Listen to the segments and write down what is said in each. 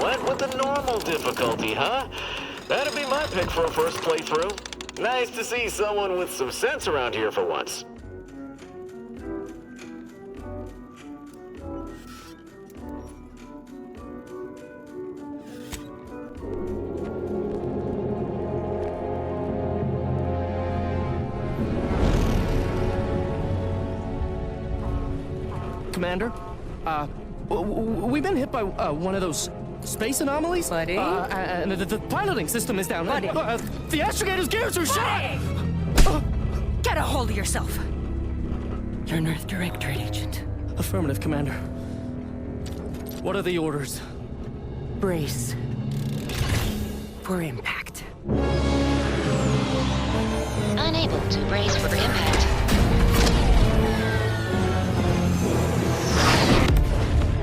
Went with the normal difficulty, huh? That'd be my pick for a first playthrough. Nice to see someone with some sense around here for once. Commander, we've been hit by one of those space anomalies. Buddy? And the piloting system is down. Buddy? The astrogator's gears are shot! Get a hold of yourself. You're an Earth Directorate agent. Affirmative, Commander. What are the orders? Brace for impact. Unable to brace for impact.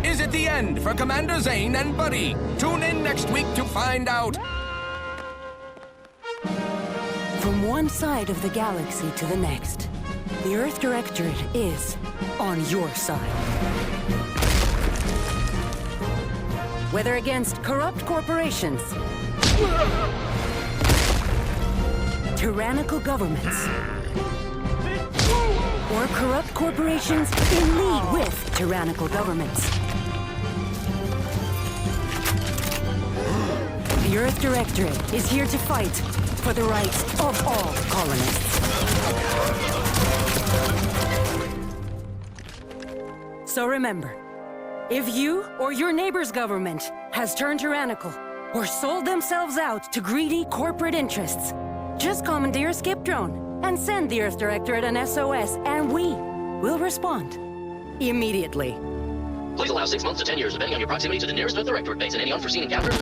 Is it the end for Commander Zane and Buddy? Tune in next week to find out. From one side of the galaxy to the next, the Earth Directorate is on your side. Whether against corrupt corporations, tyrannical governments, or corrupt corporations in league with tyrannical governments, the Earth Directorate is here to fight for the rights of all colonists. So remember, if you or your neighbor's government has turned tyrannical or sold themselves out to greedy corporate interests, just commandeer a skip drone and send the Earth Directorate an SOS, and we will respond immediately. Please allow 6 months to 10 years, depending on your proximity to the nearest Earth Directorate base and any unforeseen encounters.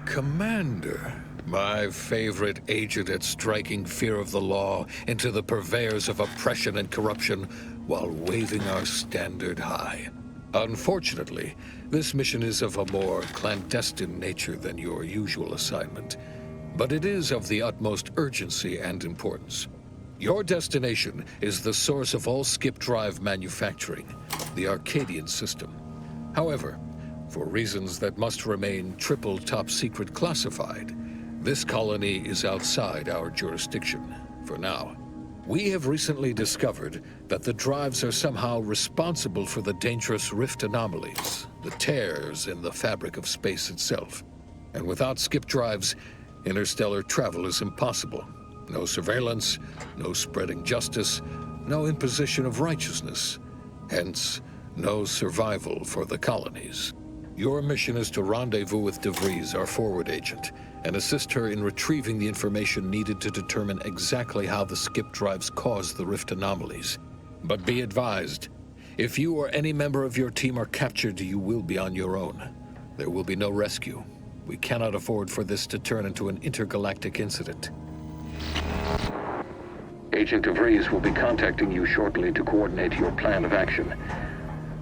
Commander, my favorite agent at striking fear of the law into the purveyors of oppression and corruption while waving our standard high. Unfortunately, this mission is of a more clandestine nature than your usual assignment, but it is of the utmost urgency and importance. Your destination is the source of all skip drive manufacturing, the Arcadian system. However, for reasons that must remain triple top secret classified, this colony is outside our jurisdiction, for now. We have recently discovered that the drives are somehow responsible for the dangerous rift anomalies, the tears in the fabric of space itself. And without skip drives, interstellar travel is impossible. No surveillance, no spreading justice, no imposition of righteousness. Hence, no survival for the colonies. Your mission is to rendezvous with Vrie, our forward agent, and assist her in retrieving the information needed to determine exactly how the skip drives cause the rift anomalies. But be advised, if you or any member of your team are captured, you will be on your own. There will be no rescue. We cannot afford for this to turn into an intergalactic incident. Agent Vrie will be contacting you shortly to coordinate your plan of action.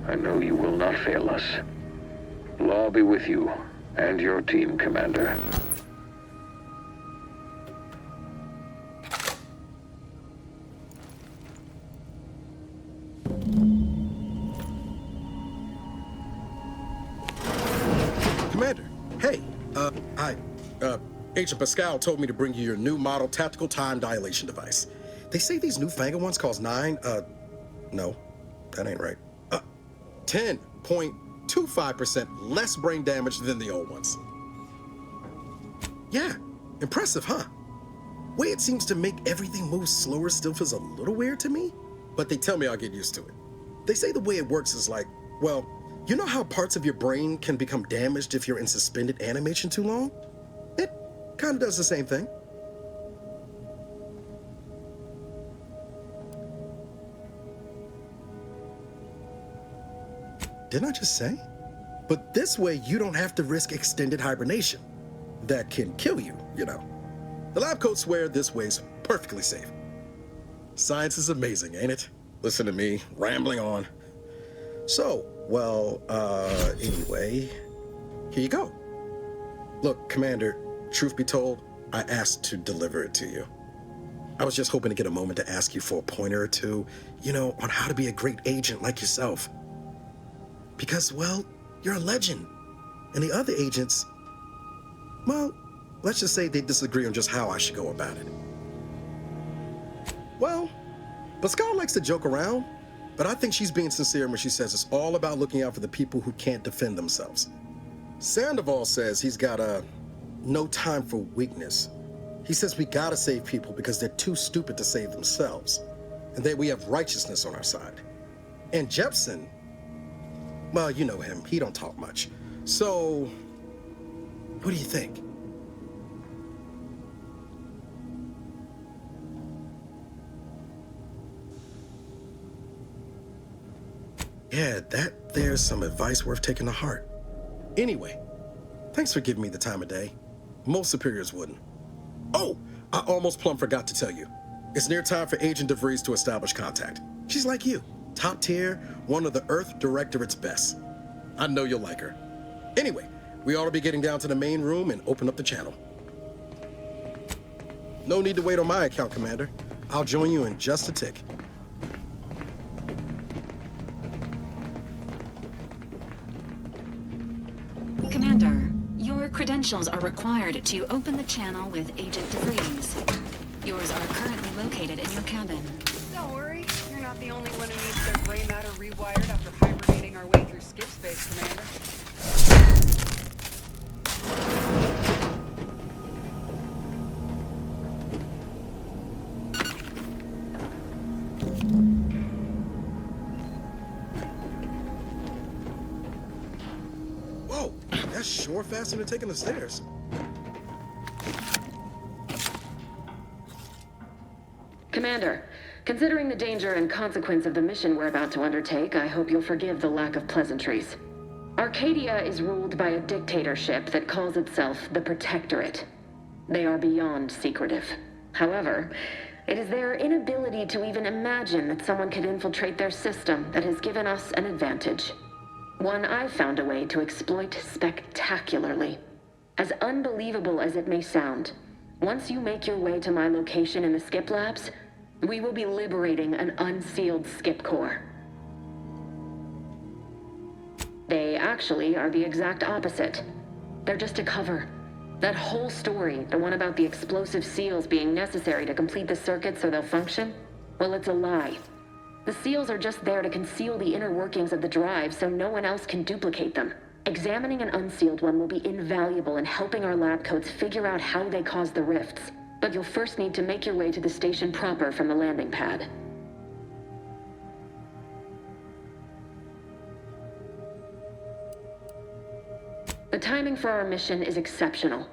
I know you will not fail us. Law be with you, and your team, Commander. Commander, hey, Agent Pascal told me to bring you your new model tactical time dilation device. They say these newfangled ones cost no, that ain't right. 10.25% less brain damage than the old ones. Yeah, impressive, huh? Way it seems to make everything move slower still feels a little weird to me, but they tell me I'll get used to it. They say the way it works is like, well, you know how parts of your brain can become damaged if you're in suspended animation too long? It kind of does the same thing. Didn't I just say? But this way, you don't have to risk extended hibernation. That can kill you, you know. The lab coats swear this way's perfectly safe. Science is amazing, ain't it? Listen to me, rambling on. So, well, anyway, here you go. Look, Commander, truth be told, I asked to deliver it to you. I was just hoping to get a moment to ask you for a pointer or two, on how to be a great agent like yourself. Because, well, you're a legend. And the other agents, well, let's just say they disagree on just how I should go about it. Well, Pascal likes to joke around, but I think she's being sincere when she says it's all about looking out for the people who can't defend themselves. Sandoval says he's got no time for weakness. He says we gotta save people because they're too stupid to save themselves, and that we have righteousness on our side. And Jepson, well, you know him, he don't talk much. So, what do you think? Yeah, there's some advice worth taking to heart. Anyway, thanks for giving me the time of day. Most superiors wouldn't. Oh, I almost plumb forgot to tell you. It's near time for Agent DeVries to establish contact. She's like you, top tier, one of the Earth Directorate's best. I know you'll like her. Anyway, we ought to be getting down to the main room and open up the channel. No need to wait on my account, Commander. I'll join you in just a tick. Commander, your credentials are required to open the channel with Agent DeVries. Yours are currently located in your cabin. Don't worry, you're not the only one who needs their gray matter rewired after hibernating our way through skip space, Commander. Whoa, that's sure faster than taking the stairs. Commander, considering the danger and consequence of the mission we're about to undertake, I hope you'll forgive the lack of pleasantries. Arcadia is ruled by a dictatorship that calls itself the Protectorate. They are beyond secretive. However, it is their inability to even imagine that someone could infiltrate their system that has given us an advantage. One I've found a way to exploit spectacularly. As unbelievable as it may sound, once you make your way to my location in the skip labs, we will be liberating an unsealed skip core. They actually are the exact opposite. They're just a cover. That whole story, the one about the explosive seals being necessary to complete the circuit so they'll function, well, it's a lie. The seals are just there to conceal the inner workings of the drive so no one else can duplicate them. Examining an unsealed one will be invaluable in helping our lab coats figure out how they cause the rifts. But you'll first need to make your way to the station proper from the landing pad. The timing for our mission is exceptional.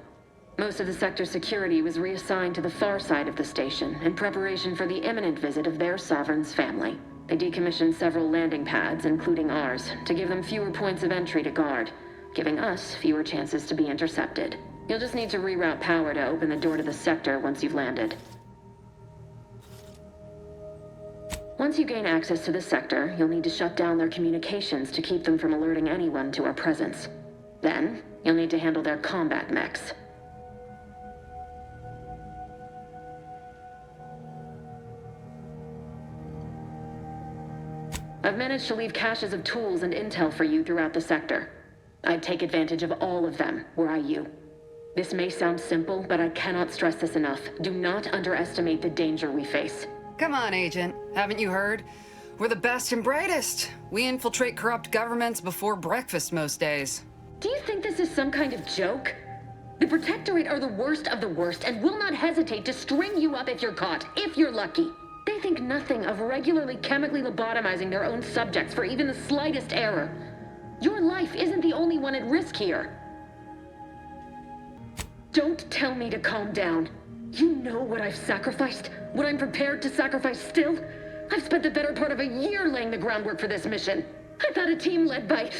Most of the sector's security was reassigned to the far side of the station in preparation for the imminent visit of their sovereign's family. They decommissioned several landing pads, including ours, to give them fewer points of entry to guard, giving us fewer chances to be intercepted. You'll just need to reroute power to open the door to the sector once you've landed. Once you gain access to the sector, you'll need to shut down their communications to keep them from alerting anyone to our presence. Then, you'll need to handle their combat mechs. I've managed to leave caches of tools and intel for you throughout the sector. I'd take advantage of all of them, were I you. This may sound simple, but I cannot stress this enough. Do not underestimate the danger we face. Come on, Agent. Haven't you heard? We're the best and brightest. We infiltrate corrupt governments before breakfast most days. Do you think this is some kind of joke? The Protectorate are the worst of the worst and will not hesitate to string you up if you're caught, if you're lucky. They think nothing of regularly chemically lobotomizing their own subjects for even the slightest error. Your life isn't the only one at risk here. Don't tell me to calm down. You know what I've sacrificed, what I'm prepared to sacrifice still. I've spent the better part of a year laying the groundwork for this mission. I thought a team led by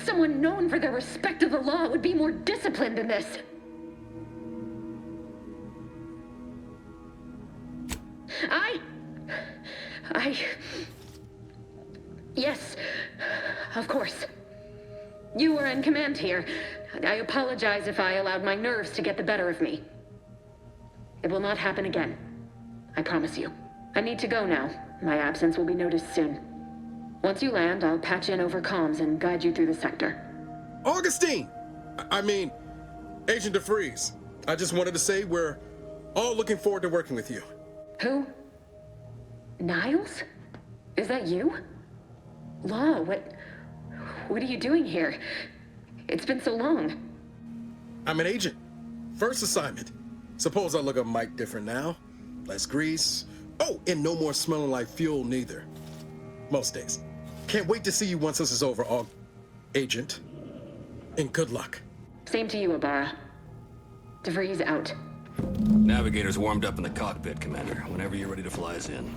someone known for their respect of the law would be more disciplined than this. Yes, of course. You were in command here. I apologize if I allowed my nerves to get the better of me. It will not happen again. I promise you. I need to go now. My absence will be noticed soon. Once you land, I'll patch in over comms and guide you through the sector. Augustine! I mean, Agent DeVries. I just wanted to say we're all looking forward to working with you. Who? Niles? Is that you? Law, what are you doing here? It's been so long. I'm an agent. First assignment. Suppose I look a mite different now. Less grease. Oh, and no more smelling like fuel neither. Most days. Can't wait to see you once this is over, Agent. And good luck. Same to you, Ibarra. DeVries out. Navigator's warmed up in the cockpit, Commander. Whenever you're ready to fly us in.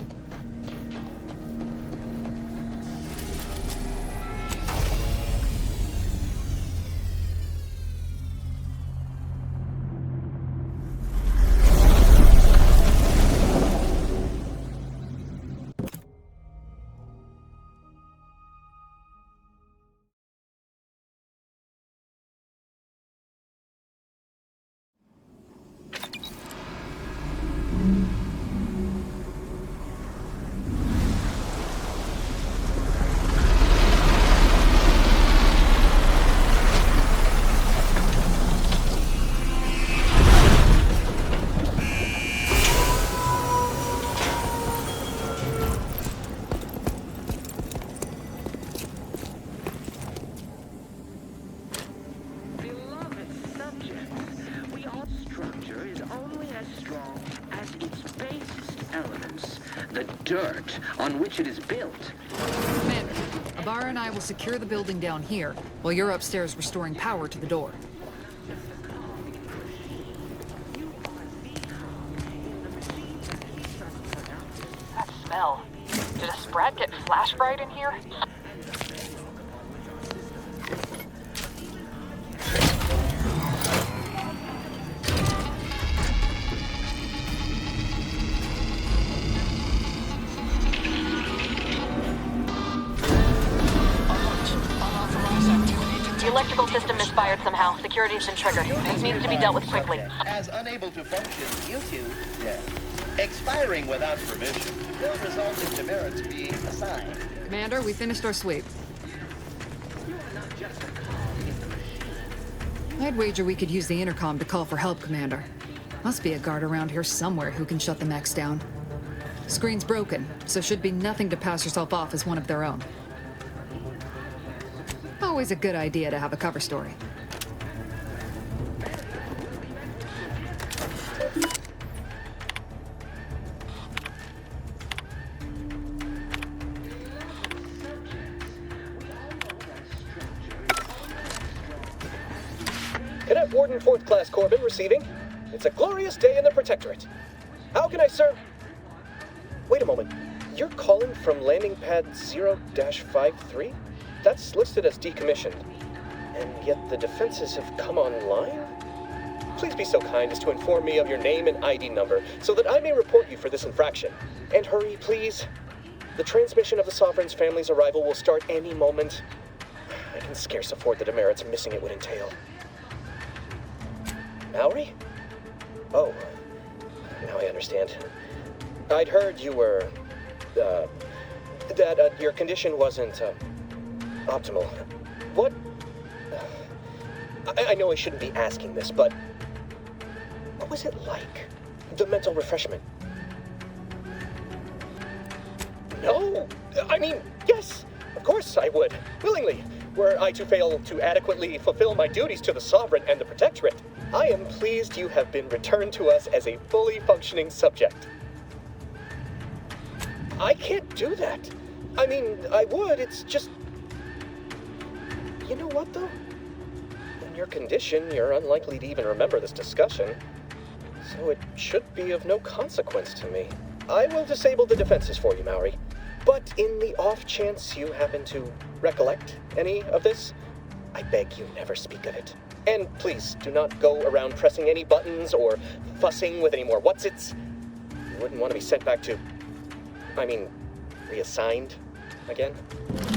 Dirt on which it is built. Commander, Ibarra and I will secure the building down here, while you're upstairs restoring power to the door. That smell. Did a Sprat get flash bright in here? The electrical system misfired somehow. Security has been triggered. This needs to be dealt with quickly. As unable to function due to death. Expiring without permission will result in demerits being assigned. Commander, we finished our sweep. I'd wager we could use the intercom to call for help, Commander. Must be a guard around here somewhere who can shut the mechs down. Screen's broken, so should be nothing to pass yourself off as one of their own. Always a good idea to have a cover story. Cadet Warden 4th Class Corbin receiving. It's a glorious day in the Protectorate. How can I serve? Wait a moment. You're calling from landing pad 0-53? That's listed as decommissioned. And yet the defenses have come online? Please be so kind as to inform me of your name and ID number so that I may report you for this infraction. And hurry, please. The transmission of the Sovereign's family's arrival will start any moment. I can scarce afford the demerits missing it would entail. Mallory? Oh, now I understand. I'd heard you were, that your condition wasn't, optimal. What? I know I shouldn't be asking this, but what was it like? The mental refreshment? No! I mean, yes! Of course I would. Willingly. Were I to fail to adequately fulfill my duties to the Sovereign and the Protectorate, I am pleased you have been returned to us as a fully functioning subject. I can't do that. I mean, I would, it's just... You know what, though? In your condition, you're unlikely to even remember this discussion. So it should be of no consequence to me. I will disable the defenses for you, Mallory. But in the off chance you happen to recollect any of this, I beg you never speak of it. And please, do not go around pressing any buttons or fussing with any more whatsits. You wouldn't want to be sent back to... reassigned again?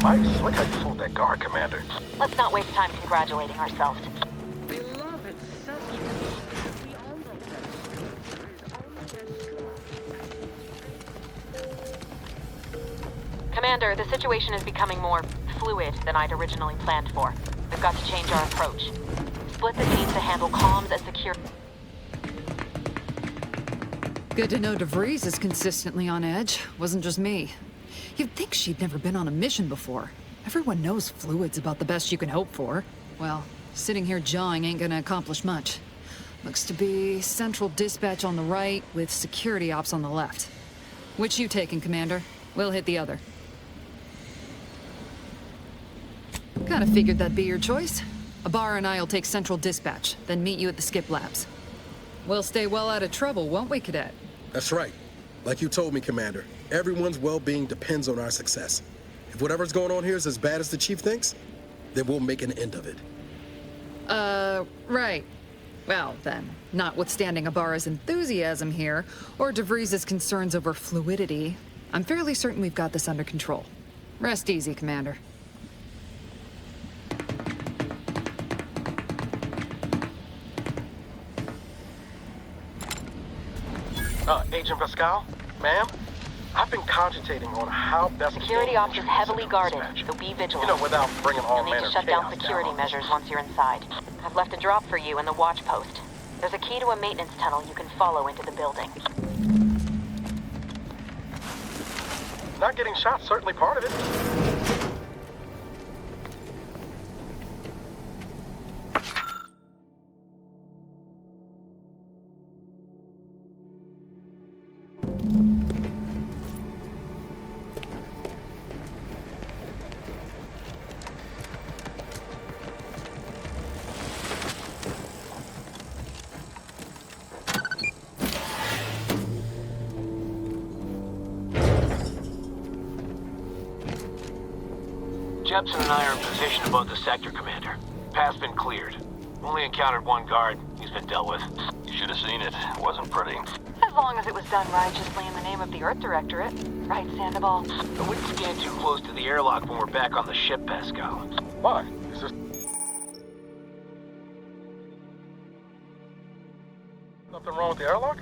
Nice. Look how you fooled that guard, Commander. Let's not waste time congratulating ourselves. Beloved subjects, we all know that Commander, the situation is becoming more fluid than I'd originally planned for. We've got to change our approach. Split the team to handle comms and security. Good to know DeVries is consistently on edge. Wasn't just me. You'd think she'd never been on a mission before. Everyone knows fluid's about the best you can hope for. Well, sitting here jawing ain't gonna accomplish much. Looks to be central dispatch on the right with security ops on the left. Which you taking, Commander? We'll hit the other. Kinda figured that'd be your choice. Abar and I'll take central dispatch, then meet you at the skip labs. We'll stay well out of trouble, won't we, Cadet? That's right. Like you told me, Commander, everyone's well-being depends on our success. If whatever's going on here is as bad as the Chief thinks, then we'll make an end of it. Right. Well, then, notwithstanding Ibarra's enthusiasm here, or DeVries' concerns over fluidity, I'm fairly certain we've got this under control. Rest easy, Commander. Agent Pascal? Ma'am? I've been cogitating on how best... Security ops is heavily guarded, so be vigilant. You know, without bringing all You'll need to shut down security measures once you're inside. I've left a drop for you in the watch post. There's a key to a maintenance tunnel you can follow into the building. Not getting shot, certainly part of it. Jepson and I are in position above the sector, Commander. Path's been cleared. Only encountered one guard. He's been dealt with. You should have seen it. It wasn't pretty. As long as it was done righteously in the name of the Earth Directorate. Right, Sandoval? I wouldn't stand too close to the airlock when we're back on the ship, Pascal. Why? Is this... Nothing wrong with the airlock?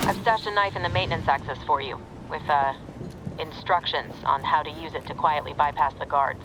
I've stashed a knife in the maintenance access for you, with, instructions on how to use it to quietly bypass the guards.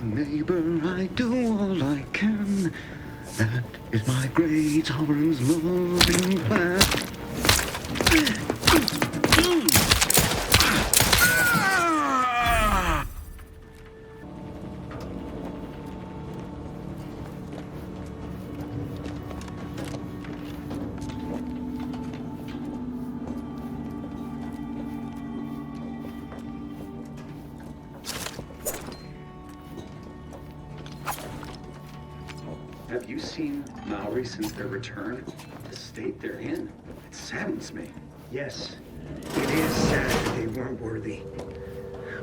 Neighbor, I do all I can. That is my great sovereign's loving plan. Have you seen Maori since their return? The state they're in, it saddens me. Yes, it is sad that they weren't worthy.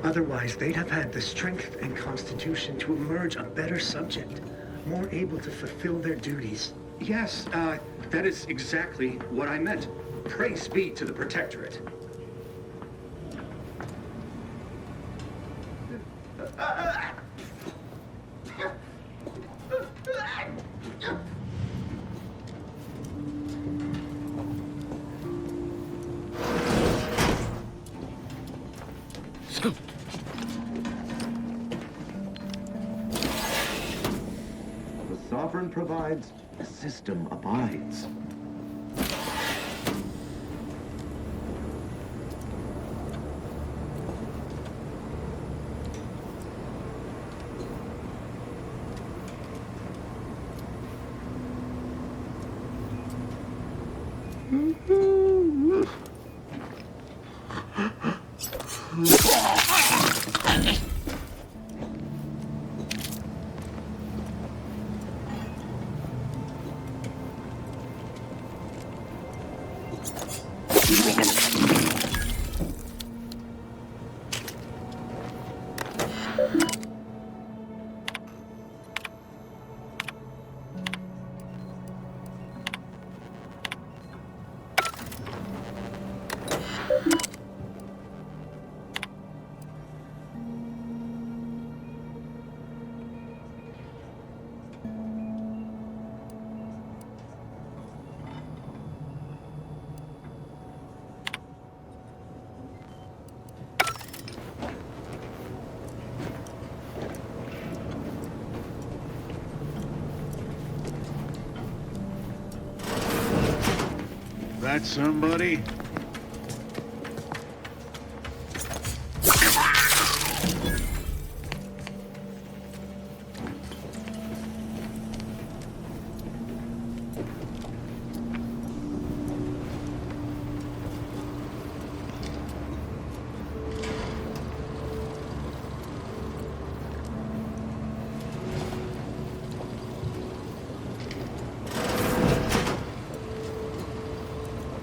Otherwise, they'd have had the strength and constitution to emerge a better subject, more able to fulfill their duties. Yes, that is exactly what I meant. Praise be to the Protectorate. sovereign provides, the system abides. That somebody?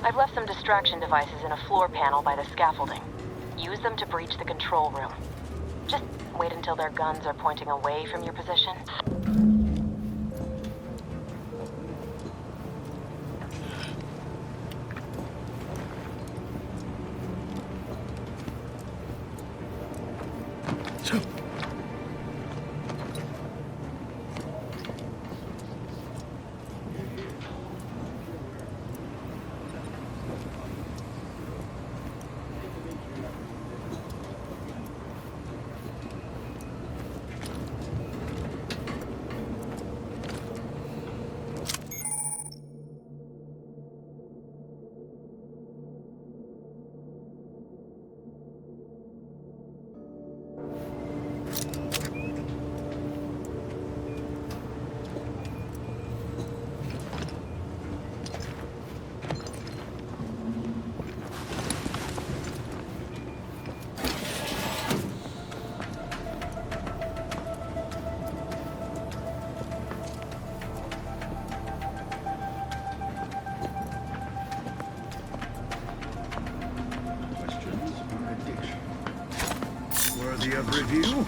I've left some distraction devices in a floor panel by the scaffolding. Use them to breach the control room. Just wait until their guns are pointing away from your position. Of review.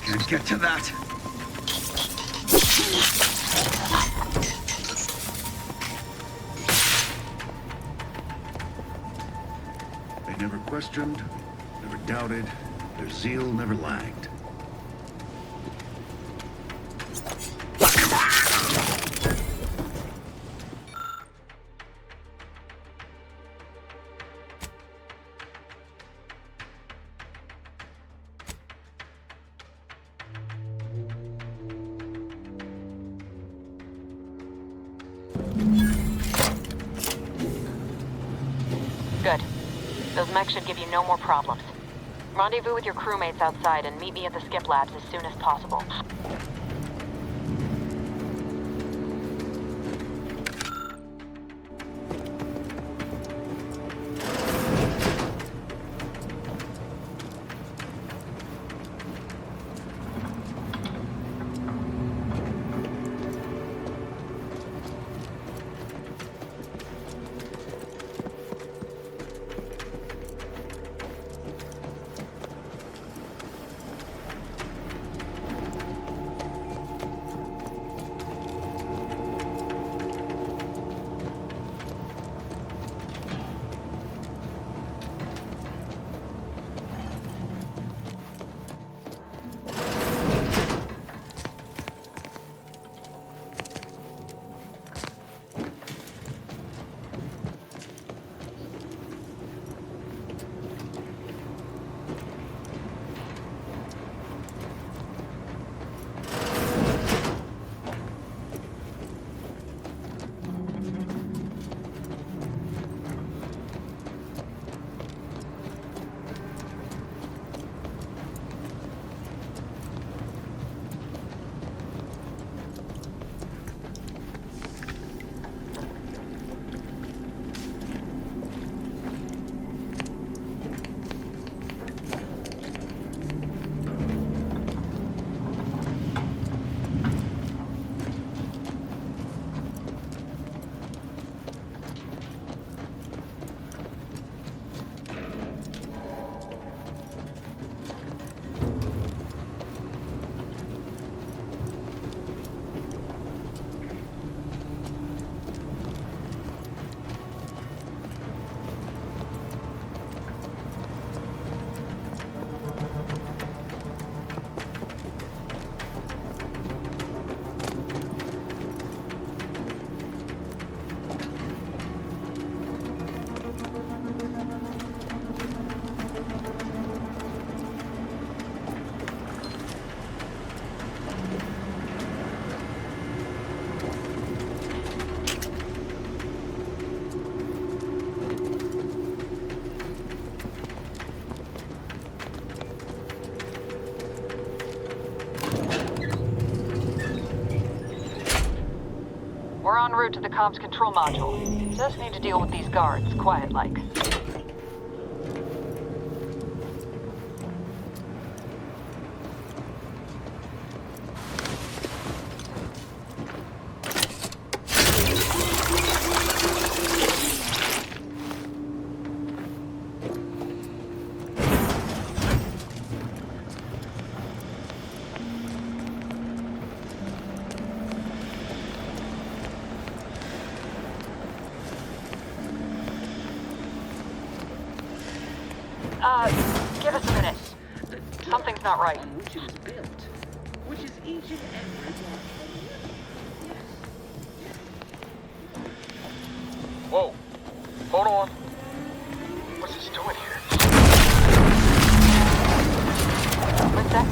Can't get to that. They never questioned, never doubted, their zeal never lagged. Good. Those mechs should give you no more problems. Rendezvous with your crewmates outside and meet me at the skip labs as soon as possible. We're en route to the comms control module. Just need to deal with these guards, quiet-like. Give us a minute. Something's not right. Which it is built, which is each and every one. Whoa. Hold on. What's this doing here? What's that?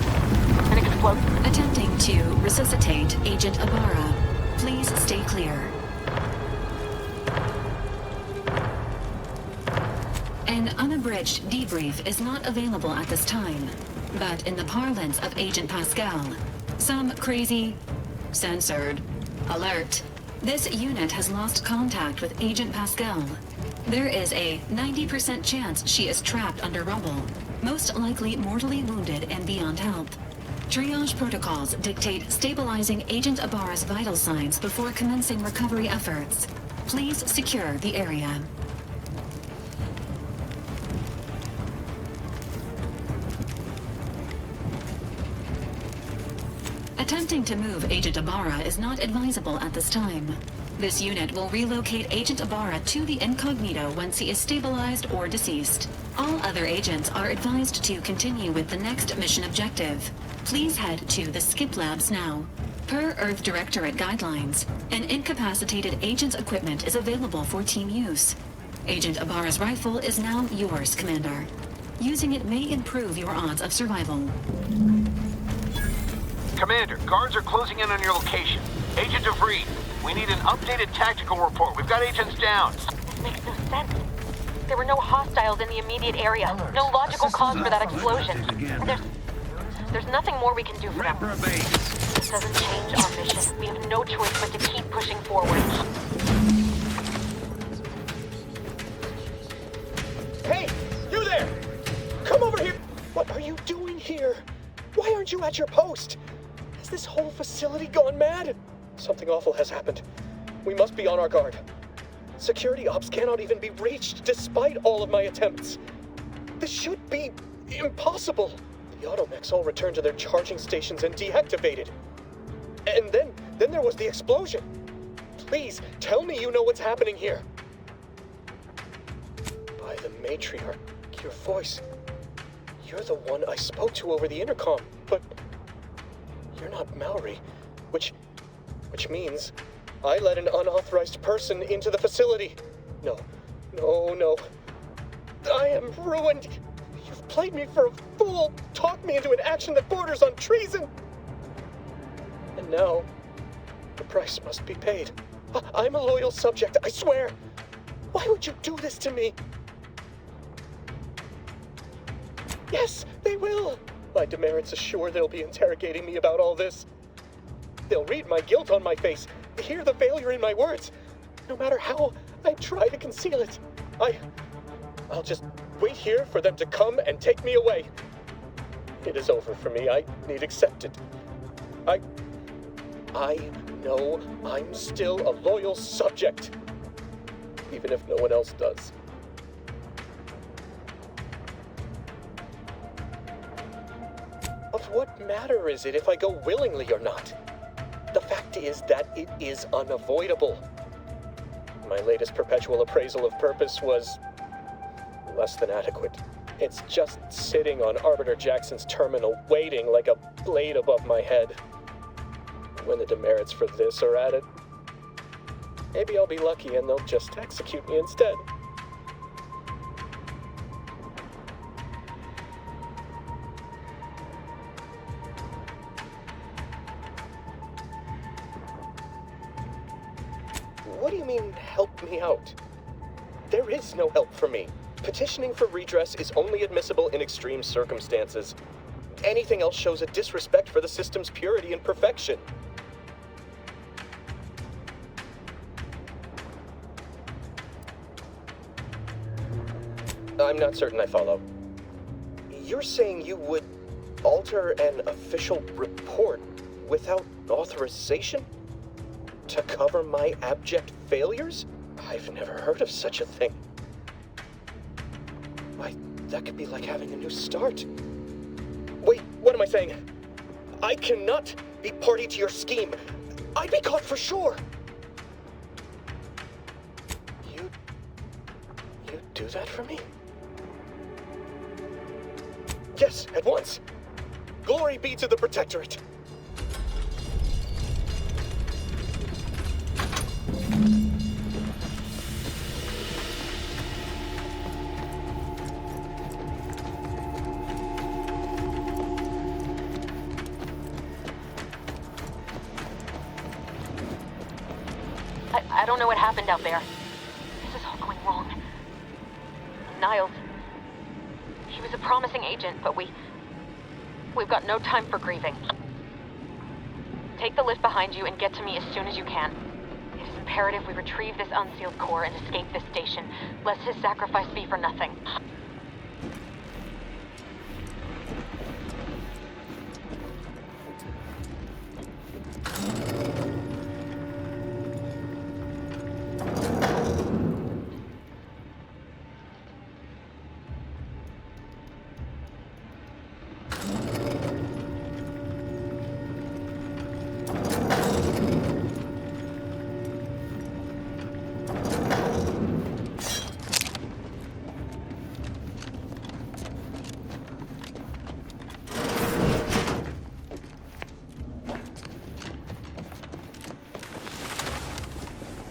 Can it explode? Attempting to resuscitate Agent Ibarra. Please stay clear. An unabridged debrief is not available at this time, but in the parlance of Agent Pascal, some crazy, censored, alert. This unit has lost contact with Agent Pascal. There is a 90% chance she is trapped under rubble, most likely mortally wounded and beyond help. Triage protocols dictate stabilizing Agent Ibarra's vital signs before commencing recovery efforts. Please secure the area. Attempting to move Agent Ibarra is not advisable at this time. This unit will relocate Agent Ibarra to the incognito once he is stabilized or deceased. All other agents are advised to continue with the next mission objective. Please head to the Skip Labs now. Per Earth Directorate guidelines, an incapacitated agent's equipment is available for team use. Agent Ibarra's rifle is now yours, Commander. Using it may improve your odds of survival. Commander, guards are closing in on your location. Agent Vrie, we need an updated tactical report. We've got agents down. This makes no sense. There were no hostiles in the immediate area. No logical cause for that explosion. And there's nothing more we can do for them. This doesn't change our mission. We have no choice but to keep pushing forward. Hey, you there! Come over here! What are you doing here? Why aren't you at your post? Has this whole facility gone mad? Something awful has happened. We must be on our guard. Security ops cannot even be reached despite all of my attempts. This should be impossible. The Automechs all returned to their charging stations and deactivated. And then there was the explosion. Please, tell me you know what's happening here. By the matriarch, your voice. You're the one I spoke to over the intercom, but you're not Mallory, which means I let an unauthorized person into the facility. No. I am ruined. You've played me for a fool, talked me into an action that borders on treason. And now, the price must be paid. I'm a loyal subject, I swear. Why would you do this to me? Yes, they will. My demerits assure they'll be interrogating me about all this. They'll read my guilt on my face, hear the failure in my words. No matter how I try to conceal it, I'll just wait here for them to come and take me away. It is over for me. I need accept it. I know I'm still a loyal subject, even if no one else does. Of what matter is it if I go willingly or not? The fact is that it is unavoidable. My latest perpetual appraisal of purpose was less than adequate. It's just sitting on Arbiter Jackson's terminal, waiting like a blade above my head. When the demerits for this are added, maybe I'll be lucky and they'll just execute me instead. What do you mean, help me out? There is no help for me. Petitioning for redress is only admissible in extreme circumstances. Anything else shows a disrespect for the system's purity and perfection. I'm not certain I follow. You're saying you would alter an official report without authorization? To cover my abject failures? I've never heard of such a thing. Why, that could be like having a new start. Wait, what am I saying? I cannot be party to your scheme. I'd be caught for sure. You do that for me? Yes, at once. Glory be to the Protectorate. I don't know what happened out there. This is all going wrong. Niles. She was a promising agent, but we've got no time for grieving. Take the lift behind you and get to me as soon as you can. It is imperative we retrieve this unsealed core and escape this station, lest his sacrifice be for nothing.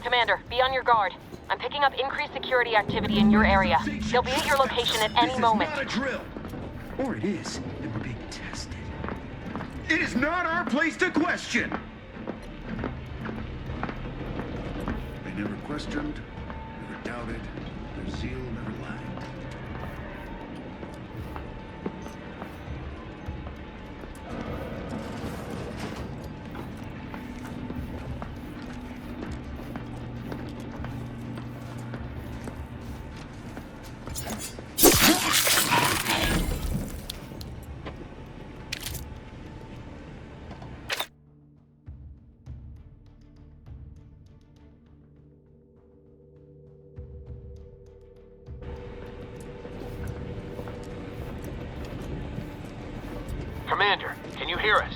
Commander, be on your guard. I'm picking up increased security activity in your area. They'll be at your location at any moment. This is not a drill! Or it is, and we're being tested. It is not our place to question! They never questioned, never doubted, their zeal never lagged. Commander, can you hear us?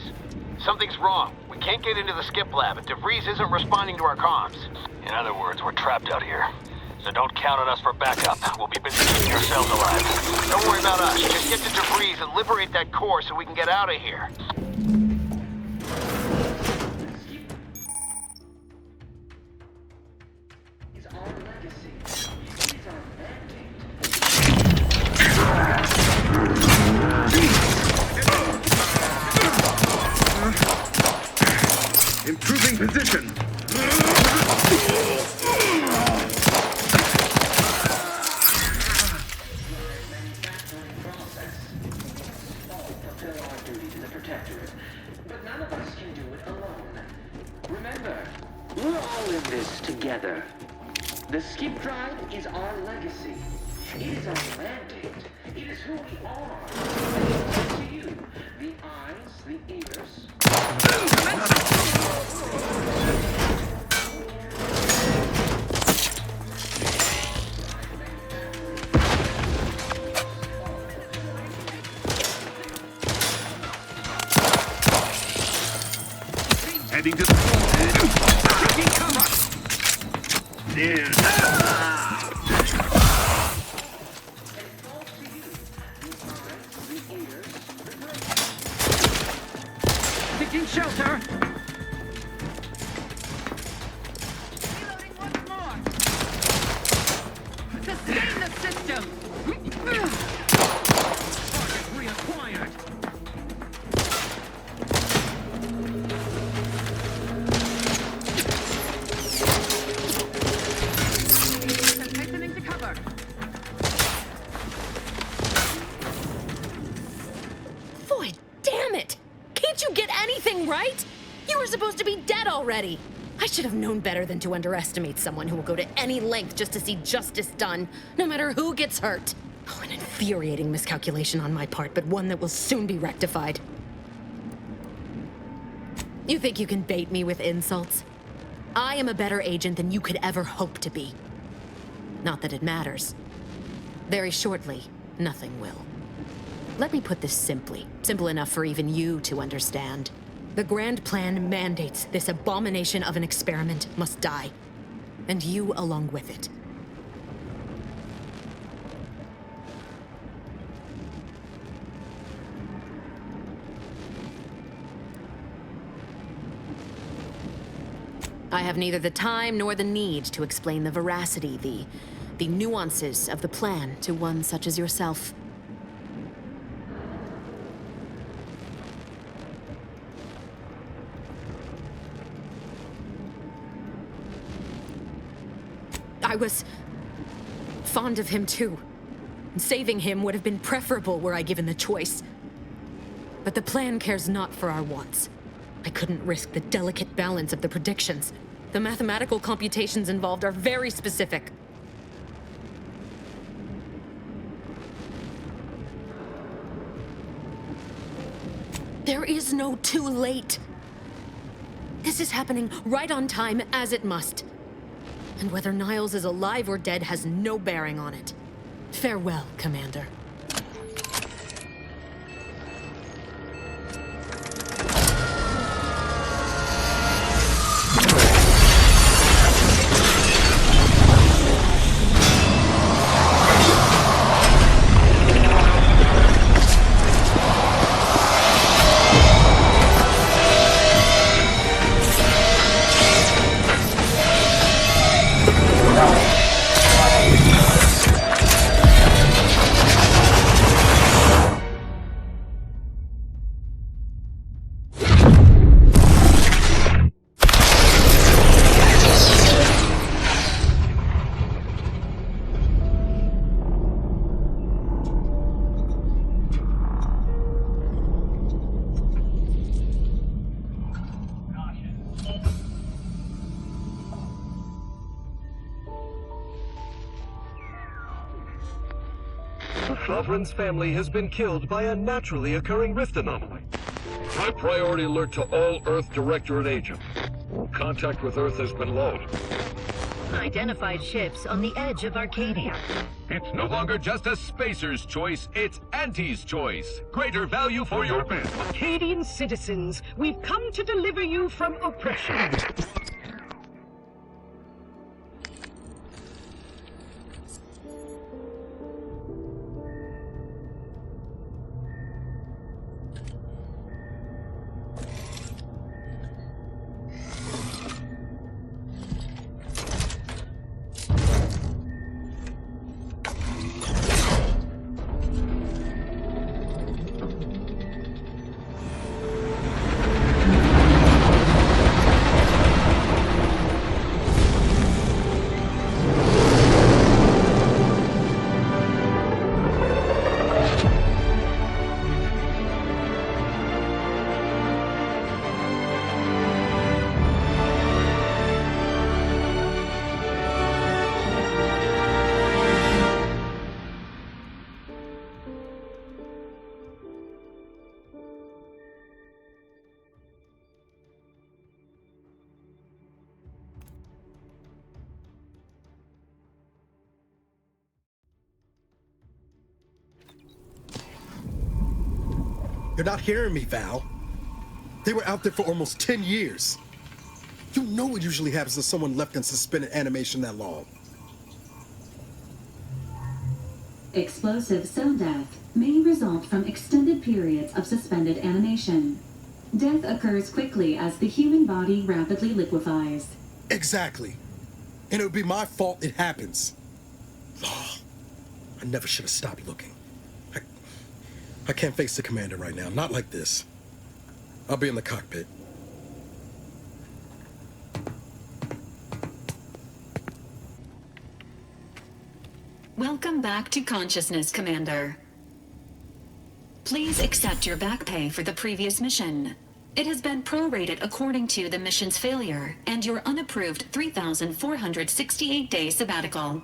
Something's wrong. We can't get into the skip lab, and DeVries isn't responding to our comms. In other words, we're trapped out here. So don't count on us for backup. We'll be busy keeping ourselves alive. Don't worry about us. Just get to DeVries and liberate that core so we can get out of here. Improving position. But none of us can do it alone. Remember, we're all in this together. The skip drive is our legacy. It is our mandate. It is who we are. And it's up to you, the eyes, the ears. Heading to the taking cover. Taking shelter. Sustain the system! Target reacquired! Hastening to cover! Boy, damn it! Can't you get anything right? You were supposed to be dead already! I should have known better than to underestimate someone who will go to any length just to see justice done, no matter who gets hurt. Oh, an infuriating miscalculation on my part, but one that will soon be rectified. You think you can bait me with insults? I am a better agent than you could ever hope to be. Not that it matters. Very shortly, nothing will. Let me put this simply, simple enough for even you to understand. The grand plan mandates this abomination of an experiment must die, and you along with it. I have neither the time nor the need to explain the veracity, the nuances of the plan to one such as yourself. I was fond of him too. Saving him would have been preferable were I given the choice. But the plan cares not for our wants. I couldn't risk the delicate balance of the predictions. The mathematical computations involved are very specific. There is no too late. This is happening right on time, as it must. And whether Niles is alive or dead has no bearing on it. Farewell, Commander. Sovereign's family has been killed by a naturally occurring rift anomaly. High priority alert to all Earth Directorate agents. Contact with Earth has been low. Identified ships on the edge of Arcadia. It's no longer just a spacer's choice, it's Auntie's choice. Greater value for your men. Arcadian citizens, we've come to deliver you from oppression. You're not hearing me, Val. They were out there for almost 10 years. You know what usually happens to someone left in suspended animation that long. Explosive cell death may result from extended periods of suspended animation. Death occurs quickly as the human body rapidly liquefies. Exactly. And it would be my fault it happens. Oh, I never should have stopped looking. I can't face the commander right now, not like this. I'll be in the cockpit. Welcome back to consciousness, Commander. Please accept your back pay for the previous mission. It has been prorated according to the mission's failure and your unapproved 3,468-day sabbatical.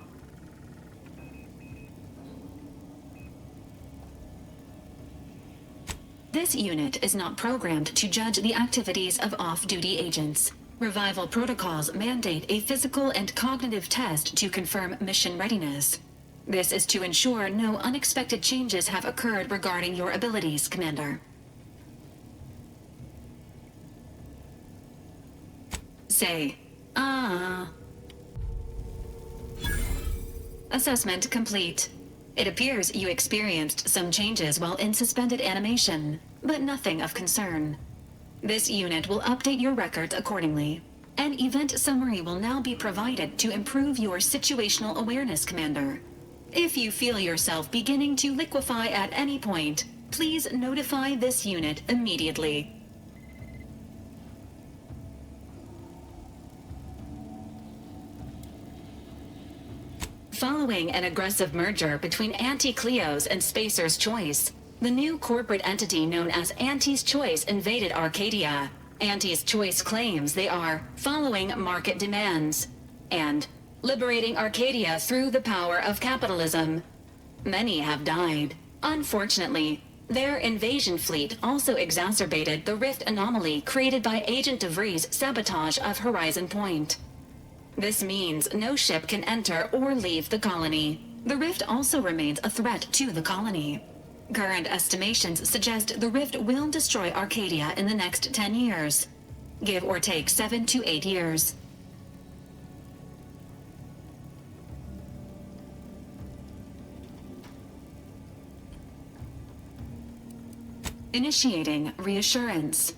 This unit is not programmed to judge the activities of off-duty agents. Revival protocols mandate a physical and cognitive test to confirm mission readiness. This is to ensure no unexpected changes have occurred regarding your abilities, Commander. Say, Assessment complete. It appears you experienced some changes while in suspended animation, but nothing of concern. This unit will update your records accordingly. An event summary will now be provided to improve your situational awareness, Commander. If you feel yourself beginning to liquefy at any point, please notify this unit immediately. Following an aggressive merger between Anti-Cleo's and Spacer's Choice, the new corporate entity known as Anti's Choice invaded Arcadia. Anti's Choice claims they are following market demands and liberating Arcadia through the power of capitalism. Many have died. Unfortunately, their invasion fleet also exacerbated the rift anomaly created by Agent DeVrie's sabotage of Horizon Point. This means no ship can enter or leave the colony. The rift also remains a threat to the colony. Current estimations suggest the rift will destroy Arcadia in the next 10 years. Give or take 7 to 8 years. Initiating reassurance.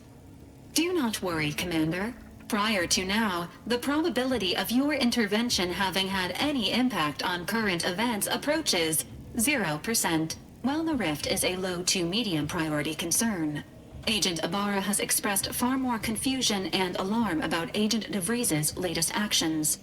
Do not worry, Commander. Prior to now, the probability of your intervention having had any impact on current events approaches 0%, while the rift is a low to medium priority concern. Agent Ibarra has expressed far more confusion and alarm about Agent DeVries's latest actions.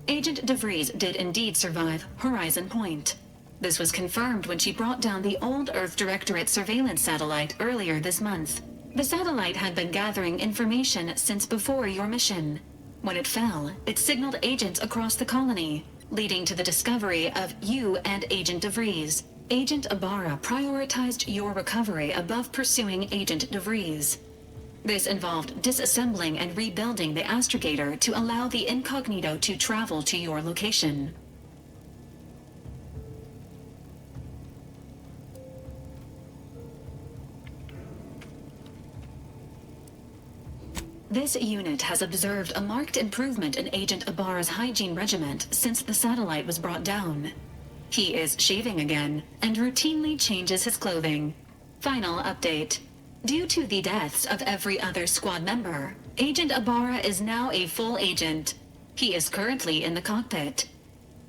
Agent DeVries did indeed survive Horizon Point. This was confirmed when she brought down the old Earth Directorate surveillance satellite earlier this month. The satellite had been gathering information since before your mission. When it fell, it signaled agents across the colony, leading to the discovery of you and Agent DeVries. Agent Ibarra prioritized your recovery above pursuing Agent DeVries. This involved disassembling and rebuilding the astrogator to allow the incognito to travel to your location. This unit has observed a marked improvement in Agent Ibarra's hygiene regiment since the satellite was brought down. He is shaving again and routinely changes his clothing. Final update. Due to the deaths of every other squad member, Agent Ibarra is now a full agent. He is currently in the cockpit.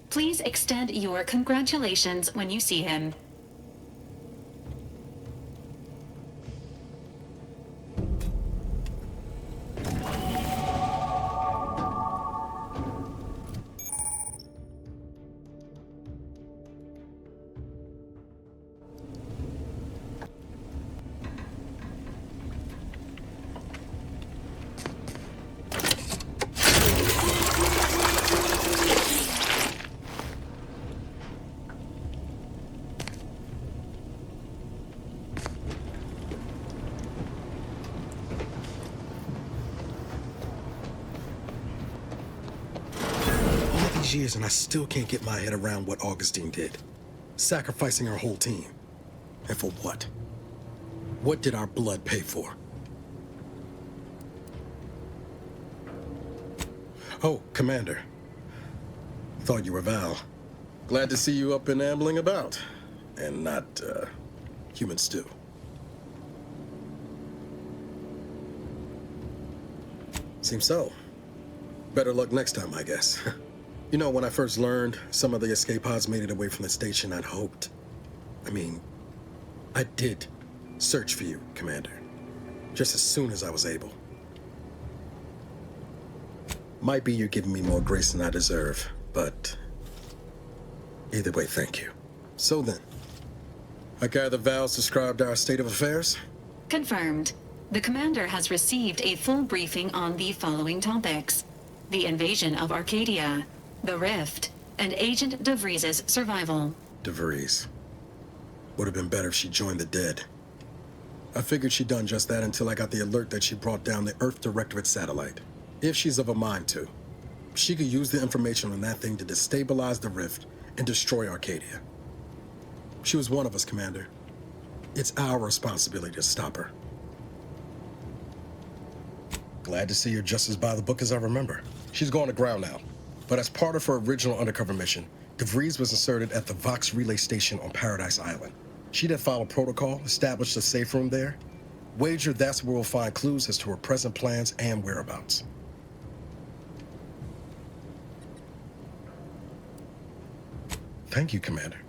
Please extend your congratulations when you see him. Years and I still can't get my head around what Augustine did. Sacrificing our whole team. And for what? What did our blood pay for? Oh, Commander. Thought you were Val. Glad to see you up and ambling about. And not, human stew. Seems so. Better luck next time, I guess. You know, when I first learned some of the escape pods made it away from the station, I'd hoped. I did search for you, Commander. Just as soon as I was able. Might be you're giving me more grace than I deserve, but either way, thank you. So then, I gather Val's described our state of affairs? Confirmed. The Commander has received a full briefing on the following topics: the invasion of Arcadia, the Rift, and Agent DeVries' survival. DeVries. Would have been better if she joined the dead. I figured she'd done just that until I got the alert that she brought down the Earth Directorate satellite. If she's of a mind to, she could use the information on that thing to destabilize the rift and destroy Arcadia. She was one of us, Commander. It's our responsibility to stop her. Glad to see you're just as by the book as I remember. She's going to ground now. But as part of her original undercover mission, DeVries was inserted at the Vox relay station on Paradise Island. She'd have followed protocol, established a safe room there. Wager that's where we'll find clues as to her present plans and whereabouts. Thank you, Commander.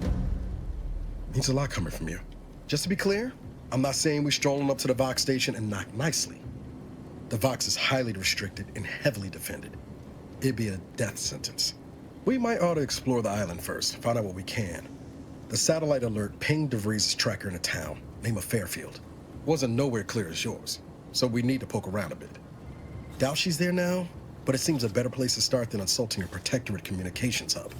Means a lot coming from you. Just to be clear, I'm not saying we strolling up to the Vox station and knock nicely. The Vox is highly restricted and heavily defended. It'd be a death sentence. We might ought to explore the island first, find out what we can. The satellite alert pinged DeVries' tracker in a town, name of Fairfield. Wasn't nowhere clear as yours, so we need to poke around a bit. Doubt she's there now, but it seems a better place to start than insulting her Protectorate communications hub.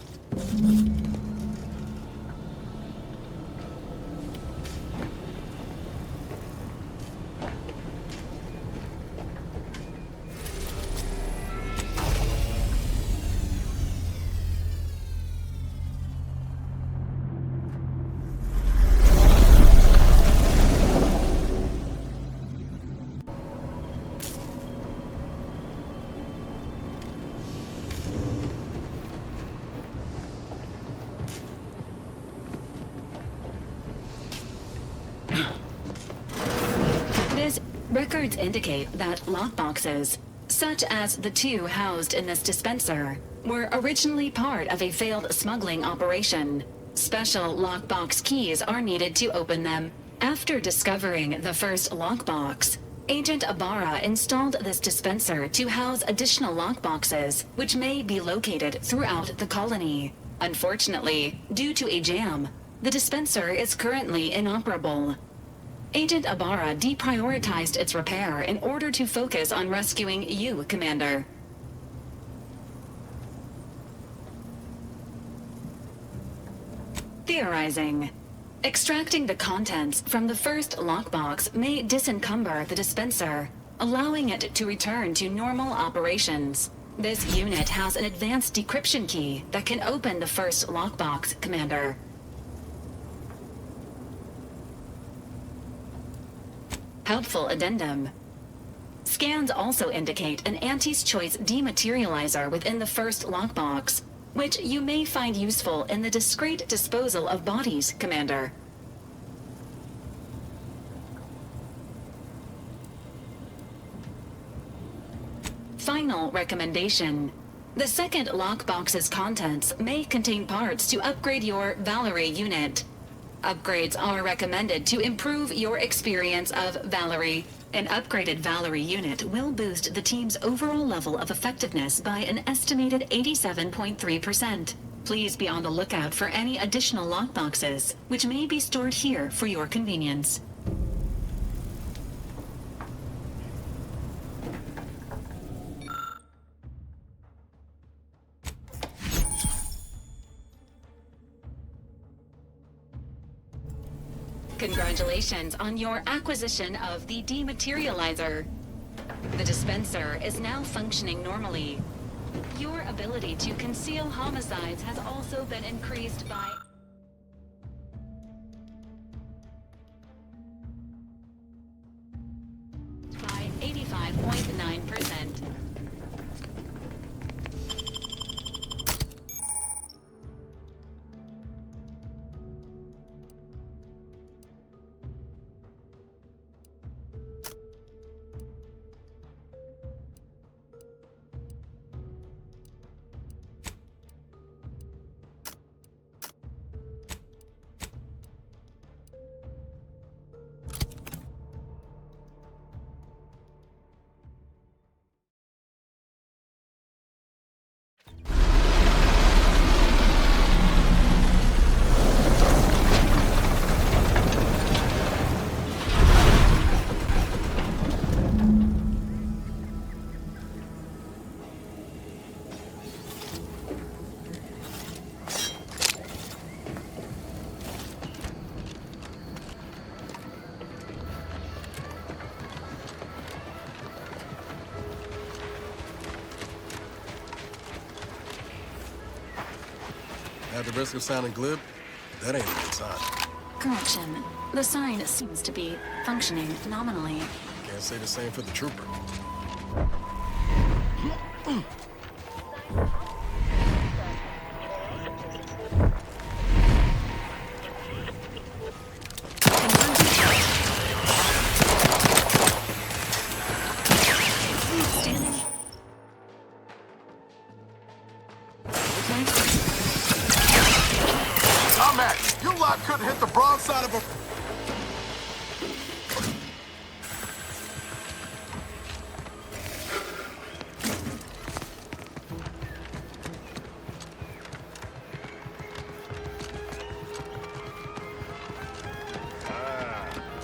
Records indicate that lockboxes, such as the two housed in this dispenser, were originally part of a failed smuggling operation. Special lockbox keys are needed to open them. After discovering the first lockbox, Agent Ibarra installed this dispenser to house additional lockboxes, which may be located throughout the colony. Unfortunately, due to a jam, the dispenser is currently inoperable. Agent Ibarra deprioritized its repair in order to focus on rescuing you, Commander. Theorizing. Extracting the contents from the first lockbox may disencumber the dispenser, allowing it to return to normal operations. This unit has an advanced decryption key that can open the first lockbox, Commander. Helpful addendum. Scans also indicate an Anti's Choice dematerializer within the first lockbox, which you may find useful in the discreet disposal of bodies, Commander. Final recommendation. The second lockbox's contents may contain parts to upgrade your Valerie unit. Upgrades are recommended to improve your experience of Valerie. An upgraded Valerie unit will boost the team's overall level of effectiveness by an estimated 87.3%. Please be on the lookout for any additional lockboxes, which may be stored here for your convenience. Congratulations on your acquisition of the dematerializer. The dispenser is now functioning normally. Your ability to conceal homicides has also been increased by 85.9%. At the risk of sounding glib, that ain't a good sign. Correction. The sign seems to be functioning nominally. Can't say the same for the trooper. You lot couldn't hit the broadside of a...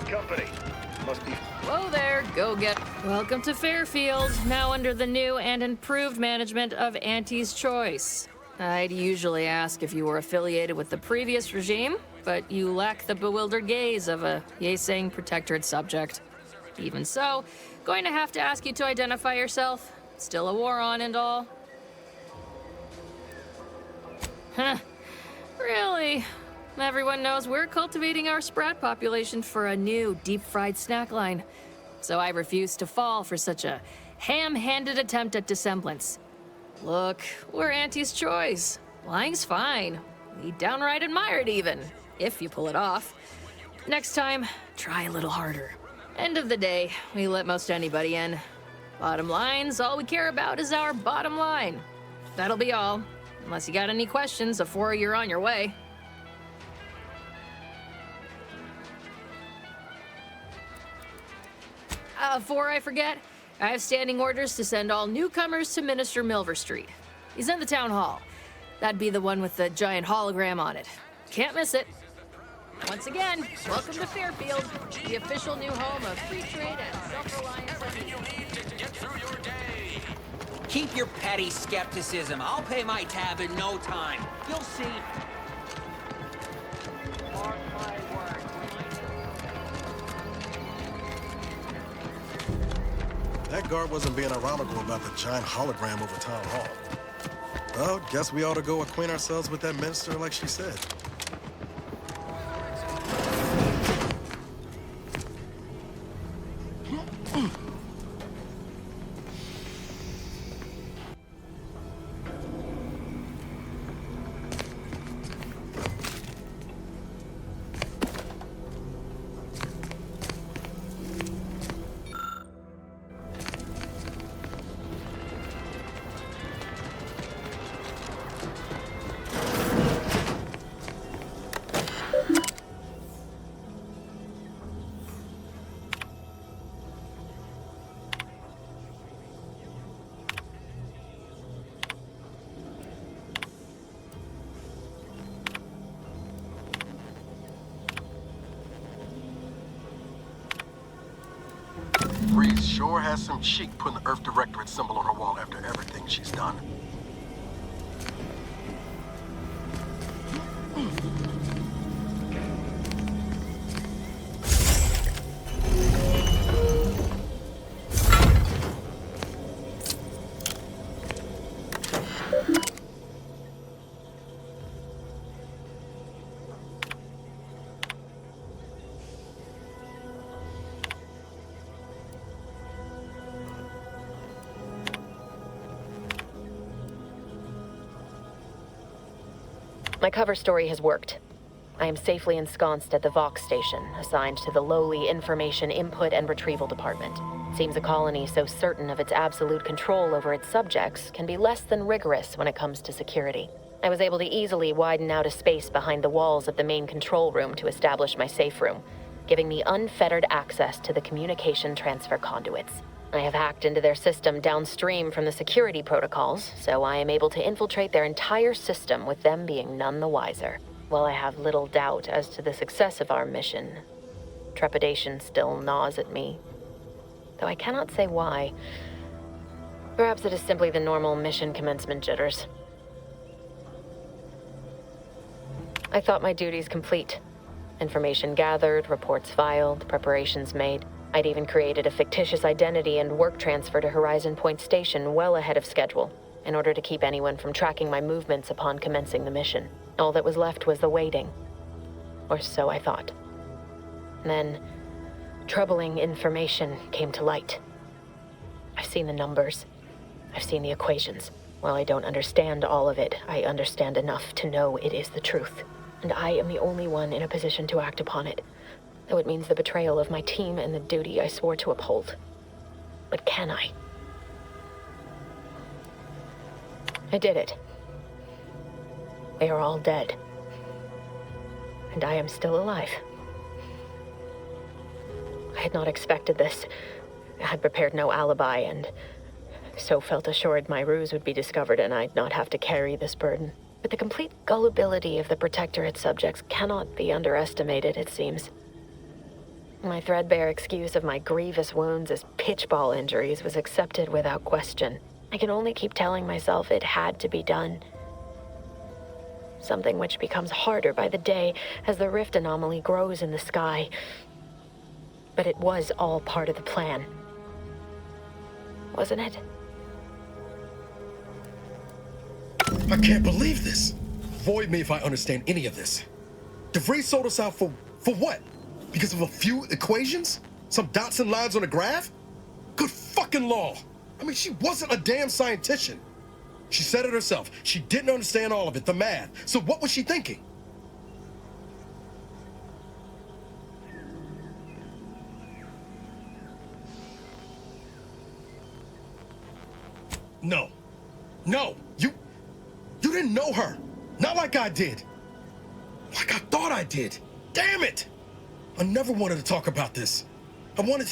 Company. Must be... Whoa there, go get... Welcome to Fairfield, now under the new and improved management of Auntie's Choice. I'd usually ask if you were affiliated with the previous regime, but you lack the bewildered gaze of a yay-saying protectorate subject. Even so, going to have to ask you to identify yourself. Still a war on and all. Huh. Really? Everyone knows we're cultivating our sprat population for a new deep-fried snack line. So I refuse to fall for such a ham-handed attempt at dissemblance. Look, we're Auntie's Choice. Lying's fine. We downright admire it even, if you pull it off. Next time, try a little harder. End of the day, we let most anybody in. Bottom line's all we care about is our bottom line. That'll be all, unless you got any questions before you're on your way. Before I forget, I have standing orders to send all newcomers to Minister Milver Street. He's in the town hall. That'd be the one with the giant hologram on it. Can't miss it. Once again, welcome to Fairfield, the official new home of free trade and self-reliance. Keep your petty skepticism. I'll pay my tab in no time. You'll see. That guard wasn't being ironical about the giant hologram over town hall. Well, guess we ought to go acquaint ourselves with that minister like she said. Vrie sure has some cheek putting the Earth Directorate symbol on her wall after everything she's done. My cover story has worked. I am safely ensconced at the Vox station, assigned to the lowly Information Input and Retrieval Department. Seems a colony so certain of its absolute control over its subjects can be less than rigorous when it comes to security. I was able to easily widen out a space behind the walls of the main control room to establish my safe room, giving me unfettered access to the communication transfer conduits. I have hacked into their system downstream from the security protocols, so I am able to infiltrate their entire system with them being none the wiser. While I have little doubt as to the success of our mission, trepidation still gnaws at me, though I cannot say why. Perhaps it is simply the normal mission commencement jitters. I thought my duties complete. Information gathered, reports filed, preparations made. I'd even created a fictitious identity and work transfer to Horizon Point Station well ahead of schedule. in order to keep anyone from tracking my movements upon commencing the mission. All that was left was the waiting. Or so I thought. Then, troubling information came to light. I've seen the numbers. I've seen the equations. While I don't understand all of it, I understand enough to know it is the truth. And I am the only one in a position to act upon it. Though it means the betrayal of my team and the duty I swore to uphold. But can I? I did it. They are all dead. And I am still alive. I had not expected this. I had prepared no alibi, and so felt assured my ruse would be discovered and I'd not have to carry this burden. But the complete gullibility of the Protectorate subjects cannot be underestimated, it seems. My threadbare excuse of my grievous wounds as pitchball injuries was accepted without question. I can only keep telling myself it had to be done. Something which becomes harder by the day as the rift anomaly grows in the sky. But it was all part of the plan. Wasn't it? I can't believe this. Void me if I understand any of this. DeVries sold us out for what? Because of a few equations? Some dots and lines on a graph? Good fucking law. I mean, she wasn't a damn scientist. She said it herself. She didn't understand all of it, the math. So what was she thinking? No. No. You didn't know her. Not like I did. Like I thought I did. Damn it. I never wanted to talk about this. I wanted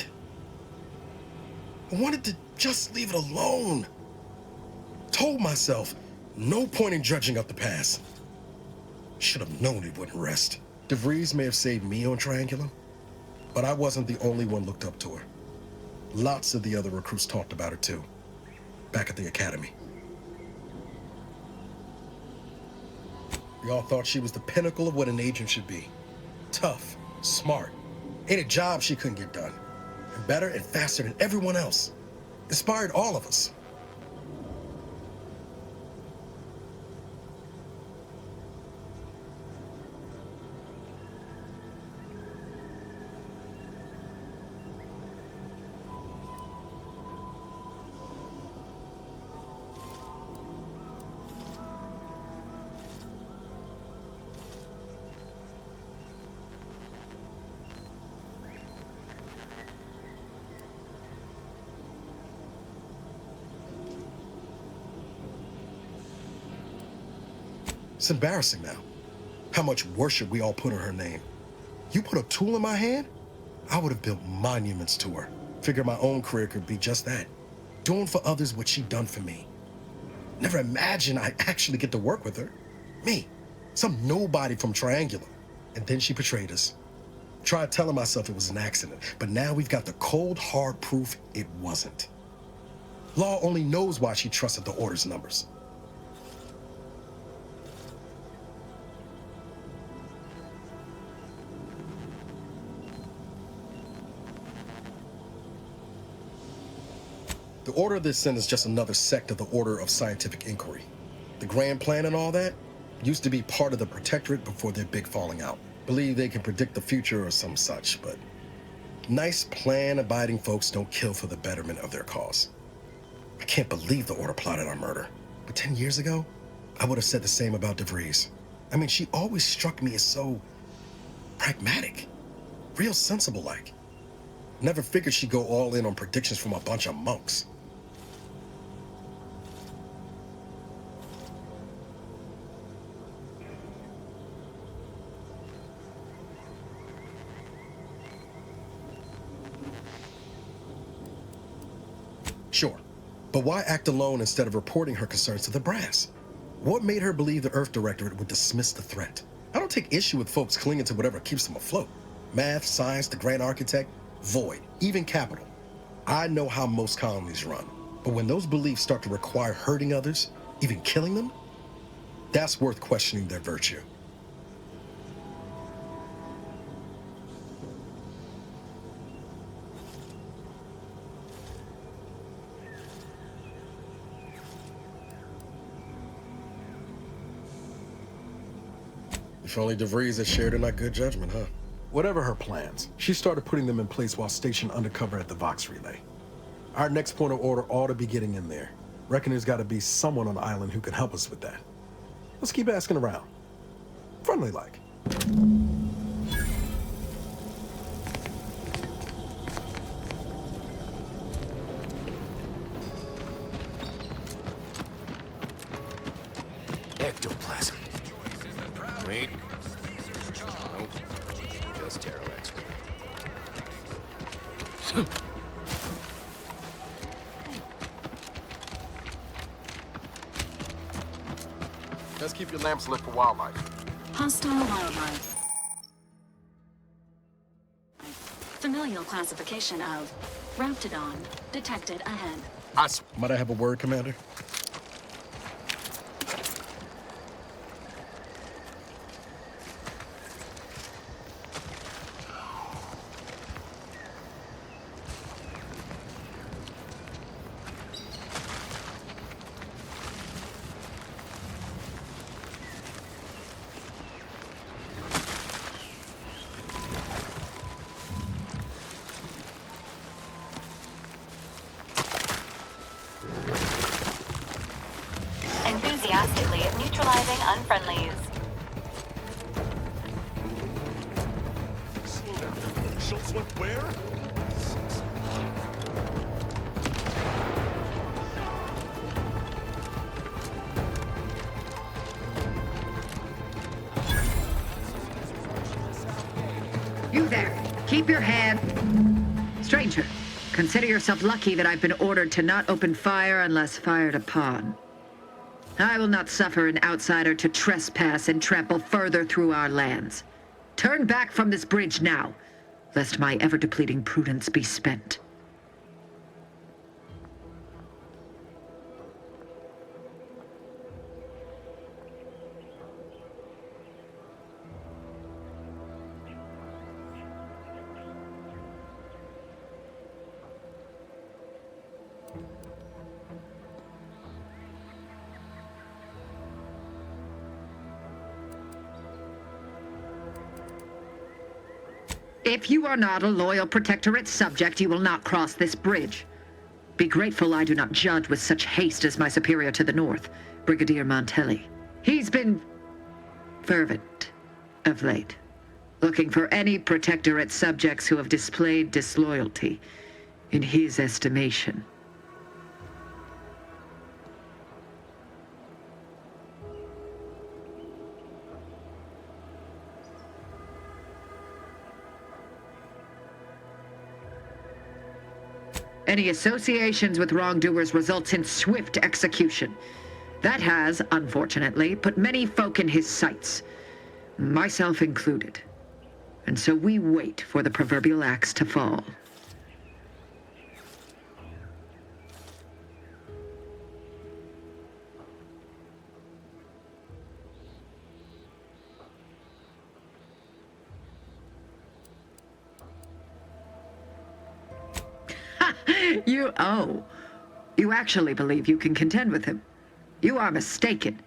to just leave it alone. Told myself, no point in dredging up the past. Should have known it wouldn't rest. DeVries may have saved me on Triangulum, but I wasn't the only one looked up to her. Lots of the other recruits talked about her too, back at the academy. We all thought she was the pinnacle of what an agent should be. Tough, smart, ain't a job she couldn't get done. And better and faster than everyone else. Inspired all of us. It's embarrassing now. How much worship we all put on her name. You put a tool in my hand, I would have built monuments to her. Figure my own career could be just that. Doing for others what she done for me. Never imagined I'd actually get to work with her. Me, some nobody from Triangulum. And then she betrayed us. Tried telling myself it was an accident, but now we've got the cold, hard proof it wasn't. Law only knows why she trusted the Order's numbers. The Order of this Sin is just another sect of the Order of Scientific Inquiry. The grand plan and all that used to be part of the Protectorate before their big falling out. Believe they can predict the future or some such, but nice plan-abiding folks don't kill for the betterment of their cause. I can't believe the Order plotted our murder. But 10 years ago, I would have said the same about DeVries. I mean, she always struck me as so pragmatic, real sensible-like. Never figured she'd go all in on predictions from a bunch of monks. Sure, but why act alone instead of reporting her concerns to the brass? What made her believe the Earth Directorate would dismiss the threat? I don't take issue with folks clinging to whatever keeps them afloat. Math, science, the Grand Architect, Void, even Capital. I know how most colonies run, but when those beliefs start to require hurting others, even killing them, that's worth questioning their virtue. If only DeVries had shared in that good judgment, huh? Whatever her plans, she started putting them in place while stationed undercover at the Vox Relay. Our next point of order ought to be getting in there. Reckon there's got to be someone on the island who can help us with that. Let's keep asking around. Friendly like. Ectoplasm. Wait. Nope. Just Terralex. Let's keep your lamps lit for wildlife. Hostile wildlife. Familial classification of Raptidon detected ahead. Might I have a word, Commander? Enthusiastically neutralizing unfriendlies. Schultz went where? You there. Keep your head. Stranger, consider yourself lucky that I've been ordered to not open fire unless fired upon. I will not suffer an outsider to trespass and trample further through our lands. Turn back from this bridge now, lest my ever-depleting prudence be spent. If you are not a loyal Protectorate subject, you will not cross this bridge. Be grateful I do not judge with such haste as my superior to the north, Brigadier Montelli. He's been fervent of late, looking for any Protectorate subjects who have displayed disloyalty in his estimation. Any associations with wrongdoers results in swift execution. That has, unfortunately, put many folk in his sights, myself included. And so we wait for the proverbial axe to fall. You actually believe you can contend with him. You are mistaken.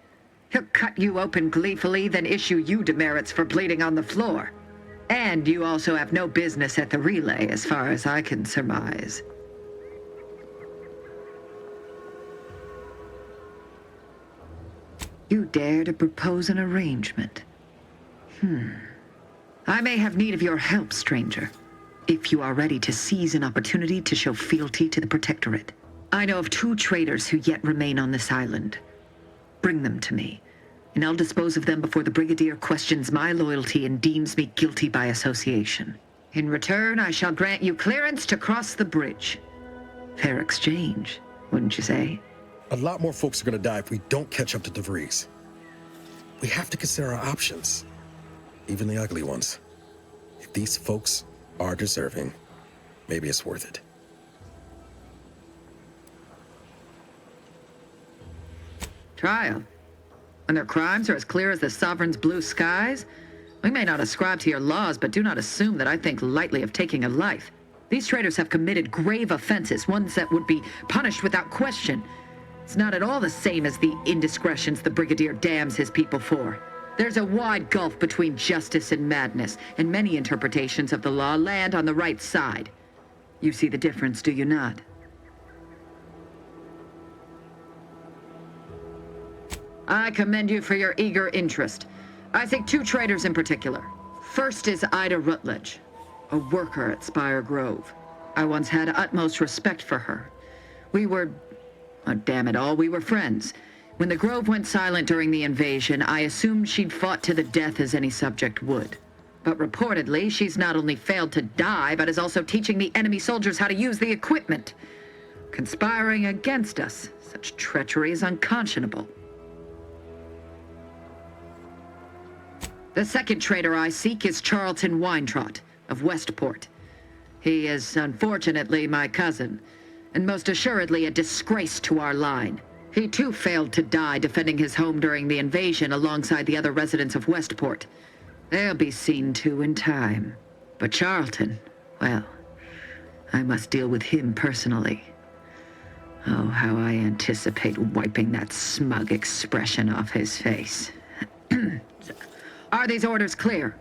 He'll cut you open gleefully, then issue you demerits for bleeding on the floor. And you also have no business at the relay, as far as I can surmise. You dare to propose an arrangement? I may have need of your help, stranger, if you are ready to seize an opportunity to show fealty to the Protectorate. I know of 2 traitors who yet remain on this island. Bring them to me, and I'll dispose of them before the Brigadier questions my loyalty and deems me guilty by association. In return, I shall grant you clearance to cross the bridge. Fair exchange, wouldn't you say? A lot more folks are gonna die if we don't catch up to DeVries. We have to consider our options, even the ugly ones. If these folks are deserving, maybe it's worth it. Trial. When their crimes are as clear as the Sovereign's blue skies? We may not ascribe to your laws, but do not assume that I think lightly of taking a life. These traitors have committed grave offenses, ones that would be punished without question. It's not at all the same as the indiscretions the Brigadier damns his people for. There's a wide gulf between justice and madness, and many interpretations of the law land on the right side. You see the difference, do you not? I commend you for your eager interest. I think two traitors in particular. First is Ida Rutledge, a worker at Spire Grove. I once had utmost respect for her. We were... oh, damn it all, we were friends. When the Grove went silent during the invasion, I assumed she'd fought to the death as any subject would. But reportedly, she's not only failed to die, but is also teaching the enemy soldiers how to use the equipment. Conspiring against us. Such treachery is unconscionable. The second traitor I seek is Charlton Weintraut of Westport. He is, unfortunately, my cousin, and most assuredly a disgrace to our line. He too failed to die defending his home during the invasion alongside the other residents of Westport. They'll be seen to in time. But Charlton, well, I must deal with him personally. Oh, how I anticipate wiping that smug expression off his face. Are these orders clear?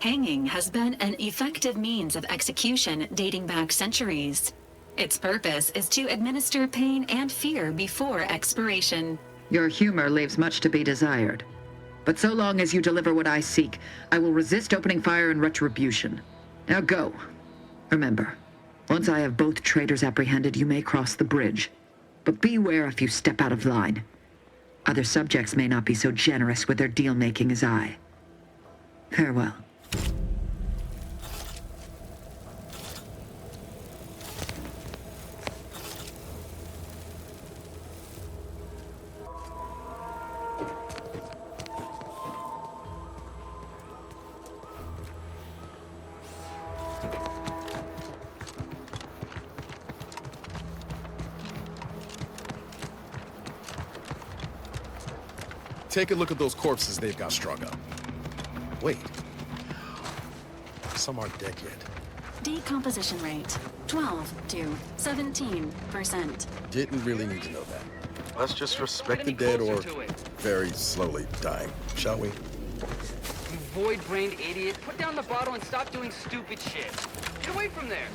Hanging has been an effective means of execution dating back centuries. Its purpose is to administer pain and fear before expiration. Your humor leaves much to be desired. But so long as you deliver what I seek, I will resist opening fire in retribution. Now go. Remember, once I have both traitors apprehended, you may cross the bridge. But beware if you step out of line. Other subjects may not be so generous with their deal-making as I. Farewell. Take a look at those corpses they've got strung up. Wait. Some aren't dead yet. Decomposition rate, 12 to 17%. Didn't really need to know that. Let's just respect the dead or very slowly dying, shall we? You void-brained idiot. Put down the bottle and stop doing stupid shit. Get away from there.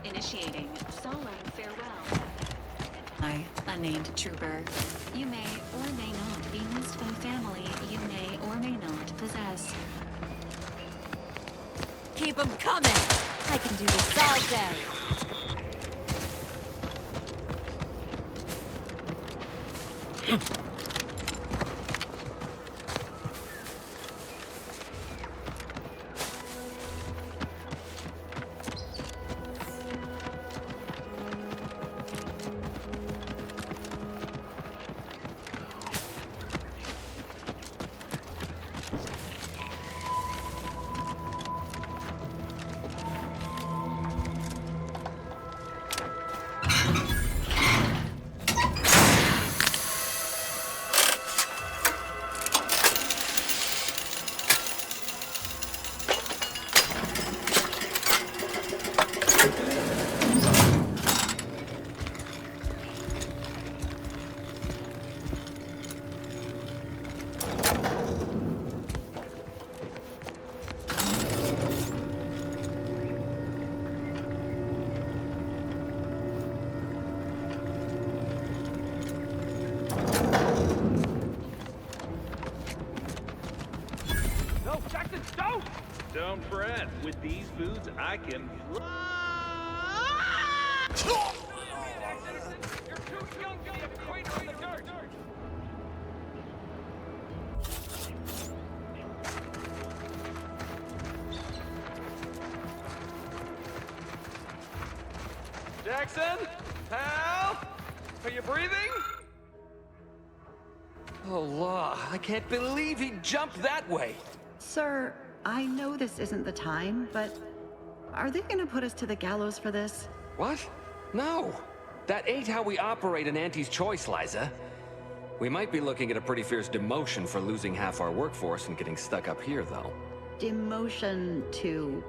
Initiating solemn farewell. I, unnamed trooper. You may or may not be missed by family you may or may not possess. Keep them coming! I can do this all day! Don't fret. With these boots, I can fly. You're too young to be a Quaker in the dirt. Jackson? Pal? Are you breathing? Oh, law. I can't believe he jumped that way. Sir, I know this isn't the time, but Are they gonna put us to the gallows for this? What? No! That ain't how we operate in Auntie's Choice, Liza. We might be looking at a pretty fierce demotion for losing half our workforce and getting stuck up here, though. Demotion to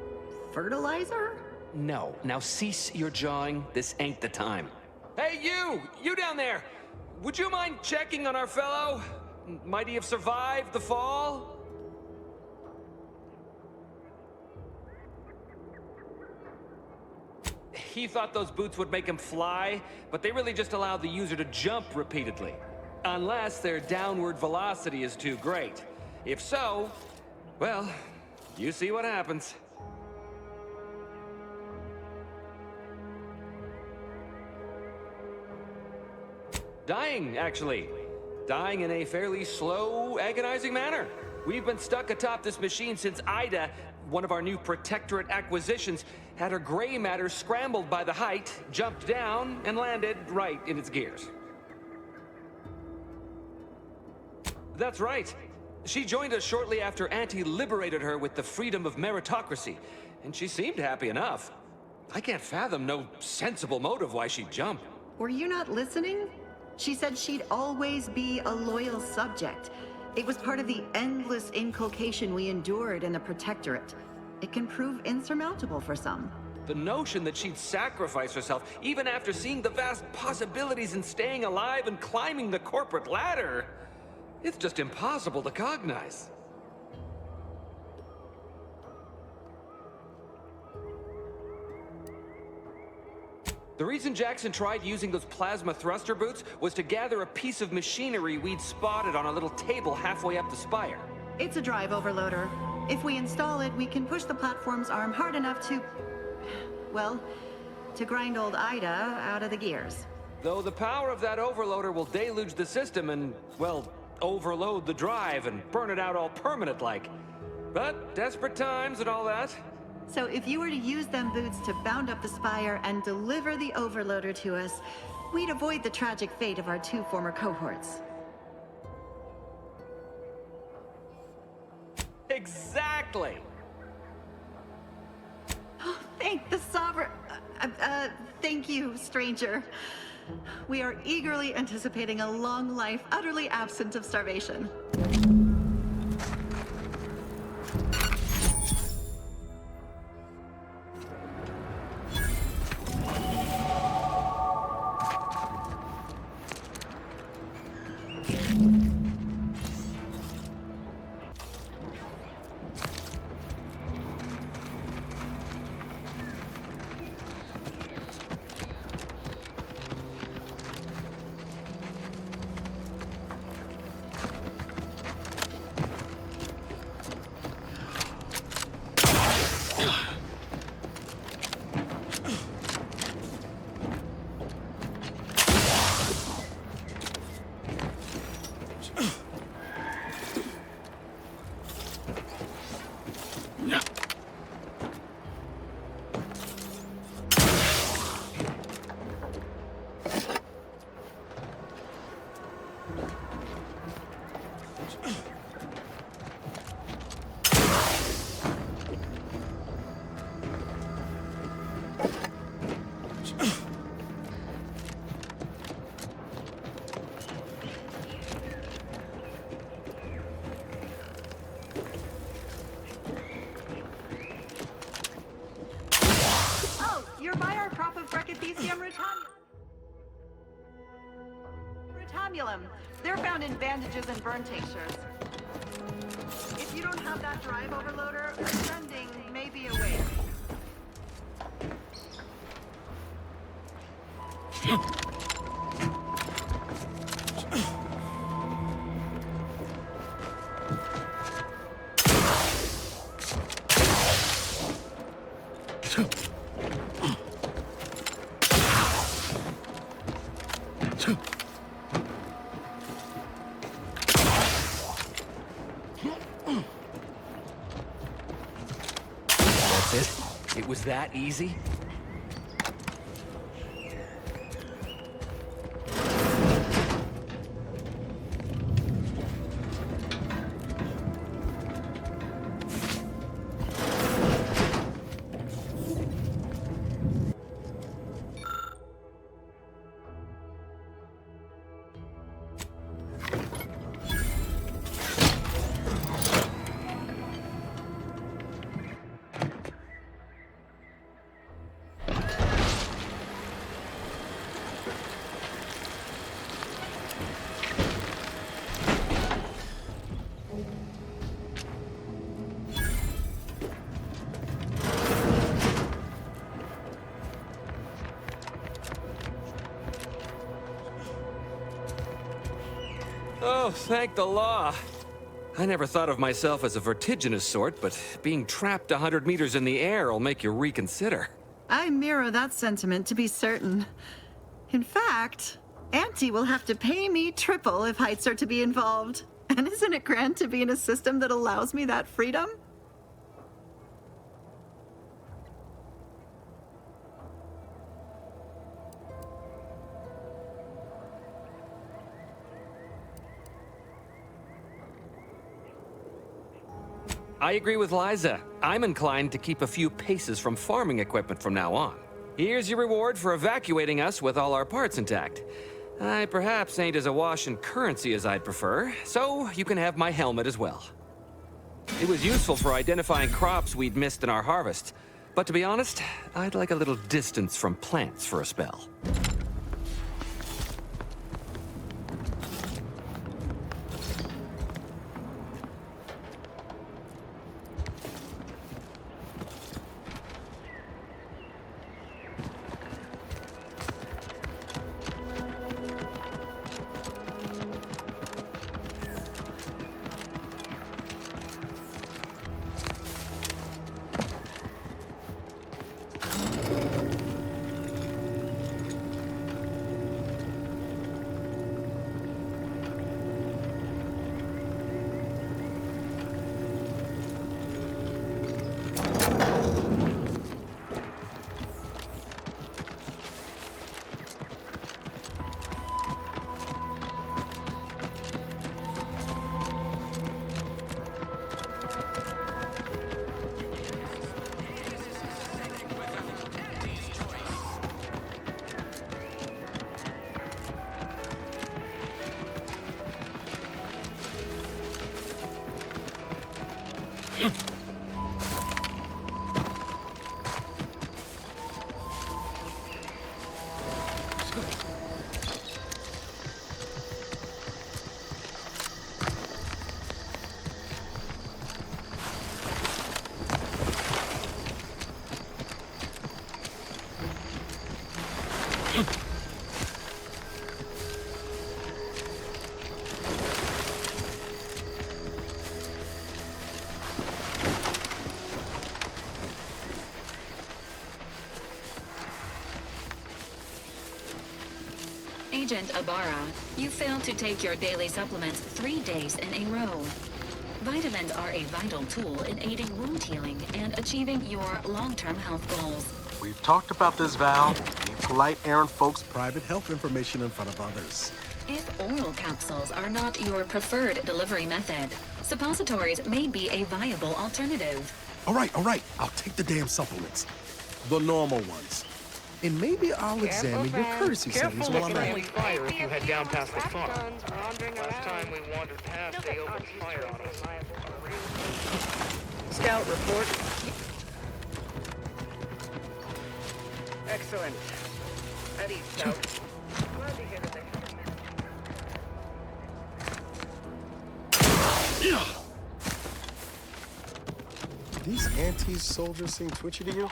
fertilizer? No. Now cease your jawing. This ain't the time. Hey, you! You down there! Would you mind checking on our fellow? Might he have survived the fall? He thought those boots would make him fly, but they really just allow the user to jump repeatedly. Unless their downward velocity is too great. If so, well, you see what happens. Dying, actually. Dying in a fairly slow, agonizing manner. We've been stuck atop this machine since Ida, one of our new Protectorate acquisitions, had her gray matter scrambled by the height, jumped down, and landed right in its gears. That's right. She joined us shortly after Auntie liberated her with the freedom of meritocracy, and she seemed happy enough. I can't fathom no sensible motive why she'd jump. Were you not listening? She said she'd always be a loyal subject. It was part of the endless inculcation we endured in the Protectorate. It can prove insurmountable for some. The notion that she'd sacrifice herself, even after seeing the vast possibilities in staying alive and climbing the corporate ladder, it's just impossible to cognize. The reason Jackson tried using those plasma thruster boots was to gather a piece of machinery we'd spotted on a little table halfway up the spire. It's a drive overloader. If we install it, we can push the platform's arm hard enough to... well, to grind old Ida out of the gears. Though the power of that overloader will deluge the system and, well, overload the drive and burn it out all permanent-like. But desperate times and all that. So if you were to use them boots to bound up the spire and deliver the overloader to us, we'd avoid the tragic fate of our 2 former cohorts. Exactly! Oh, thank the Sovereign... thank you, stranger. We are eagerly anticipating a long life utterly absent of starvation. They're found in bandages and burn tinctures. If you don't have that drive overloader, ascending may be a waste. It was that easy? Oh, thank the law. I never thought of myself as a vertiginous sort, but being trapped 100 meters in the air will make you reconsider. I mirror that sentiment, to be certain. In fact, Auntie will have to pay me triple if heights are to be involved. And isn't it grand to be in a system that allows me that freedom? I agree with Liza. I'm inclined to keep a few paces from farming equipment from now on. Here's your reward for evacuating us with all our parts intact. I perhaps ain't as awash in currency as I'd prefer, so you can have my helmet as well. It was useful for identifying crops we'd missed in our harvest, but to be honest, I'd like a little distance from plants for a spell. Agent Ibarra, you failed to take your daily supplements 3 days in a row. Vitamins are a vital tool in aiding wound healing and achieving your long-term health goals. We've talked about this, Val. Be polite, errand folks' private health information in front of others. If oral capsules are not your preferred delivery method, suppositories may be a viable alternative. All right. I'll take the damn supplements. The normal ones. And maybe I'll examine your courtesy settings while I'm at it. Fire if you head down past the farm. Last time we wandered past, they opened fire on us. Scout report. Excellent. At ease, Scout. Glad to hear that they... These anti-soldiers seem twitchy to you?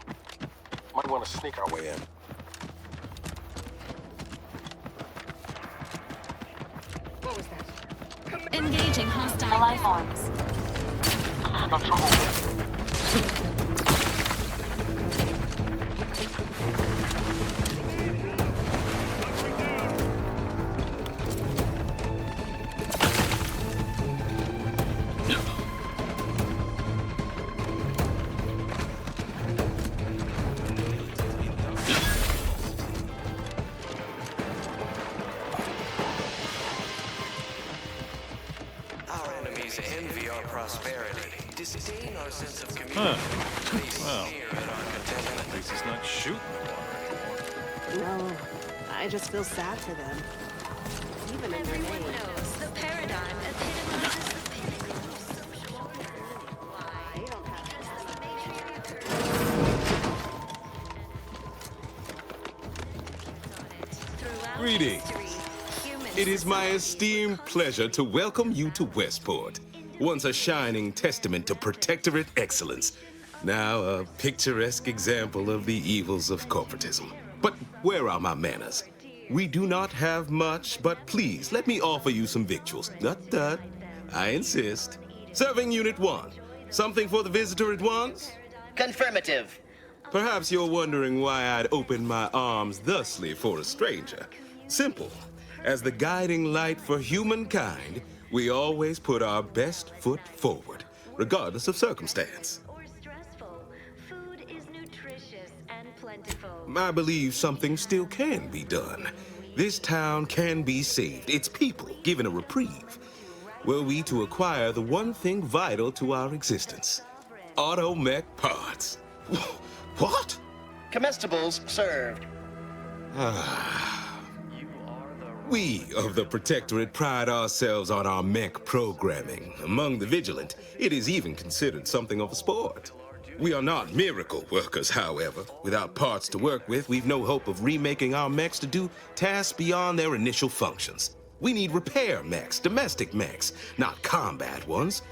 Might want to sneak our way in. What was that? Engaging hostile life forms. No trouble. Envy our prosperity, disdain our sense of community. Well, at least he's not shooting the water anymore. No, I just feel sad for them. Even in their name. Knows the paradigm epitomizes the pinnacle of social Greetings. It is my esteemed pleasure to welcome you to Westport, once a shining testament to Protectorate excellence, now a picturesque example of the evils of corporatism. But where are my manners? We do not have much, but please, let me offer you some victuals. Tut. I insist. Serving Unit 1. Something for the visitor at once? Confirmative. Perhaps you're wondering why I'd open my arms thusly for a stranger. Simple. As the guiding light for humankind, we always put our best foot forward, regardless of circumstance. I believe something still can be done. This town can be saved, its people given a reprieve. Were we to acquire the one thing vital to our existence, Automech parts. What? Comestibles served. We of the Protectorate pride ourselves on our mech programming. Among the vigilant, it is even considered something of a sport. We are not miracle workers, however. Without parts to work with, we've no hope of remaking our mechs to do tasks beyond their initial functions. We need repair mechs, domestic mechs, not combat ones.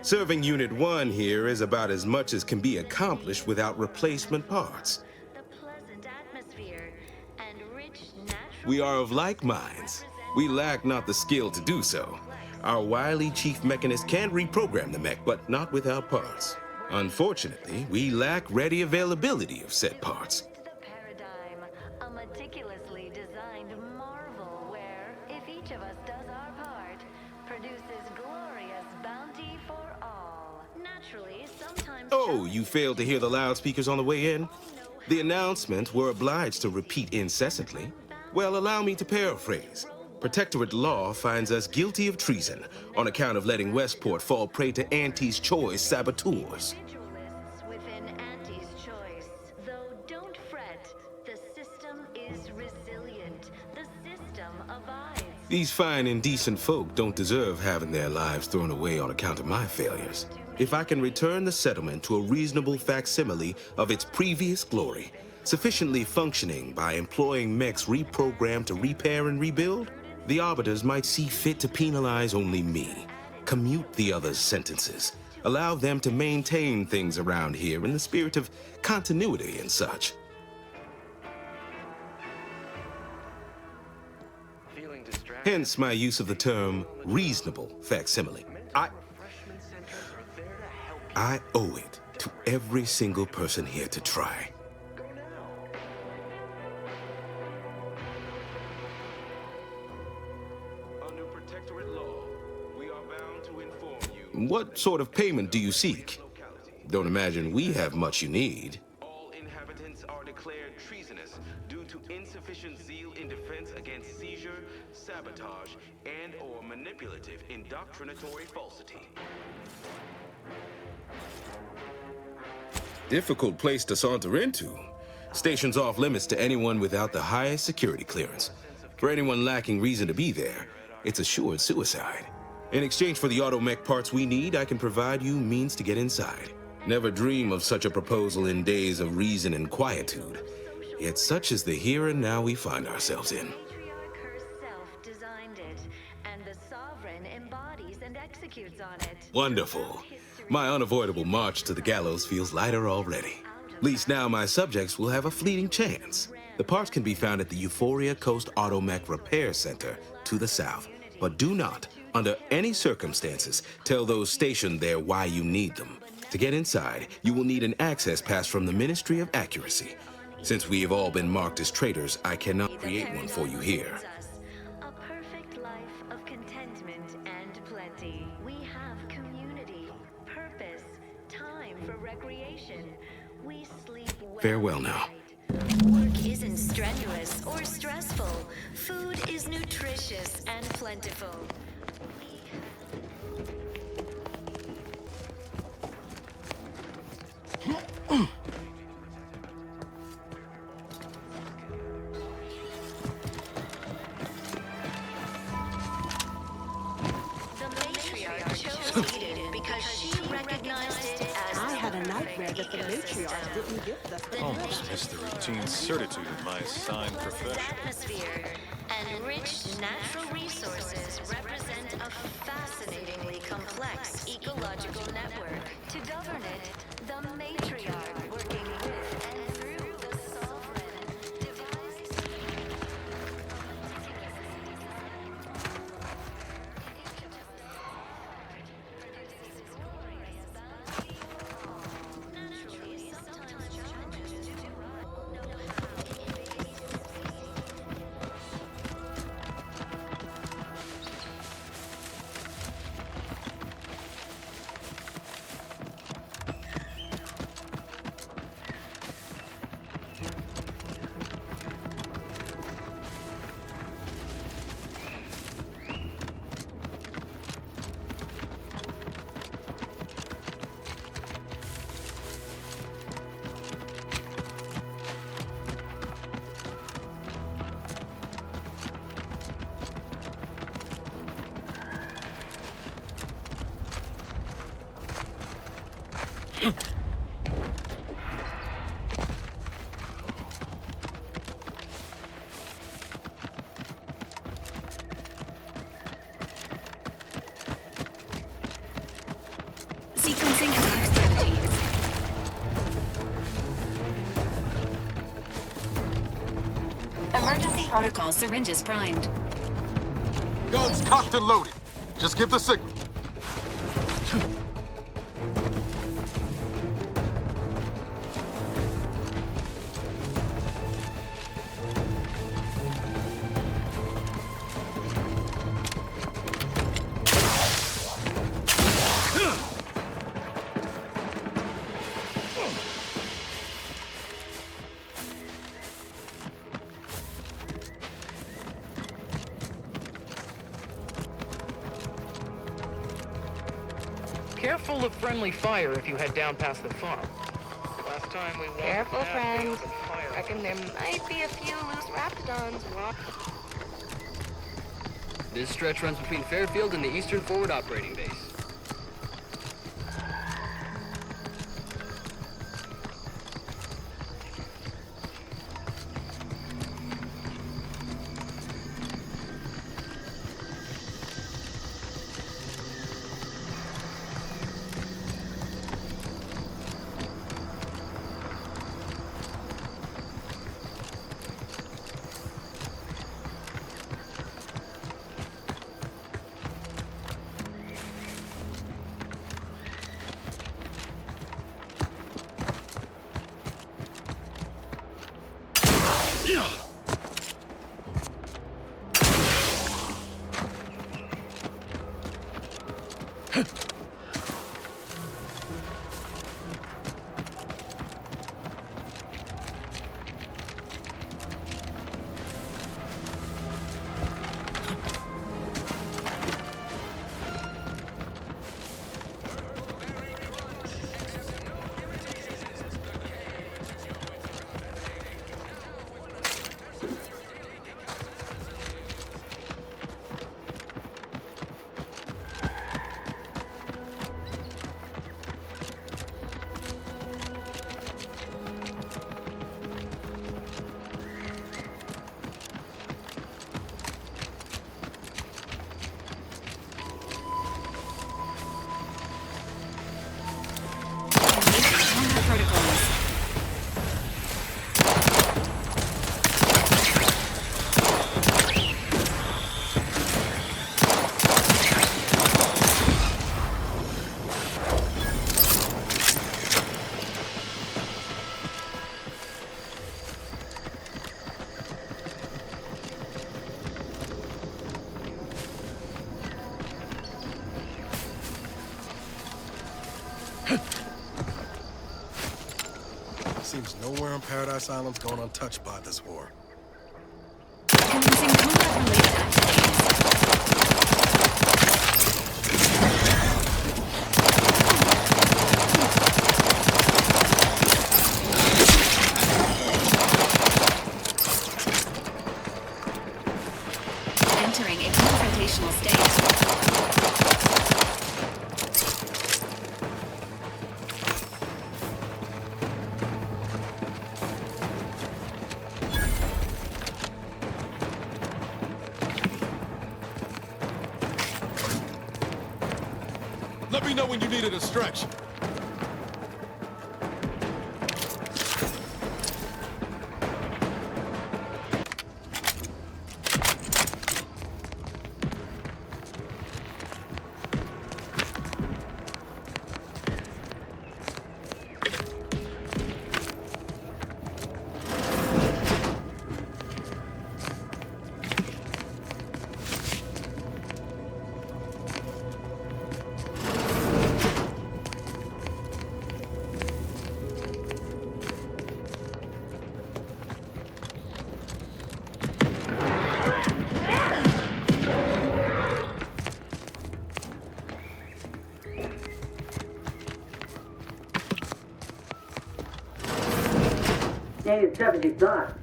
Serving Unit 1 here is about as much as can be accomplished without replacement parts. We are of like minds. We lack not the skill to do so. Our wily chief mechanist can reprogram the mech, but not without parts. Unfortunately, we lack ready availability of said parts. A meticulously designed marvel where, if each of us does our part, produces glorious bounty for all. Naturally, sometimes... Oh, you failed to hear the loudspeakers on the way in? The announcement we're obliged to repeat incessantly. Well, allow me to paraphrase. Protectorate law finds us guilty of treason on account of letting Westport fall prey to Auntie's Choice saboteurs. Within Auntie's Choice. Though don't fret, the system is resilient. The system abides. These fine and decent folk don't deserve having their lives thrown away on account of my failures. If I can return the settlement to a reasonable facsimile of its previous glory, sufficiently functioning by employing mechs reprogrammed to repair and rebuild, the arbiters might see fit to penalize only me, commute the others' sentences, allow them to maintain things around here in the spirit of continuity and such. Hence my use of the term reasonable facsimile. I owe it to every single person here to try. What sort of payment do you seek? Don't imagine we have much you need. All inhabitants are declared treasonous due to insufficient zeal in defense against seizure, sabotage, and/or manipulative indoctrinatory falsity. Difficult place to saunter into. Station's off limits to anyone without the highest security clearance. For anyone lacking reason to be there, it's assured suicide. In exchange for the Automech parts we need, I can provide you means to get inside. Never dream of such a proposal in days of reason and quietude. Yet such is the here and now we find ourselves in. Designed it, and the sovereign embodies and executes on it. Wonderful. My unavoidable march to the gallows feels lighter already. At least now my subjects will have a fleeting chance. The parts can be found at the Euphoria Coast Automech Repair Center to the south. But do not, under any circumstances, tell those stationed there why you need them. To get inside, you will need an access pass from the Ministry of Accuracy. Since we have all been marked as traitors, I cannot create one for you here. A perfect life of contentment and plenty. We have community, purpose, time for recreation. We sleep well. Farewell now. Work isn't strenuous or stressful. Food is nutritious and plentiful. That the matriarch didn't give the Almost missed the routine certitude of my assigned profession. Atmosphere and rich natural resources represent a fascinatingly complex ecological network. To govern it, the matriarch working with and through the sovereign devised... Protocol syringes primed. Guns cocked and loaded. Just give the signal. Careful of friendly fire if you head down past the farm. Last time we walked Careful, past, there friends. was a fire. Reckon there might be a few loose raptidons. This stretch runs between Fairfield and the Eastern Forward Operating Base. Seems nowhere on Paradise Island's going untouched by this war. Commencing combat-related activities. Entering a confrontational state. Let me know when you needed a stretch. Hey, 76 on.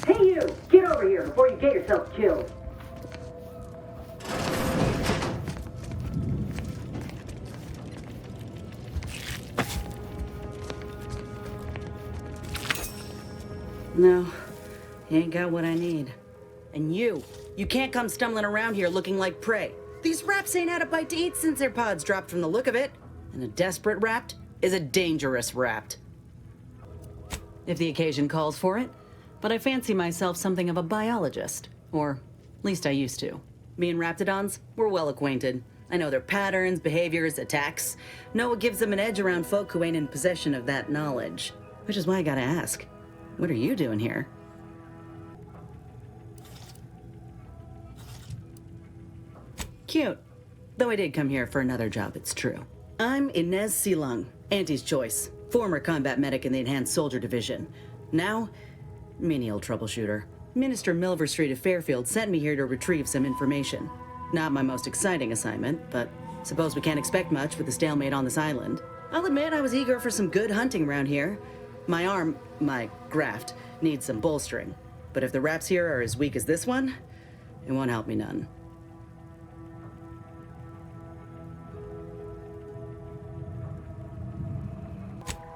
Hey you! Get over here before you get yourself killed. No, you ain't got what I need. And you can't come stumbling around here looking like prey. These raps ain't had a bite to eat since their pods dropped from the look of it. And a desperate rapt is a dangerous rapt. If the occasion calls for it, but I fancy myself something of a biologist. Or, at least I used to. Me and Raptidons, we're well acquainted. I know their patterns, behaviors, attacks. Know what gives them an edge around folk who ain't in possession of that knowledge. Which is why I gotta ask, what are you doing here? Cute. Though I did come here for another job, it's true. I'm Inez Silung, Auntie's choice. Former combat medic in the Enhanced Soldier Division. Now, menial troubleshooter. Minister Milver Street of Fairfield sent me here to retrieve some information. Not my most exciting assignment, but suppose we can't expect much with the stalemate on this island. I'll admit I was eager for some good hunting around here. My arm, my graft, needs some bolstering. But if the raps here are as weak as this one, it won't help me none.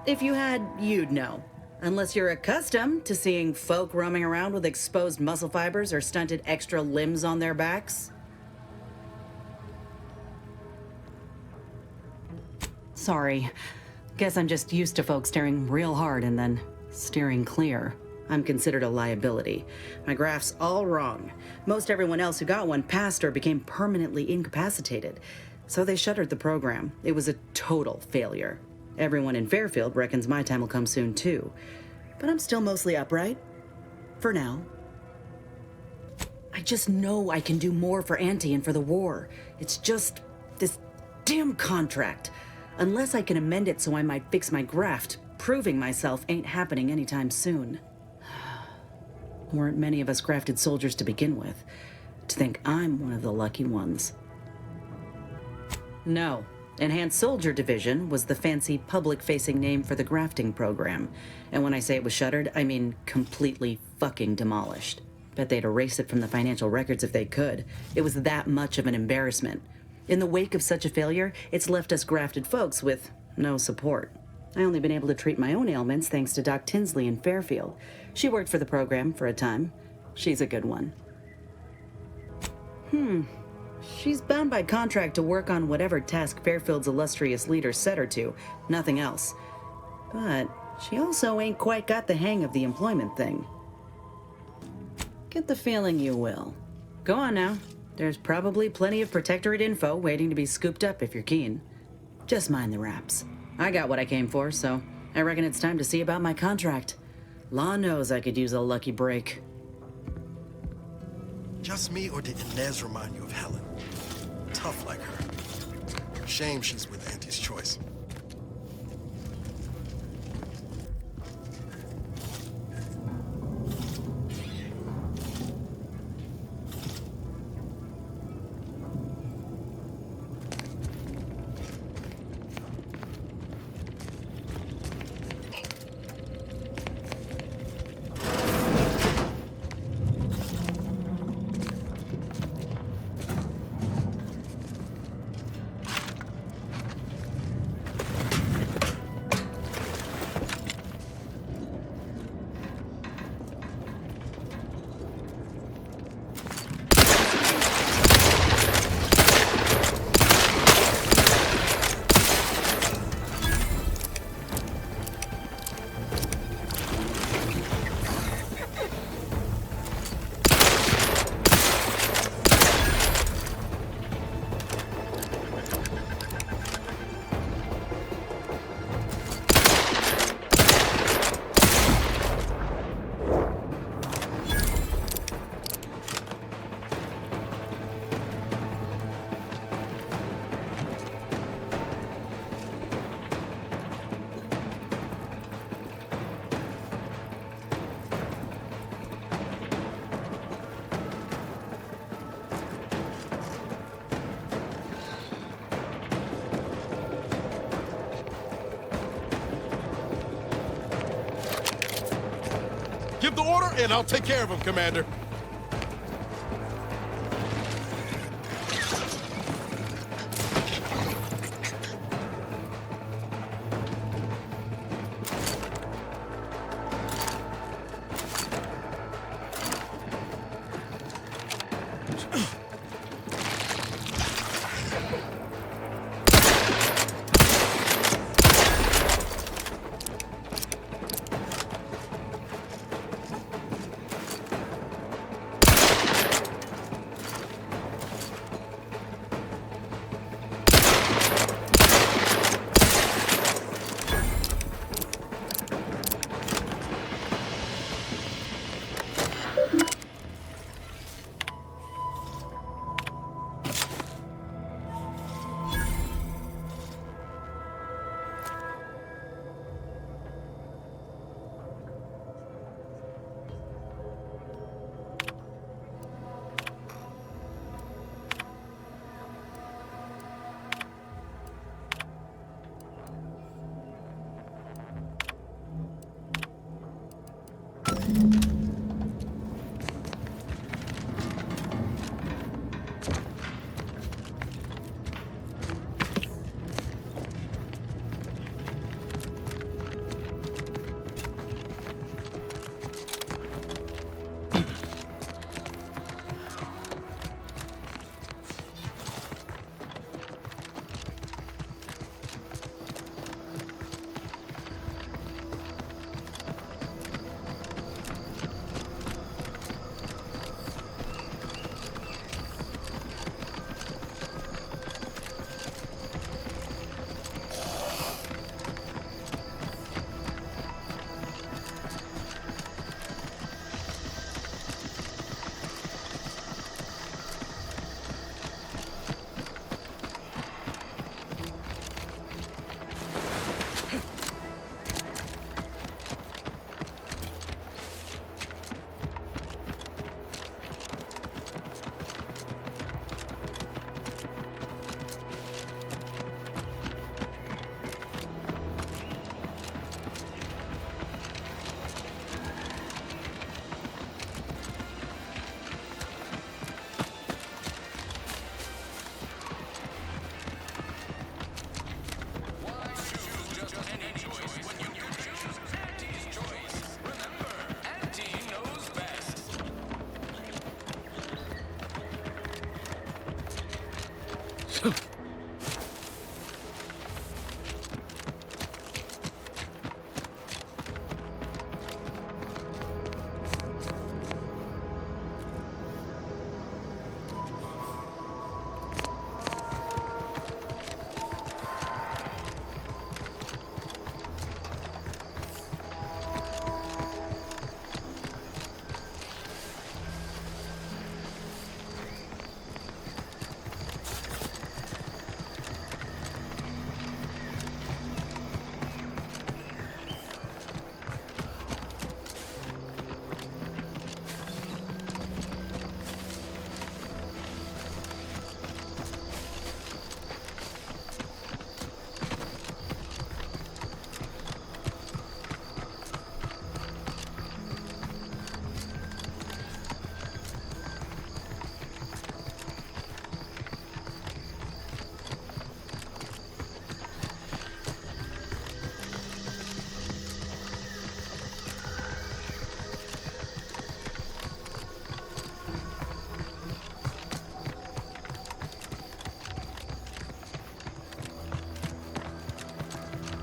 If you had, you'd know. Unless you're accustomed to seeing folk roaming around with exposed muscle fibers or stunted extra limbs on their backs. Sorry. Guess I'm just used to folks staring real hard and then steering clear. I'm considered a liability. My graph's all wrong. Most everyone else who got one passed or became permanently incapacitated. So they shuttered the program. It was a total failure. Everyone in Fairfield reckons my time will come soon, too. But I'm still mostly upright. For now. I just know I can do more for Auntie and for the war. It's just this damn contract. Unless I can amend it so I might fix my graft, proving myself ain't happening anytime soon. Weren't many of us grafted soldiers to begin with. To think I'm one of the lucky ones. No. Enhanced Soldier Division was the fancy public-facing name for the grafting program. And when I say it was shuttered, I mean completely fucking demolished. Bet they'd erase it from the financial records if they could. It was that much of an embarrassment. In the wake of such a failure, it's left us grafted folks with no support. I only been able to treat my own ailments thanks to Doc Tinsley in Fairfield. She worked for the program for a time. She's a good one. She's bound by contract to work on whatever task Fairfield's illustrious leader set her to, nothing else. But she also ain't quite got the hang of the employment thing. Get the feeling you will. Go on now. There's probably plenty of Protectorate info waiting to be scooped up if you're keen. Just mind the raps. I got what I came for, so I reckon it's time to see about my contract. Law knows I could use a lucky break. Just me, or did Inez remind you of Helen? Tough like her. Shame she's with Auntie's choice. Give the order, and I'll take care of him, Commander.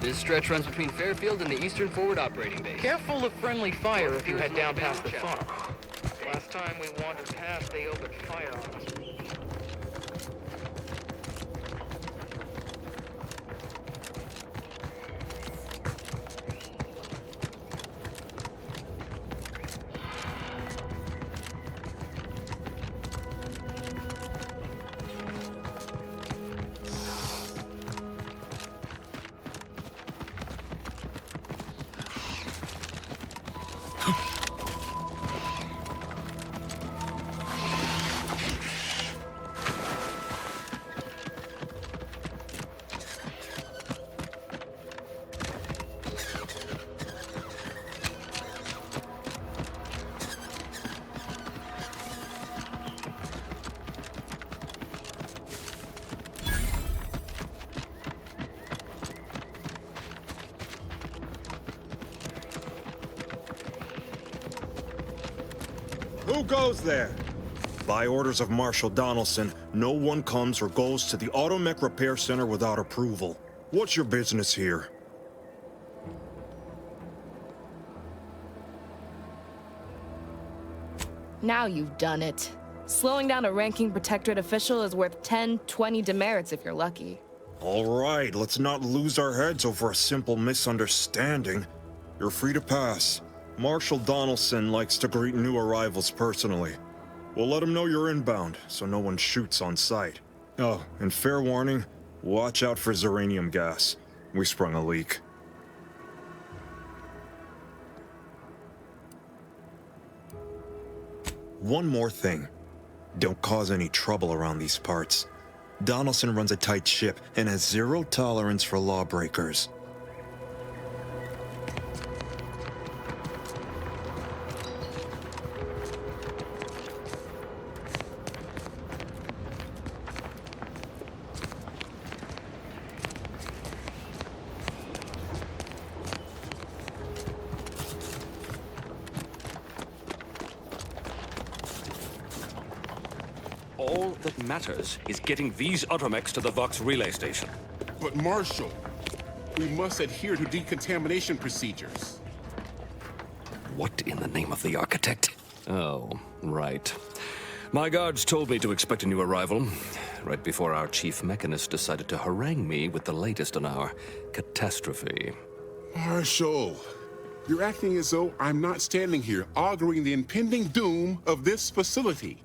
This stretch runs between Fairfield and the Eastern Forward Operating Base. Careful of friendly fire if you head down past the farm. Last time we wandered past, they opened fire on us. Who goes there? By orders of Marshal Donaldson, no one comes or goes to the Automech Repair Center without approval. What's your business here? Now you've done it. Slowing down a ranking Protectorate official is worth 10, 20 demerits if you're lucky. All right, let's not lose our heads over a simple misunderstanding. You're free to pass. Marshal Donaldson likes to greet new arrivals personally. We'll let him know you're inbound, so no one shoots on sight. Oh, and fair warning, watch out for xeranium gas. We sprung a leak. One more thing. Don't cause any trouble around these parts. Donaldson runs a tight ship and has zero tolerance for lawbreakers. All that matters is getting these Automechs to the Vox relay station. But Marshal, we must adhere to decontamination procedures. What in the name of the architect? Oh, right. My guards told me to expect a new arrival, right before our chief mechanist decided to harangue me with the latest on our catastrophe. Marshal, you're acting as though I'm not standing here auguring the impending doom of this facility.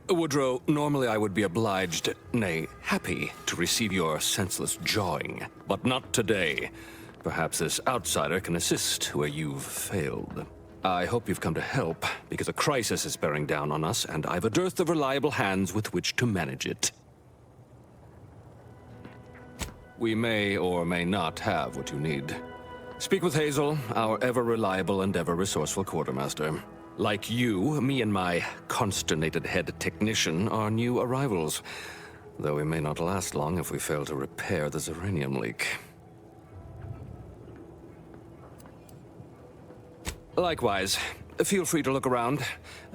Woodrow, normally I would be obliged, nay, happy, to receive your senseless jawing, but not today. Perhaps this outsider can assist where you've failed. I hope you've come to help, because a crisis is bearing down on us, and I've a dearth of reliable hands with which to manage it. We may or may not have what you need. Speak with Hazel, our ever-reliable and ever-resourceful quartermaster. Like you, me and my consternated head technician are new arrivals, though we may not last long if we fail to repair the xeranium leak. Likewise, feel free to look around.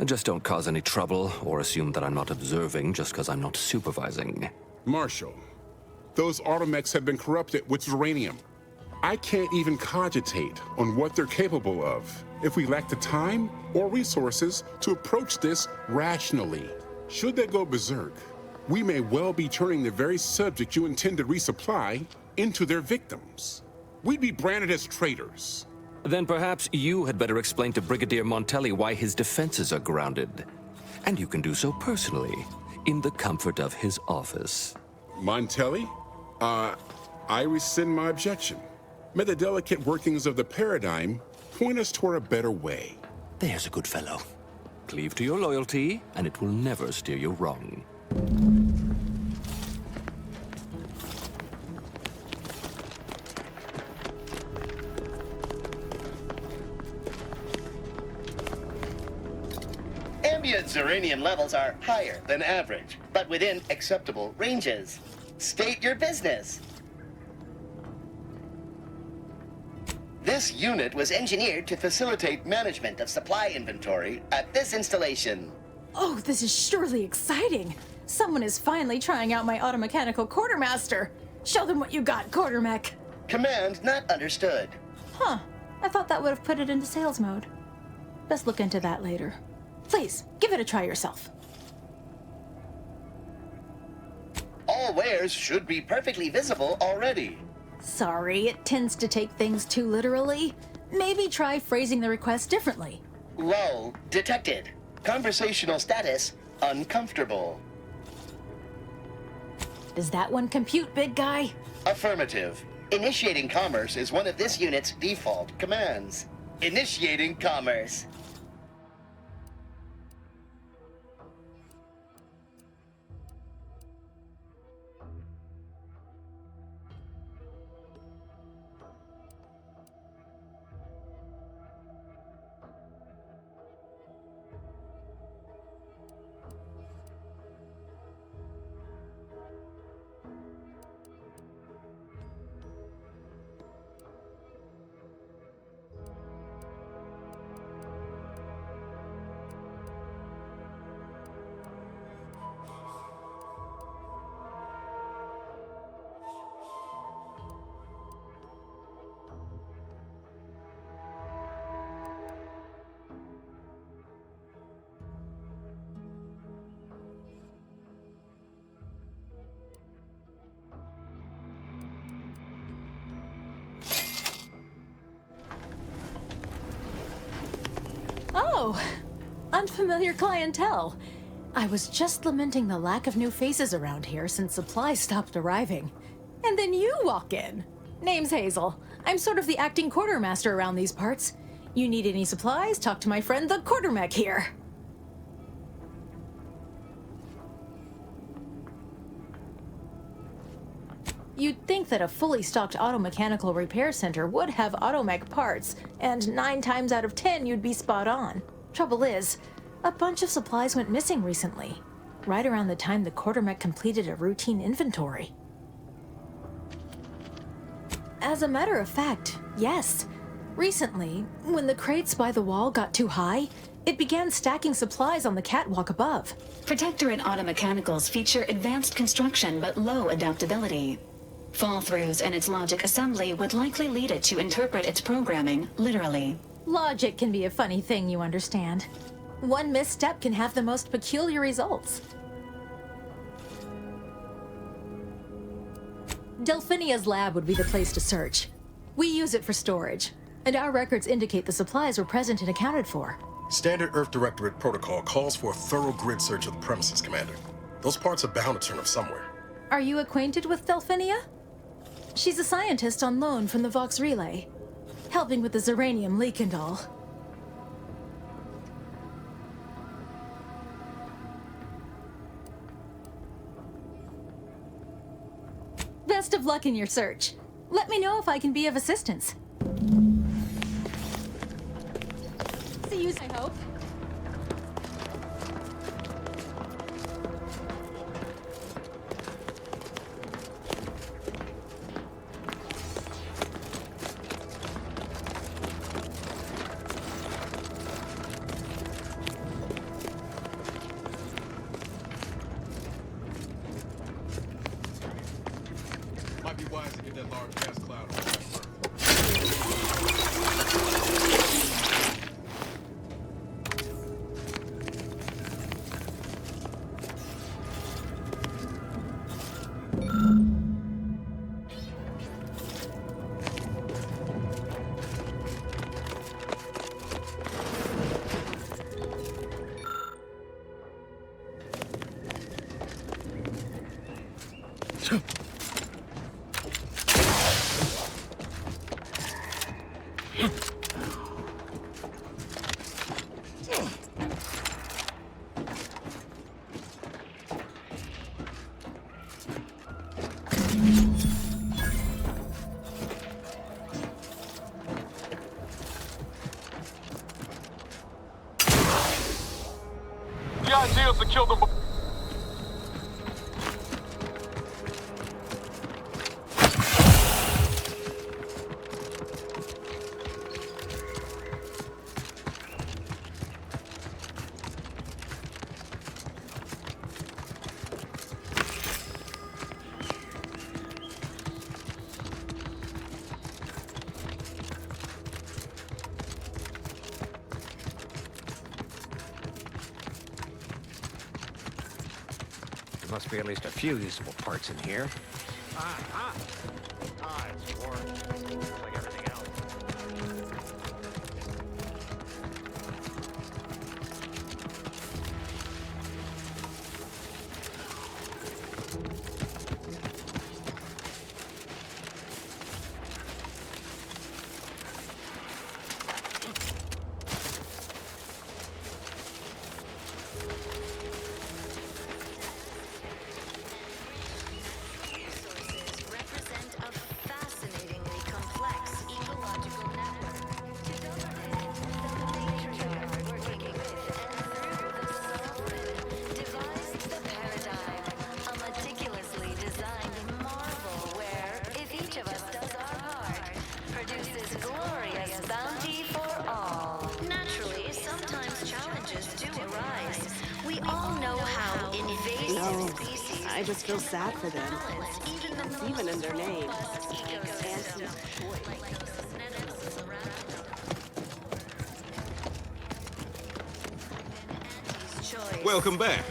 Just don't cause any trouble or assume that I'm not observing just because I'm not supervising. Marshal, those Automechs have been corrupted with uranium. I can't even cogitate on what they're capable of if we lack the time or resources to approach this rationally. Should they go berserk, we may well be turning the very subject you intend to resupply into their victims. We'd be branded as traitors. Then perhaps you had better explain to Brigadier Montelli why his defenses are grounded. And you can do so personally, in the comfort of his office. Montelli? I rescind my objection. May the delicate workings of the paradigm point us toward a better way. There's a good fellow. Cleave to your loyalty, and it will never steer you wrong. Ambient uranium levels are higher than average, but within acceptable ranges. State your business. This unit was engineered to facilitate management of supply inventory at this installation. Oh, this is surely exciting. Someone is finally trying out my automechanical quartermaster. Show them what you got, Quartermech. Command not understood. Huh. I thought that would have put it into sales mode. Let's look into that later. Please, give it a try yourself. All wares should be perfectly visible already. Sorry, it tends to take things too literally. Maybe try phrasing the request differently. Lull detected. Conversational status uncomfortable. Does that one compute, big guy? Affirmative. Initiating commerce is one of this unit's default commands. Initiating commerce. Oh, unfamiliar clientele. I was just lamenting the lack of new faces around here since supplies stopped arriving. And then you walk in. Name's Hazel. I'm sort of the acting quartermaster around these parts. You need any supplies? Talk to my friend the Quartermech here. You'd think that a fully stocked automechanical repair center would have Automech parts, and 9 times out of 10 you'd be spot on. Trouble is, a bunch of supplies went missing recently, right around the time the Quartermech completed a routine inventory. As a matter of fact, yes. Recently, when the crates by the wall got too high, it began stacking supplies on the catwalk above. Protectorate automechanicals feature advanced construction but low adaptability. Fall-throughs in its logic assembly would likely lead it to interpret its programming literally. Logic can be a funny thing, you understand. One misstep can have the most peculiar results. Delphinia's lab would be the place to search. We use it for storage, and our records indicate the supplies were present and accounted for. Standard Earth Directorate protocol calls for a thorough grid search of the premises, Commander. Those parts are bound to turn up somewhere. Are you acquainted with Delphinia? She's a scientist on loan from the Vox Relay, helping with the Zeranium leak and all. Best of luck in your search. Let me know if I can be of assistance. See you, I hope. supplies to get that large gas cloud on that work. The idea is to kill them. There must be at least a few usable parts in here. It's warm. Just like everything else. I just feel sad for them. It's even in their name. Welcome back.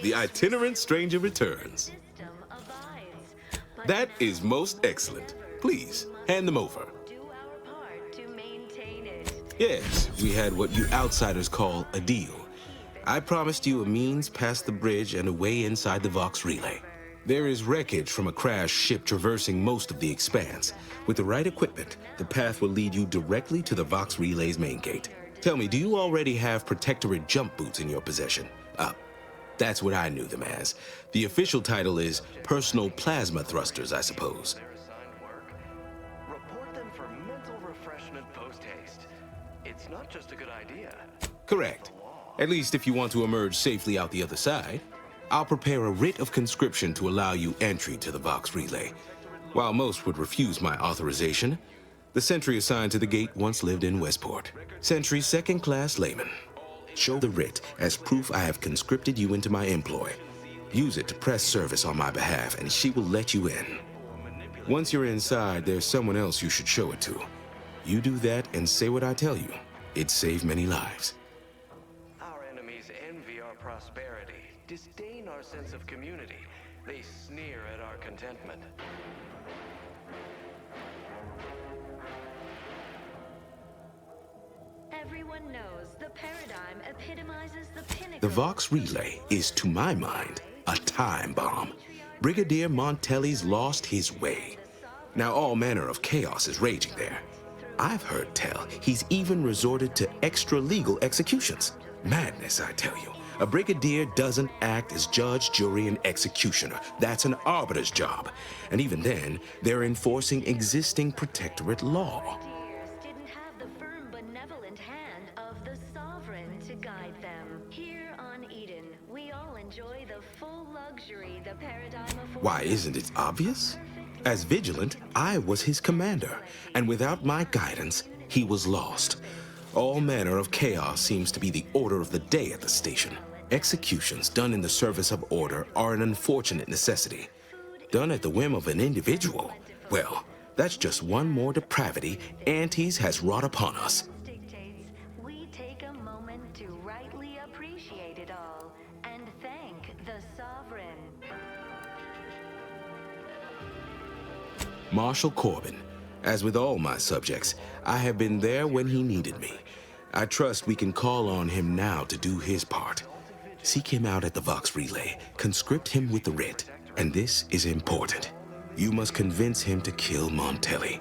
The itinerant stranger returns. That is most excellent. Please, hand them over. Yes, we had what you outsiders call a deal. I promised you a means past the bridge and a way inside the Vox relay. There is wreckage from a crashed ship traversing most of the expanse. With the right equipment, the path will lead you directly to the Vox relay's main gate. Tell me, do you already have Protectorate jump boots in your possession? That's what I knew them as. The official title is Personal Plasma Thrusters, I suppose. Report them for mental refreshment post-haste. It's not just a good idea. Correct. At least if you want to emerge safely out the other side. I'll prepare a writ of conscription to allow you entry to the Vox relay. While most would refuse my authorization, the sentry assigned to the gate once lived in Westport. Sentry second-class layman. Show the writ as proof I have conscripted you into my employ. Use it to press service on my behalf, and she will let you in. Once you're inside, there's someone else you should show it to. You do that and say what I tell you. It'd save many lives. Our enemies envy our prosperity, disdain our sense of community. They sneer at our contentment. Everyone knows the paradigm epitomizes the pinnacle. The Vox relay is, to my mind, a time bomb. Brigadier Montelli's lost his way. Now all manner of chaos is raging there. I've heard tell he's even resorted to extra-legal executions. Madness, I tell you. A brigadier doesn't act as judge, jury, and executioner. That's an arbiter's job. And even then, they're enforcing existing protectorate law. Didn't have the firm benevolent hand of the sovereign to guide them. Here on Eden, we all enjoy the full luxury the paradigm affords. Why, isn't it obvious? As vigilant, I was his commander, and without my guidance, he was lost. All manner of chaos seems to be the order of the day at the station. Executions done in the service of order are an unfortunate necessity. done at the whim of an individual. Well, that's just one more depravity Antes has wrought upon us. We take a moment to rightly appreciate it all and thank the Sovereign. Marshal Corbin, as with all my subjects, I have been there when he needed me. I trust we can call on him now to do his part. Seek him out at the Vox Relay, conscript him with the writ, and this is important. You must convince him to kill Montelli.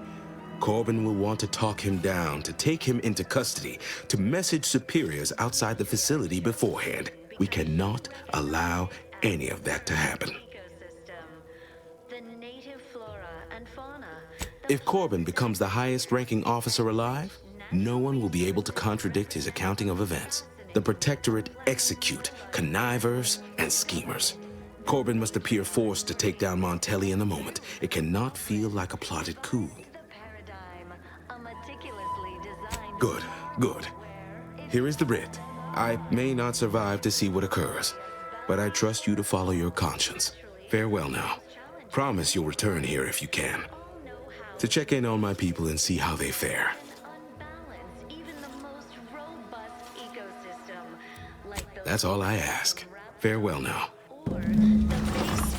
Corbin will want to talk him down, to take him into custody, to message superiors outside the facility beforehand. We cannot allow any of that to happen. The native flora and fauna. If Corbin becomes the highest-ranking officer alive, no one will be able to contradict his accounting of events. The Protectorate execute connivers and schemers. Corbin must appear forced to take down Montelli in the moment. It cannot feel like a plotted coup. Good, good. Here is the writ. I may not survive to see what occurs, but I trust you to follow your conscience. Farewell now. Promise you'll return here if you can, to check in on my people and see how they fare. That's all I ask. Farewell now.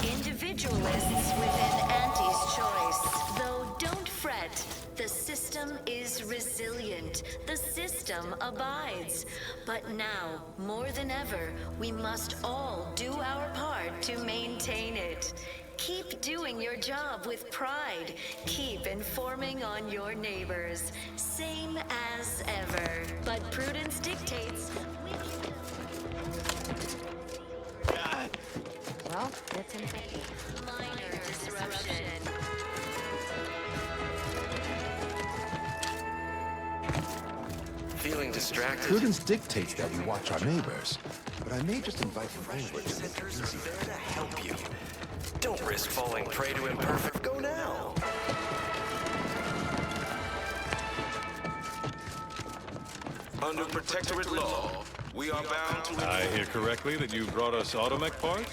Individualists within Anti's choice. Though don't fret, the system is resilient. The system abides. But now, more than ever, we must all do our part to maintain it. Keep doing your job with pride. Keep informing on your neighbors. Same as ever. But prudence dictates. Well, it's infected. Minor disruption. Feeling distracted? Prudence dictates that we watch our neighbors, but I may just invite them over to make it easier. To help you. Don't risk falling prey to imperfect. Go now. Under Protectorate law, we are bound to... I hear correctly that you brought us Automech parts?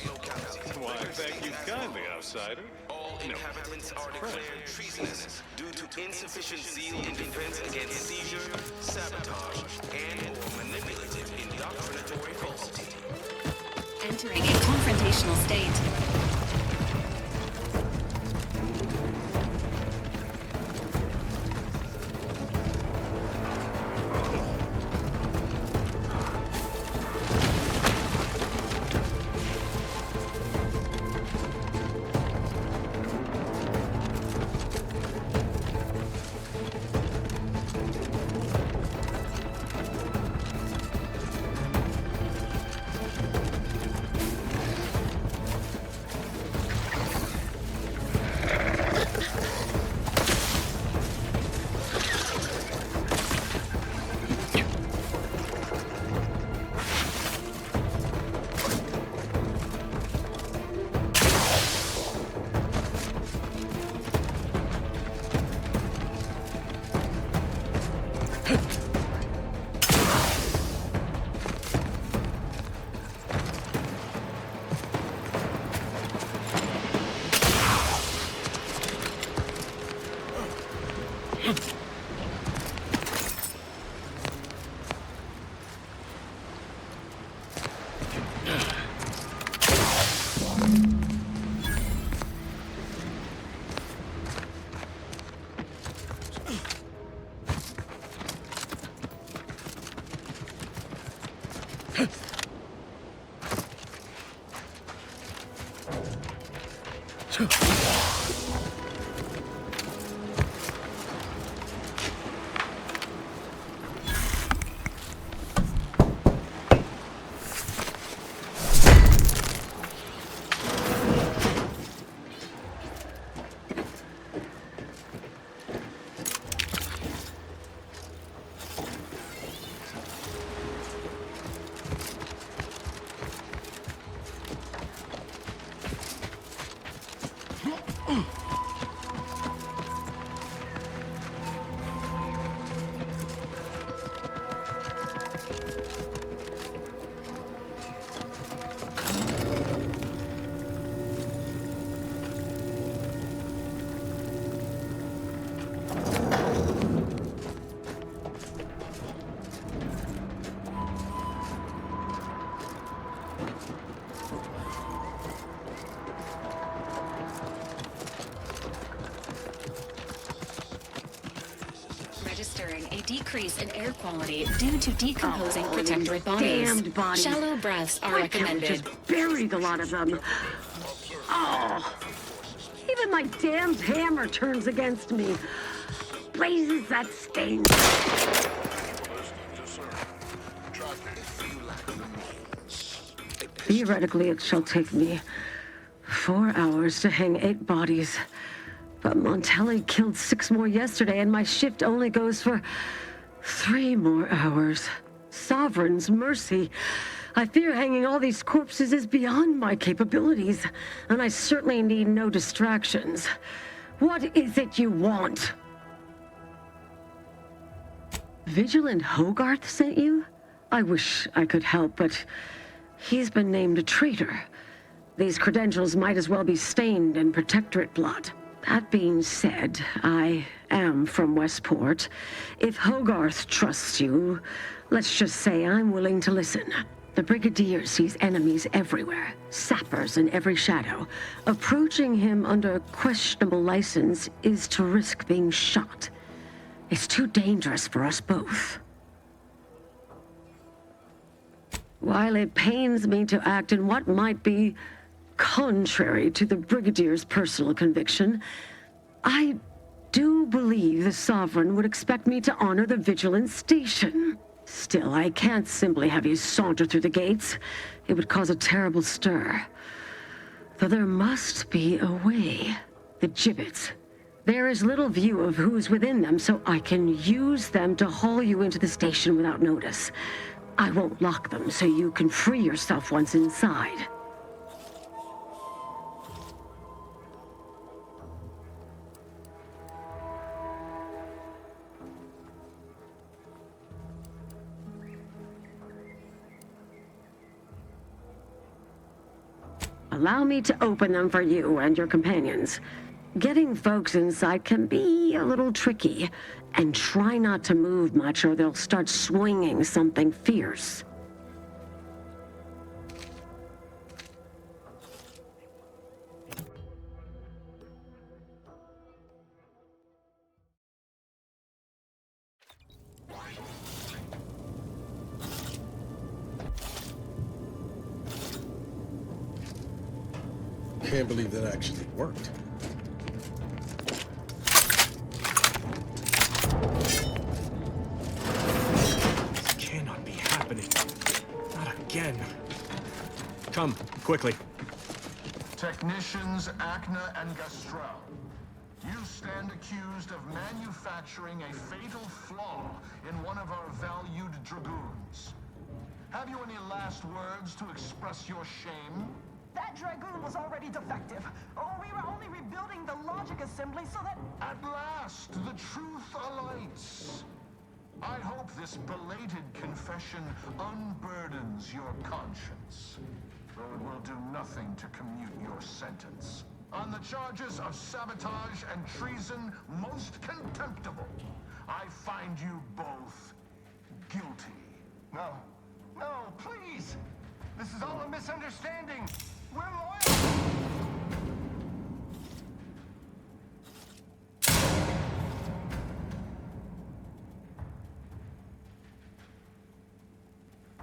Why, thank you kindly, outsider. All inhabitants are declared treasonous due to insufficient zeal in defense against seizure, sabotage, and/or manipulative indoctrinatory falsity. Entering a confrontational state. Registering a decrease in air quality due to decomposing protectorate bodies. Damned bodies. Shallow breaths are Why can't we recommended. just buried a lot of them. Oh, even my damned hammer turns against me. Blazes, that stain. Theoretically, it shall take me 4 hours to hang 8 bodies. But Montelli killed 6 more yesterday, and my shift only goes for 3 more hours. Sovereign's mercy. I fear hanging all these corpses is beyond my capabilities, and I certainly need no distractions. What is it you want? Vigilant Hogarth sent you? I wish I could help, but he's been named a traitor. These credentials might as well be stained in protectorate blood. That being said, I am from Westport. If Hogarth trusts you, let's just say I'm willing to listen. The Brigadier sees enemies everywhere, sappers in every shadow. Approaching him under questionable license is to risk being shot. It's too dangerous for us both. While it pains me to act in what might be contrary to the Brigadier's personal conviction, I do believe the Sovereign would expect me to honor the Vigilance Station. Still, I can't simply have you saunter through the gates. It would cause a terrible stir. Though there must be a way. The gibbets. There is little view of who's within them, so I can use them to haul you into the station without notice. I won't lock them, so you can free yourself once inside. Allow me to open them for you and your companions. Getting folks inside can be a little tricky, and try not to move much or they'll start swinging something fierce. Can't believe that actually worked. This cannot be happening. Not again. Come, quickly. Technicians Acna and Gastrell, you stand accused of manufacturing a fatal flaw in one of our valued dragoons. Have you any last words to express your shame? That Dragoon was already defective. Oh, we were only rebuilding the logic assembly so that... At last, the truth alights. I hope this belated confession unburdens your conscience, though it will do nothing to commute your sentence. On the charges of sabotage and treason most contemptible, I find you both guilty. No, please! This is all a misunderstanding! We're loyal!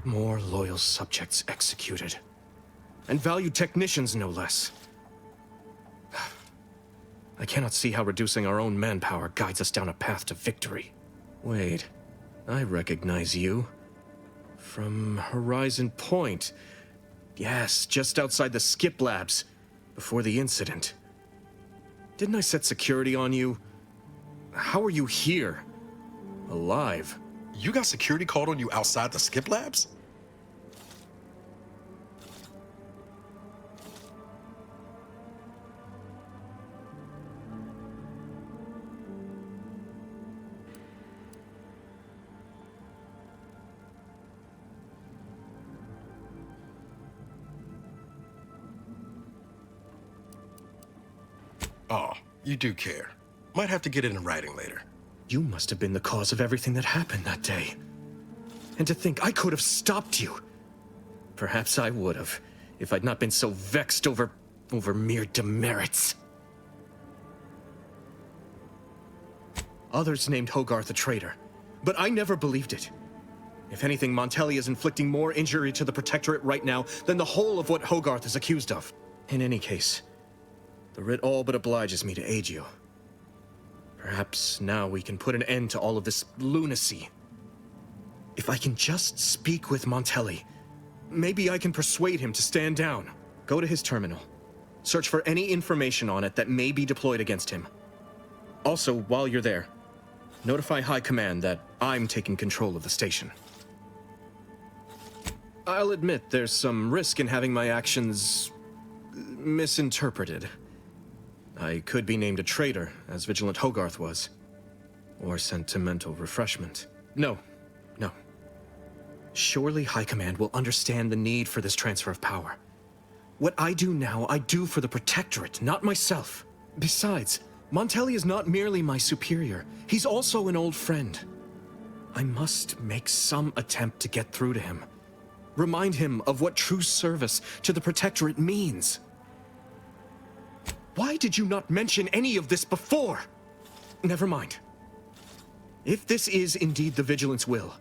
More loyal subjects executed. And valued technicians, no less. I cannot see how reducing our own manpower guides us down a path to victory. Wait, I recognize you. From Horizon Point. Yes, just outside the skip labs, before the incident. Didn't I set security on you? How are you here? Alive? You got security called on you outside the skip labs? Oh, you do care. Might have to get it in writing later. You must have been the cause of everything that happened that day. And to think I could have stopped you. Perhaps I would have, if I'd not been so vexed over mere demerits. Others named Hogarth a traitor, but I never believed it. If anything, Montelli is inflicting more injury to the Protectorate right now than the whole of what Hogarth is accused of. In any case, the writ all but obliges me to aid you. Perhaps now we can put an end to all of this lunacy. If I can just speak with Montelli, maybe I can persuade him to stand down. Go to his terminal. Search for any information on it that may be deployed against him. Also, while you're there, notify High Command that I'm taking control of the station. I'll admit there's some risk in having my actions misinterpreted. I could be named a traitor, as Vigilant Hogarth was. Or sent to mental refreshment. No. Surely High Command will understand the need for this transfer of power. What I do now, I do for the Protectorate, not myself. Besides, Montelli is not merely my superior. He's also an old friend. I must make some attempt to get through to him. Remind him of what true service to the Protectorate means. Why did you not mention any of this before? Never mind. If this is indeed the Vigilant's will,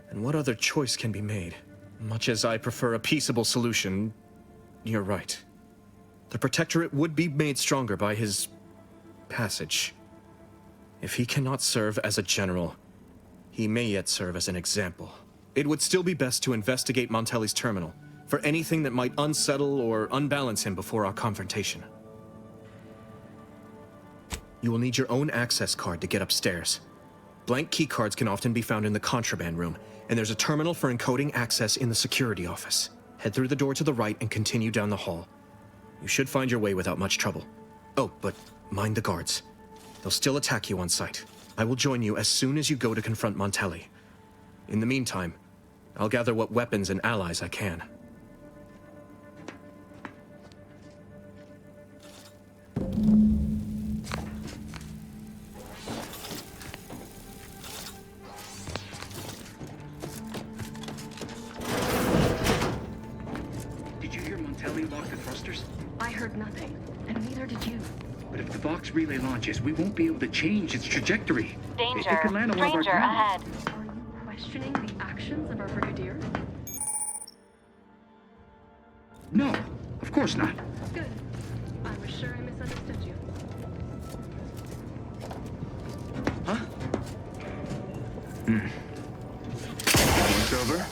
then what other choice can be made? Much as I prefer a peaceable solution, you're right. The Protectorate would be made stronger by his passage. If he cannot serve as a general, he may yet serve as an example. It would still be best to investigate Montelli's terminal for anything that might unsettle or unbalance him before our confrontation. You will need your own access card to get upstairs. Blank keycards can often be found in the contraband room, and there's a terminal for encoding access in the security office. Head through the door to the right and continue down the hall. You should find your way without much trouble. Oh, but mind the guards. They'll still attack you on sight. I will join you as soon as you go to confront Montelli. In the meantime, I'll gather what weapons and allies I can. Did you hear Montelli lock the thrusters? I heard nothing, and neither did you. But if the Vox relay launches, we won't be able to change its trajectory. Danger. It could land on one of our Stranger ground. ahead. Are you questioning the actions of our brigadier? No, of course not. Good. I was sure I misunderstood you. Huh? Once over.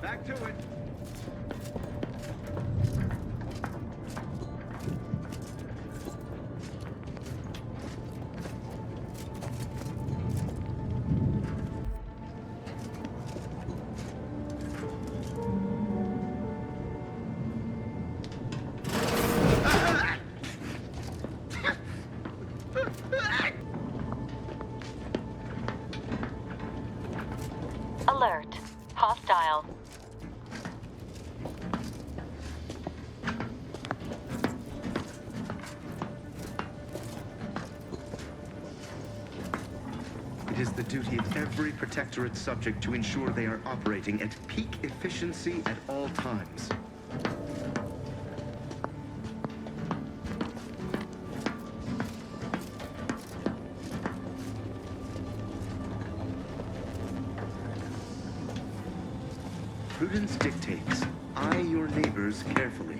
Back to it. Alert. Hostile. It is the duty of every Protectorate subject to ensure they are operating at peak efficiency at all times. Prudence dictates, eye your neighbors carefully.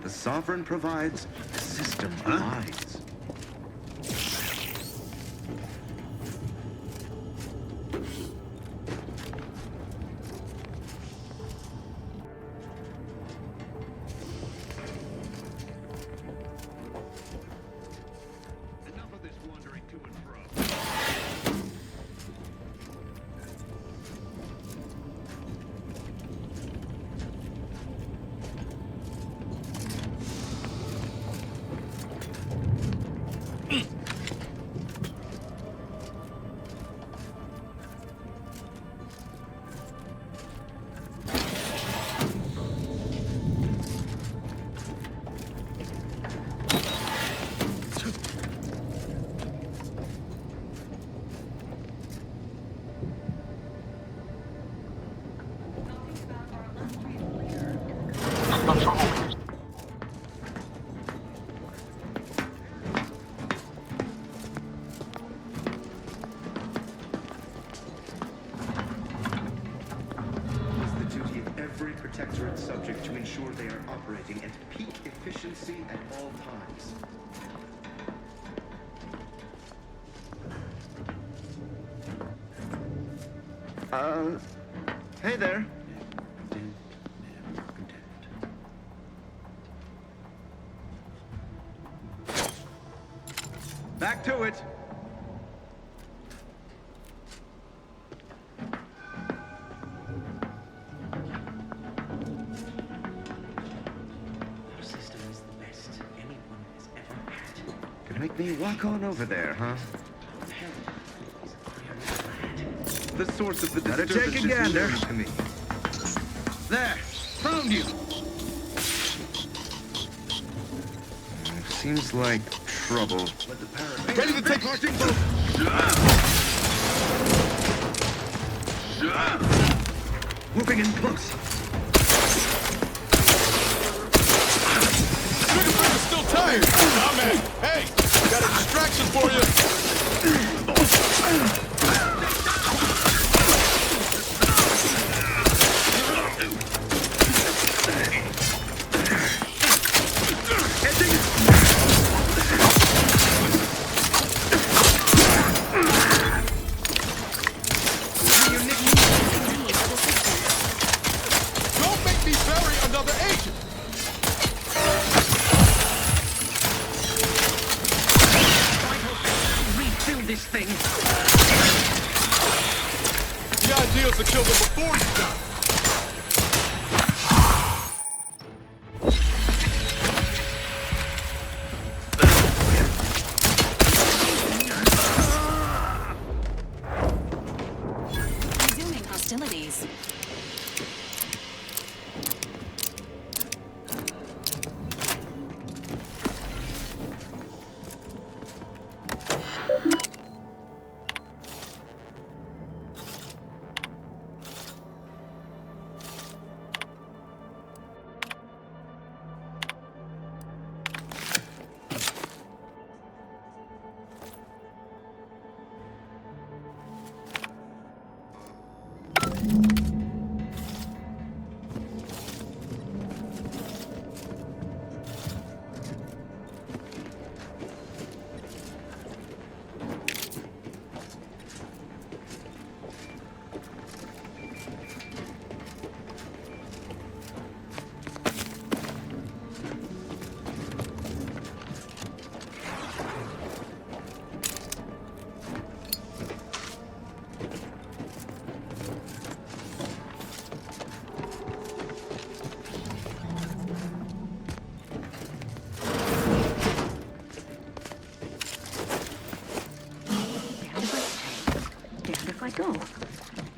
The Sovereign provides, the system abides. Protectorate subject to ensure they are operating at peak efficiency at all times. Hey there. Back to it. Make me walk on over there, huh? The source of the disturbance is take a gander. known to me. There! Found you! Seems like trouble. Ready to take marching move! Moving in close. You're still tired! Oh, man! Hey! Got a distraction for you! Don't make me bury another agent! This thing. The idea is to kill them before you die. Resuming hostilities.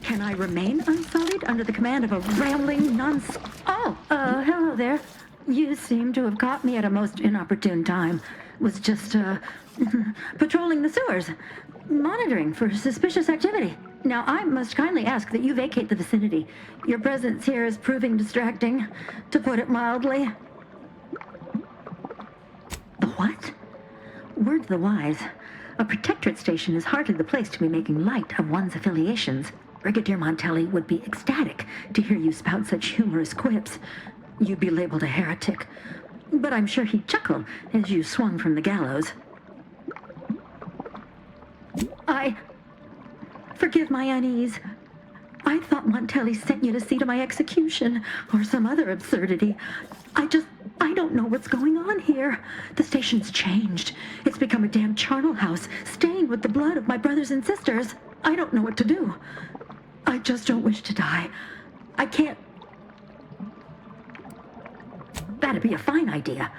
Can I remain unsullied under the command of a rambling nonce? Oh, hello there. You seem to have caught me at a most inopportune time. Was just, patrolling the sewers, monitoring for suspicious activity. Now, I must kindly ask that you vacate the vicinity. Your presence here is proving distracting, to put it mildly. The what? Word to the wise. A protectorate station is hardly the place to be making light of one's affiliations. Brigadier Montelli would be ecstatic to hear you spout such humorous quips. You'd be labeled a heretic. but I'm sure he'd chuckle as you swung from the gallows. Forgive my unease. I thought Montelli sent you to see to my execution, or some other absurdity. I don't know what's going on here. The station's changed. It's become a damn charnel house, stained with the blood of my brothers and sisters. I don't know what to do. I just don't wish to die. I can't... That'd be a fine idea.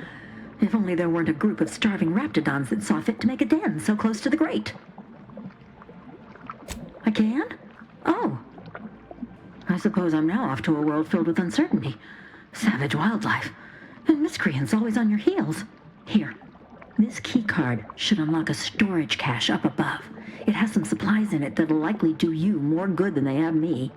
If only there weren't a group of starving raptidons that saw fit to make a den so close to the grate. I can? Oh. I suppose I'm now off to a world filled with uncertainty, savage wildlife, and miscreants always on your heels. Here, this key card should unlock a storage cache up above. It has some supplies in it that'll likely do you more good than they have me.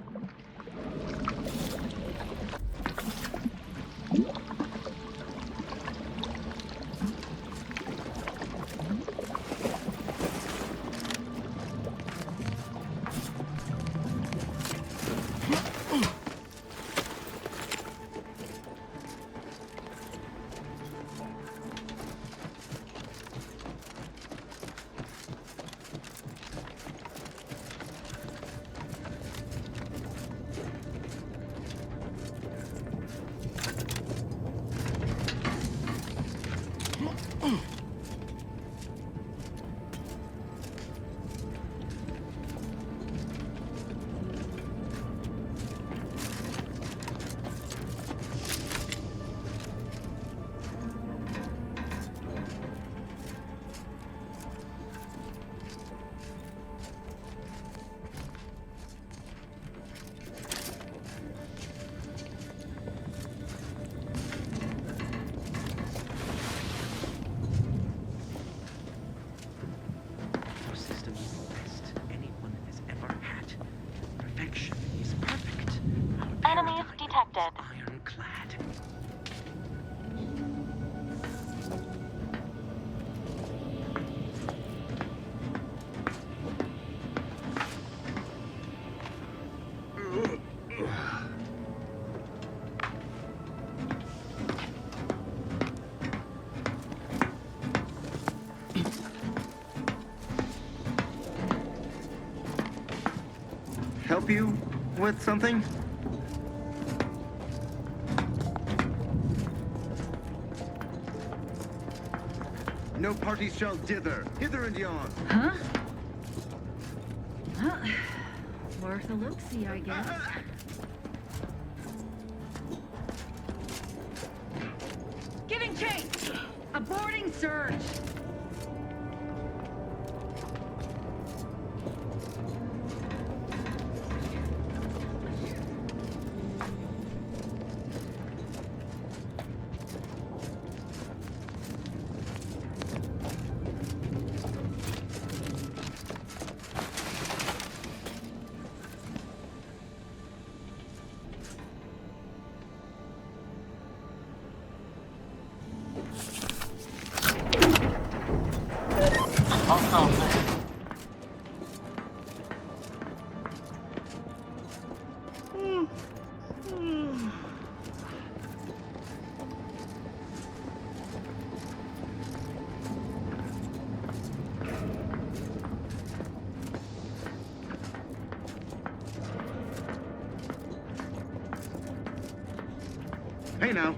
Enemies detected. Ironclad. Help you with something? No party shall dither, hither and yon. Huh? Well, worth a look-see, I guess. Giving chase! Aborting surge! Hey now.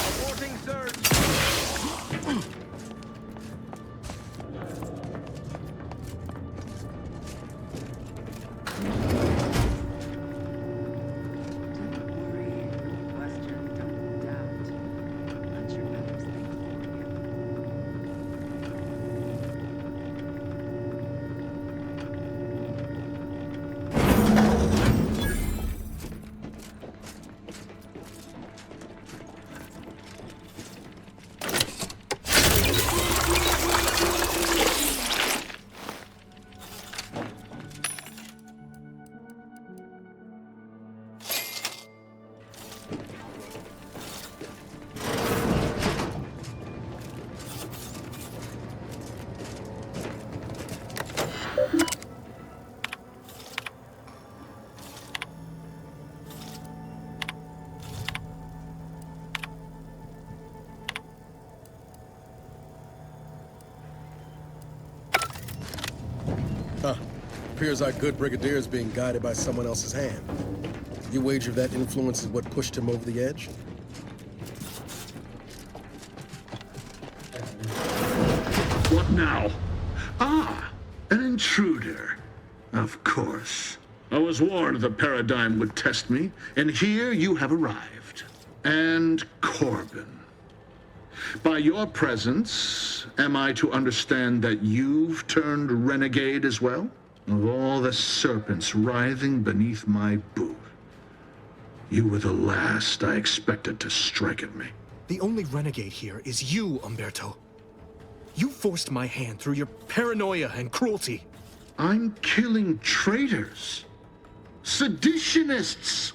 Aborting surge. Huh. Appears our good brigadier is being guided by someone else's hand. You wager that influence is what pushed him over the edge? What now? Ah, an intruder. Of course. I was warned the paradigm would test me, and here you have arrived. And Corbin. By your presence, am I to understand that you've turned renegade as well? Of all the serpents writhing beneath my boot, you were the last I expected to strike at me. The only renegade here is you, Umberto. You forced my hand through your paranoia and cruelty. I'm killing traitors, seditionists.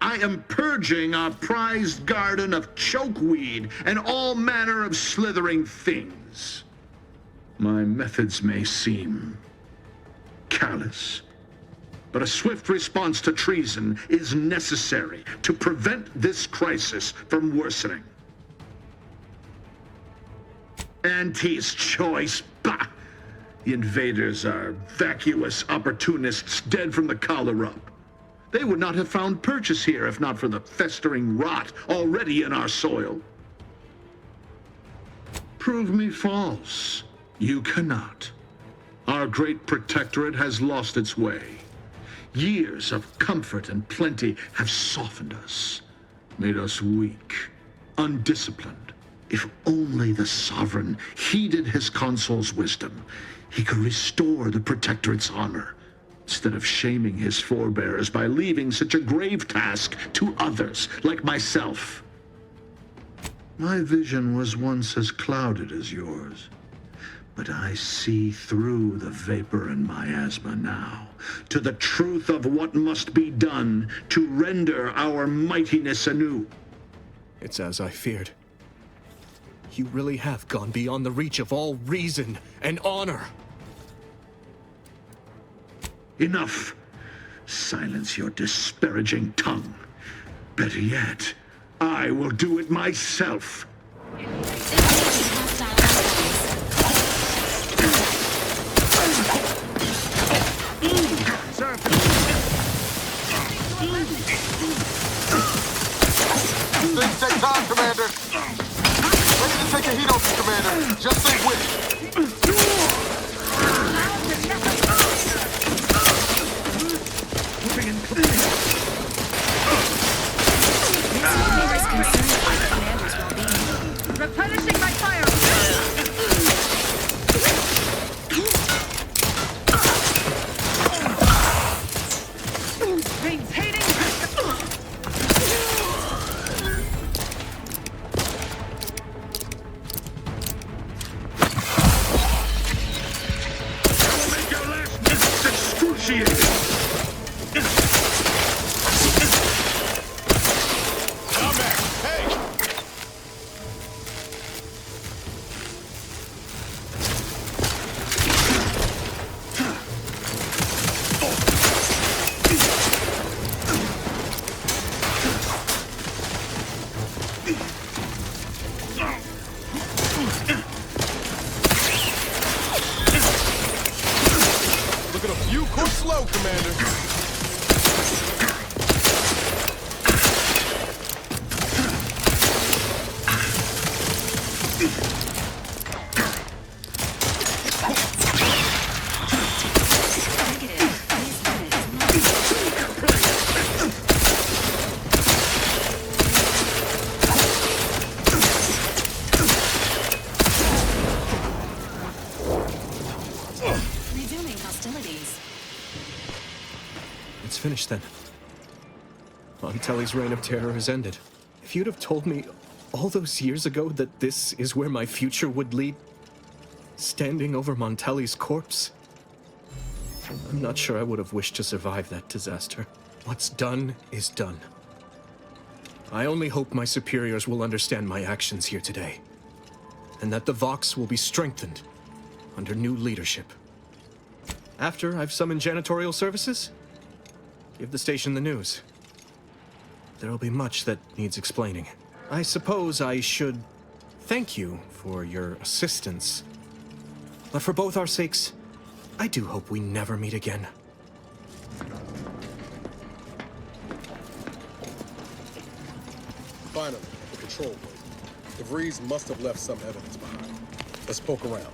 I am purging our prized garden of chokeweed and all manner of slithering things. My methods may seem callous, but a swift response to treason is necessary to prevent this crisis from worsening. Auntie's choice, bah! The invaders are vacuous opportunists dead from the collar up. They would not have found purchase here if not for the festering rot already in our soil. Prove me false. You cannot. Our great protectorate has lost its way. Years of comfort and plenty have softened us, made us weak, undisciplined. If only the sovereign heeded his consul's wisdom, he could restore the protectorate's honor, instead of shaming his forebears by leaving such a grave task to others like myself. My vision was once as clouded as yours, but I see through the vapor and miasma now to the truth of what must be done to render our mightiness anew. It's as I feared. You really have gone beyond the reach of all reason and honor. Enough. Silence your disparaging tongue. Better yet, I will do it myself. Things take time, Commander. Ready to take a heat off, Commander. Just say which. Replenishing my fire! Maintaining... I will make your last minutes excruciating! Finished then. Montelli's reign of terror has ended. If you'd have told me all those years ago that this is where my future would lead, standing over Montelli's corpse, I'm not sure I would have wished to survive that disaster. What's done is done. I only hope my superiors will understand my actions here today, and that the Vox will be strengthened under new leadership. After I've summoned janitorial services, give the station the news. There'll be much that needs explaining. I suppose I should thank you for your assistance. But for both our sakes, I do hope we never meet again. Finally, the control room. The Vries must have left some evidence behind. Let's poke around.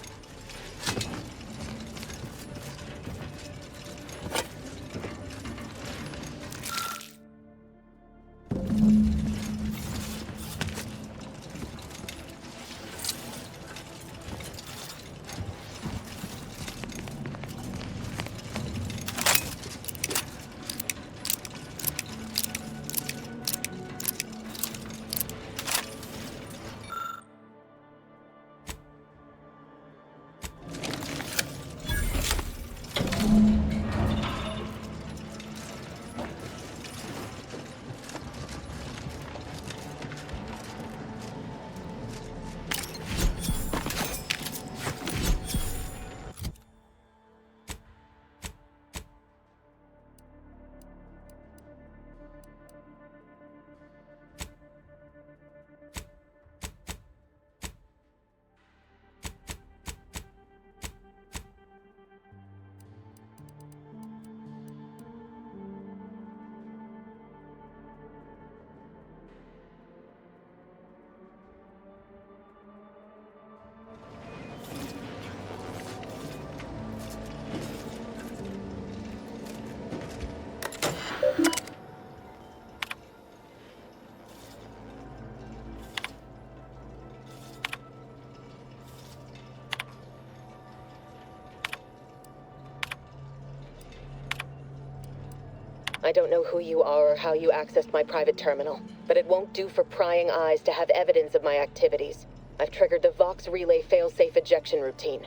I don't know who you are or how you accessed my private terminal, but it won't do for prying eyes to have evidence of my activities. I've triggered the Vox Relay failsafe ejection routine.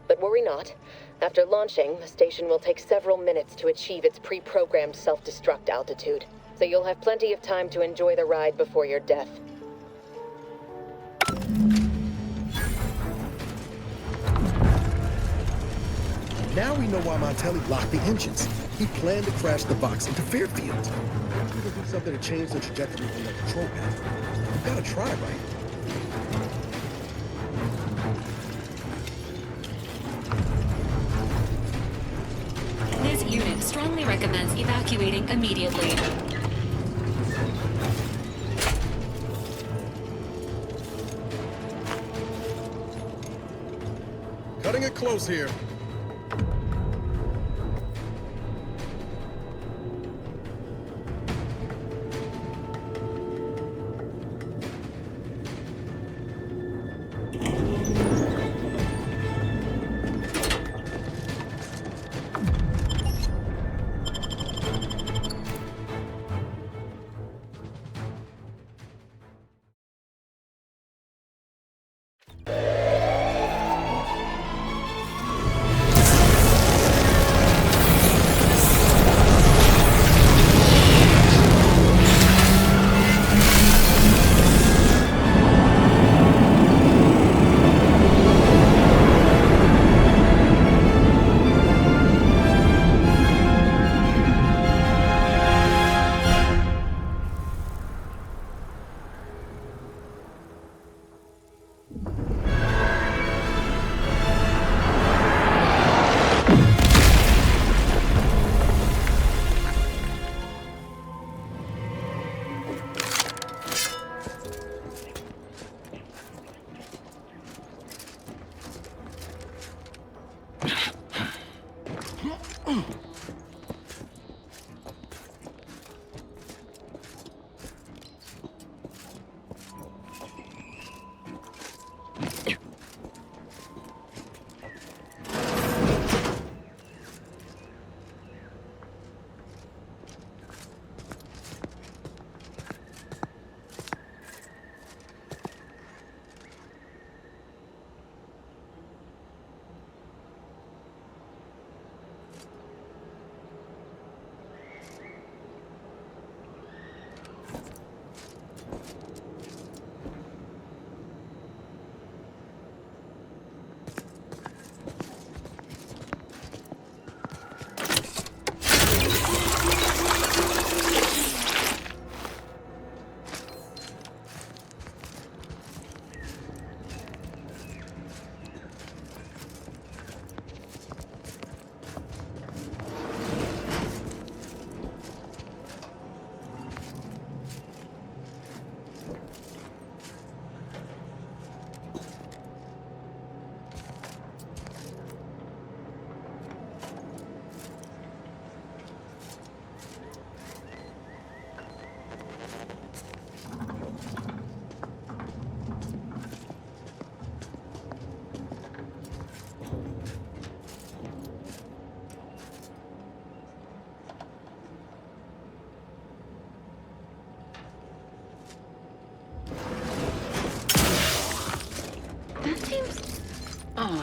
But worry not. After launching, the station will take several minutes to achieve its pre-programmed self-destruct altitude. So you'll have plenty of time to enjoy the ride before your death. Now we know why Montelli locked the engines. He planned to crash the Vox into Fairfield. We could do something to change the trajectory from the control path. We've got to try, right? This unit strongly recommends evacuating immediately. Cutting it close here.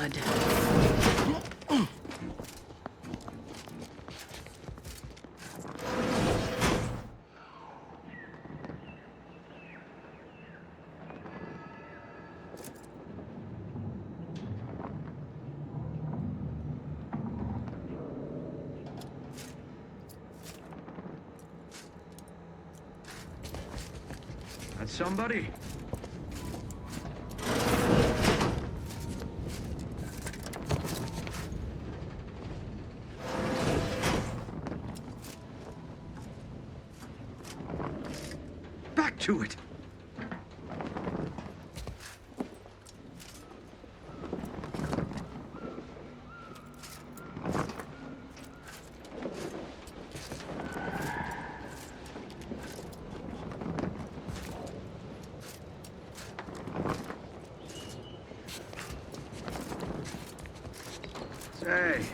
blood. That's somebody. Back to it. Say.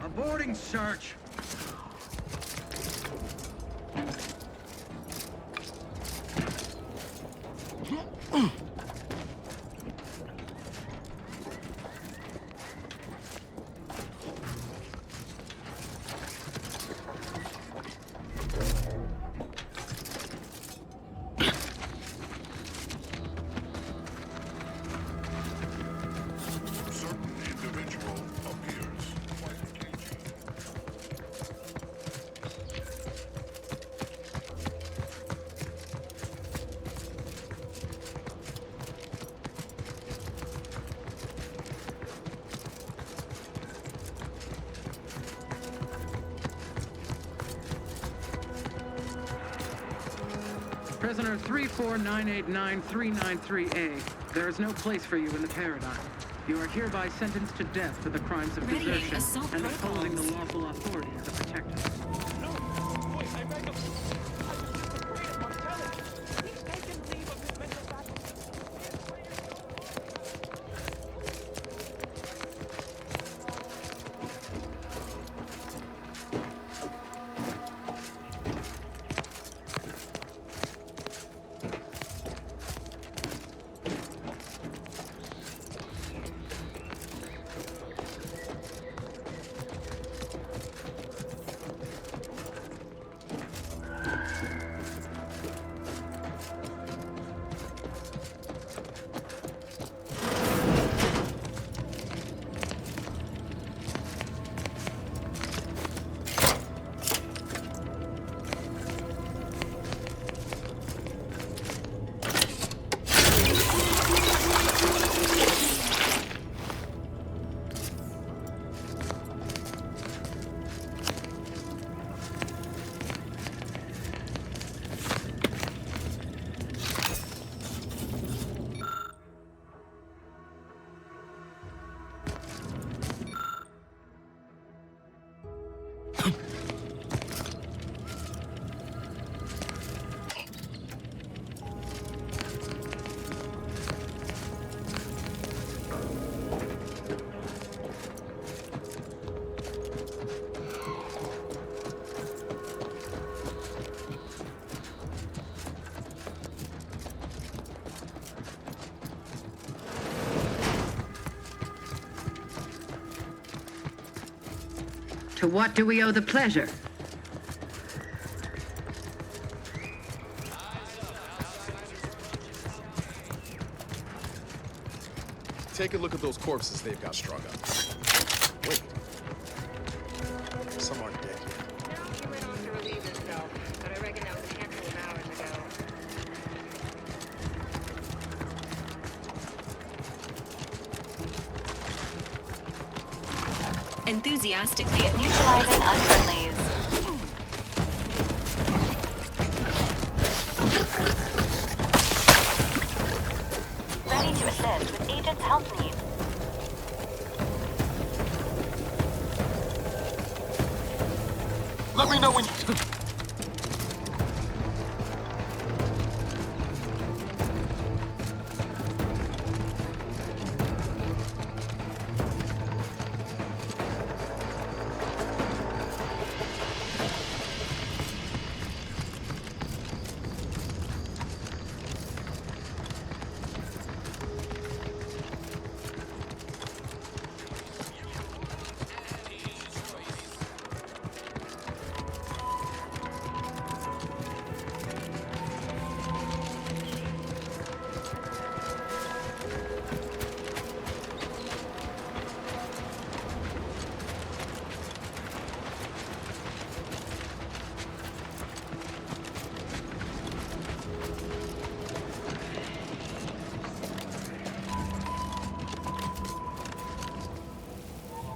A boarding search. Prisoner 34989-393A. There is no place for you in the paradigm. You are hereby sentenced to death for the crimes of Readying desertion assault and opposing the protocols. lawful authority of the Protector. To what do we owe the pleasure? Take a look at those corpses they've got strung up. Wait. Some aren't dead yet. No, he went off to relieve himself, but I reckon that was a handful of hours ago. Enthusiastically Neutralizing unfriendlies. Ready to assist with agent's health needs. Let me know when you...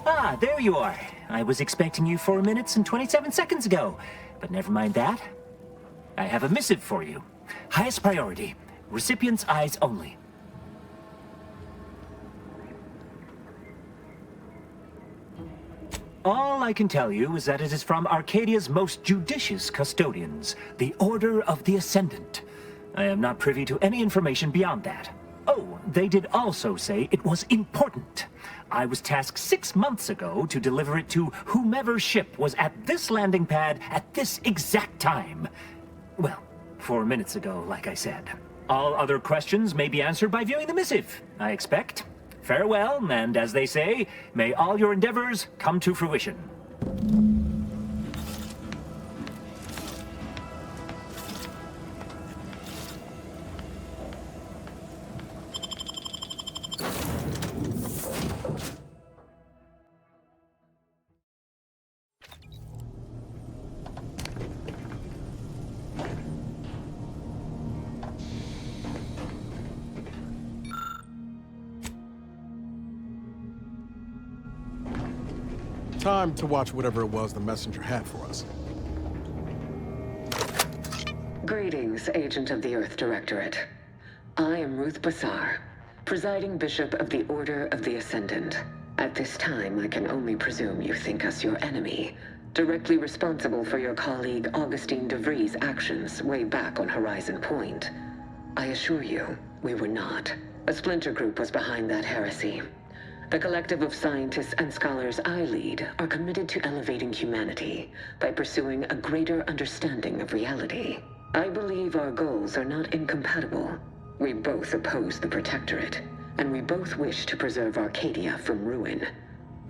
Ah, there you are. I was expecting you 4 minutes and 27 seconds ago. But never mind that. I have a missive for you. Highest priority. Recipient's eyes only. All I can tell you is that it is from Arcadia's most judicious custodians, the Order of the Ascendant. I am not privy to any information beyond that. Oh, they did also say it was important. I was tasked 6 months ago to deliver it to whomever ship was at this landing pad at this exact time. Well, 4 minutes ago, like I said. All other questions may be answered by viewing the missive, I expect. Farewell, and as they say, may all your endeavors come to fruition. Time to watch whatever it was the messenger had for us. Greetings, Agent of the Earth Directorate. I am Ruth Bassar, presiding Bishop of the Order of the Ascendant. At this time, I can only presume you think us your enemy, directly responsible for your colleague Augustine de Vrie's actions way back on Horizon Point. I assure you, we were not. A splinter group was behind that heresy. The collective of scientists and scholars I lead are committed to elevating humanity by pursuing a greater understanding of reality. I believe our goals are not incompatible. We both oppose the Protectorate, and we both wish to preserve Arcadia from ruin.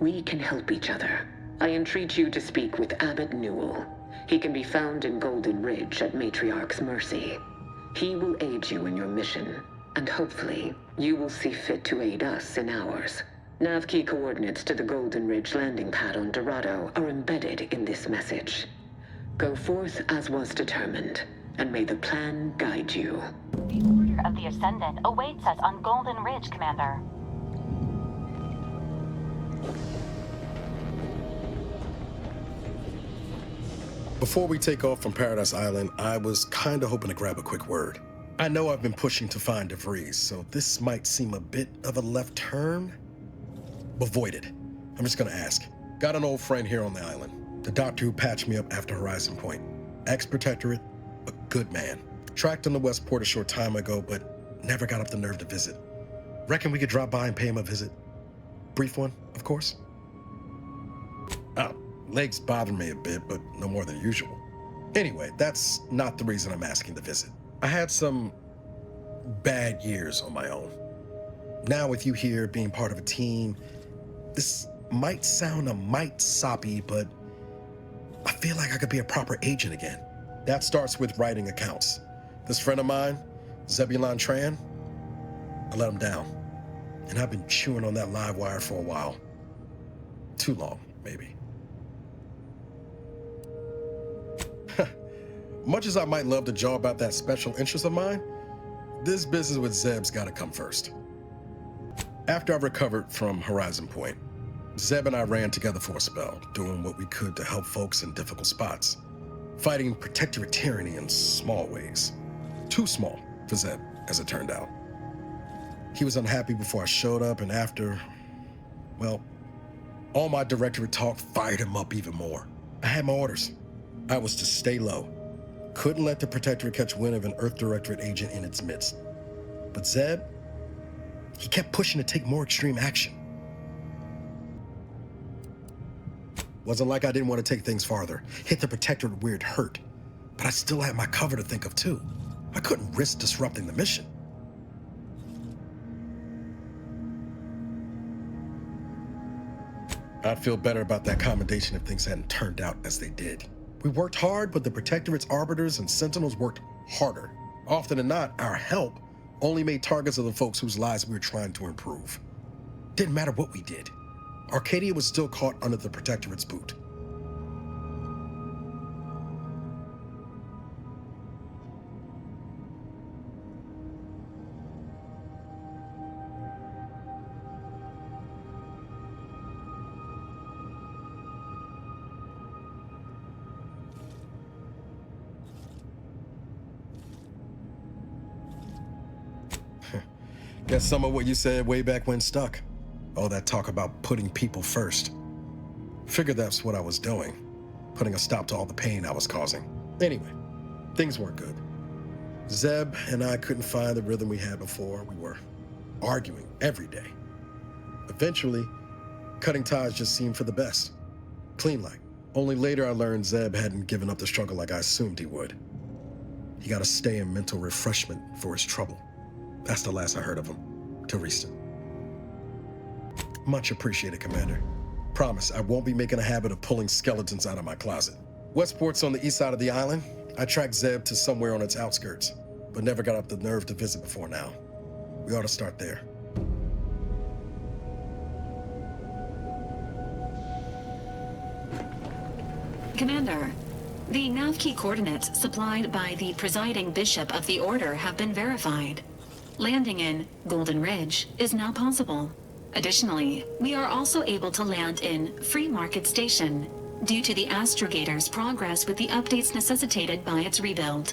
We can help each other. I entreat you to speak with Abbot Newell. He can be found in Golden Ridge at Matriarch's mercy. He will aid you in your mission, and hopefully, you will see fit to aid us in ours. Nav key coordinates to the Golden Ridge landing pad on Dorado are embedded in this message. Go forth as was determined, and may the plan guide you. The Order of the Ascendant awaits us on Golden Ridge, Commander. Before we take off from Paradise Island, I was kinda hoping to grab a quick word. I know I've been pushing to find de Vries, so this might seem a bit of a left turn. Avoid it. I'm just gonna ask. Got an old friend here on the island. The doctor who patched me up after Horizon Point. Ex-Protectorate, a good man. Tracked on the Westport a short time ago, but never got up the nerve to visit. Reckon we could drop by and pay him a visit? Brief one, of course. Legs bother me a bit, but no more than usual. Anyway, that's not the reason I'm asking the visit. I had some bad years on my own. Now with you here being part of a team, this might sound a mite soppy, but I feel like I could be a proper agent again. That starts with writing accounts. This friend of mine, Zebulon Tran, I let him down. And I've been chewing on that live wire for a while. Too long, maybe. Much as I might love to jaw about that special interest of mine, this business with Zeb's gotta come first. After I recovered from Horizon Point, Zeb and I ran together for a spell, doing what we could to help folks in difficult spots, fighting Protectorate tyranny in small ways. Too small for Zeb, as it turned out. He was unhappy before I showed up, and after, well, all my Directorate talk fired him up even more. I had my orders. I was to stay low. Couldn't let the Protectorate catch wind of an Earth Directorate agent in its midst. But Zeb, he kept pushing to take more extreme action. Wasn't like I didn't want to take things farther, hit the Protectorate where it hurt, but I still had my cover to think of too. I couldn't risk disrupting the mission. I'd feel better about that commendation if things hadn't turned out as they did. We worked hard, but the Protectorate's arbiters and sentinels worked harder. Often than not, our help only made targets of the folks whose lives we were trying to improve. Didn't matter what we did. Arcadia was still caught under the Protectorate's boot. Guess some of what you said way back when stuck. All that talk about putting people first. Figured that's what I was doing. Putting a stop to all the pain I was causing. Anyway, things weren't good. Zeb and I couldn't find the rhythm we had before. We were arguing every day. Eventually, cutting ties just seemed for the best. Clean like. Only later I learned Zeb hadn't given up the struggle like I assumed he would. He got to stay in mental refreshment for his trouble. That's the last I heard of him. Teresa. Much appreciated, Commander. Promise, I won't be making a habit of pulling skeletons out of my closet. Westport's on the east side of the island. I tracked Zeb to somewhere on its outskirts, but never got up the nerve to visit before now. We ought to start there. Commander, the nav key coordinates supplied by the presiding bishop of the Order have been verified. Landing in Golden Ridge is now possible. Additionally, we are also able to land in Free Market Station due to the astrogator's progress with the updates necessitated by its rebuild.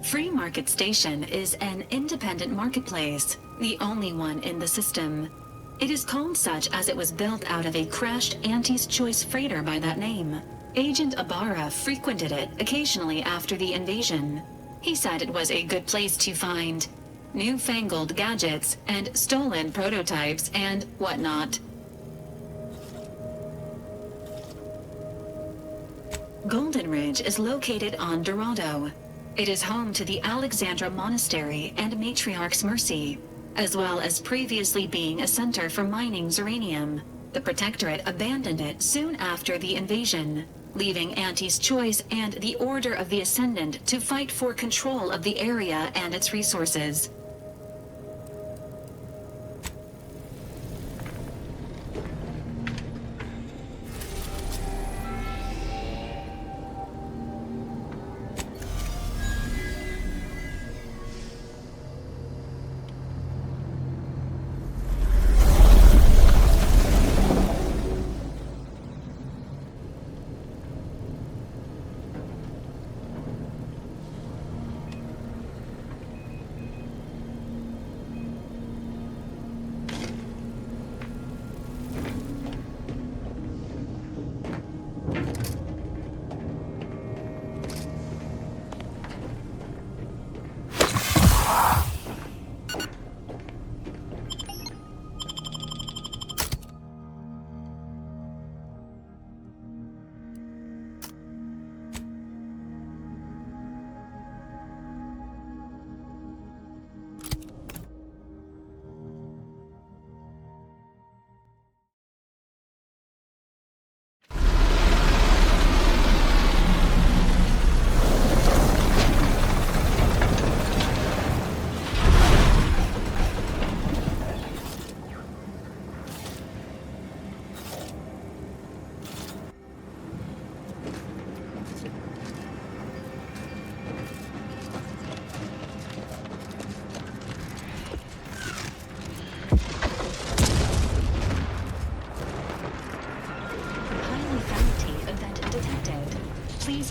Free Market Station is an independent marketplace, the only one in the system. It is called such as it was built out of a crashed Auntie's Choice freighter by that name. Agent Ibarra frequented it occasionally after the invasion. He said it was a good place to find newfangled gadgets and stolen prototypes and whatnot. Golden Ridge is located on Dorado. It is home to the Alexandria Monastery and Matriarch's Mercy, as well as previously being a center for mining uranium. The Protectorate abandoned it soon after the invasion, leaving Auntie's Choice and the Order of the Ascendant to fight for control of the area and its resources.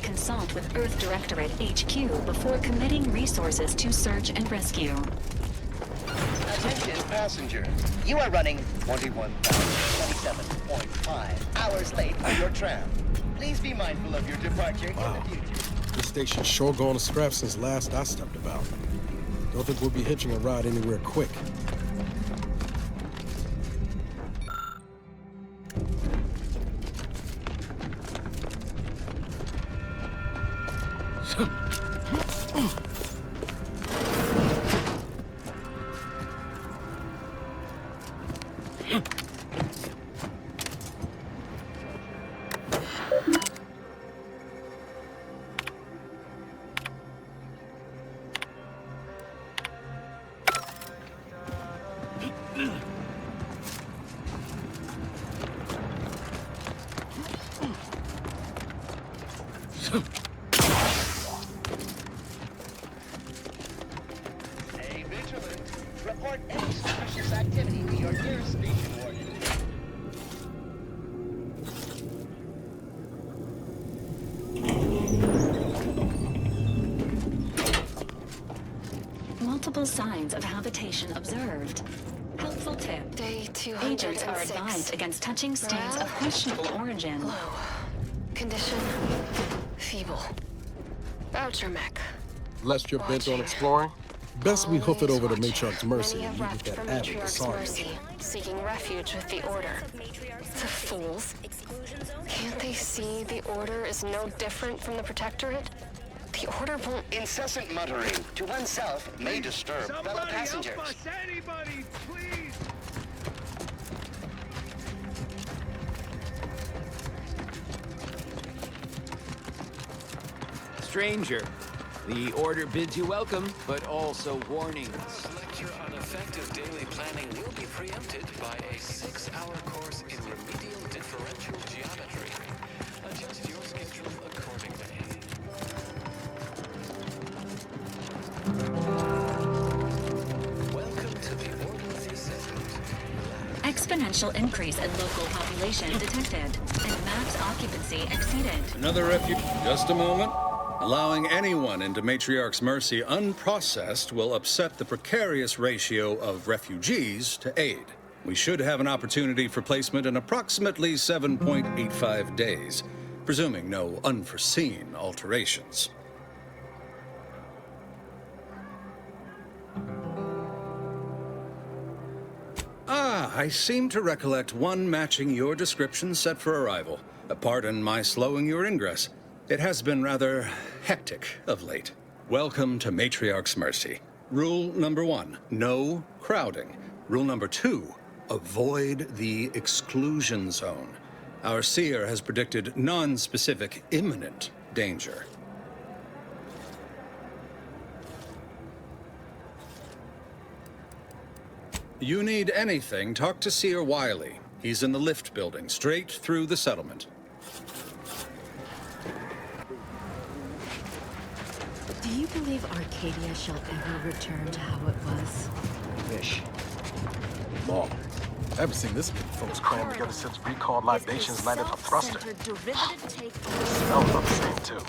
Consult with Earth Directorate HQ before committing resources to search and rescue. Attention passengers. You are running 21,027.5 hours late for your tram. Please be mindful of your departure in the future. This station's sure gone to scrap since last I stepped about. Don't think we'll be hitching a ride anywhere quick. Stay vigilant. Report any suspicious activity to your nearest station warden. multiple signs of habitation observed. Helpful tip. Day 206. Agents are advised against touching stains of questionable origin. Low. Condition. Feeble. Voucher mech. Lest you're bent on exploring? Best we hoof it over to Matriarch's Mercy and you get that added Mercy, seeking refuge with the Order. The fools. Can't they see the Order is no different from the Protectorate? The Order won't... Incessant muttering to oneself may disturb fellow passengers. Help us, anybody, please! Stranger, the Order bids you welcome, but also warnings. Lecture on effective daily planning will be preempted by a 6-hour course in remedial differential geometry. Adjust your schedule accordingly. Welcome to the Order of the Ascendant. Exponential increase in local population detected, and max occupancy exceeded. Another refuge. Just a moment. Allowing anyone into Matriarch's Mercy unprocessed will upset the precarious ratio of refugees to aid. We should have an opportunity for placement in approximately 7.85 days, presuming no unforeseen alterations. I seem to recollect one matching your description set for arrival. Pardon my slowing your ingress. It has been rather hectic of late. Welcome to Matriarch's Mercy. Rule number 1, no crowding. Rule number 2, avoid the exclusion zone. Our seer has predicted non-specific imminent danger. You need anything, talk to Seer Wiley. He's in the lift building, straight through the settlement. Do you believe Arcadia shall ever return to how it was? Wish. Law. Ever seen this many folks crammed together since recalled libations landed from Thruster? Smells about the same, too.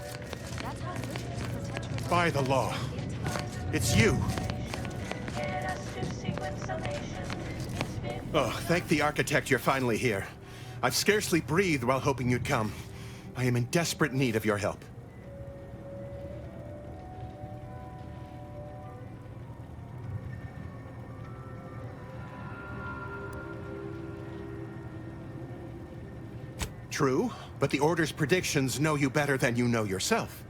By the law. It's you. Oh, thank the architect you're finally here. I've scarcely breathed while hoping you'd come. I am in desperate need of your help. True, but the Order's predictions know you better than you know yourself.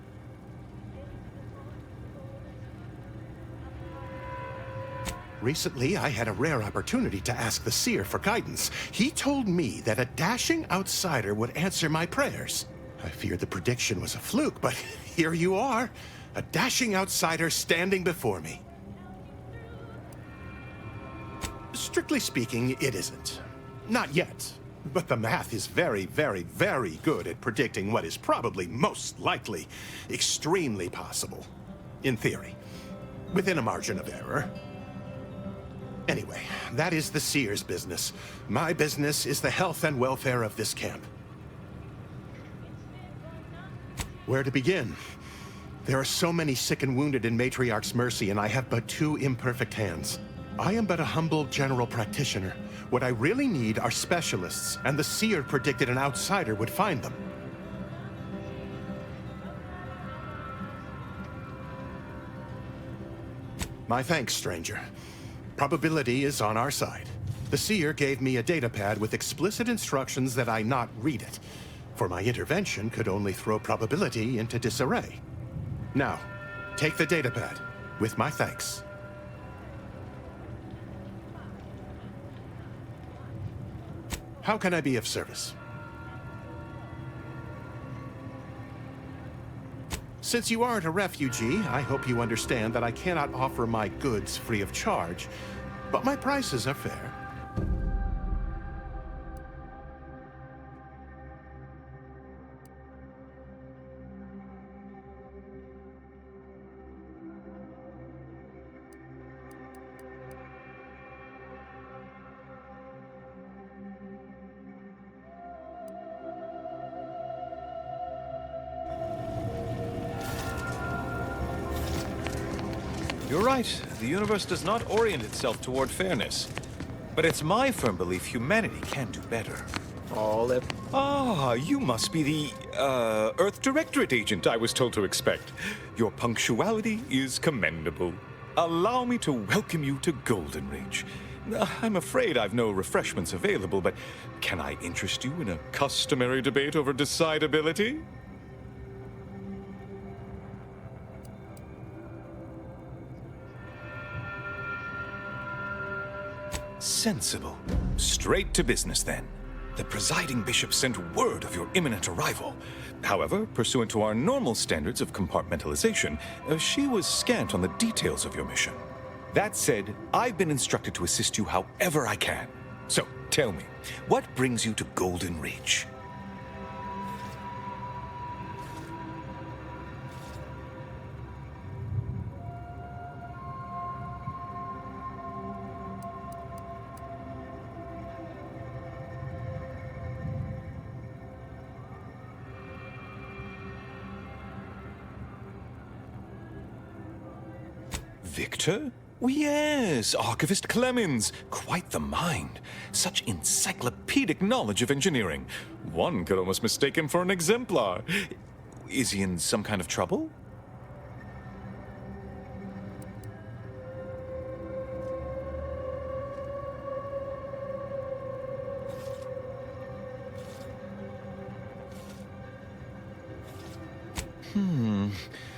Recently, I had a rare opportunity to ask the Seer for guidance. He told me that a dashing outsider would answer my prayers. I feared the prediction was a fluke, but here you are, a dashing outsider standing before me. Strictly speaking, it isn't. Not yet. But the math is very, very, very good at predicting what is probably most likely extremely possible. In theory. Within a margin of error. Anyway, that is the Seer's business. My business is the health and welfare of this camp. Where to begin? There are so many sick and wounded in Matriarch's Mercy, and I have but 2 imperfect hands. I am but a humble general practitioner. What I really need are specialists, and the Seer predicted an outsider would find them. My thanks, stranger. Probability is on our side. The Seer gave me a datapad with explicit instructions that I not read it, for my intervention could only throw probability into disarray. Now, take the datapad, with my thanks. How can I be of service? Since you aren't a refugee, I hope you understand that I cannot offer my goods free of charge, but my prices are fair. You're right. The universe does not orient itself toward fairness. But it's my firm belief humanity can do better. You must be the, Earth Directorate agent I was told to expect. Your punctuality is commendable. Allow me to welcome you to Golden Reach. I'm afraid I've no refreshments available, but can I interest you in a customary debate over decidability? Sensible. Straight to business, then. The presiding bishop sent word of your imminent arrival. However, pursuant to our normal standards of compartmentalization, she was scant on the details of your mission. That said, I've been instructed to assist you however I can. So, tell me, what brings you to Golden Reach? Victor? Oh, yes, Archivist Clemens. Quite the mind. Such encyclopedic knowledge of engineering. One could almost mistake him for an exemplar. Is he in some kind of trouble?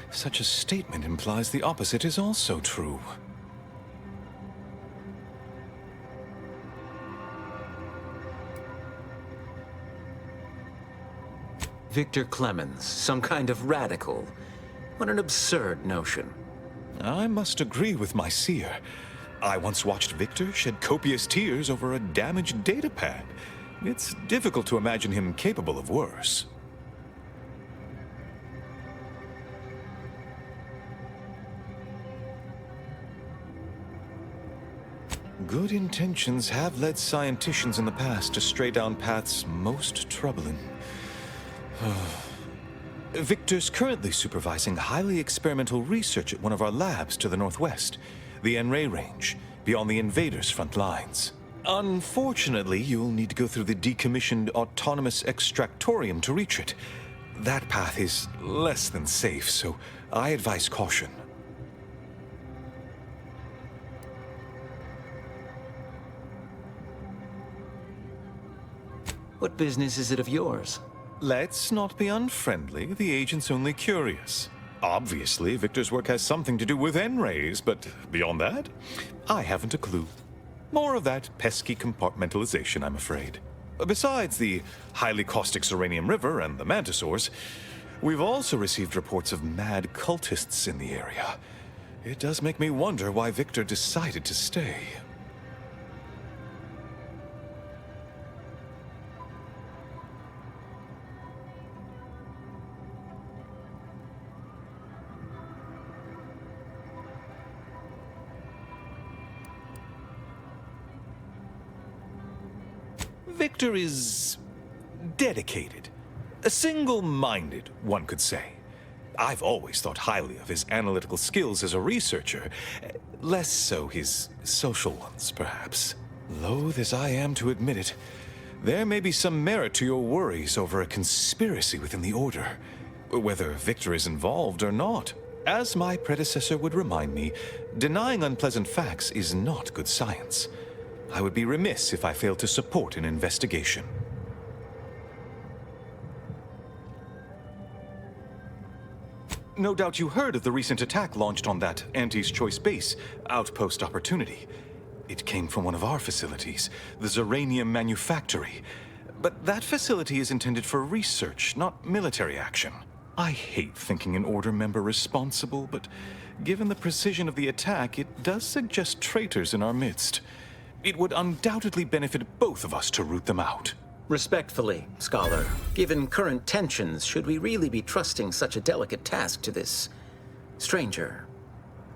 Such a statement implies the opposite is also true. Victor Clemens, some kind of radical. What an absurd notion. I must agree with my seer. I once watched Victor shed copious tears over a damaged datapad. It's difficult to imagine him capable of worse. Good intentions have led scienticians in the past to stray down paths most troubling. Victor's currently supervising highly experimental research at one of our labs to the northwest, the N-Ray range, beyond the invaders' front lines. Unfortunately, you'll need to go through the decommissioned autonomous extractorium to reach it. That path is less than safe, so I advise caution. What business is it of yours? Let's not be unfriendly. The agent's only curious. Obviously, Victor's work has something to do with N-rays, but beyond that, I haven't a clue. More of that pesky compartmentalization, I'm afraid. Besides the highly caustic Serenium River and the Mantisaurs, we've also received reports of mad cultists in the area. It does make me wonder why Victor decided to stay. Victor is dedicated. Single-minded, one could say. I've always thought highly of his analytical skills as a researcher, less so his social ones, perhaps. Loath as I am to admit it, there may be some merit to your worries over a conspiracy within the Order, whether Victor is involved or not. As my predecessor would remind me, denying unpleasant facts is not good science. I would be remiss if I failed to support an investigation. No doubt you heard of the recent attack launched on that Anti's Choice base, Outpost Opportunity. It came from one of our facilities, the Zeranium Manufactory. But that facility is intended for research, not military action. I hate thinking an Order member responsible, but given the precision of the attack, it does suggest traitors in our midst. It would undoubtedly benefit both of us to root them out. Respectfully, Scholar, given current tensions, should we really be trusting such a delicate task to this stranger?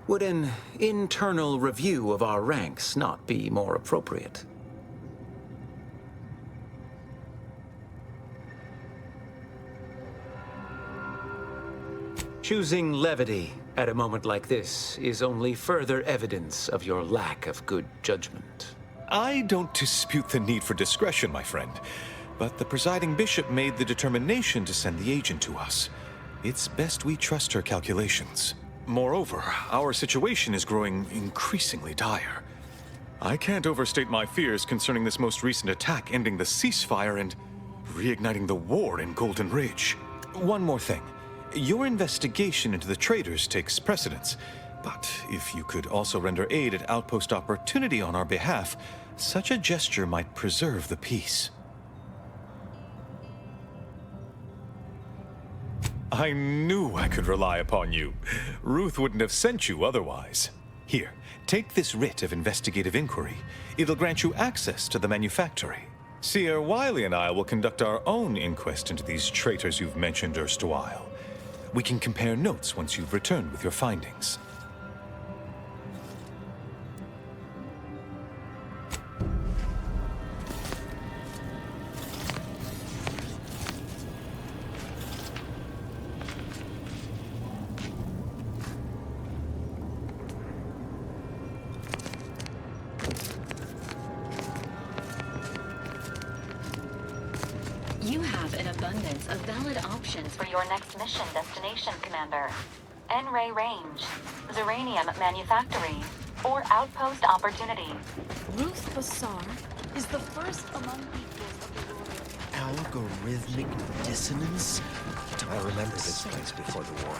Would an internal review of our ranks not be more appropriate? Choosing levity at a moment like this is only further evidence of your lack of good judgment. I don't dispute the need for discretion, my friend, but the presiding bishop made the determination to send the agent to us. It's best we trust her calculations. Moreover, our situation is growing increasingly dire. I can't overstate my fears concerning this most recent attack ending the ceasefire and reigniting the war in Golden Ridge. One more thing. Your investigation into the traitors takes precedence, but if you could also render aid at Outpost Opportunity on our behalf, such a gesture might preserve the peace. I knew I could rely upon you. Ruth wouldn't have sent you otherwise. Here, take this writ of investigative inquiry. It'll grant you access to the manufactory. Seer Wiley and I will conduct our own inquest into these traitors you've mentioned erstwhile. We can compare notes once you've returned with your findings. You have an abundance of valid options for your next mission destination, Commander. N-Ray Range, Zeranium Manufactory, or Outpost Opportunity. Ruth Bassar is the first among equals of the world. Algorithmic dissonance? I remember this place before the war.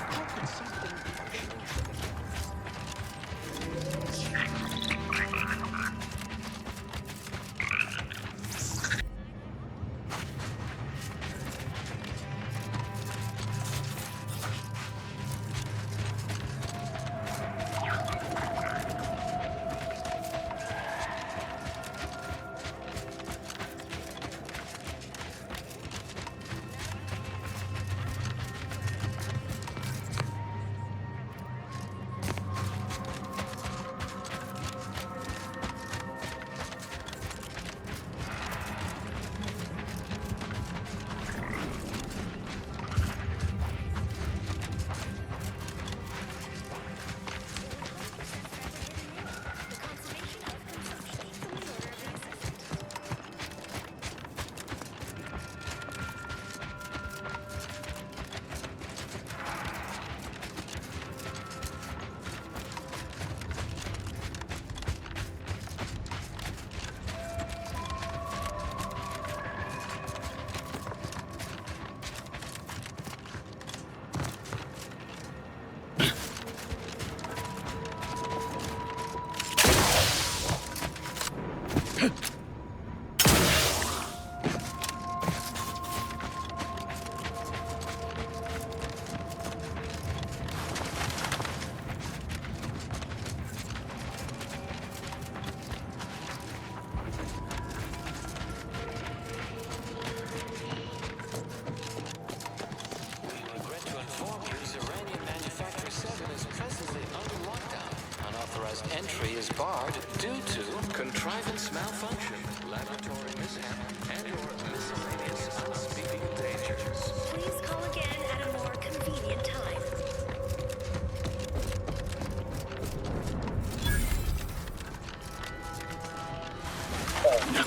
Entry is barred due to contrivance malfunction, laboratory mishap, and/or miscellaneous unspeakable dangers. Please call again at a more convenient time.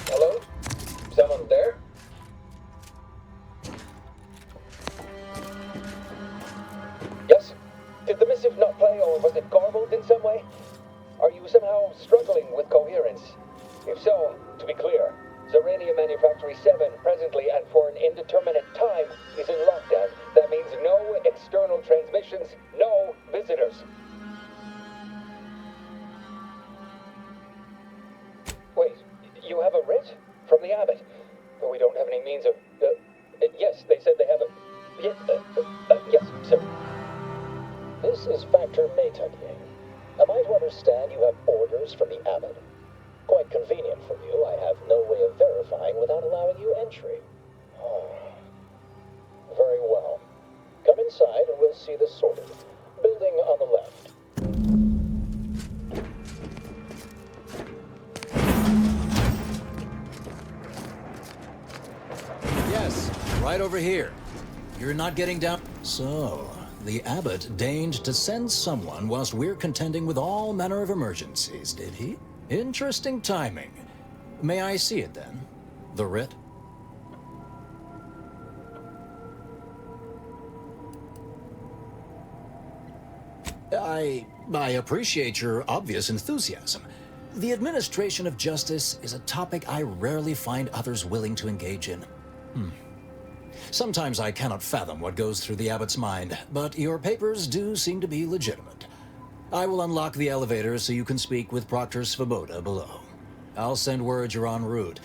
Hello? Someone there? Yes? Did the missive not play, or was it garbled in some way? Are you somehow struggling with coherence? If so, to be clear, Zeranium Manufactory 7 presently and for an indeterminate time is in lockdown. That means no external transmissions, no visitors. Wait, you have a writ? From the abbot? But we don't have any means of... yes, they said they have a... yes, sir. This is Factor Maytucking. Am I to understand you have orders from the abbot? Quite convenient for you. I have no way of verifying without allowing you entry. Oh. Very well. Come inside and we'll see this sorted. Building on the left. Yes, right over here. You're not getting down. So, the abbot deigned to send someone whilst we're contending with all manner of emergencies, did he? Interesting timing. May I see it then? The writ? I appreciate your obvious enthusiasm. The administration of justice is a topic I rarely find others willing to engage in. Sometimes I cannot fathom what goes through the abbot's mind, but your papers do seem to be legitimate. I will unlock the elevator so you can speak with Proctor Svoboda below. I'll send word you're en route,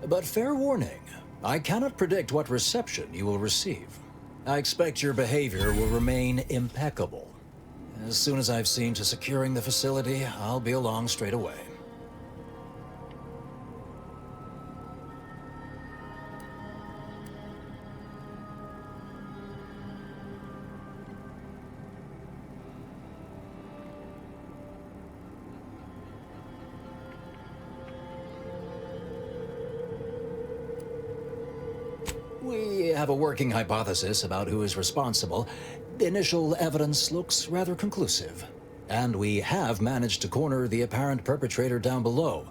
but fair warning, I cannot predict what reception you will receive. I expect your behavior will remain impeccable. As soon as I've seen to securing the facility, I'll be along straight away. We have a working hypothesis about who is responsible. Initial evidence looks rather conclusive. And we have managed to corner the apparent perpetrator down below.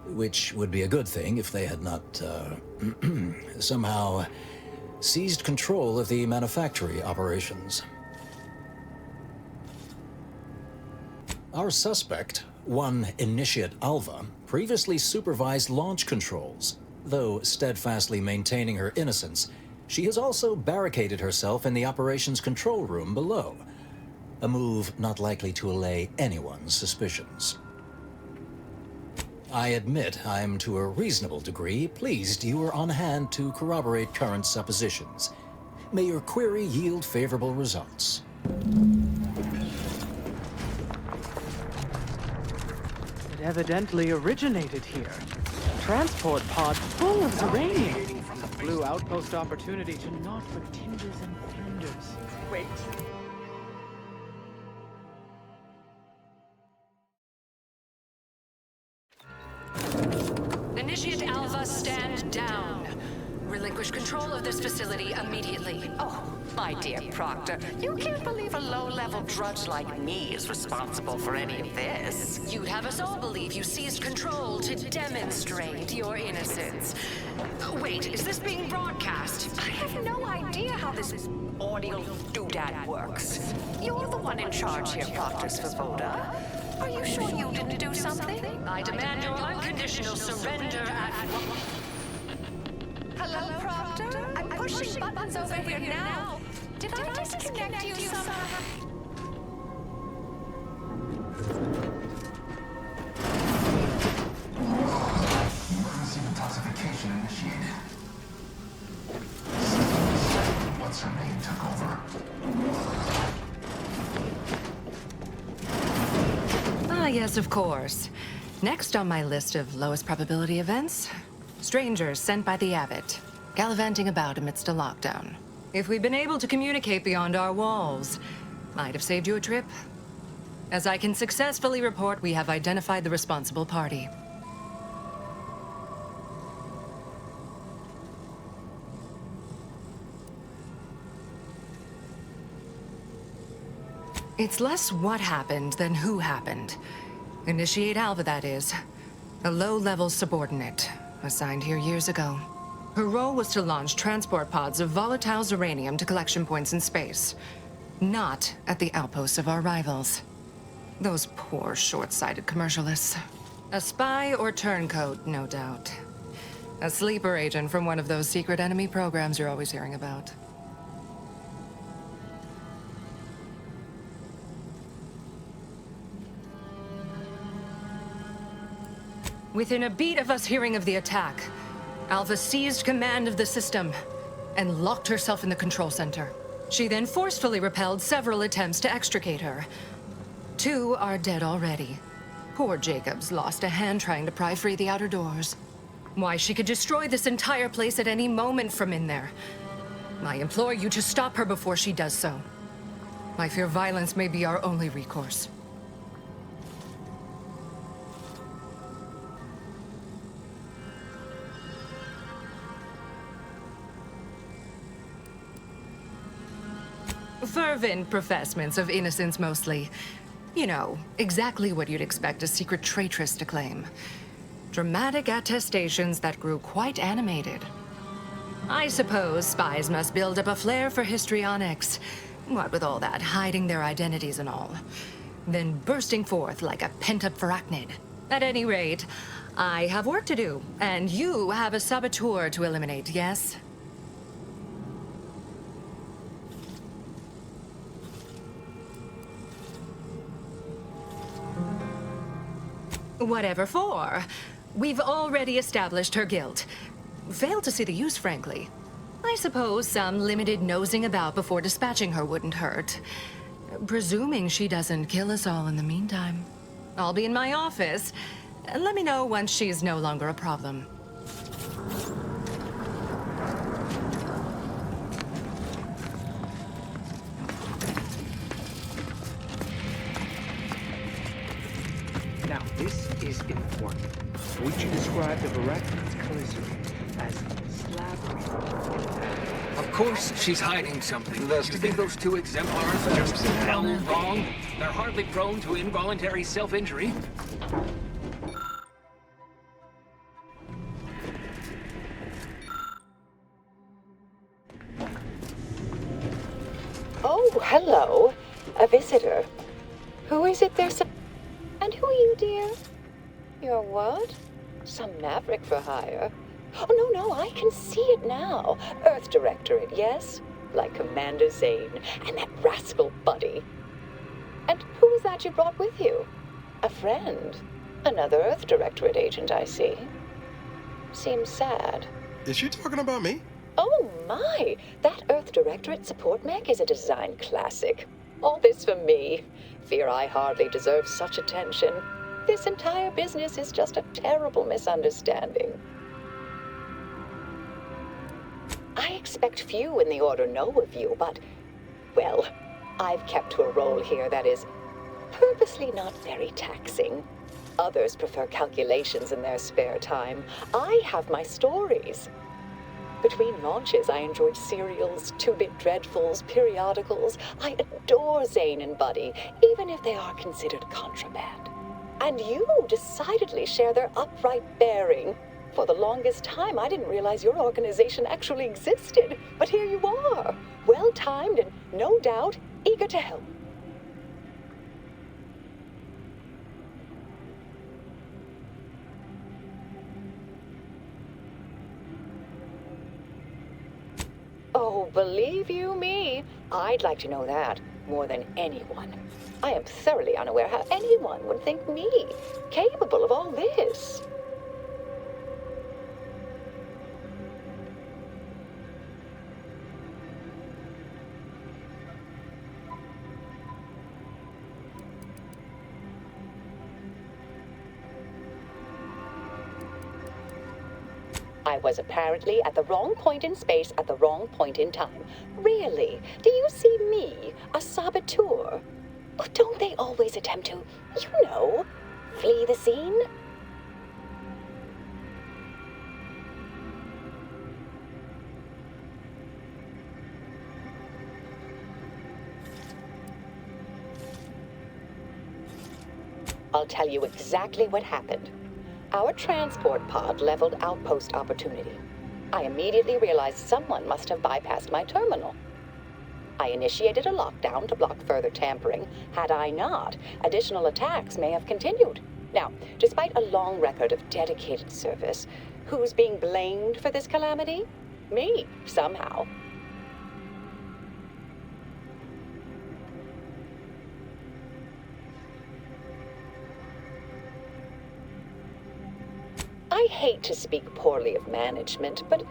Which would be a good thing if they had not, somehow seized control of the manufactory operations. Our suspect, one Initiate Alva, previously supervised launch controls. Though steadfastly maintaining her innocence, she has also barricaded herself in the operations control room below. A move not likely to allay anyone's suspicions. I admit I'm to a reasonable degree pleased you are on hand to corroborate current suppositions. May your query yield favorable results. It evidently originated here. Transport pod full of uranium. Blue outpost opportunity to not for tinders and flinders. Wait. Initiate Alpha, stand down. Relinquish control of this facility immediately. Oh, my dear Proctor, you can't believe a low-level drudge like me is responsible for any of this. You'd have us all believe you seized control to demonstrate your innocence. Wait, is this being broadcast? I have no idea how this audio doodad works. You're the one in charge here, Proctor Svoboda. Are you sure you didn't do something? I demand your unconditional surrender at... Hello, Proctor? I'm pushing buttons over here now. Did I disconnect you somehow? Emergency detoxification initiated. What's her name took over? Ah, yes, of course. Next on my list of lowest probability events, strangers sent by the abbot, gallivanting about amidst a lockdown. If we'd been able to communicate beyond our walls, might have saved you a trip. As I can successfully report, we have identified the responsible party. It's less what happened than who happened. Initiate Alva, that is. A low-level subordinate, assigned here years ago. Her role was to launch transport pods of volatile uranium to collection points in space. Not at the outposts of our rivals. Those poor, short-sighted commercialists. A spy or turncoat, no doubt. A sleeper agent from one of those secret enemy programs you're always hearing about. Within a beat of us hearing of the attack, Alpha seized command of the system and locked herself in the control center. She then forcefully repelled several attempts to extricate her. 2 are dead already. Poor Jacobs lost a hand trying to pry free the outer doors. Why, she could destroy this entire place at any moment from in there. I implore you to stop her before she does so. I fear violence may be our only recourse. Fervent professements of innocence mostly. You know, exactly what you'd expect a secret traitress to claim. Dramatic attestations that grew quite animated. I suppose spies must build up a flair for histrionics. What with all that, hiding their identities and all. Then bursting forth like a pent-up arachnid. At any rate, I have work to do, and you have a saboteur to eliminate, yes? Whatever for. We've already established her guilt. Failed to see the use, frankly. I suppose some limited nosing about before dispatching her wouldn't hurt. Presuming she doesn't kill us all in the meantime. I'll be in my office. Let me know once she's no longer a problem. Now, this is important. Would you describe the Varecton's collisory as slabbery? Of course she's hiding something. Do you think those two exemplars are just hell wrong? They're hardly prone to involuntary self-injury. Oh, hello. A visitor. Who is it there's And who are you, dear? You're what? Some maverick for hire? Oh, no, I can see it now. Earth Directorate, yes? Like Commander Zane and that rascal Buddy. And who was that you brought with you? A friend? Another Earth Directorate agent, I see. Seems sad. Is she talking about me? Oh, my! That Earth Directorate support mech is a design classic. All this for me. Fear I hardly deserve such attention. This entire business is just a terrible misunderstanding. I expect few in the Order know of you, but, well, I've kept to a role here that is purposely not very taxing. Others prefer calculations in their spare time. I have my stories. Between launches, I enjoyed serials, two-bit dreadfuls, periodicals. I adore Zane and Buddy, even if they are considered contraband. And you decidedly share their upright bearing. For the longest time, I didn't realize your organization actually existed. But here you are, well-timed and, no doubt, eager to help. Oh, believe you me, I'd like to know that more than anyone. I am thoroughly unaware how anyone would think me capable of all this. I was apparently at the wrong point in space at the wrong point in time. Really? Do you see me, a saboteur? Oh, don't they always attempt to, you know, flee the scene? I'll tell you exactly what happened. Our transport pod leveled outpost opportunity. I immediately realized someone must have bypassed my terminal. I initiated a lockdown to block further tampering. Had I not, additional attacks may have continued. Now, despite a long record of dedicated service, who's being blamed for this calamity? Me, somehow. I hate to speak poorly of management, but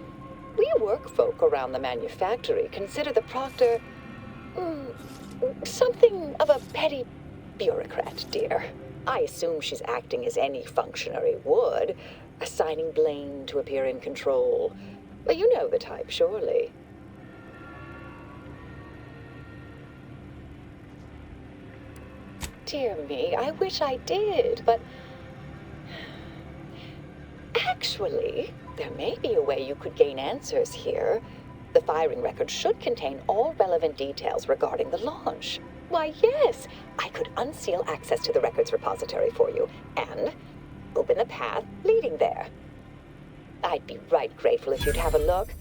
we work folk around the manufactory consider the proctor something of a petty bureaucrat, dear. I assume she's acting as any functionary would, assigning blame to appear in control. But you know the type, surely. Dear me, I wish I did, but actually, there may be a way you could gain answers here. The firing record should contain all relevant details regarding the launch. Why, yes, I could unseal access to the records repository for you and open the path leading there. I'd be right grateful if you'd have a look.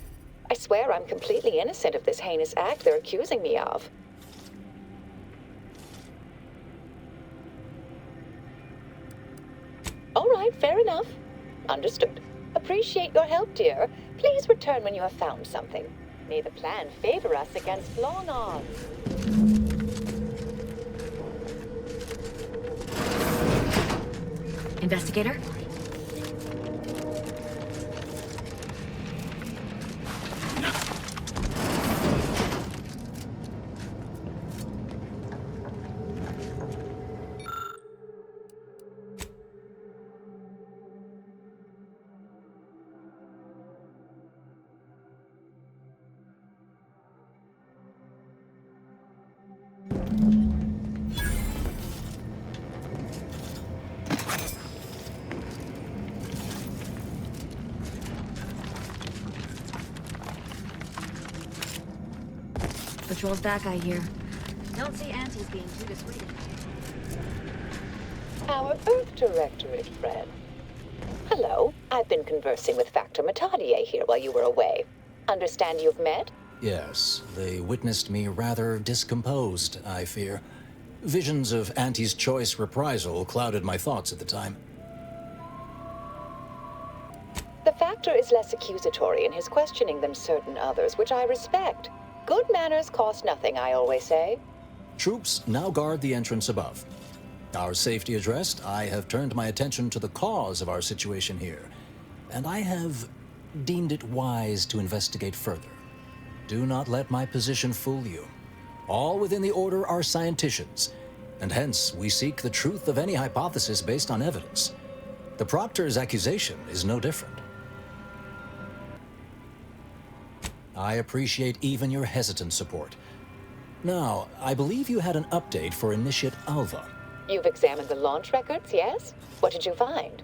I swear I'm completely innocent of this heinous act they're accusing me of. All right, fair enough. Understood. Appreciate your help, dear. Please return when you have found something. May the plan favor us against long odds. Investigator? Patrol's back, I hear. Don't see Auntie's being too dissuaded. Our Earth Directorate friend. Hello. I've been conversing with Factor Matadier here while you were away. Understand you've met? Yes, they witnessed me rather discomposed, I fear. Visions of Auntie's choice reprisal clouded my thoughts at the time. The Factor is less accusatory in his questioning than certain others, which I respect. Good manners cost nothing, I always say. Troops now guard the entrance above. Our safety addressed, I have turned my attention to the cause of our situation here, and I have deemed it wise to investigate further. Do not let my position fool you. All within the Order are scienticians, and hence we seek the truth of any hypothesis based on evidence. The Proctor's accusation is no different. I appreciate even your hesitant support. Now, I believe you had an update for Initiate Alva. You've examined the launch records, yes? What did you find?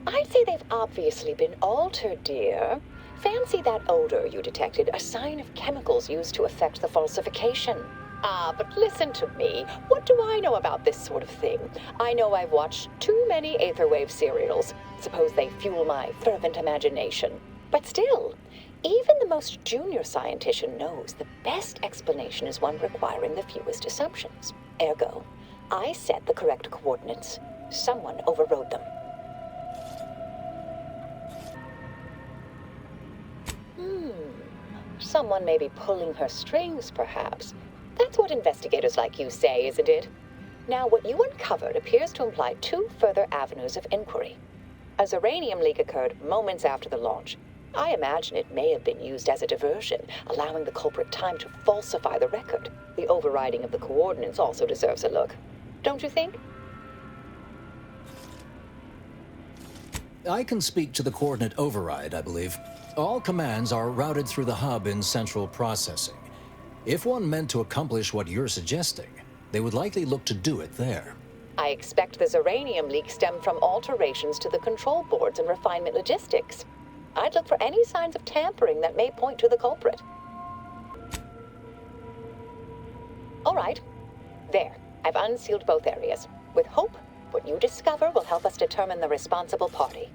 I'd say they've obviously been altered, dear. Fancy that odor you detected, a sign of chemicals used to effect the falsification. Ah, but listen to me. What do I know about this sort of thing? I know I've watched too many Aetherwave serials. Suppose they fuel my fervent imagination. But still, even the most junior scientician knows the best explanation is one requiring the fewest assumptions. Ergo, I set the correct coordinates. Someone overrode them. Someone may be pulling her strings, perhaps. That's what investigators like you say, isn't it? Now, what you uncovered appears to imply two further avenues of inquiry. A Zeranium leak occurred moments after the launch. I imagine it may have been used as a diversion, allowing the culprit time to falsify the record. The overriding of the coordinates also deserves a look. Don't you think? I can speak to the coordinate override, I believe. All commands are routed through the hub in central processing. If one meant to accomplish what you're suggesting, they would likely look to do it there. I expect the Zeranium leak stemmed from alterations to the control boards and refinement logistics. I'd look for any signs of tampering that may point to the culprit. All right. There. I've unsealed both areas. With hope, what you discover will help us determine the responsible party.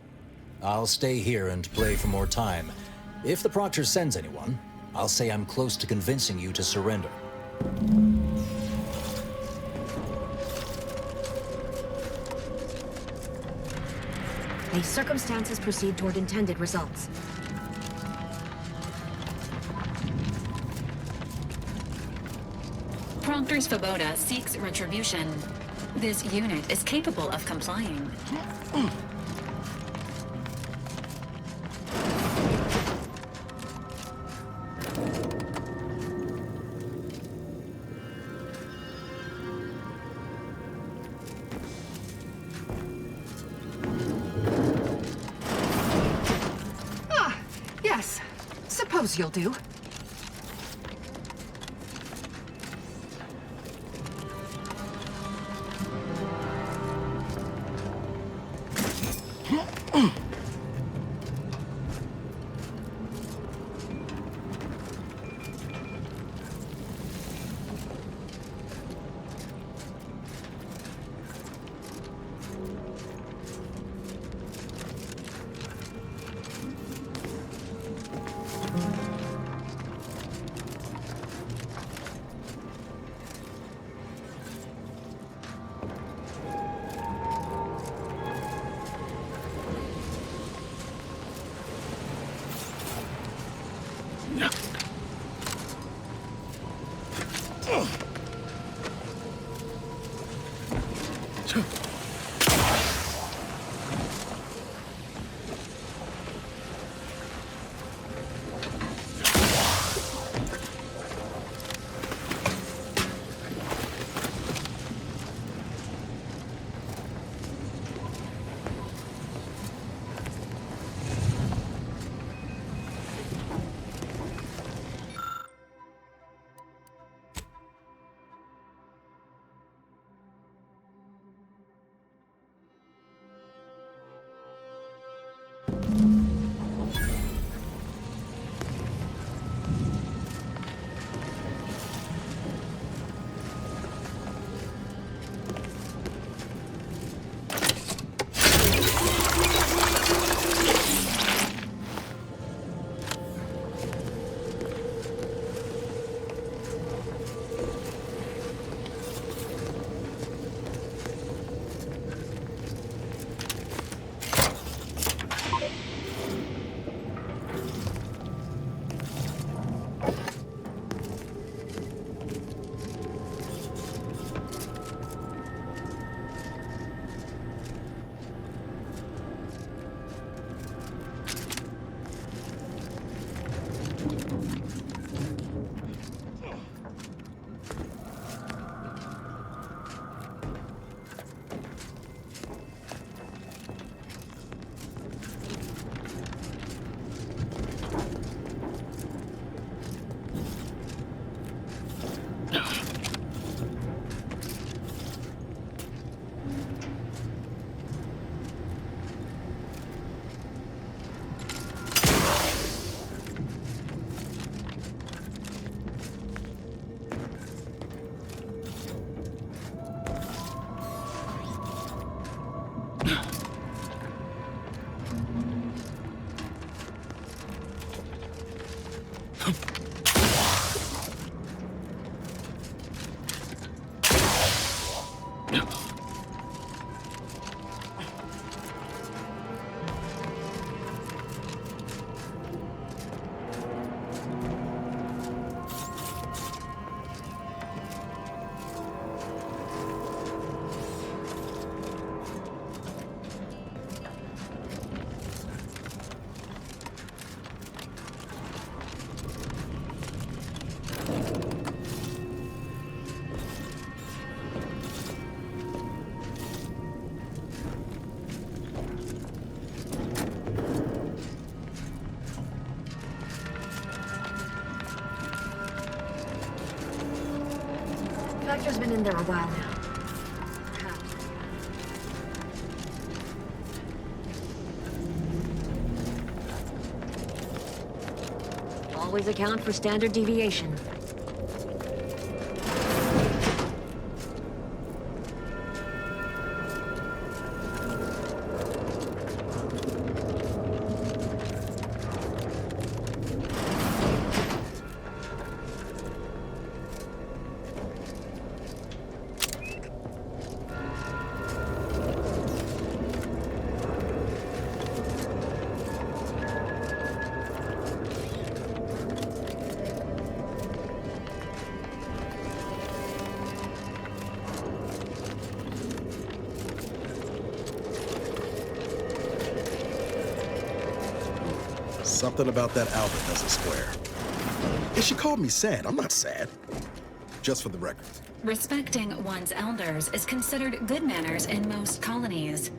I'll stay here and play for more time. If the Proctor sends anyone, I'll say I'm close to convincing you to surrender. May circumstances proceed toward intended results. Proctor Svoboda seeks retribution. This unit is capable of complying. Yes. Suppose you'll do. Vector's been in there a while now. Always account for standard deviation. Something about that Albert doesn't square. And she called me sad. I'm not sad. Just for the record. Respecting one's elders is considered good manners in most colonies.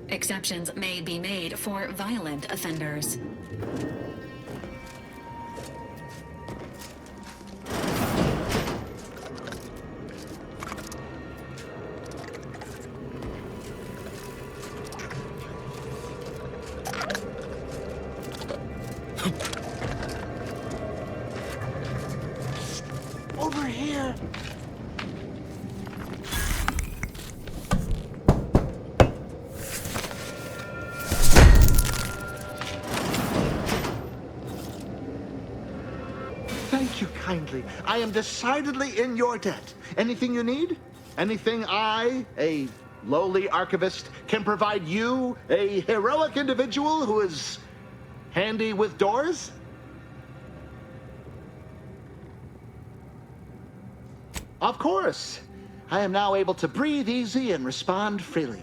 Exceptions may be made for violent offenders. Over here. Thank you kindly. I am decidedly in your debt. Anything you need? Anything I, a lowly archivist, can provide you, a heroic individual who is handy with doors? Of course. I am now able to breathe easy and respond freely.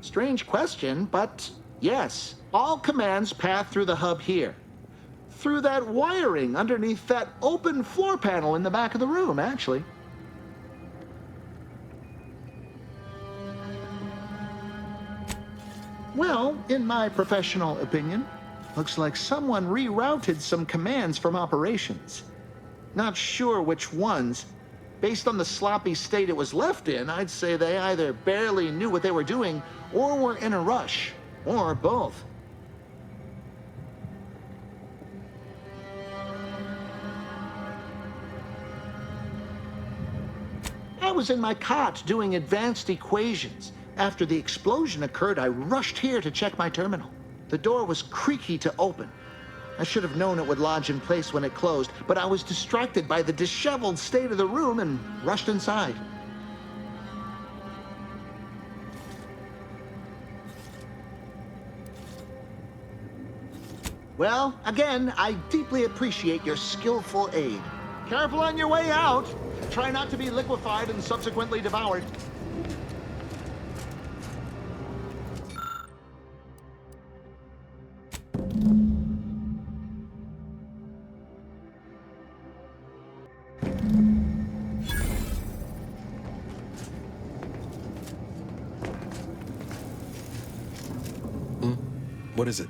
Strange question, but yes, all commands pass through the hub here. Through that wiring underneath that open floor panel in the back of the room, actually. Well, in my professional opinion, looks like someone rerouted some commands from operations. Not sure which ones. Based on the sloppy state it was left in, I'd say they either barely knew what they were doing or were in a rush, or both. I was in my cot doing advanced equations. After the explosion occurred, I rushed here to check my terminal. The door was creaky to open. I should have known it would lodge in place when it closed, but I was distracted by the disheveled state of the room and rushed inside. Well, again, I deeply appreciate your skillful aid. Careful on your way out. Try not to be liquefied and subsequently devoured. What is it?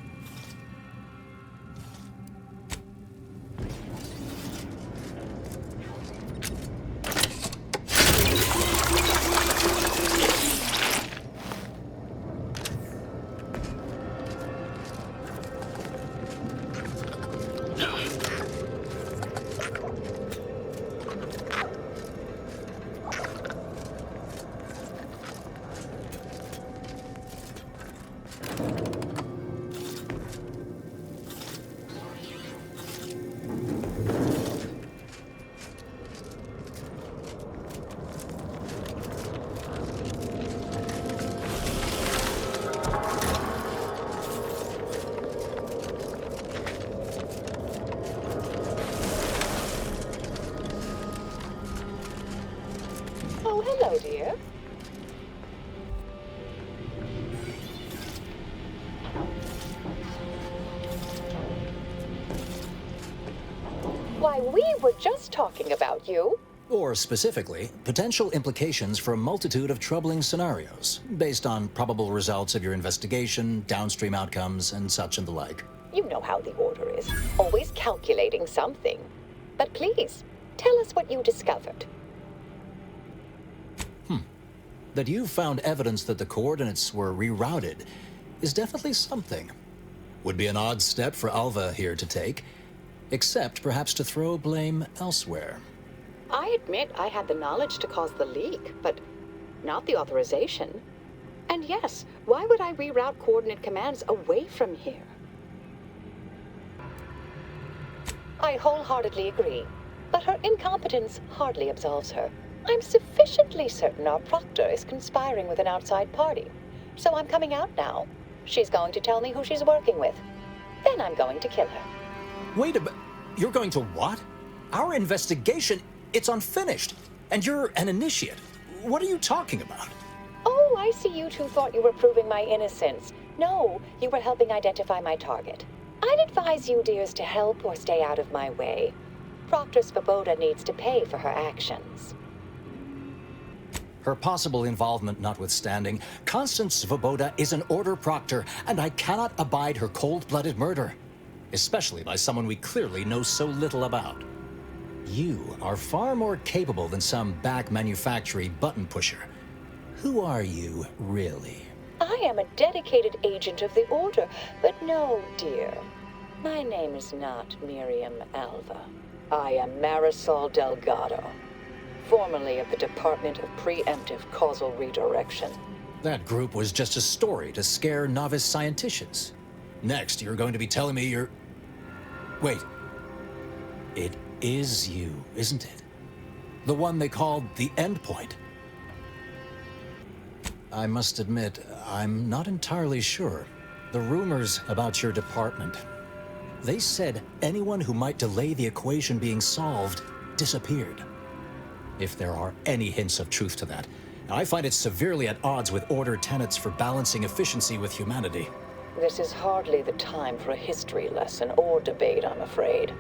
Why, we were just talking about you. Or specifically, potential implications for a multitude of troubling scenarios, based on probable results of your investigation, downstream outcomes, and such and the like. You know how the Order is. Always calculating something. But please, tell us what you discovered. That you found evidence that the coordinates were rerouted is definitely something. Would be an odd step for Alva here to take, except perhaps to throw blame elsewhere. I admit I had the knowledge to cause the leak, but not the authorization. And yes, why would I reroute coordinate commands away from here? I wholeheartedly agree, but her incompetence hardly absolves her. I'm sufficiently certain our proctor is conspiring with an outside party, so I'm coming out now. She's going to tell me who she's working with. Then I'm going to kill her. Wait a minute. You're going to what? Our investigation, it's unfinished. And you're an initiate. What are you talking about? Oh, I see you two thought you were proving my innocence. No, you were helping identify my target. I'd advise you dears to help or stay out of my way. Proctor Svoboda needs to pay for her actions. Her possible involvement notwithstanding, Constance Svoboda is an Order Proctor, and I cannot abide her cold-blooded murder. Especially by someone we clearly know so little about. You are far more capable than some back-manufactory button pusher. Who are you, really? I am a dedicated agent of the Order, but no, dear. My name is not Miriam Alva. I am Marisol Delgado, formerly of the Department of Preemptive Causal Redirection. That group was just a story to scare novice scienticians. Next, you're going to be telling me you're... Wait. It is you, isn't it? The one they called the Endpoint. I must admit, I'm not entirely sure. The rumors about your department. They said anyone who might delay the equation being solved disappeared. If there are any hints of truth to that, I find it severely at odds with Order tenets for balancing efficiency with humanity. This is hardly the time for a history lesson or debate, I'm afraid.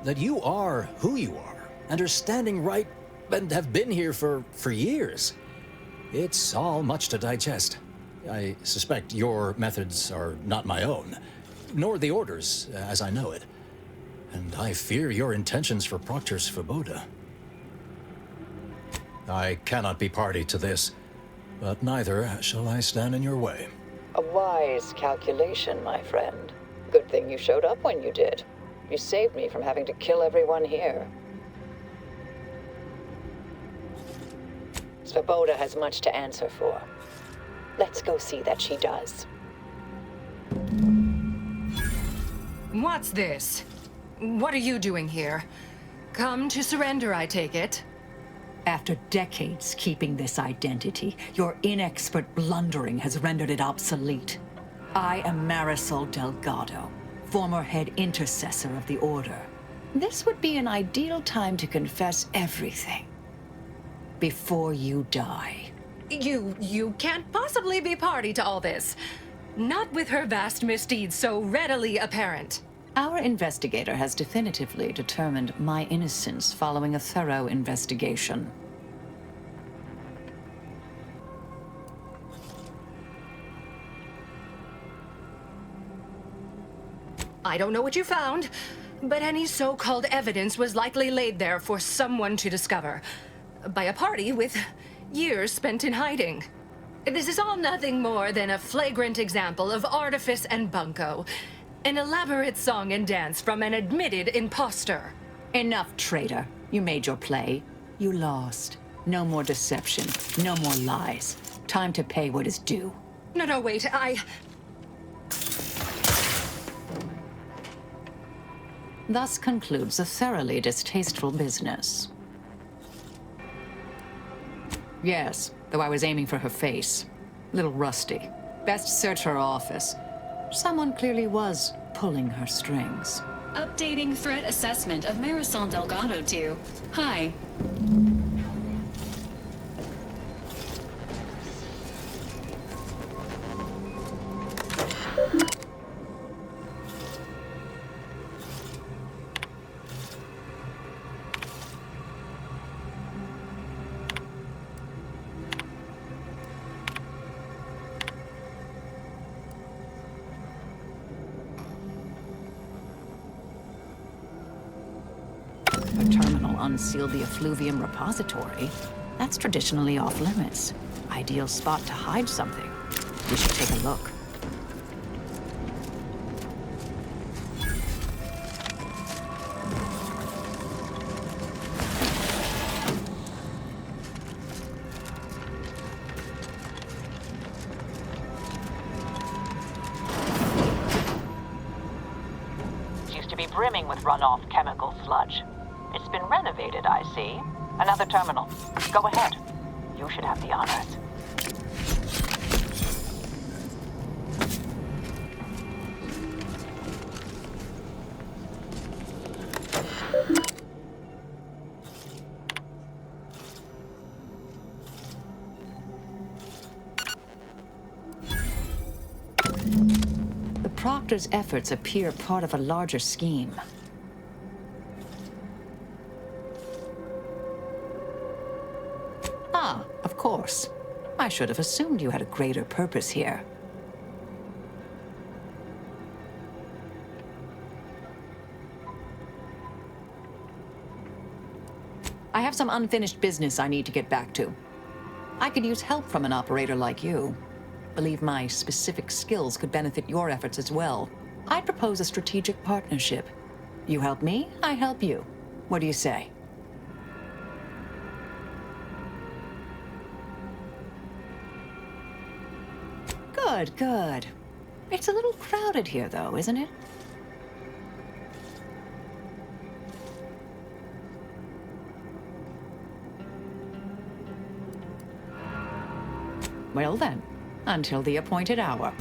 That you are who you are, and are standing right, and have been here for years. It's all much to digest. I suspect your methods are not my own, nor the Order's, as I know it. And I fear your intentions for Proctor Svoboda. I cannot be party to this, but neither shall I stand in your way. A wise calculation, my friend. Good thing you showed up when you did. You saved me from having to kill everyone here. Svoboda has much to answer for. Let's go see that she does. What's this? What are you doing here? Come to surrender, I take it? After decades keeping this identity, your inexpert blundering has rendered it obsolete. I am Marisol Delgado, former head intercessor of the Order. This would be an ideal time to confess everything. Before you die. You can't possibly be party to all this. Not with her vast misdeeds so readily apparent. Our investigator has definitively determined my innocence following a thorough investigation. I don't know what you found, but any so-called evidence was likely laid there for someone to discover. By a party with years spent in hiding. This is all nothing more than a flagrant example of artifice and bunco. An elaborate song and dance from an admitted imposter. Enough, traitor. You made your play. You lost. No more deception. No more lies. Time to pay what is due. No, wait, Thus concludes a thoroughly distasteful business. Yes, though I was aiming for her face. Little rusty. Best search her office. Someone clearly was pulling her strings. Updating threat assessment of Marisol Delgado to Hi. unseal the effluvium repository. That's traditionally off limits. Ideal spot to hide something. We should take a look. Brimming with runoff chemical sludge. It's been renovated, I see. Another terminal. Go ahead. You should have the honors. Proctor's efforts appear part of a larger scheme. Ah, of course. I should have assumed you had a greater purpose here. I have some unfinished business I need to get back to. I could use help from an operator like you. Believe my specific skills could benefit your efforts as well. I'd propose a strategic partnership. You help me, I help you. What do you say? Good, good. It's a little crowded here, though, isn't it? Well then. Until the appointed hour.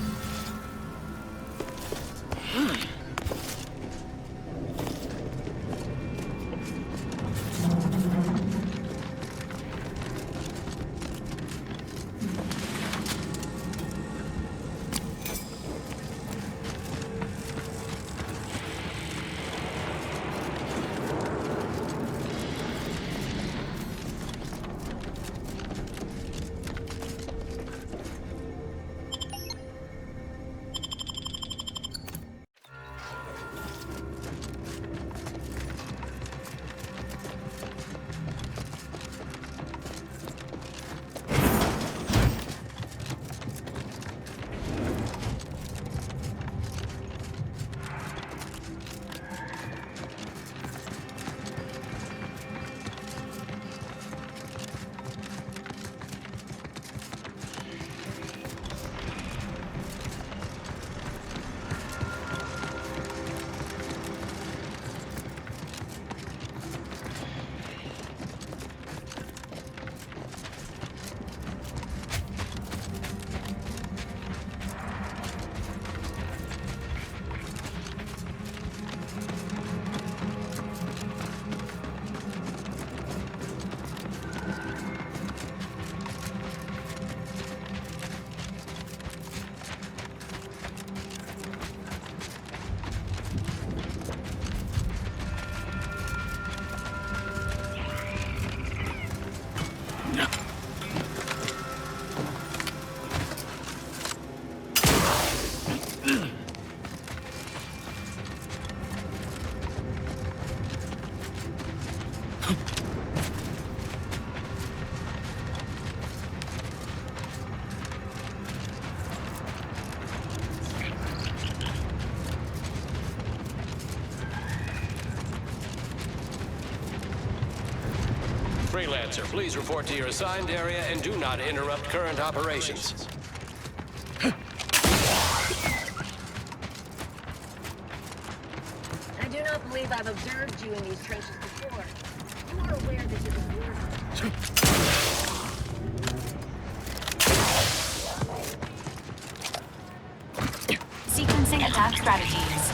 Freelancer, please report to your assigned area and do not interrupt current operations. I do not believe I've observed you in these trenches before. You are aware this is a war zone. Sequencing attack strategies.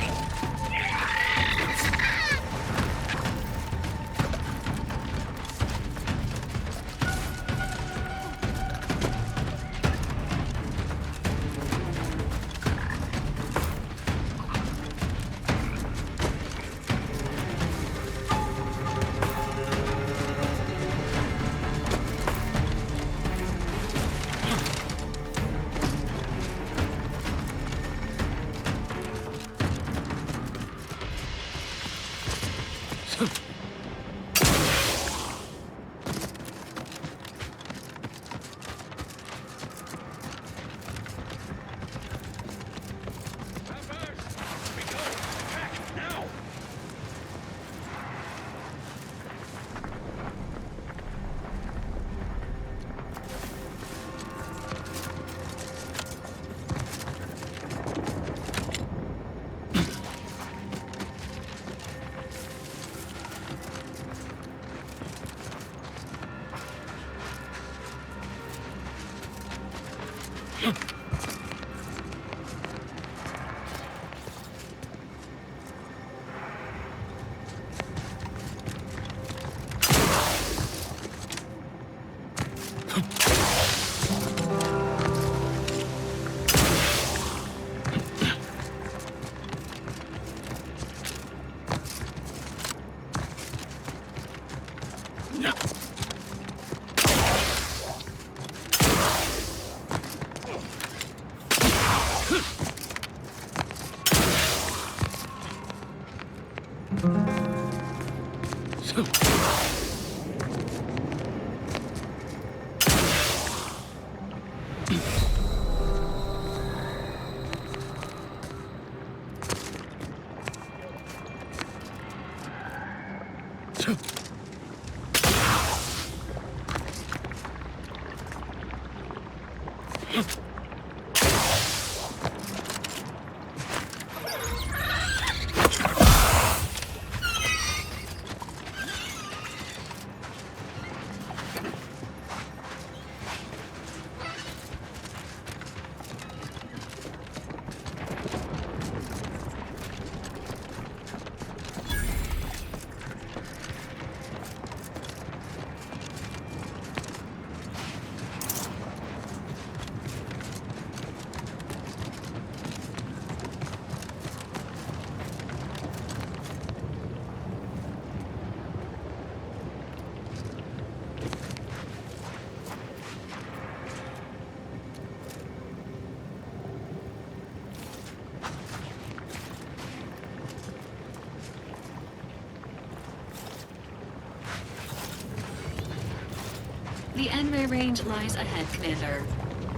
The Enway range lies ahead, Commander.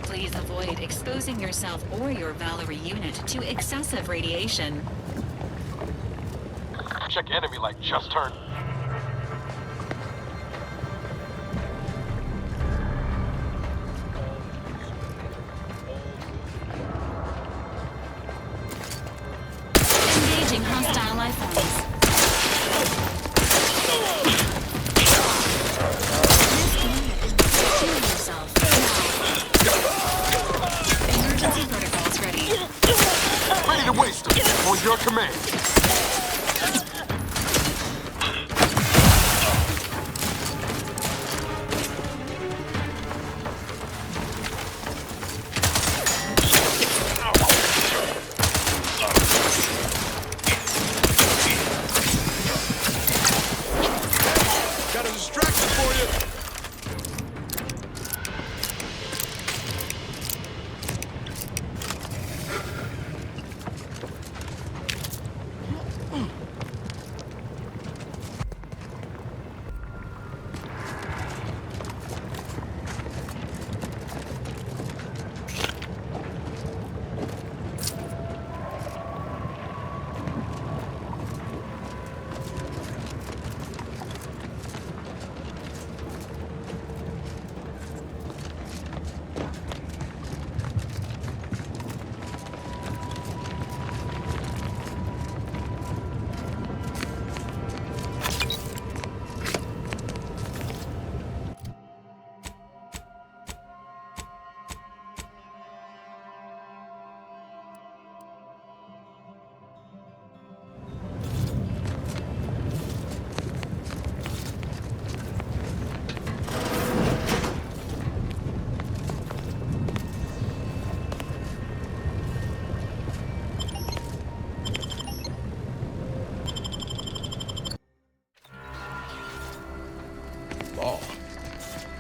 Please avoid exposing yourself or your Valerie unit to excessive radiation. Check enemy light just turned. Engaging hostile life forms. Emergency protocols ready. Ready to waste them. On your command. Got a distraction for you.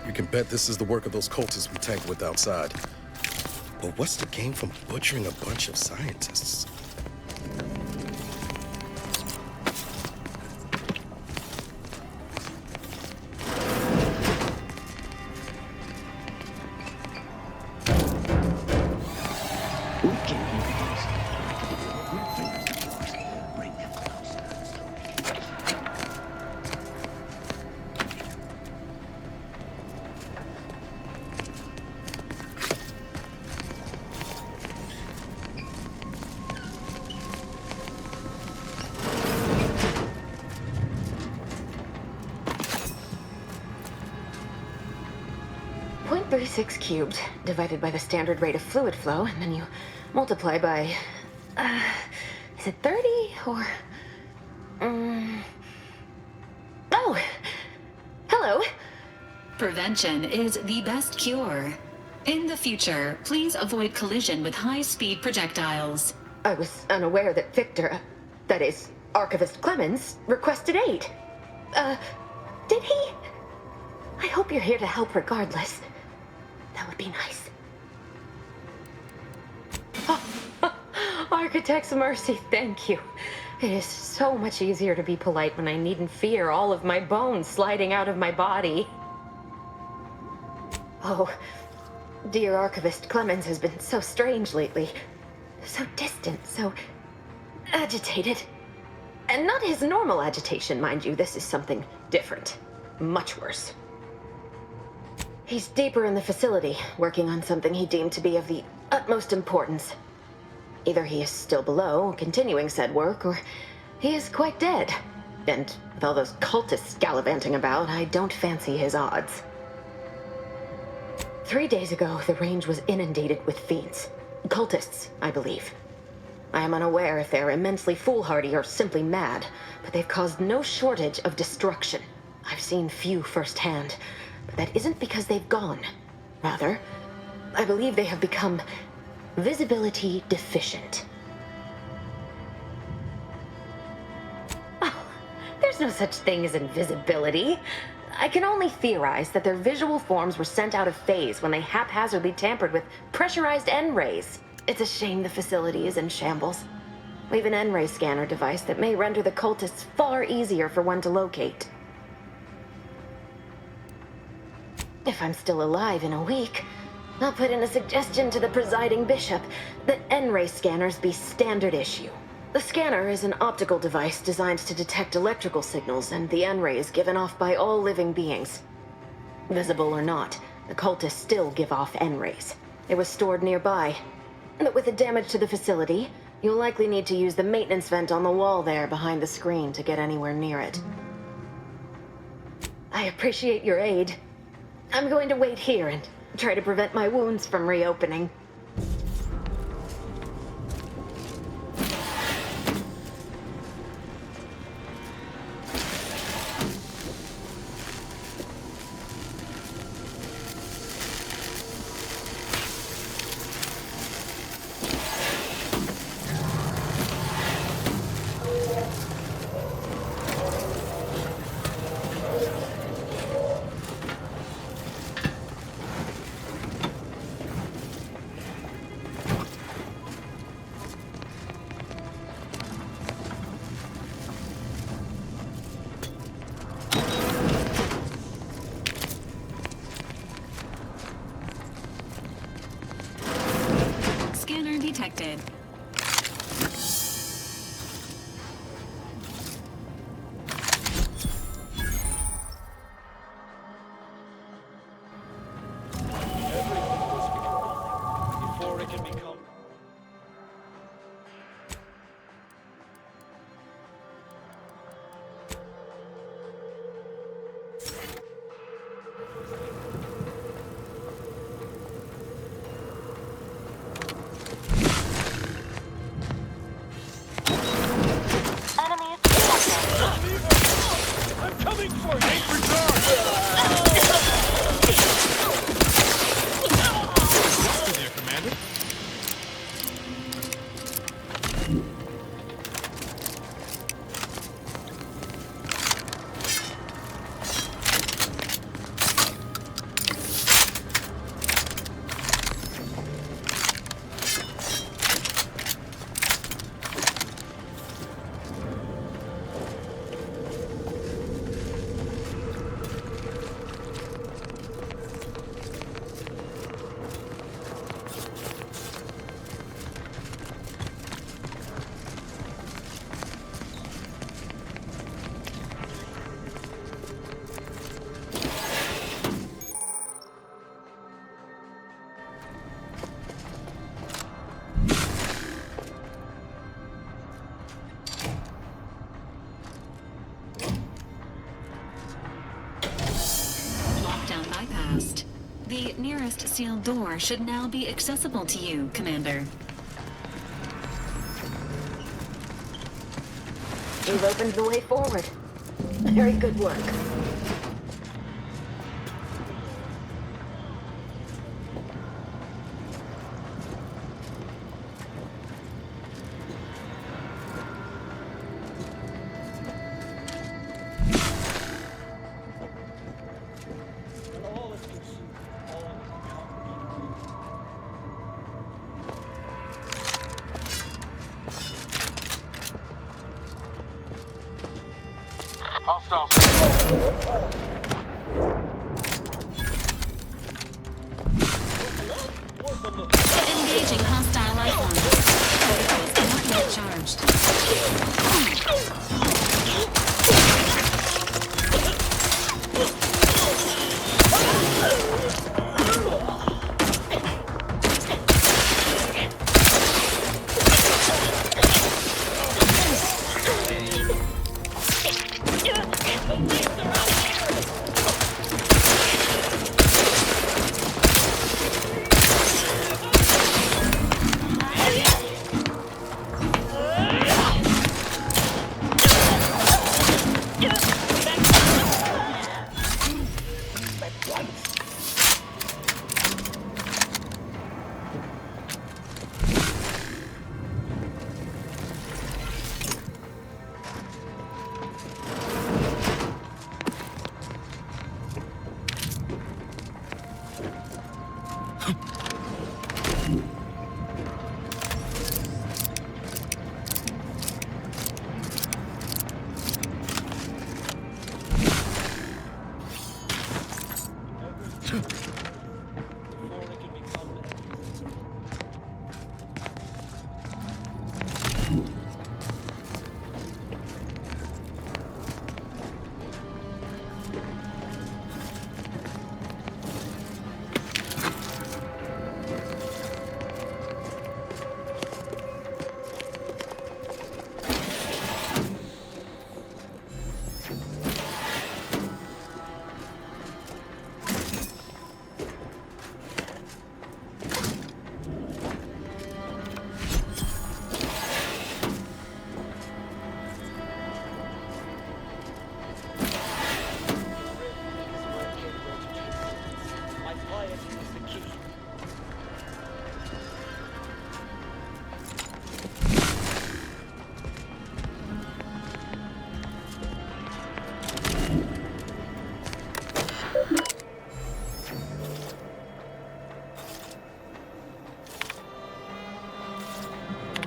You can bet this is the work of those cultists we tangled with outside. But what's the gain from butchering a bunch of scientists? 6 cubed, divided by the standard rate of fluid flow, and then you multiply by... is it 30, or... Oh! Hello! Prevention is the best cure. In the future, please avoid collision with high-speed projectiles. I was unaware that Victor, that is, Archivist Clemens, requested aid. Did he? I hope you're here to help regardless. That would be nice. Architect's mercy, thank you. It is so much easier to be polite when I needn't fear all of my bones sliding out of my body. Oh, dear Archivist Clemens has been so strange lately. So distant, so agitated. And not his normal agitation, mind you. This is something different. Much worse. He's deeper in the facility, working on something he deemed to be of the utmost importance. Either he is still below, continuing said work, or he is quite dead. And with all those cultists gallivanting about, I don't fancy his odds. 3 days ago, the range was inundated with fiends. Cultists, I believe. I am unaware if they're immensely foolhardy or simply mad, but they've caused no shortage of destruction. I've seen few firsthand, but that isn't because they've gone. Rather, I believe they have become visibility deficient. Oh, there's no such thing as invisibility. I can only theorize that their visual forms were sent out of phase when they haphazardly tampered with pressurized N-rays. It's a shame the facility is in shambles. We've an N-ray scanner device that may render the cultists far easier for one to locate. If I'm still alive in a week, I'll put in a suggestion to the presiding bishop that N-ray scanners be standard issue. The scanner is an optical device designed to detect electrical signals and the N-rays given off by all living beings. Visible or not, the cultists still give off N-rays. It was stored nearby. But with the damage to the facility, you'll likely need to use the maintenance vent on the wall there behind the screen to get anywhere near it. I appreciate your aid. I'm going to wait here and try to prevent my wounds from reopening. Detected. Before it can become. closed sealed door should now be accessible to you, Commander. You've opened the way forward. Very good work. Engaging hostile life forms. Not yet charged.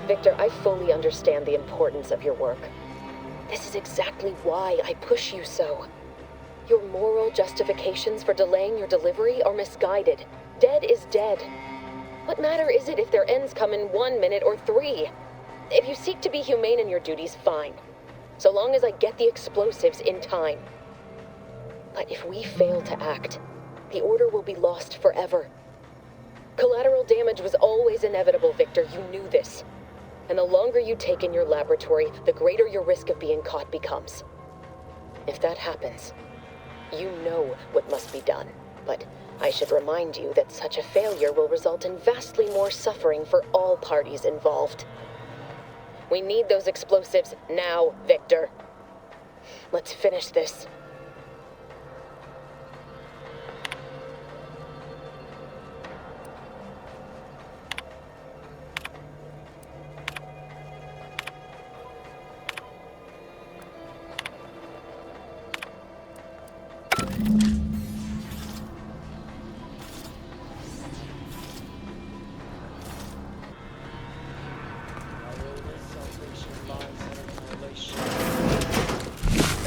Victor, I fully understand the importance of your work. This is exactly why I push you so. Your moral justifications for delaying your delivery are misguided. Dead is dead. What matter is it if their ends come in 1 minute or 3? If you seek to be humane in your duties, fine. So long as I get the explosives in time. But if we fail to act, the Order will be lost forever. Collateral damage was always inevitable, Victor. You knew this. And the longer you take in your laboratory, the greater your risk of being caught becomes. If that happens, you know what must be done. But I should remind you that such a failure will result in vastly more suffering for all parties involved. We need those explosives now, Victor. Let's finish this.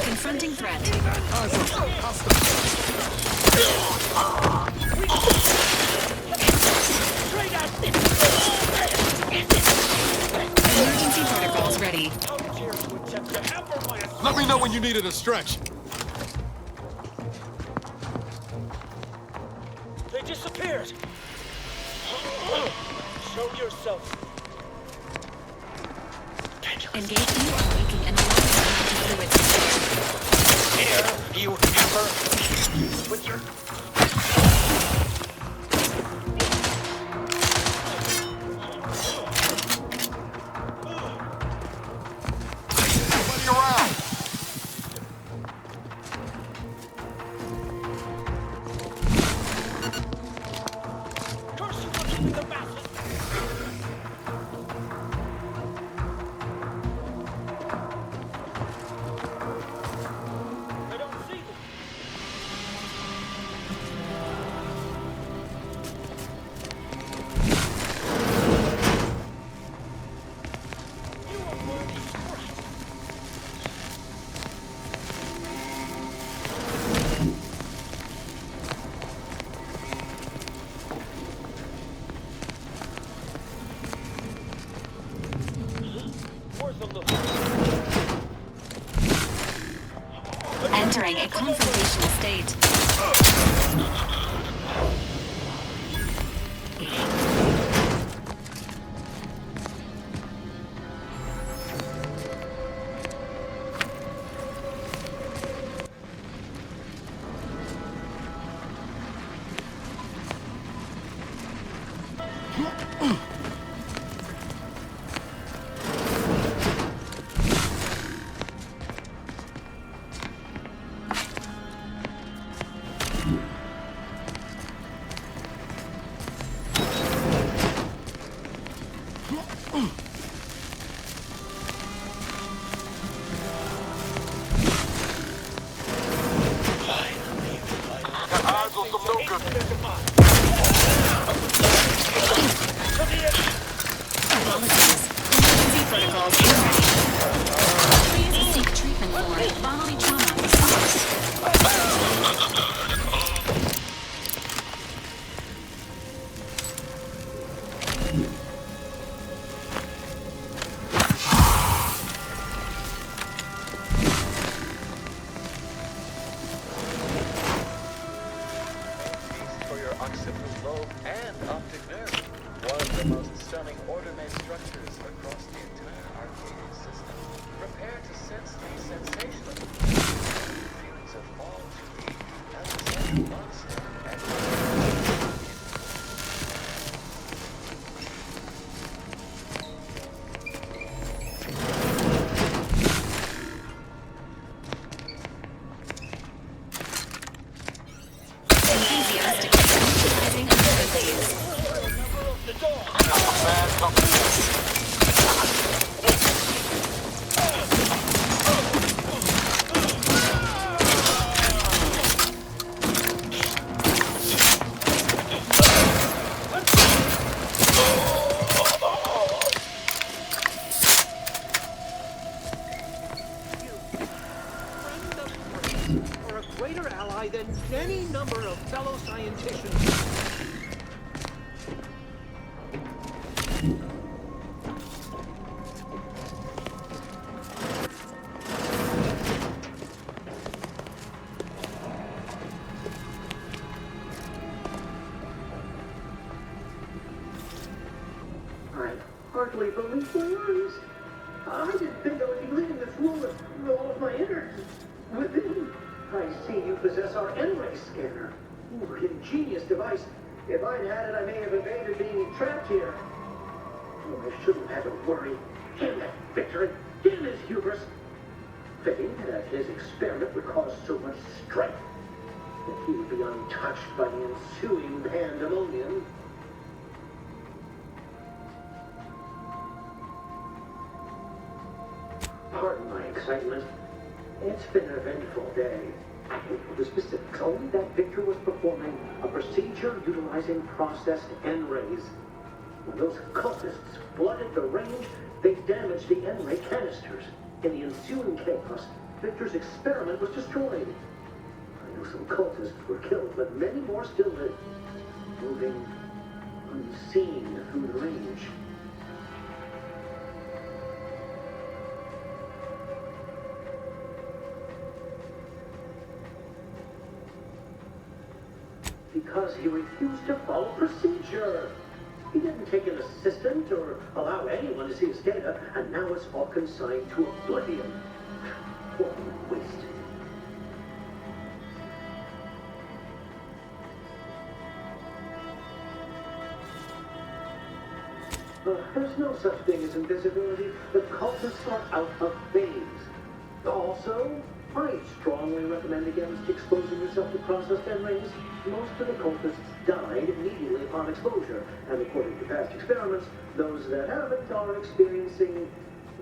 Confronting threat. Emergency protocols ready. Let me know when you needed a stretch. They disappeared. Show yourself. Engage you are making an alarm fluid. Dare you ever with your... entering a confrontational state. Hardly believe my eyes. I didn't think I would be leaving this world with all of my innards within. I see you possess our N-ray scanner. Ooh, ingenious device. If I'd had it, I may have evaded being trapped here. Oh, I shouldn't have had to worry. Damn that Victor, damn his hubris. Fitting that his experiment would cause so much strife that he would be untouched by the ensuing pandemonium. Pardon my excitement. It's been an eventful day. The specifics, only that Victor was performing a procedure utilizing processed N-rays. When those cultists flooded the range, they damaged the N-ray canisters. In the ensuing chaos, Victor's experiment was destroyed. I know some cultists were killed, but many more still live, moving unseen through the range. Because he refused to follow procedure. He didn't take an assistant or allow anyone to see his data, and now it's all consigned to oblivion. What a waste. There's no such thing as invisibility. The cultists are out of phase. Also, I strongly recommend against exposing yourself to processed N-rays. Most of the cultists died immediately upon exposure, and according to past experiments, those that haven't are experiencing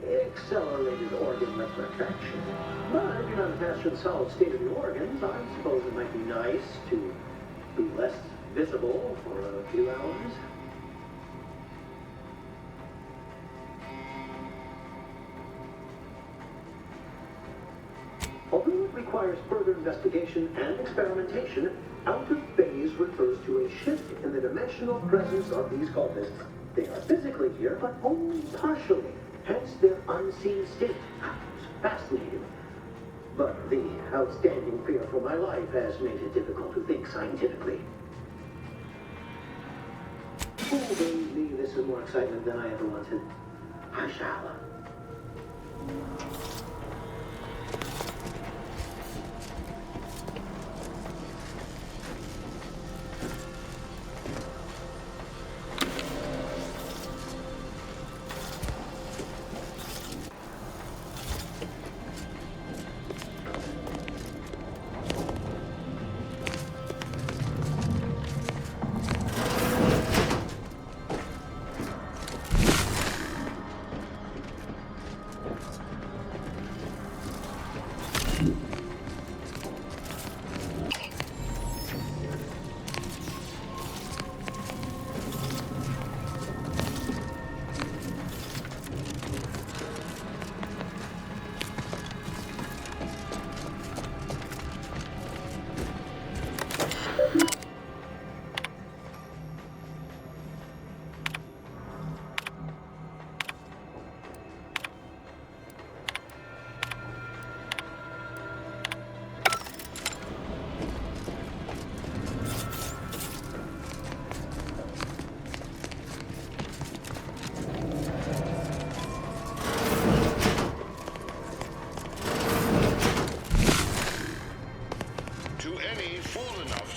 accelerated organ liquefaction. But if you're not attached to the solid state of your organs, I suppose it might be nice to be less visible for a few hours. Although it requires further investigation and experimentation, out of phase refers to a shift in the dimensional presence of these cultists. They are physically here, but only partially, hence their unseen state. It's fascinating. But the outstanding fear for my life has made it difficult to think scientifically. Oh, believe me, this is more excitement than I ever wanted. I shall.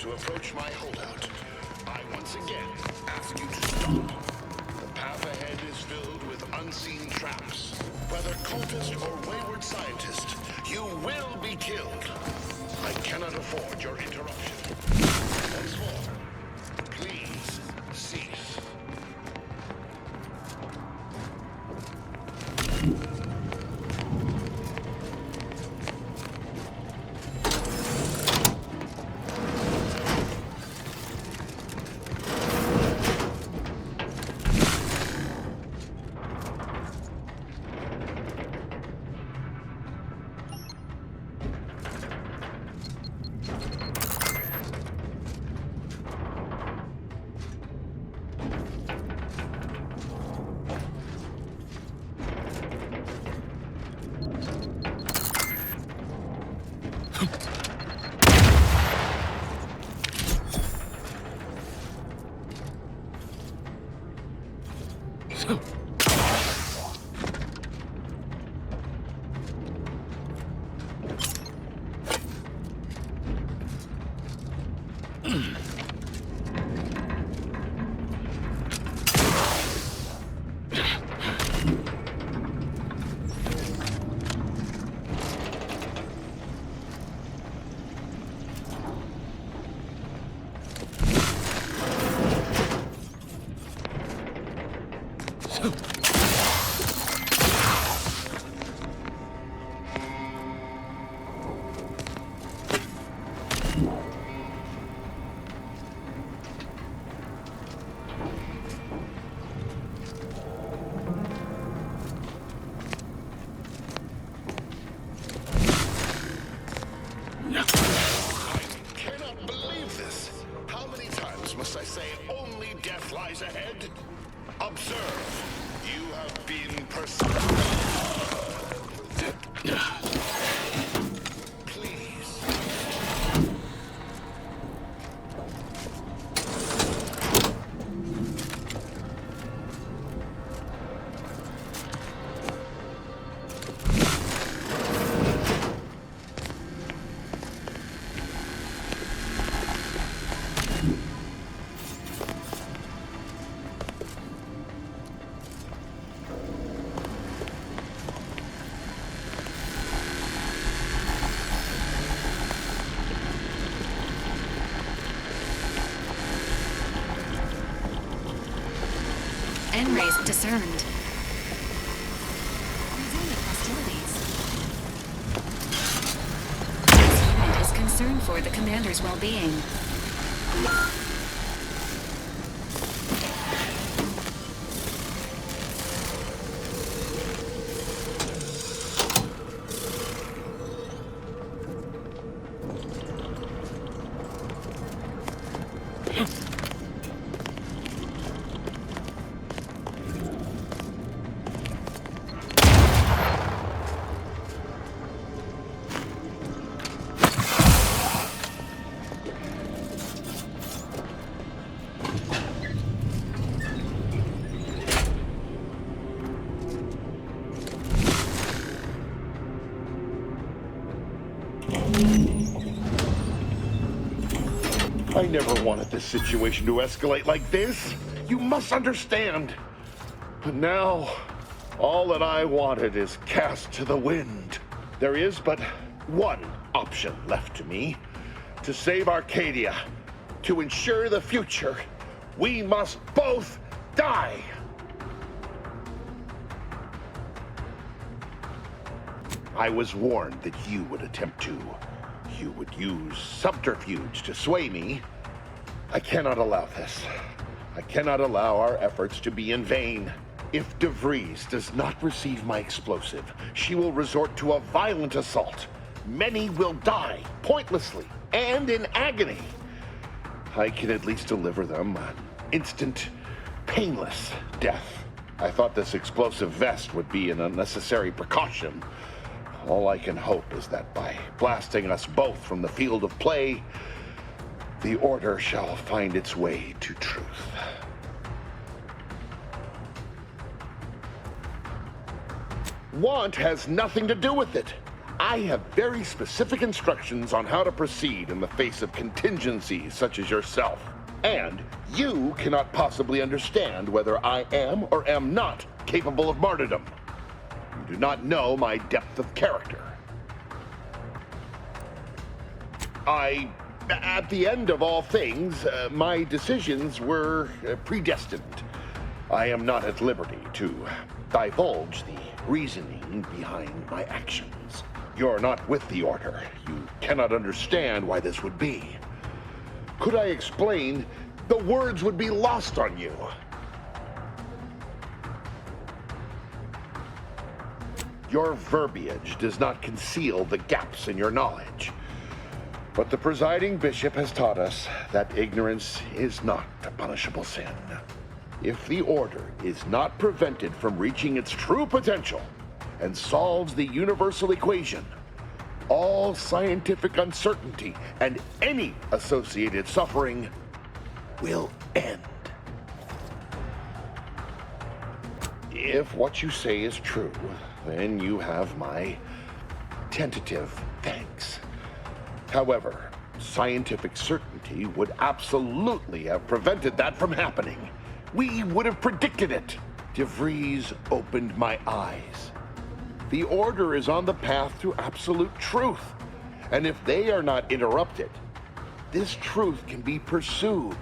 To approach my holdout, I once again ask you to stop. The path ahead is filled with unseen traps. Whether cultist or wayward scientist, you will be killed. I cannot afford your interruption. Once more, please cease. N-rays discerned. Resuming hostilities. This unit is concerned for the commander's well-being. I never wanted this situation to escalate like this. You must understand. But now, all that I wanted is cast to the wind. There is but one option left to me. To save Arcadia, to ensure the future, we must both die. I was warned that you would attempt to. You would use subterfuge to sway me. I cannot allow this. I cannot allow our efforts to be in vain. If Vrie does not receive my explosive, she will resort to a violent assault. Many will die, pointlessly, and in agony. I can at least deliver them an instant, painless death. I thought this explosive vest would be an unnecessary precaution. All I can hope is that by blasting us both from the field of play, the Order shall find its way to truth. Want has nothing to do with it. I have very specific instructions on how to proceed in the face of contingencies such as yourself. And you cannot possibly understand whether I am or am not capable of martyrdom. You do not know my depth of character. At the end of all things, my decisions were predestined. I am not at liberty to divulge the reasoning behind my actions. You're not with the Order. You cannot understand why this would be. Could I explain, the words would be lost on you. Your verbiage does not conceal the gaps in your knowledge. But the presiding bishop has taught us that ignorance is not a punishable sin. If the Order is not prevented from reaching its true potential and solves the universal equation, all scientific uncertainty and any associated suffering will end. If what you say is true, then you have my tentative thanks. However, scientific certainty would absolutely have prevented that from happening. We would have predicted it. Vrie's opened my eyes. The Order is on the path to absolute truth. And if they are not interrupted, this truth can be pursued.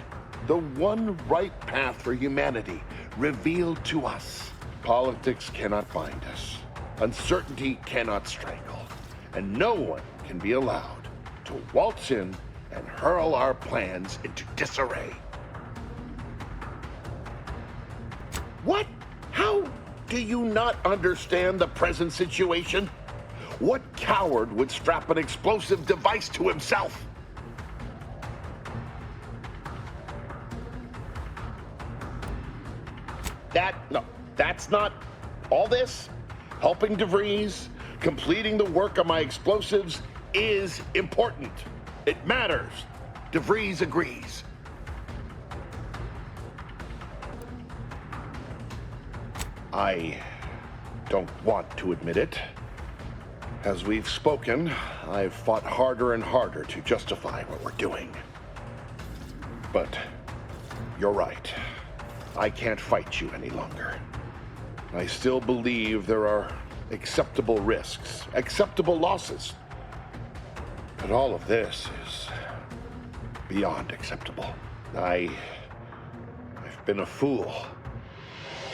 The one right path for humanity revealed to us. Politics cannot bind us. Uncertainty cannot strangle. And no one can be allowed to waltz in and hurl our plans into disarray. What? How do you not understand the present situation? What coward would strap an explosive device to himself? No, that's not all this. Helping Vrie, completing the work on my explosives is important. It matters. Vrie agrees. I don't want to admit it. As we've spoken, I've fought harder and harder to justify what we're doing. But you're right. I can't fight you any longer. I still believe there are acceptable risks, acceptable losses. But all of this is beyond acceptable. I've been a fool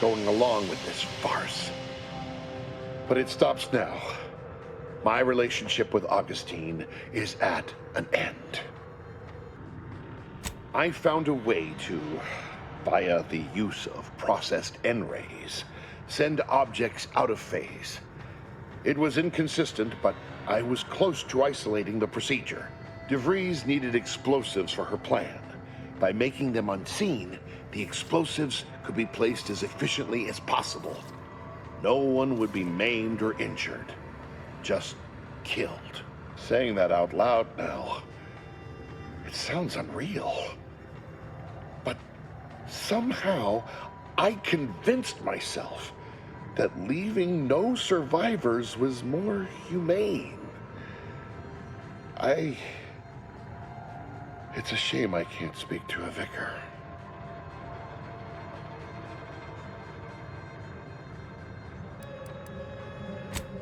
going along with this farce. But it stops now. My relationship with Augustine is at an end. I found a way to, via the use of processed N-rays, send objects out of phase. It was inconsistent, but I was close to isolating the procedure. Vrie needed explosives for her plan. By making them unseen, the explosives could be placed as efficiently as possible. No one would be maimed or injured, just killed. Saying that out loud now, it sounds unreal. But somehow, I convinced myself that leaving no survivors was more humane. It's a shame I can't speak to a vicar.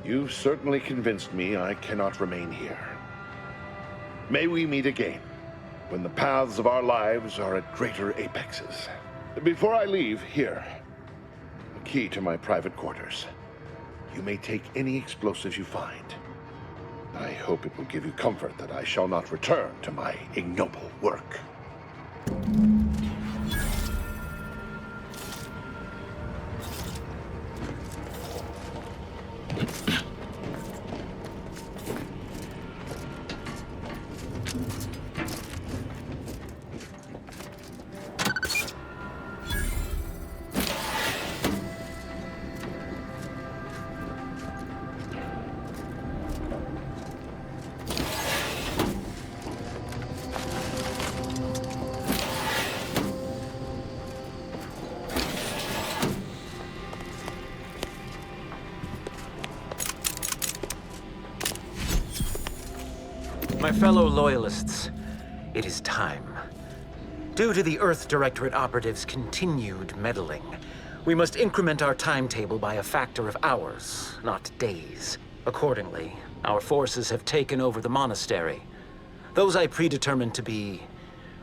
You've certainly convinced me I cannot remain here. May we meet again, when the paths of our lives are at greater apexes. Before I leave, here, a key to my private quarters. You may take any explosives you find. I hope it will give you comfort that I shall not return to my ignoble work. My fellow Loyalists, it is time. Due to the Earth Directorate operatives' continued meddling, we must increment our timetable by a factor of hours, not days. Accordingly, our forces have taken over the Monastery. Those I predetermined to be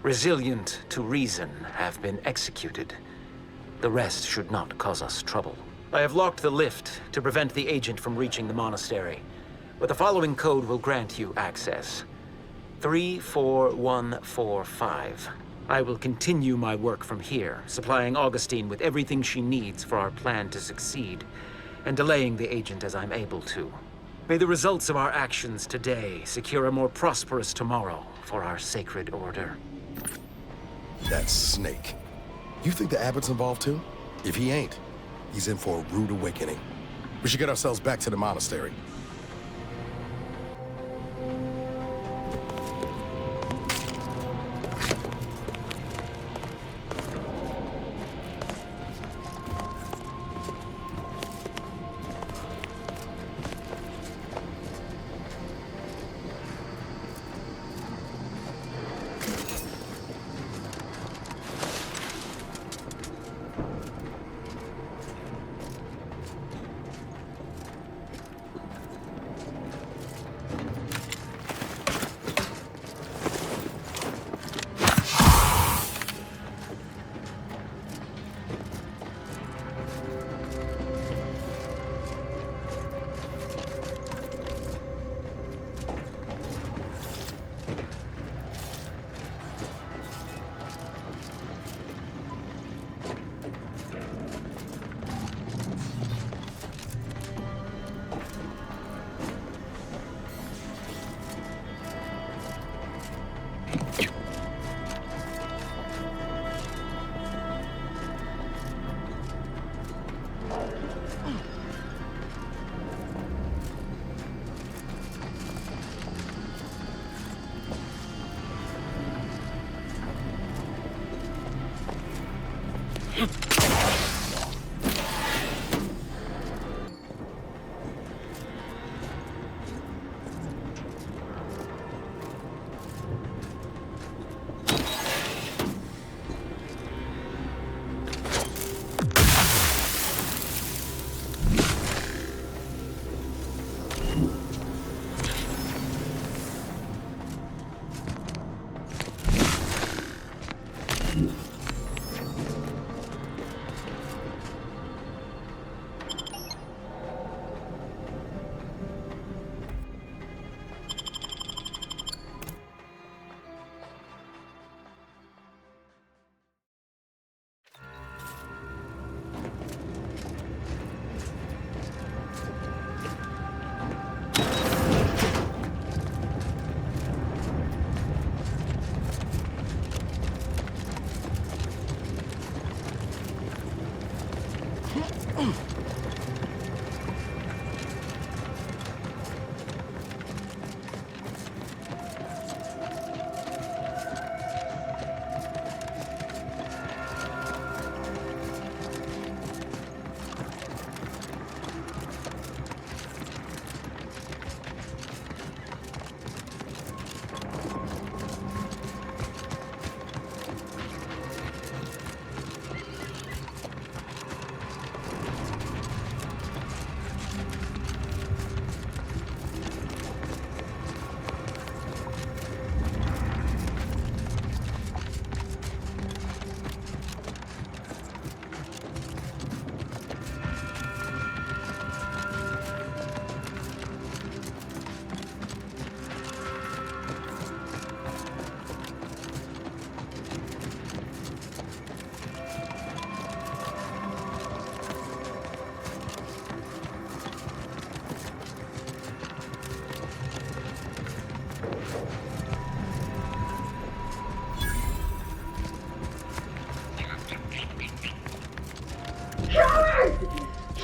resilient to reason have been executed. The rest should not cause us trouble. I have locked the lift to prevent the agent from reaching the Monastery, but the following code will grant you access. 34145. I will continue my work from here, supplying Augustine with everything she needs for our plan to succeed, and delaying the agent as I'm able to. May the results of our actions today secure a more prosperous tomorrow for our sacred order. That snake. You think the Abbot's involved too? If he ain't, he's in for a rude awakening. We should get ourselves back to the monastery.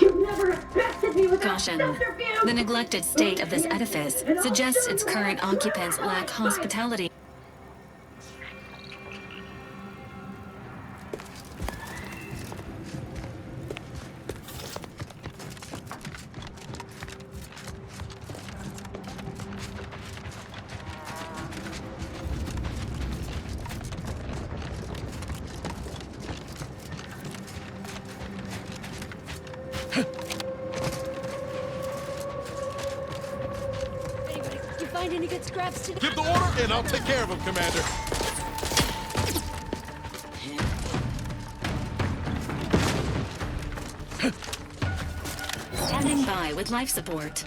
You never bested me with Caution. The neglected state of this edifice suggests its current occupants lack hospitality. Find any good scraps today? Give the order, and I'll take care of him, Commander. Standing by with life support.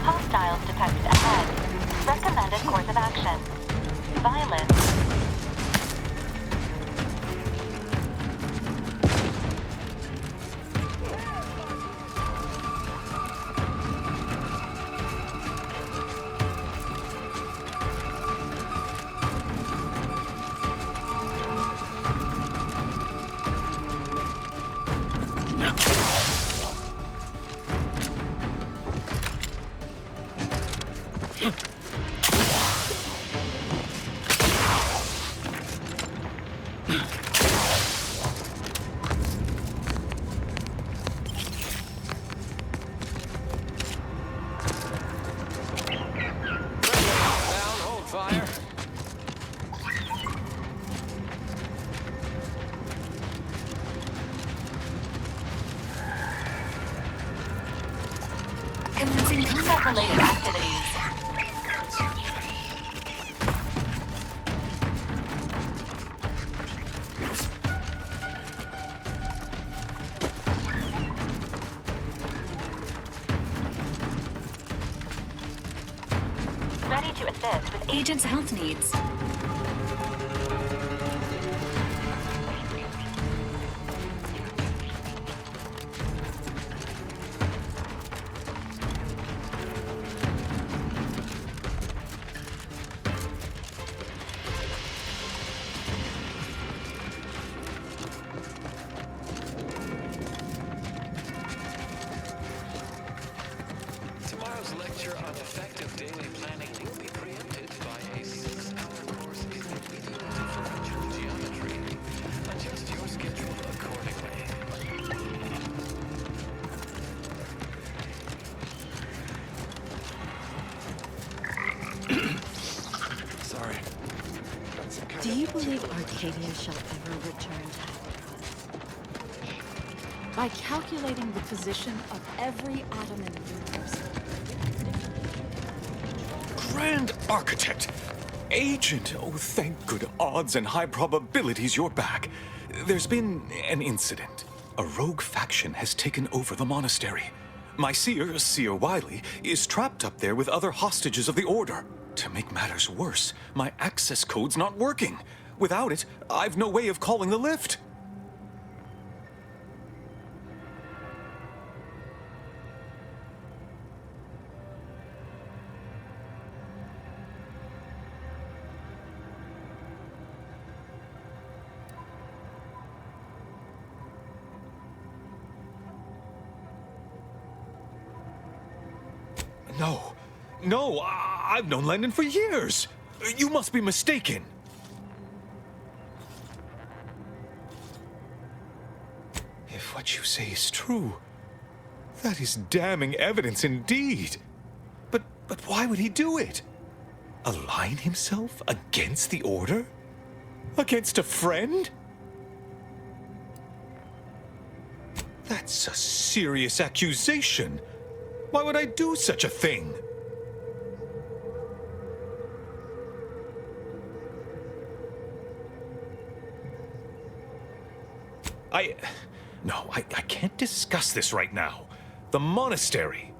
Hostiles detected ahead. Recommended course of action. Violence. Related activities. Ready to assist with agent's health needs. Do you believe Arcadia shall ever return to how it was? By calculating the position of every atom in the universe. Grand Architect! Agent! Oh, thank good odds and high probabilities you're back. There's been an incident. A rogue faction has taken over the monastery. My Seer Wiley, is trapped up there with other hostages of the Order. To make matters worse, my access code's not working. Without it, I've no way of calling the lift. No, I've known Landon for years. You must be mistaken. If what you say is true, that is damning evidence indeed. But why would he do it? Align himself against the Order? Against a friend? That's a serious accusation. Why would I do such a thing? I can't discuss this right now. The monastery.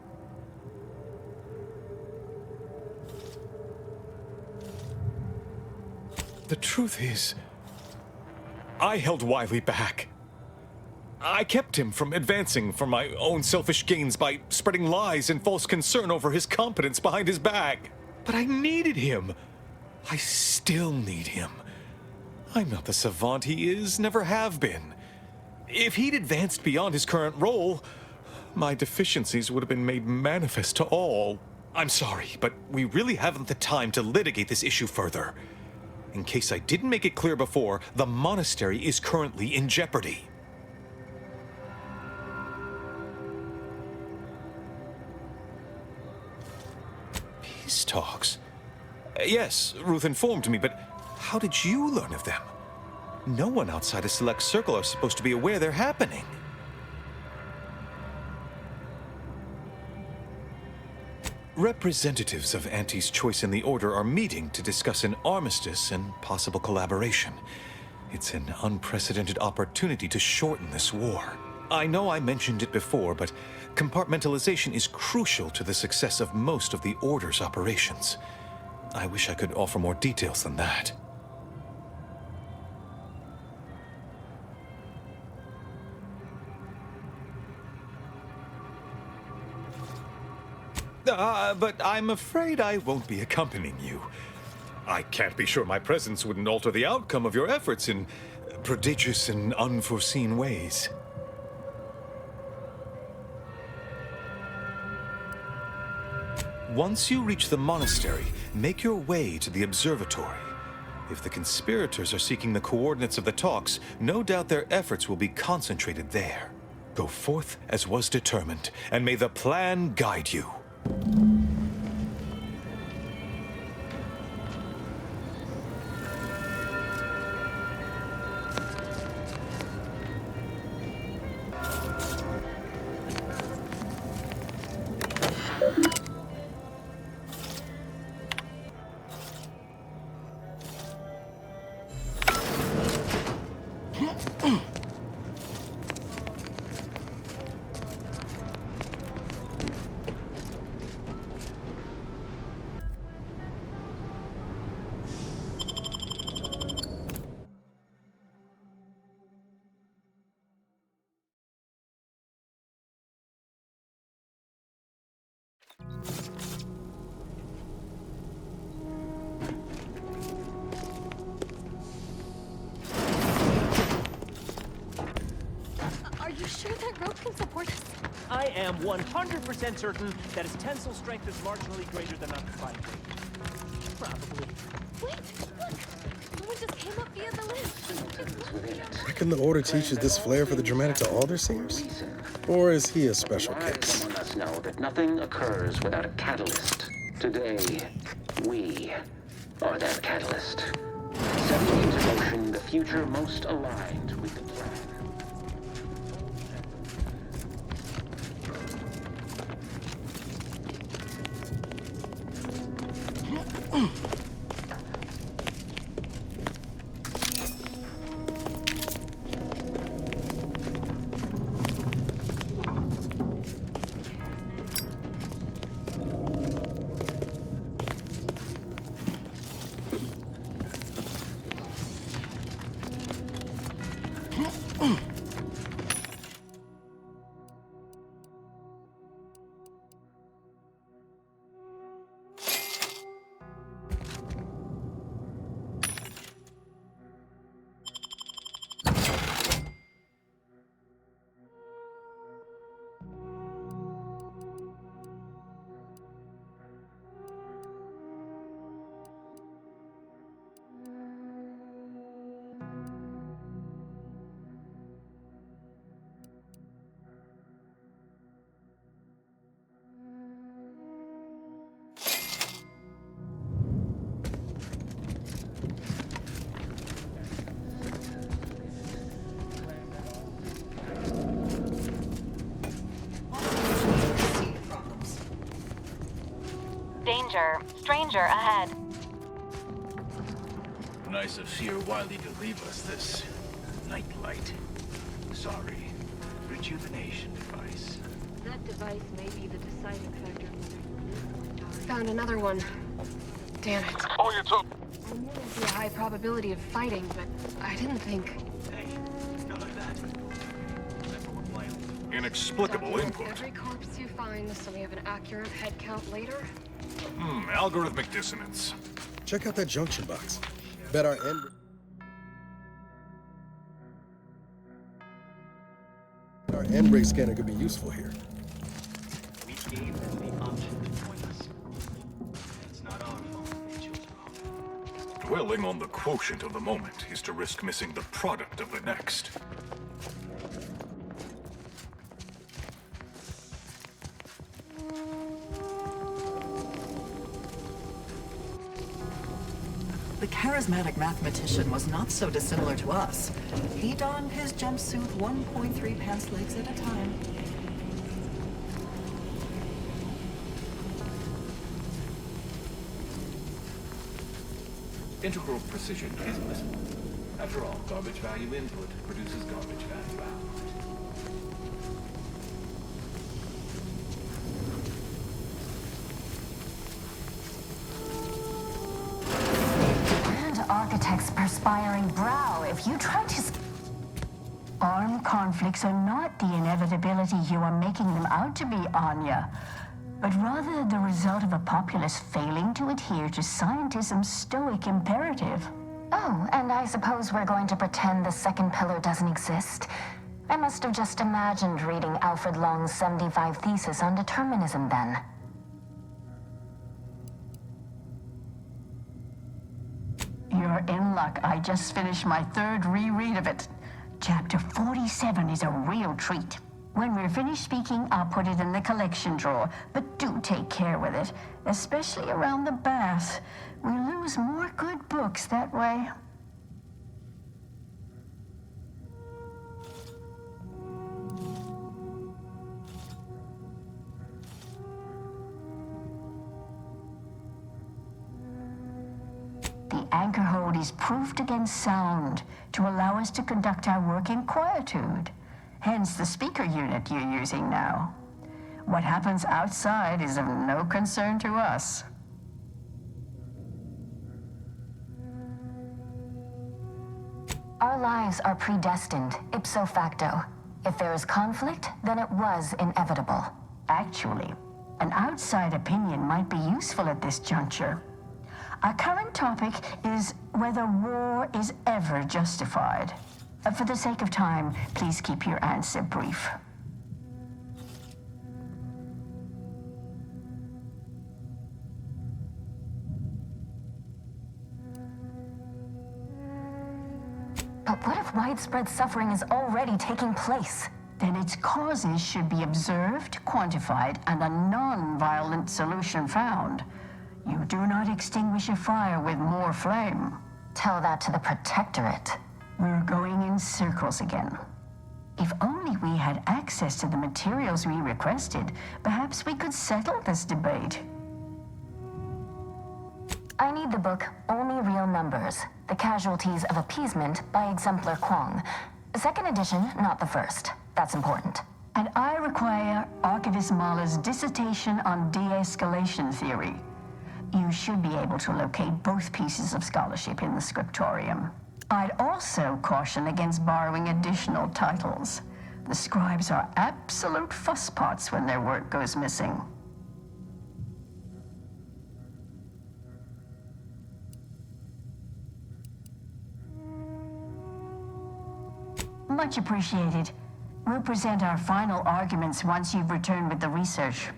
The truth is, I held Wiley back. I kept him from advancing for my own selfish gains by spreading lies and false concern over his competence behind his back. But I needed him. I still need him. I'm not the savant he is, never have been. If he'd advanced beyond his current role, my deficiencies would have been made manifest to all. I'm sorry, but we really haven't the time to litigate this issue further. In case I didn't make it clear before, the monastery is currently in jeopardy. Peace talks? Yes, Ruth informed me, but how did you learn of them? No one outside a select circle are supposed to be aware they're happening. Representatives of Auntie's choice in the Order are meeting to discuss an armistice and possible collaboration. It's an unprecedented opportunity to shorten this war. I know I mentioned it before, but compartmentalization is crucial to the success of most of the Order's operations. I wish I could offer more details than that. But I'm afraid I won't be accompanying you. I can't be sure my presence wouldn't alter the outcome of your efforts in prodigious and unforeseen ways. Once you reach the monastery, make your way to the observatory. If the conspirators are seeking the coordinates of the talks, no doubt their efforts will be concentrated there. Go forth as was determined, and may the plan guide you. Are you sure that rope can support us? I am 100% certain that its tensile strength is marginally greater than undefined weight. Probably. Wait, look! Someone just came up via the lift. Reckon the Order teaches this flair for the dramatic to all their seers? Or is he a special case? Someone must know that nothing occurs without a catalyst. Today, we are that catalyst. Setting into motion the future most aligned with the plan. Stranger ahead. Nice of Seer Wiley to leave us this nightlight. Sorry. Rejuvenation device. That device may be the deciding factor. Found another one. Damn it. Oh, you took. I knew there'd be a high probability of fighting, but I didn't think. Hey, none of that. Inexplicable input. Every corpse you find, so we have an accurate head count later? Algorithmic dissonance. Check out that junction box. Bet our end-ray scanner could be useful here. We gave them the option to point us. It's not our fault they chose wrong. Dwelling on the quotient of the moment is to risk missing the product of the next. The charismatic mathematician was not so dissimilar to us. He donned his jumpsuit 1.3 pants legs at a time. Integral precision is blissful. After all, garbage value input produces garbage value output. Architect's perspiring brow. If you try to... Armed conflicts are not the inevitability you are making them out to be, Anya, but rather the result of a populace failing to adhere to scientism's stoic imperative. Oh, and I suppose we're going to pretend the second pillar doesn't exist? I must have just imagined reading Alfred Long's 75 thesis on determinism then. You're in luck. I just finished my third reread of it. Chapter 47 is a real treat. When we're finished speaking, I'll put it in the collection drawer, but do take care with it, especially around the bath. We lose more good books that way. The anchor hold is proofed against sound to allow us to conduct our work in quietude. Hence the speaker unit you're using now. What happens outside is of no concern to us. Our lives are predestined, ipso facto. If there is conflict, then it was inevitable. Actually, an outside opinion might be useful at this juncture. Our current topic is whether war is ever justified. For the sake of time, please keep your answer brief. But what if widespread suffering is already taking place? Then its causes should be observed, quantified, and a non-violent solution found. You do not extinguish a fire with more flame. Tell that to the Protectorate. We're going in circles again. If only we had access to the materials we requested, perhaps we could settle this debate. I need the book Only Real Numbers, The Casualties of Appeasement by Exemplar Kwong. Second edition, not the first. That's important. And I require Archivist Mahler's dissertation on de-escalation theory. You should be able to locate both pieces of scholarship in the scriptorium. I'd also caution against borrowing additional titles. The scribes are absolute fusspots when their work goes missing. Much appreciated. We'll present our final arguments once you've returned with the research.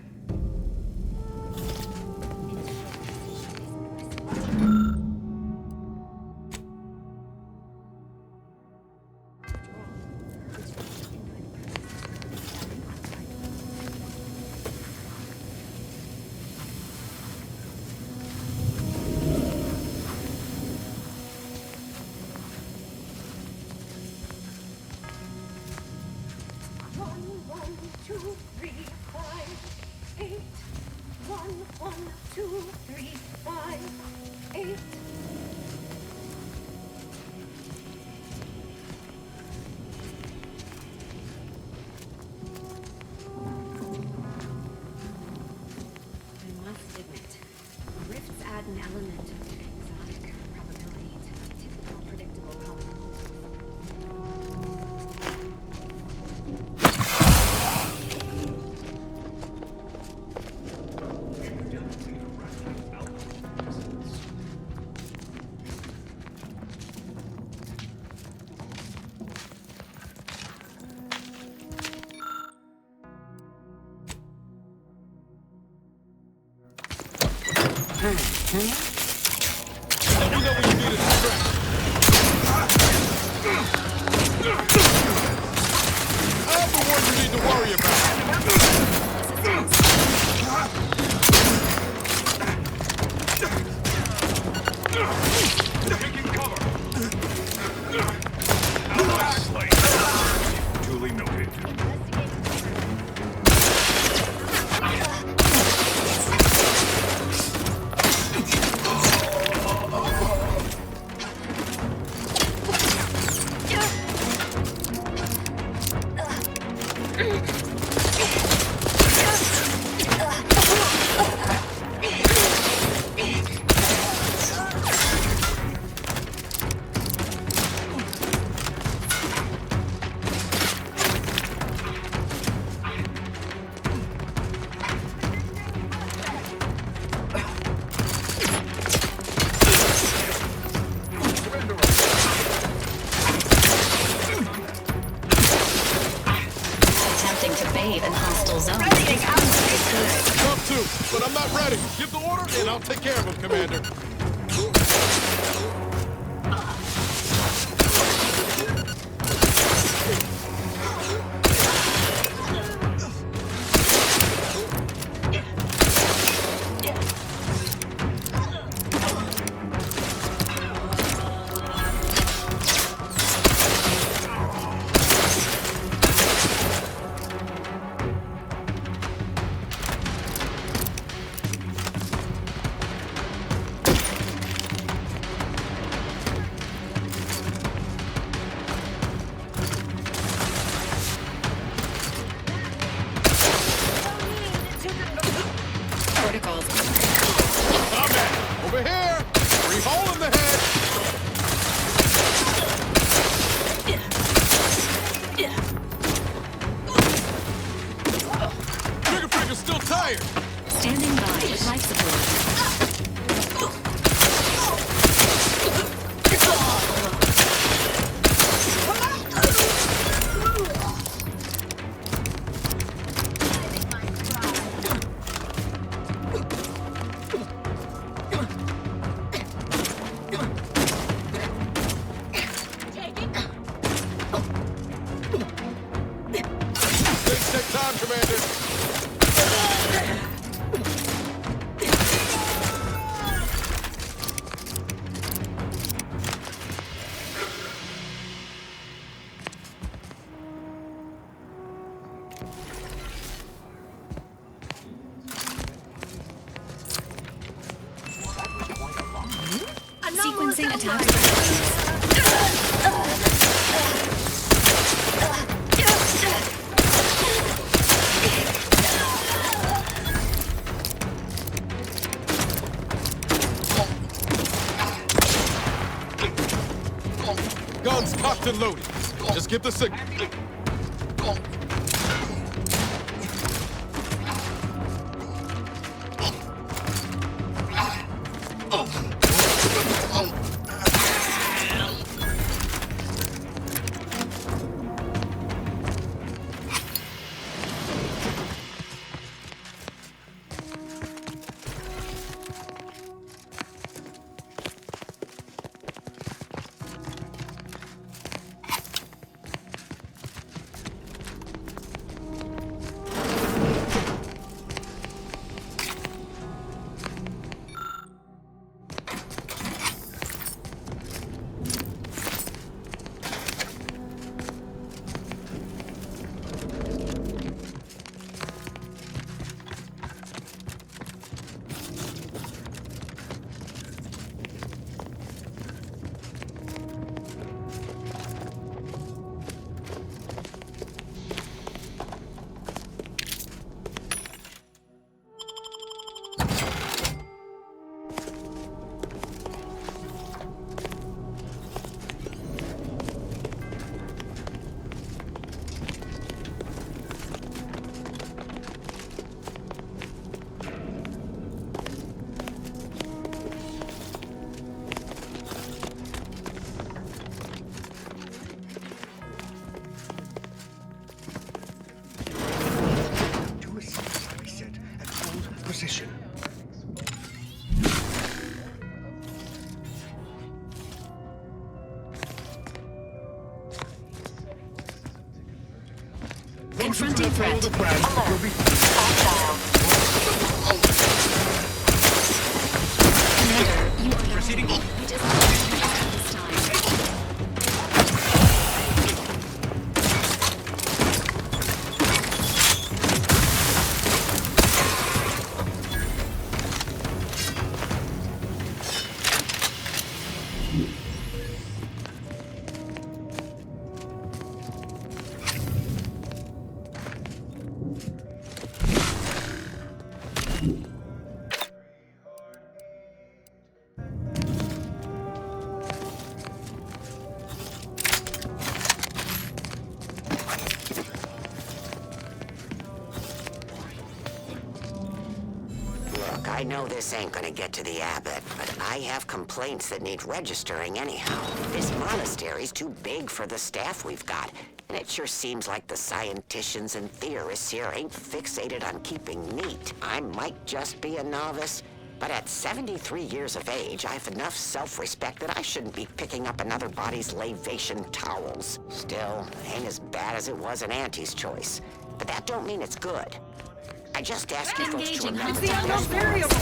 Let me know when you need a stretch. I'm the one you need to worry about. Taking cover. Duly noted. Attempting to bathe in hostile zones. Come to, but I'm not ready. Give the order, and I'll take care of him, Commander. Protocols. Combat! Over here! Free hole in the head! Trigger finger's still tired! Standing by with life support. Take time, Commander! Sequencing attack. Guns cocked and loaded. Just give the signal. Position. Confronting threat. Alert. Commander, you are proceeding. It is not this time. I know this ain't gonna get to the abbot, but I have complaints that need registering anyhow. This monastery's too big for the staff we've got, and it sure seems like the scienticians and theorists here ain't fixated on keeping neat. I might just be a novice, but at 73 years of age, I've enough self-respect that I shouldn't be picking up another body's lavation towels. Still, ain't as bad as it was in Auntie's choice, but that don't mean it's good. I just ask you folks to remember the unknown variable.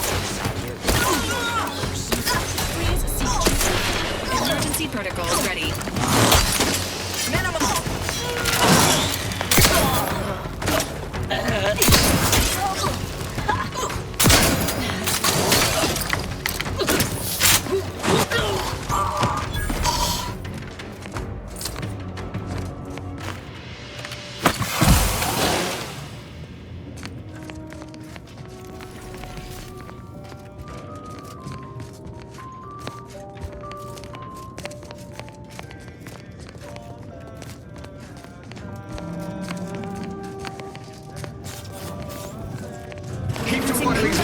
Please seek truth. Emergency protocols ready.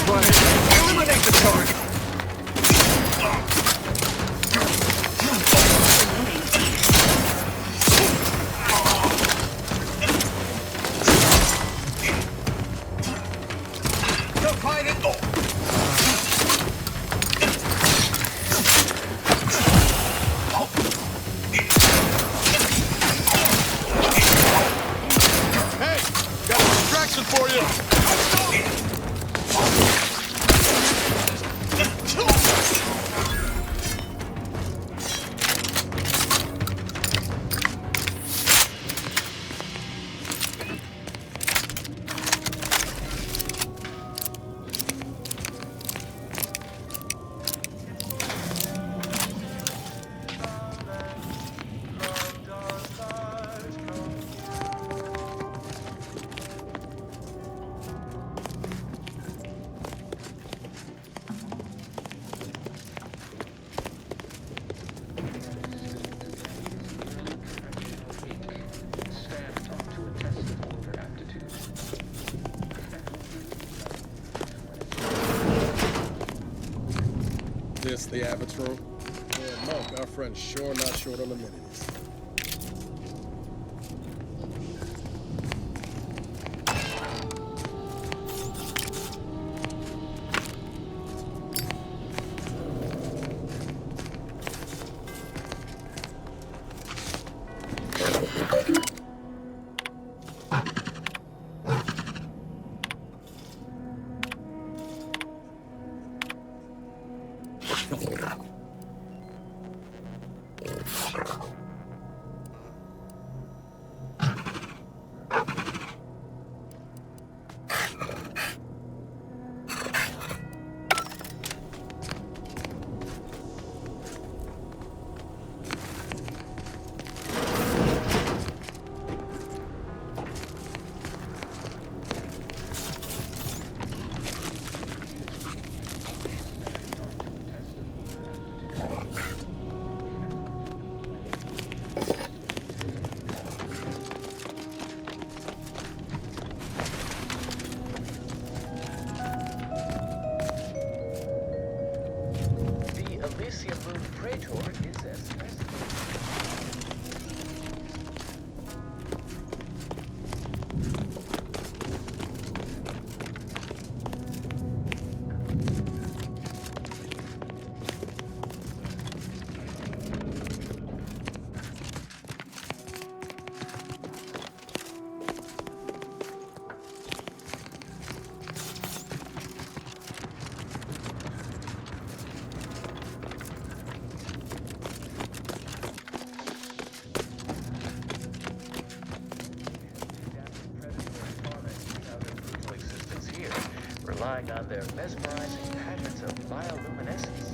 Eliminate the target! Hey, got a distraction for you! This the Abbot's room? Yeah, Monk, our friend's sure not short on amenities. Traitor is as relying on their mesmerizing patterns of bioluminescence.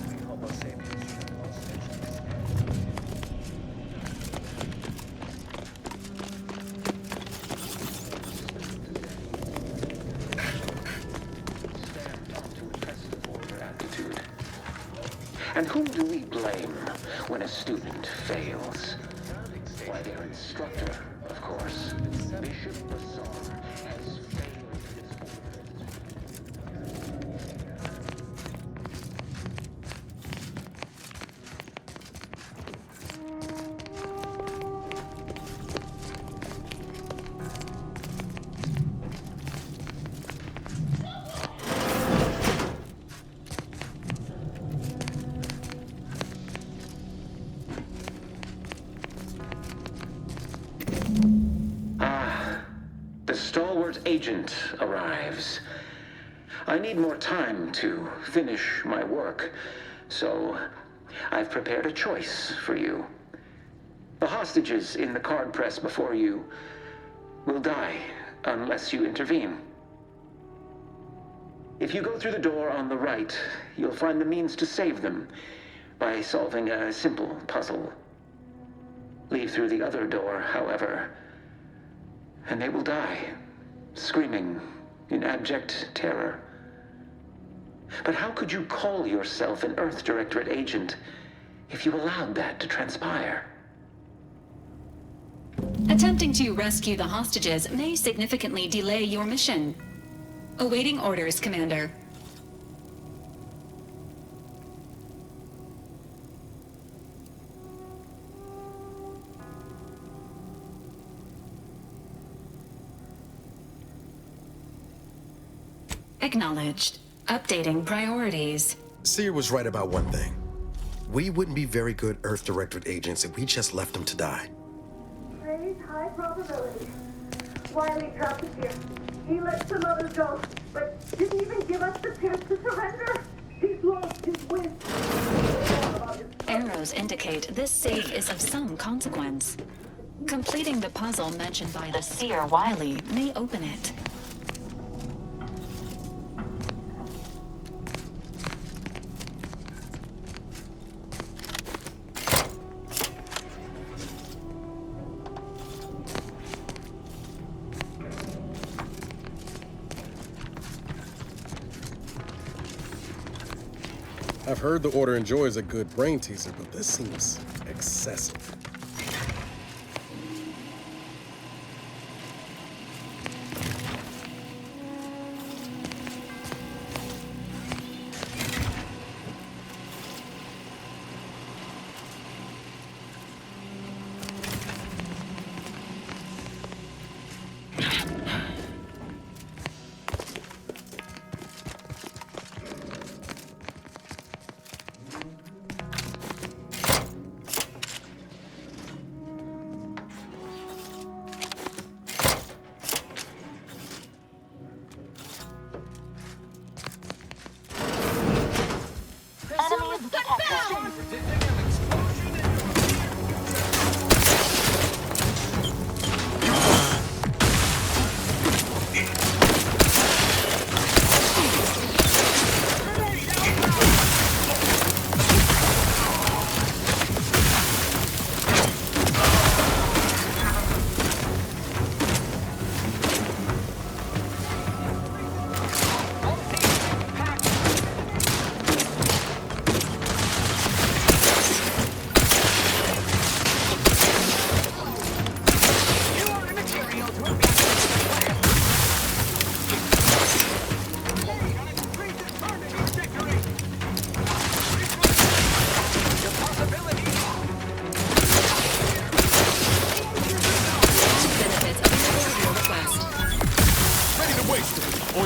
We Homo sapiens have lost their chance. Stand up to a test for their aptitude. And whom do we blame when a student fails? Why, their instructor, of course. Bishop Bazaar has failed his agent arrives. I need more time to finish my work, so I've prepared a choice for you. The hostages in the card press before you will die unless you intervene. If you go through the door on the right, you'll find the means to save them by solving a simple puzzle. Leave through the other door, however, and they will die, screaming in abject terror. But how could you call yourself an Earth Directorate agent if you allowed that to transpire? Attempting to rescue the hostages may significantly delay your mission. Awaiting orders, Commander. Acknowledged. Updating priorities. Seer was right about one thing. We wouldn't be very good Earth Directorate agents if we just left them to die. Praise high probability. Wiley trapped us here. He let some others go, but didn't even give us the chance to surrender. He's lost his win. Arrows indicate this save is of some consequence. Completing the puzzle mentioned by the seer Wiley may open it. I've heard the Order enjoys a good brain teaser, but this seems excessive.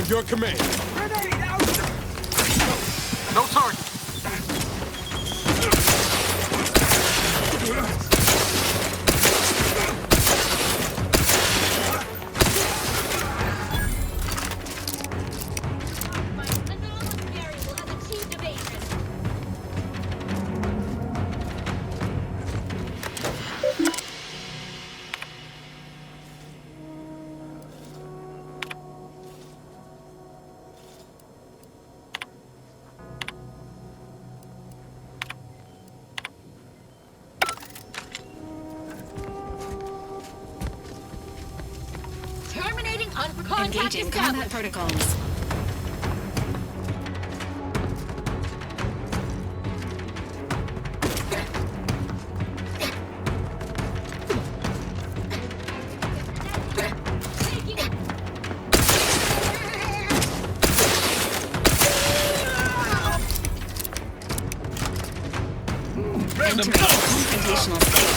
Your command. Grenade out! No target. Engaging combat protocols. Entering confrontational state.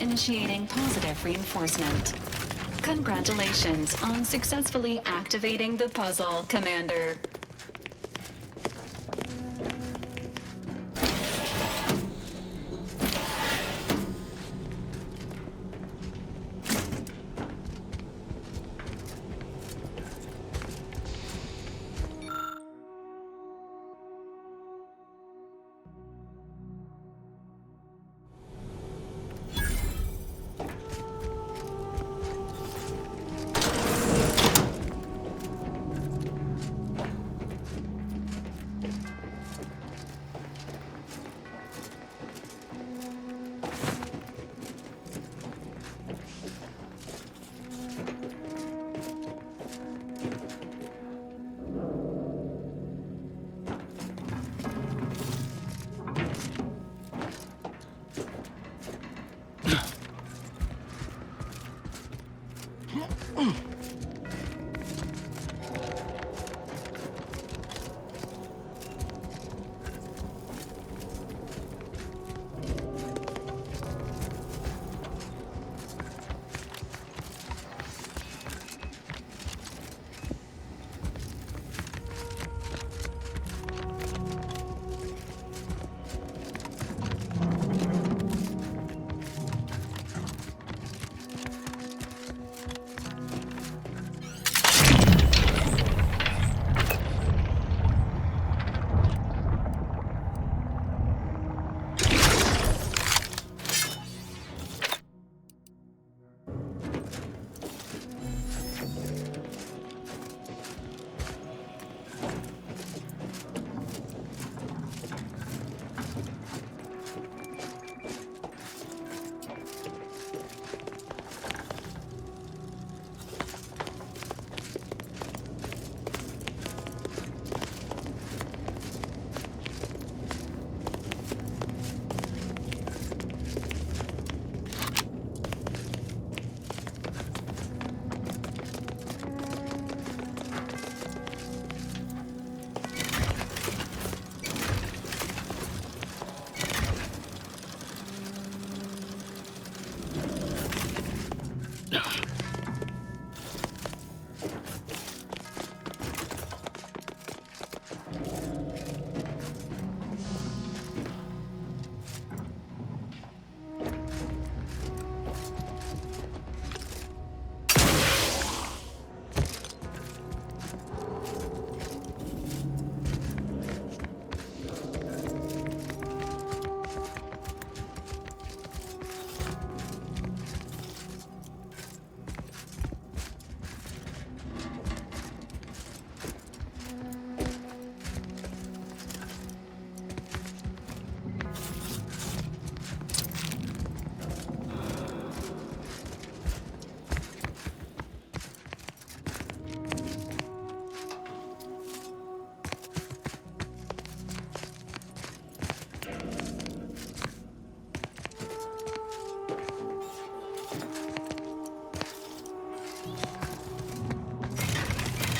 Initiating positive reinforcement. Congratulations on successfully activating the puzzle, Commander.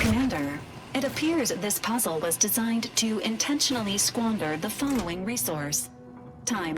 Commander, it appears this puzzle was designed to intentionally squander the following resource: time.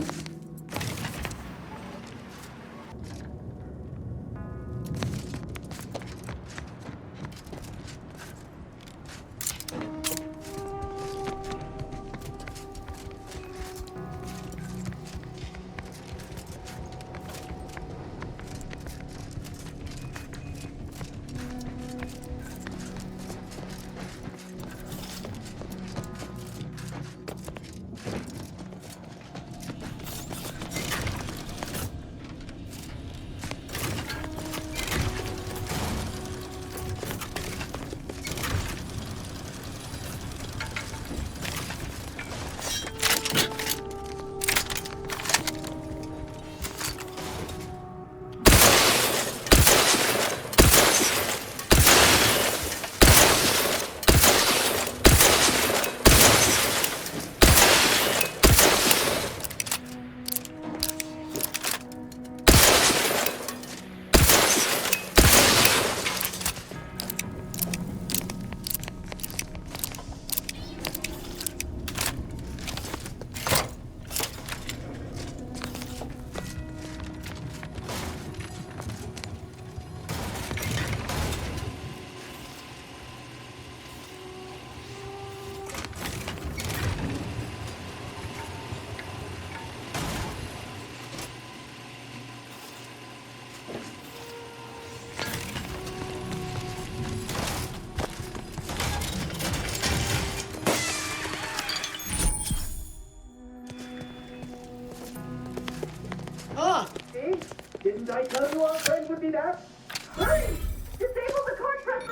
I tell you our friend would be that? Hurry! Disable the core trust.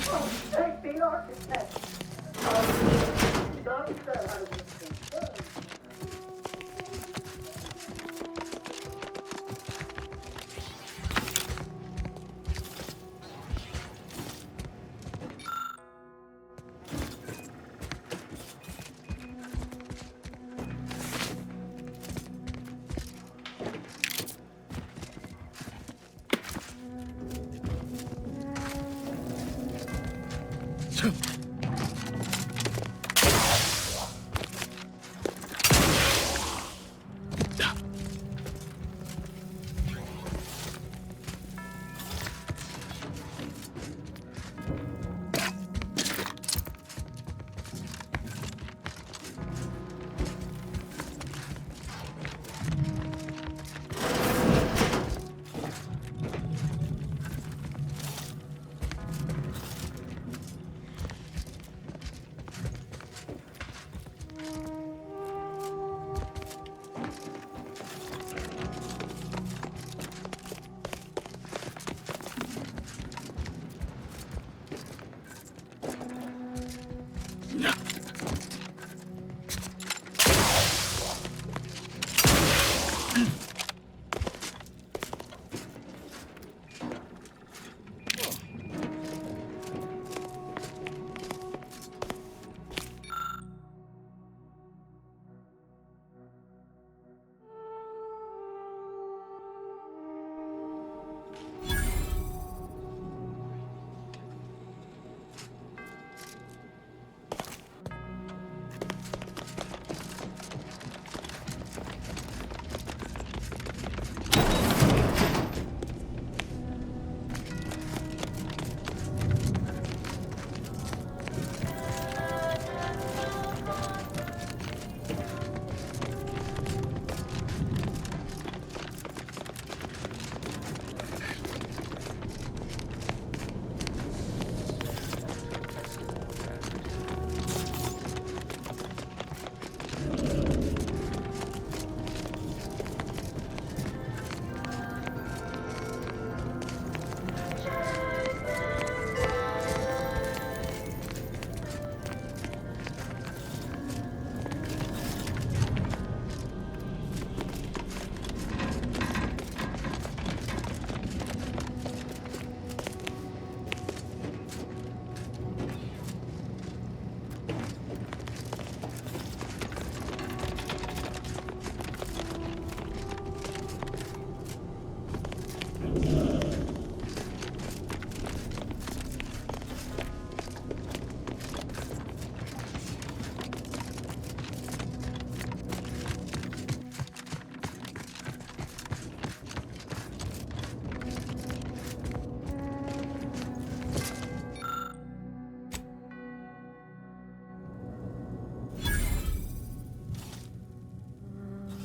Oh, thank the architect. Doctor has been confirmed.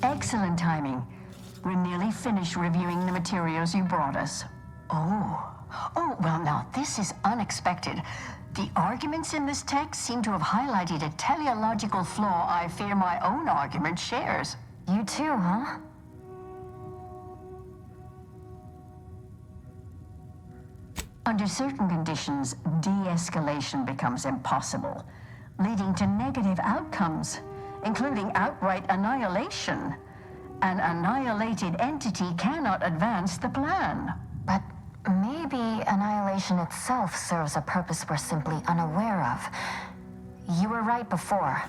Excellent timing. We're nearly finished reviewing the materials you brought us. Oh, well now, this is unexpected. The arguments in this text seem to have highlighted a teleological flaw I fear my own argument shares. You too, huh? Under certain conditions, de-escalation becomes impossible, leading to negative outcomes, including outright annihilation. An annihilated entity cannot advance the plan. But maybe annihilation itself serves a purpose we're simply unaware of. You were right before.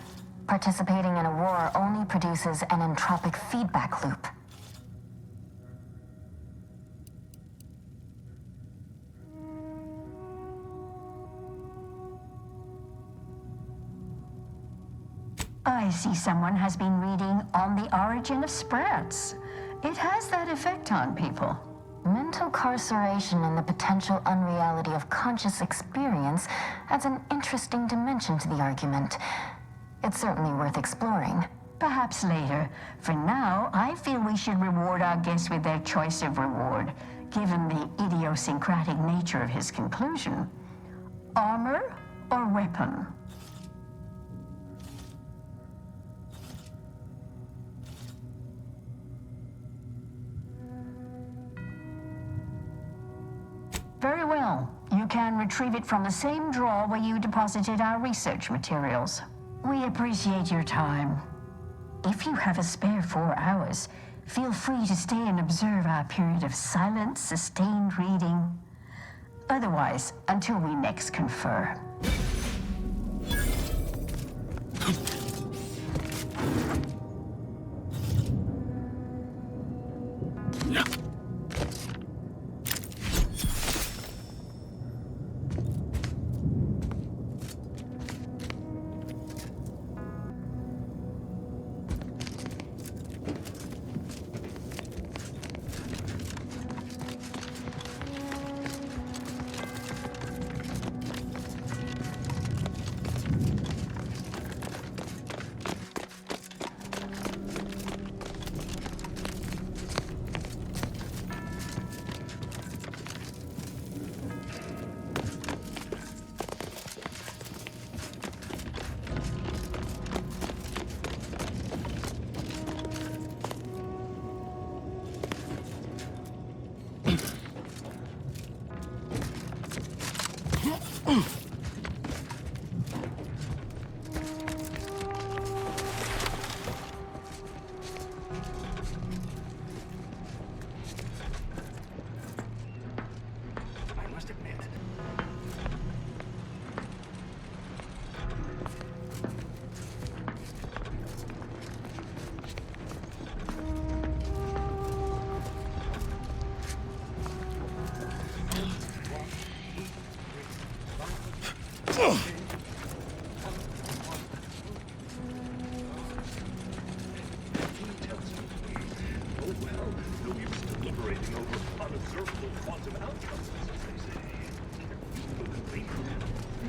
Participating in a war only produces an entropic feedback loop. I see someone has been reading On the Origin of Sprats. It has that effect on people. Mental carceration and the potential unreality of conscious experience adds an interesting dimension to the argument. It's certainly worth exploring. Perhaps later. For now, I feel we should reward our guest with their choice of reward, given the idiosyncratic nature of his conclusion. Armor or weapon? Very well. You can retrieve it from the same drawer where you deposited our research materials. We appreciate your time. If you have a spare 4 hours, feel free to stay and observe our period of silent, sustained reading. Otherwise, until we next confer.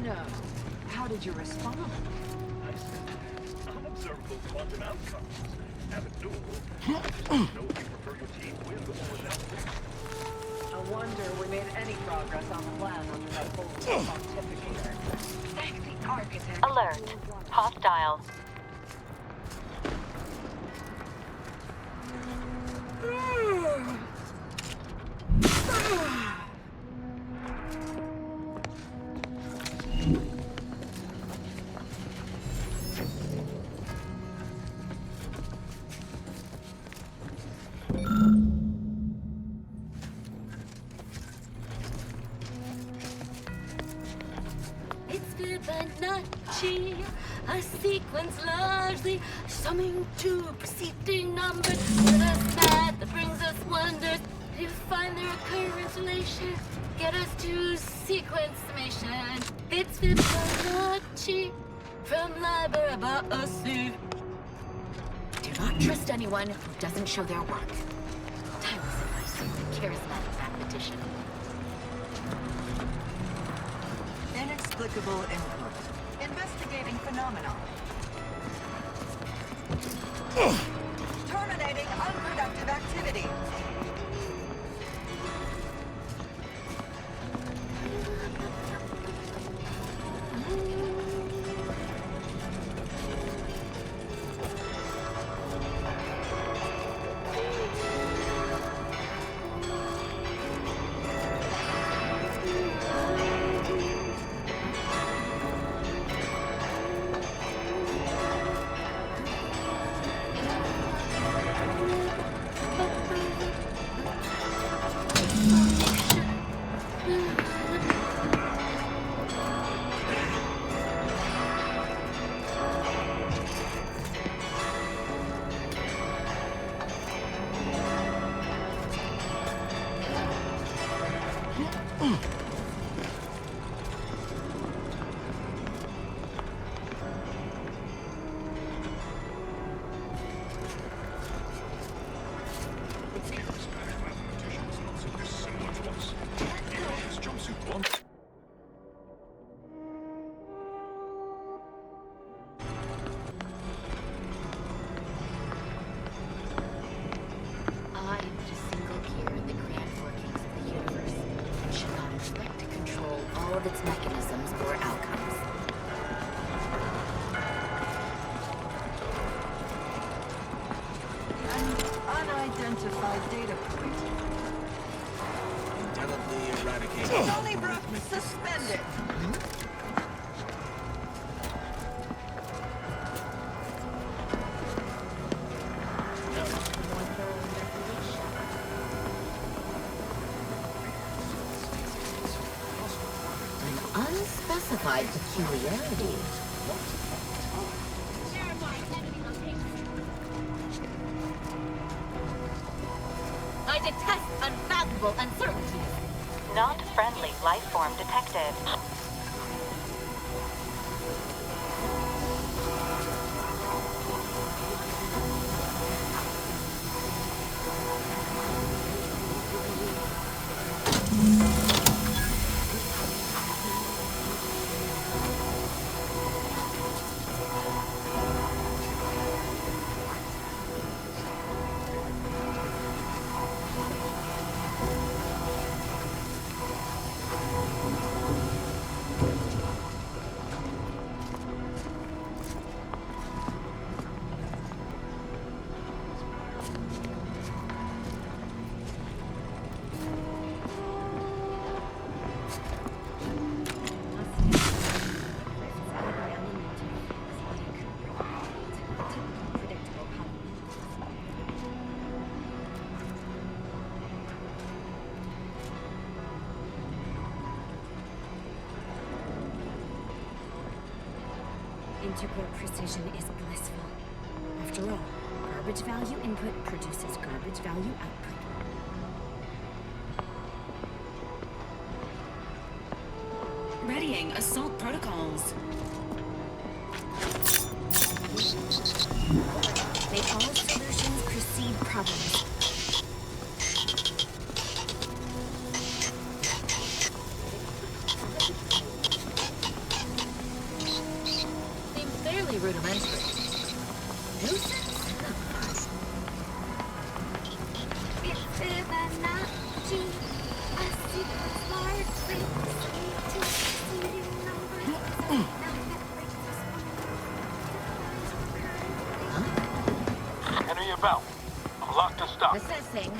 No. How did you respond? I said, unobservable quantum outcomes. Have a duel. I just don't know if you prefer your team win or without win. I wonder we made any progress on the plan under that old pontificator. Thank the architect. Alert. Hostile. A sequence largely summing to preceding numbers. Give us that brings us wonders. To find the recurrent relation, get us to sequence summation. It's Fibonacci from Liber Ba'asi. Do not trust anyone who doesn't show their work. Time to see the charismatic mathematician. Inexplicable input. Investigating phenomenon. Terminating unproductive activity. Unidentified data point. Indelibly eradicated. Donnybrook suspended. Unspecified peculiarity. I detest unfathomable uncertainties. Not friendly life form detected. Integral precision is blissful. After all, garbage value input produces garbage value output. Readying assault protocols. May all solutions precede problems. Seems fairly rudimentary. Nuisance? Enter your belt. I'm locked to stop. Assessing.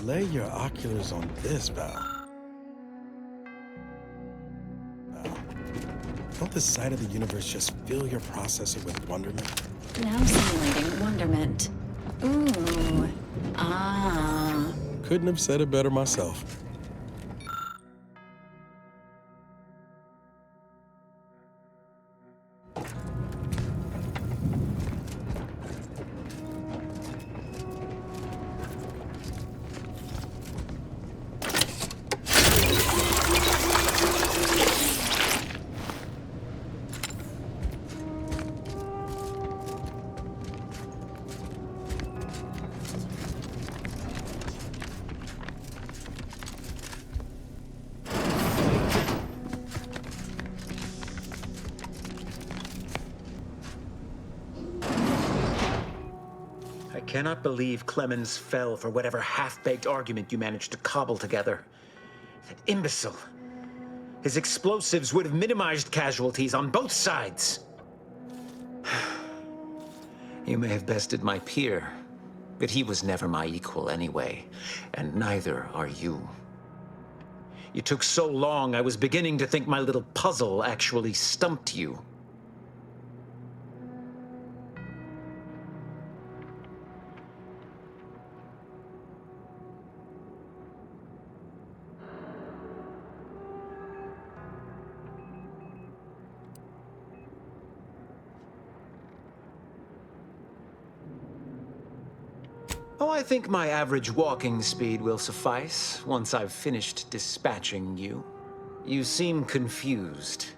Lay your oculars on this, Val. Don't the sight of the universe just fill your processor with wonderment? Now simulating wonderment. Ooh. Ah. Couldn't have said it better myself. I cannot believe Clemens fell for whatever half-baked argument you managed to cobble together. That imbecile. His explosives would have minimized casualties on both sides. You may have bested my peer, but he was never my equal anyway, and neither are you. You took so long, I was beginning to think my little puzzle actually stumped you. Oh, I think my average walking speed will suffice once I've finished dispatching you. You seem confused.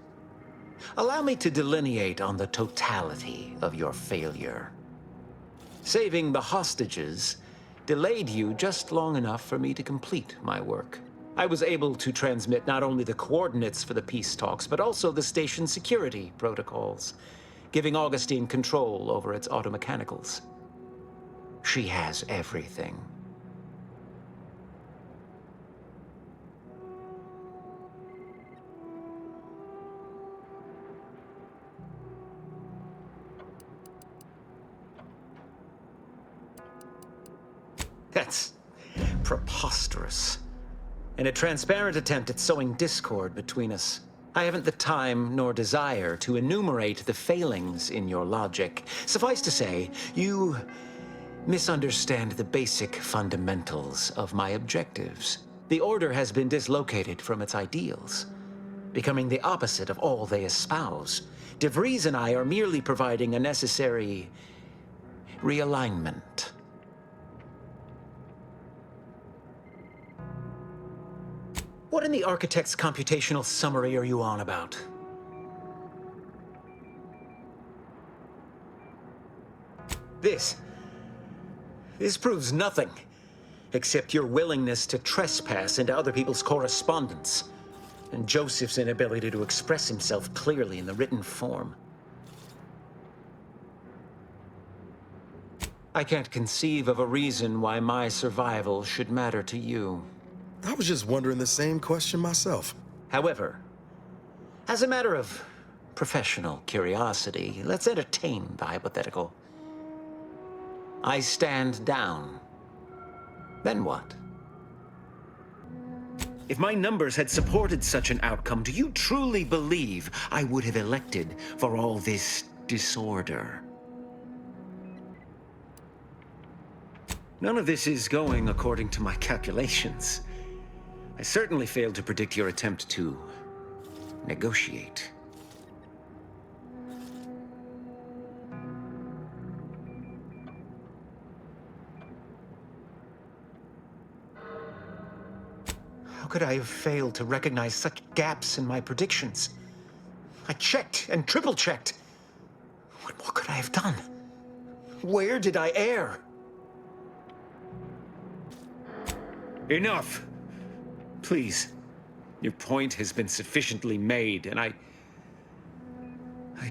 Allow me to delineate on the totality of your failure. Saving the hostages delayed you just long enough for me to complete my work. I was able to transmit not only the coordinates for the peace talks, but also the station security protocols, giving Augustine control over its automechanicals. She has everything. That's preposterous. In a transparent attempt at sowing discord between us. I haven't the time nor desire to enumerate the failings in your logic. Suffice to say, you misunderstand the basic fundamentals of my objectives. The Order has been dislocated from its ideals, becoming the opposite of all they espouse. DeVries and I are merely providing a necessary realignment. What in the Architect's computational summary are you on about? This proves nothing, except your willingness to trespass into other people's correspondence, and Joseph's inability to express himself clearly in the written form. I can't conceive of a reason why my survival should matter to you. I was just wondering the same question myself. However, as a matter of professional curiosity, let's entertain the hypothetical. I stand down. Then what? If my numbers had supported such an outcome, do you truly believe I would have elected for all this disorder? None of this is going according to my calculations. I certainly failed to predict your attempt to negotiate. How could I have failed to recognize such gaps in my predictions? I checked and triple-checked. What more could I have done? Where did I err? Enough! Please. Your point has been sufficiently made, and I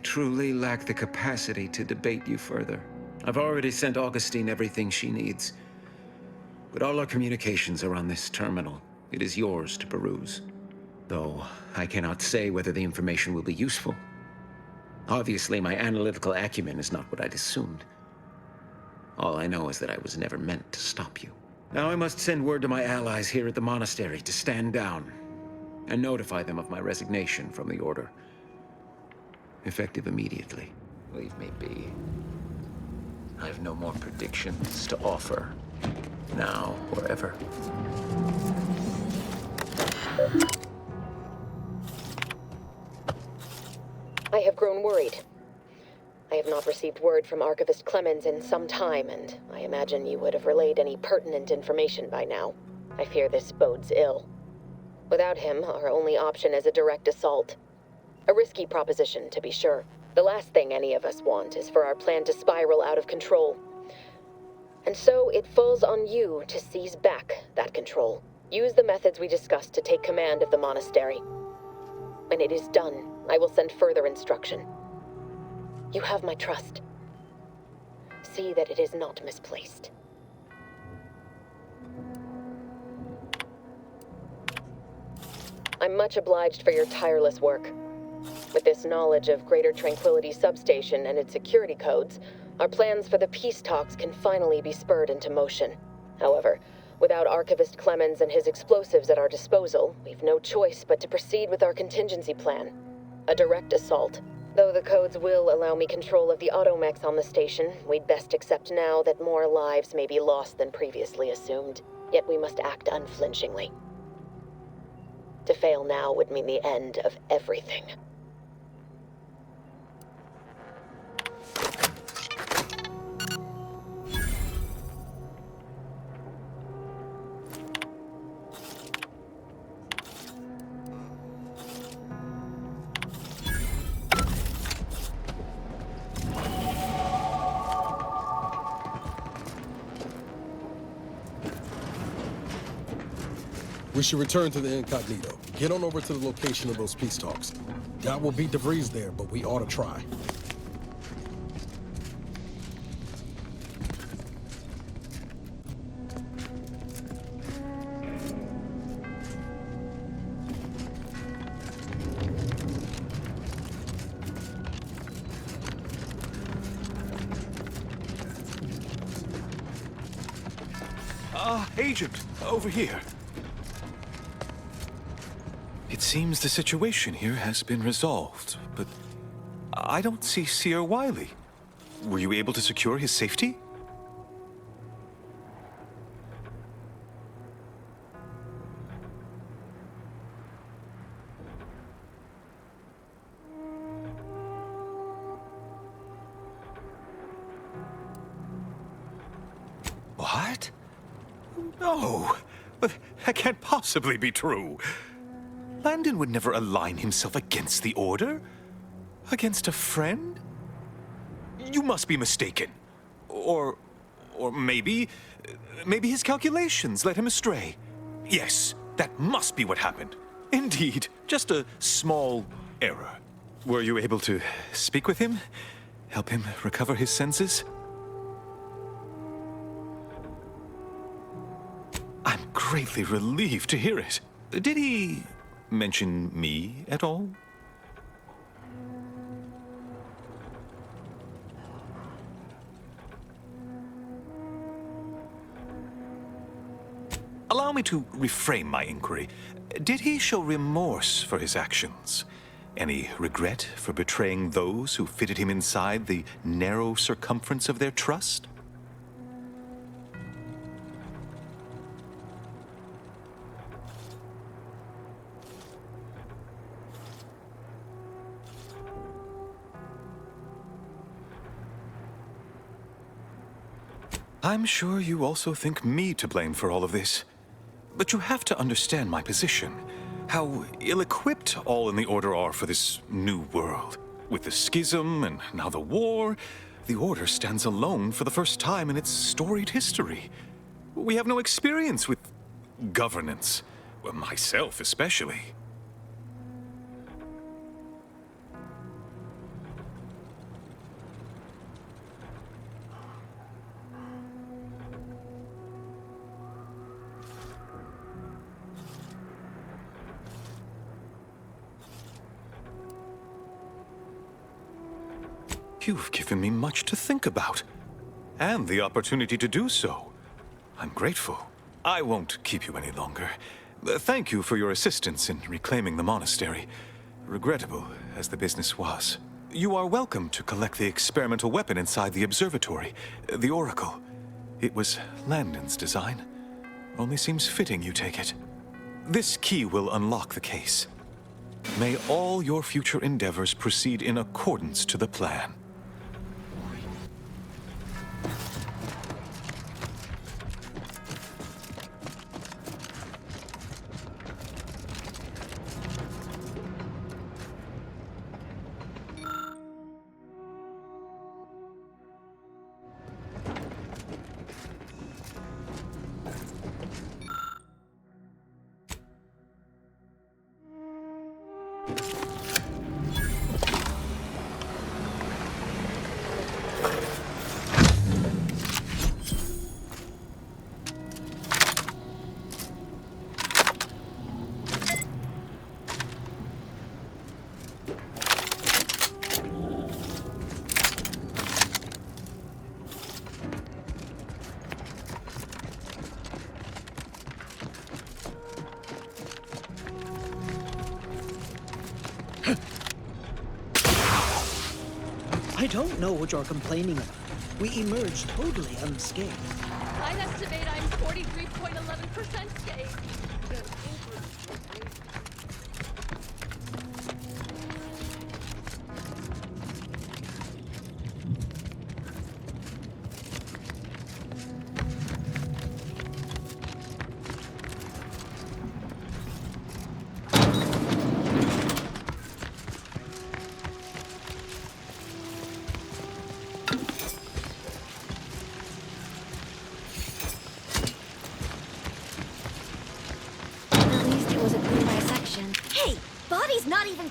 truly lack the capacity to debate you further. I've already sent Augustine everything she needs. But all our communications are on this terminal. It is yours to peruse. Though I cannot say whether the information will be useful. Obviously, my analytical acumen is not what I'd assumed. All I know is that I was never meant to stop you. Now I must send word to my allies here at the Monastery to stand down and notify them of my resignation from the Order. Effective immediately. Leave me be. I have no more predictions to offer, now or ever. I have grown worried. I have not received word from Archivist Clemens in some time, and I imagine you would have relayed any pertinent information by now. I fear this bodes ill. Without him, our only option is a direct assault. A risky proposition, to be sure. The last thing any of us want is for our plan to spiral out of control. And so it falls on you to seize back that control. Use the methods we discussed to take command of the Monastery. When it is done, I will send further instruction. You have my trust. See that it is not misplaced. I'm much obliged for your tireless work. With this knowledge of Greater Tranquility Substation and its security codes, our plans for the peace talks can finally be spurred into motion. However, without Archivist Clemens and his explosives at our disposal, we've no choice but to proceed with our contingency plan. A direct assault. Though the codes will allow me control of the automechs on the station, we'd best accept now that more lives may be lost than previously assumed. Yet we must act unflinchingly. To fail now would mean the end of everything. We should return to the incognito. Get on over to the location of those peace talks. God will beat DeVries there, but we ought to try. Agent, over here. It seems the situation here has been resolved, but I don't see Seer Wiley. Were you able to secure his safety? What? No, but that can't possibly be true. Landon would never align himself against the Order? Against a friend? You must be mistaken. Or maybe his calculations led him astray. Yes, that must be what happened. Indeed, just a small error. Were you able to speak with him? Help him recover his senses? I'm greatly relieved to hear it. Did he mention me at all? Allow me to reframe my inquiry. Did he show remorse for his actions? Any regret for betraying those who fitted him inside the narrow circumference of their trust? I'm sure you also think me to blame for all of this. But you have to understand my position. How ill-equipped all in the Order are for this new world. With the schism and now the war, the Order stands alone for the first time in its storied history. We have no experience with governance. Well, myself especially. You've given me much to think about, and the opportunity to do so. I'm grateful. I won't keep you any longer. Thank you for your assistance in reclaiming the monastery, regrettable as the business was. You are welcome to collect the experimental weapon inside the observatory, the Oracle. It was Landon's design. Only seems fitting you take it. This key will unlock the case. May all your future endeavors proceed in accordance to the plan. I don't know what you're complaining about. We emerged totally unscathed. I'd estimate I'm 43.11% scathed.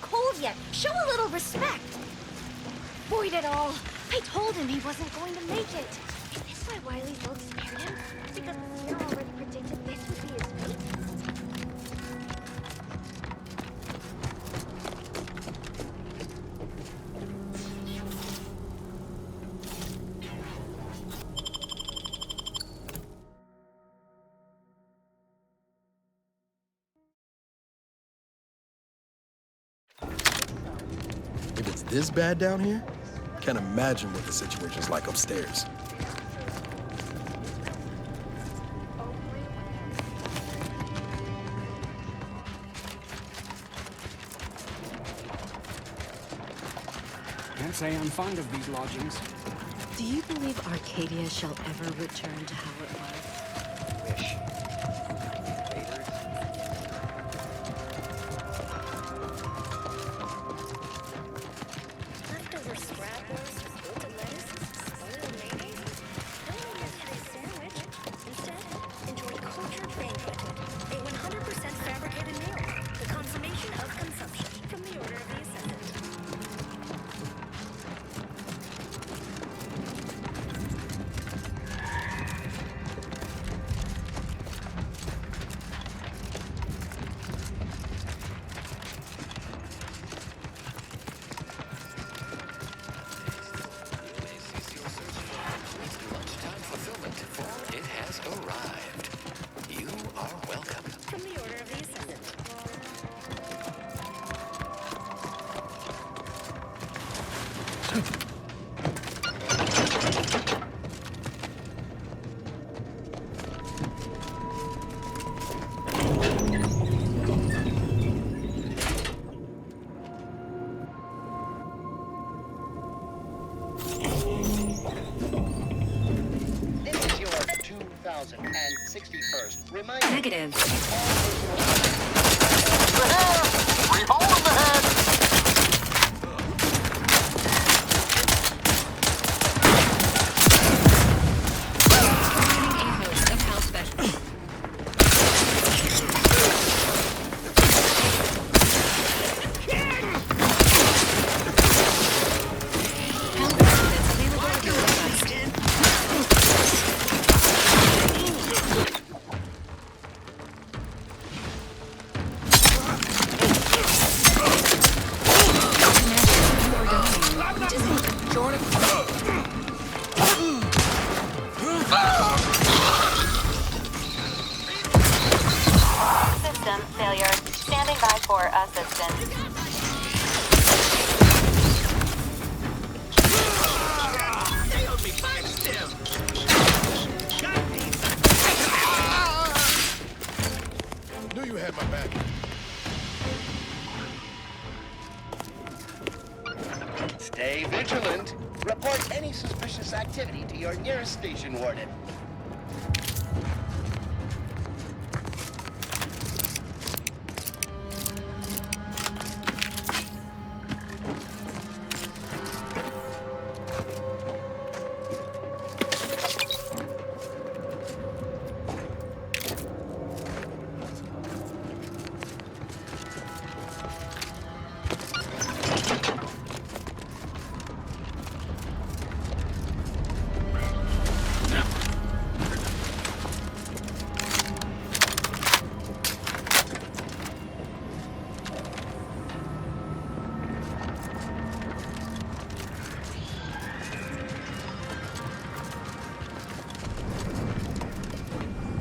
cold yet. Show a little respect. Void it all. I told him he wasn't going to make it. Is this why Wiley's folks spared him? Because the seer already predicted this would be his fate? If it's this bad down here, can't imagine what the situation's like upstairs. Can't say I'm fond of these lodgings. Do you believe Arcadia shall ever return to how it was? Wish. Leftover scrapbooks, wilted lettuce, spoiled mayonnaise. Don't make yesterday sandwich. Instead, enjoy cultured banquet. A 100% fabricated meal. The consummation of consumption from the Order of the Ascendant. Negative. Free hole in the head! Finding a host of health specialists. Health benefits available at your request. System failure. Standing by for assistance. Knew you had my back. Stay vigilant. Report any suspicious activity to your nearest station warden.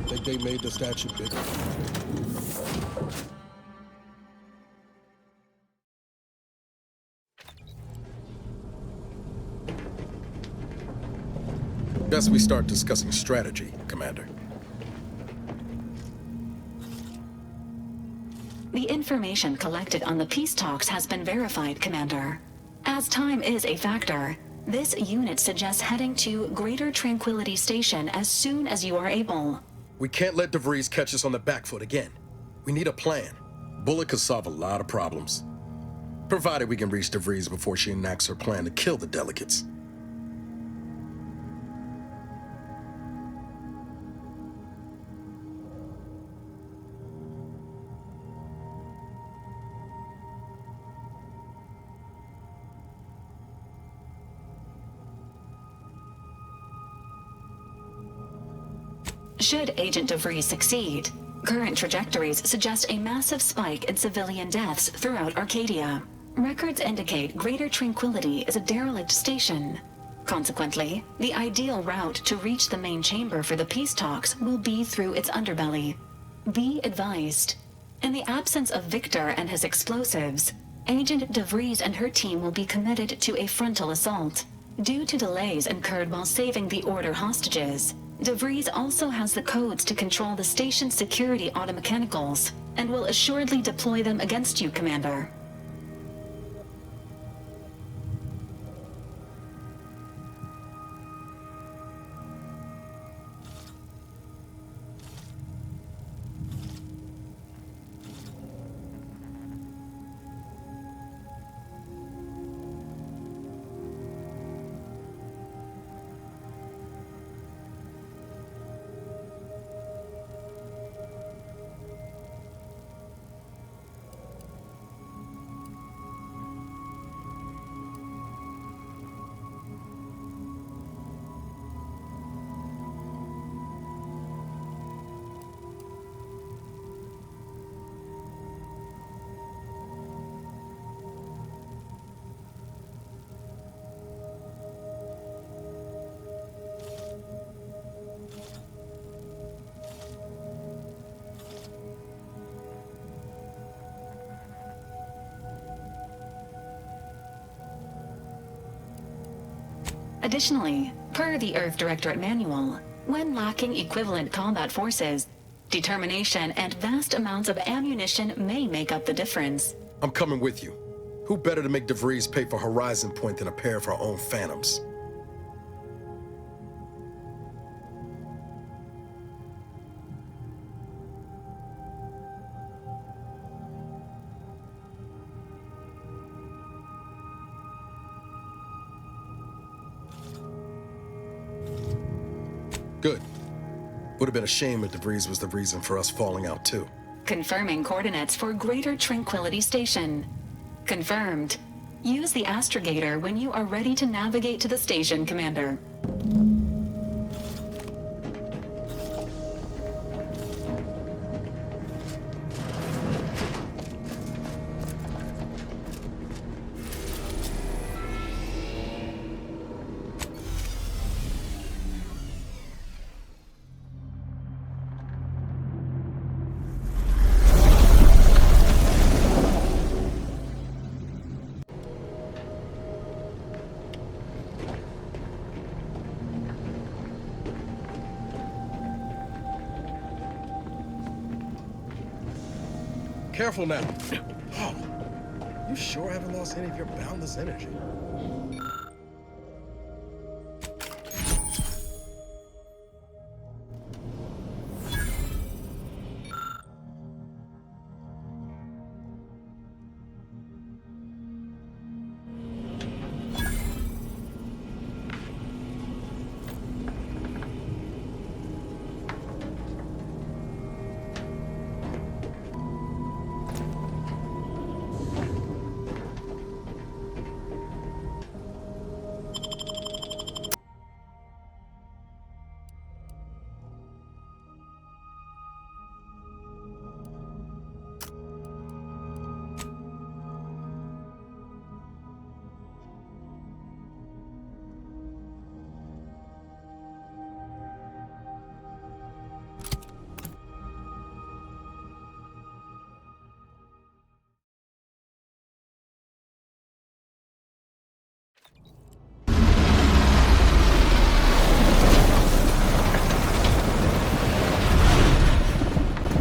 Think they made the statue bigger. Best we start discussing strategy, Commander. The information collected on the peace talks has been verified, Commander. As time is a factor, this unit suggests heading to Greater Tranquility Station as soon as you are able. We can't let the Vries catch us on the back foot again. We need a plan. Bullet could solve a lot of problems. Provided we can reach the Vries before she enacts her plan to kill the delegates. Should Agent Vrie succeed, current trajectories suggest a massive spike in civilian deaths throughout Arcadia. Records indicate Greater Tranquility is a derelict station. Consequently, the ideal route to reach the main chamber for the peace talks will be through its underbelly. Be advised. In the absence of Victor and his explosives, Agent DeVries and her team will be committed to a frontal assault. Due to delays incurred while saving the Order hostages, DeVries also has the codes to control the station's security automechanicals, and will assuredly deploy them against you, Commander. Additionally, per the Earth Directorate Manual, when lacking equivalent combat forces, determination and vast amounts of ammunition may make up the difference. I'm coming with you. Who better to make DeVries pay for Horizon Point than a pair of our own Phantoms? Good. Would have been a shame if DeVries was the reason for us falling out too. Confirming coordinates for Greater Tranquility Station. Confirmed. Use the astrogator when you are ready to navigate to the station, Commander. Careful now. Oh, you sure haven't lost any of your boundless energy?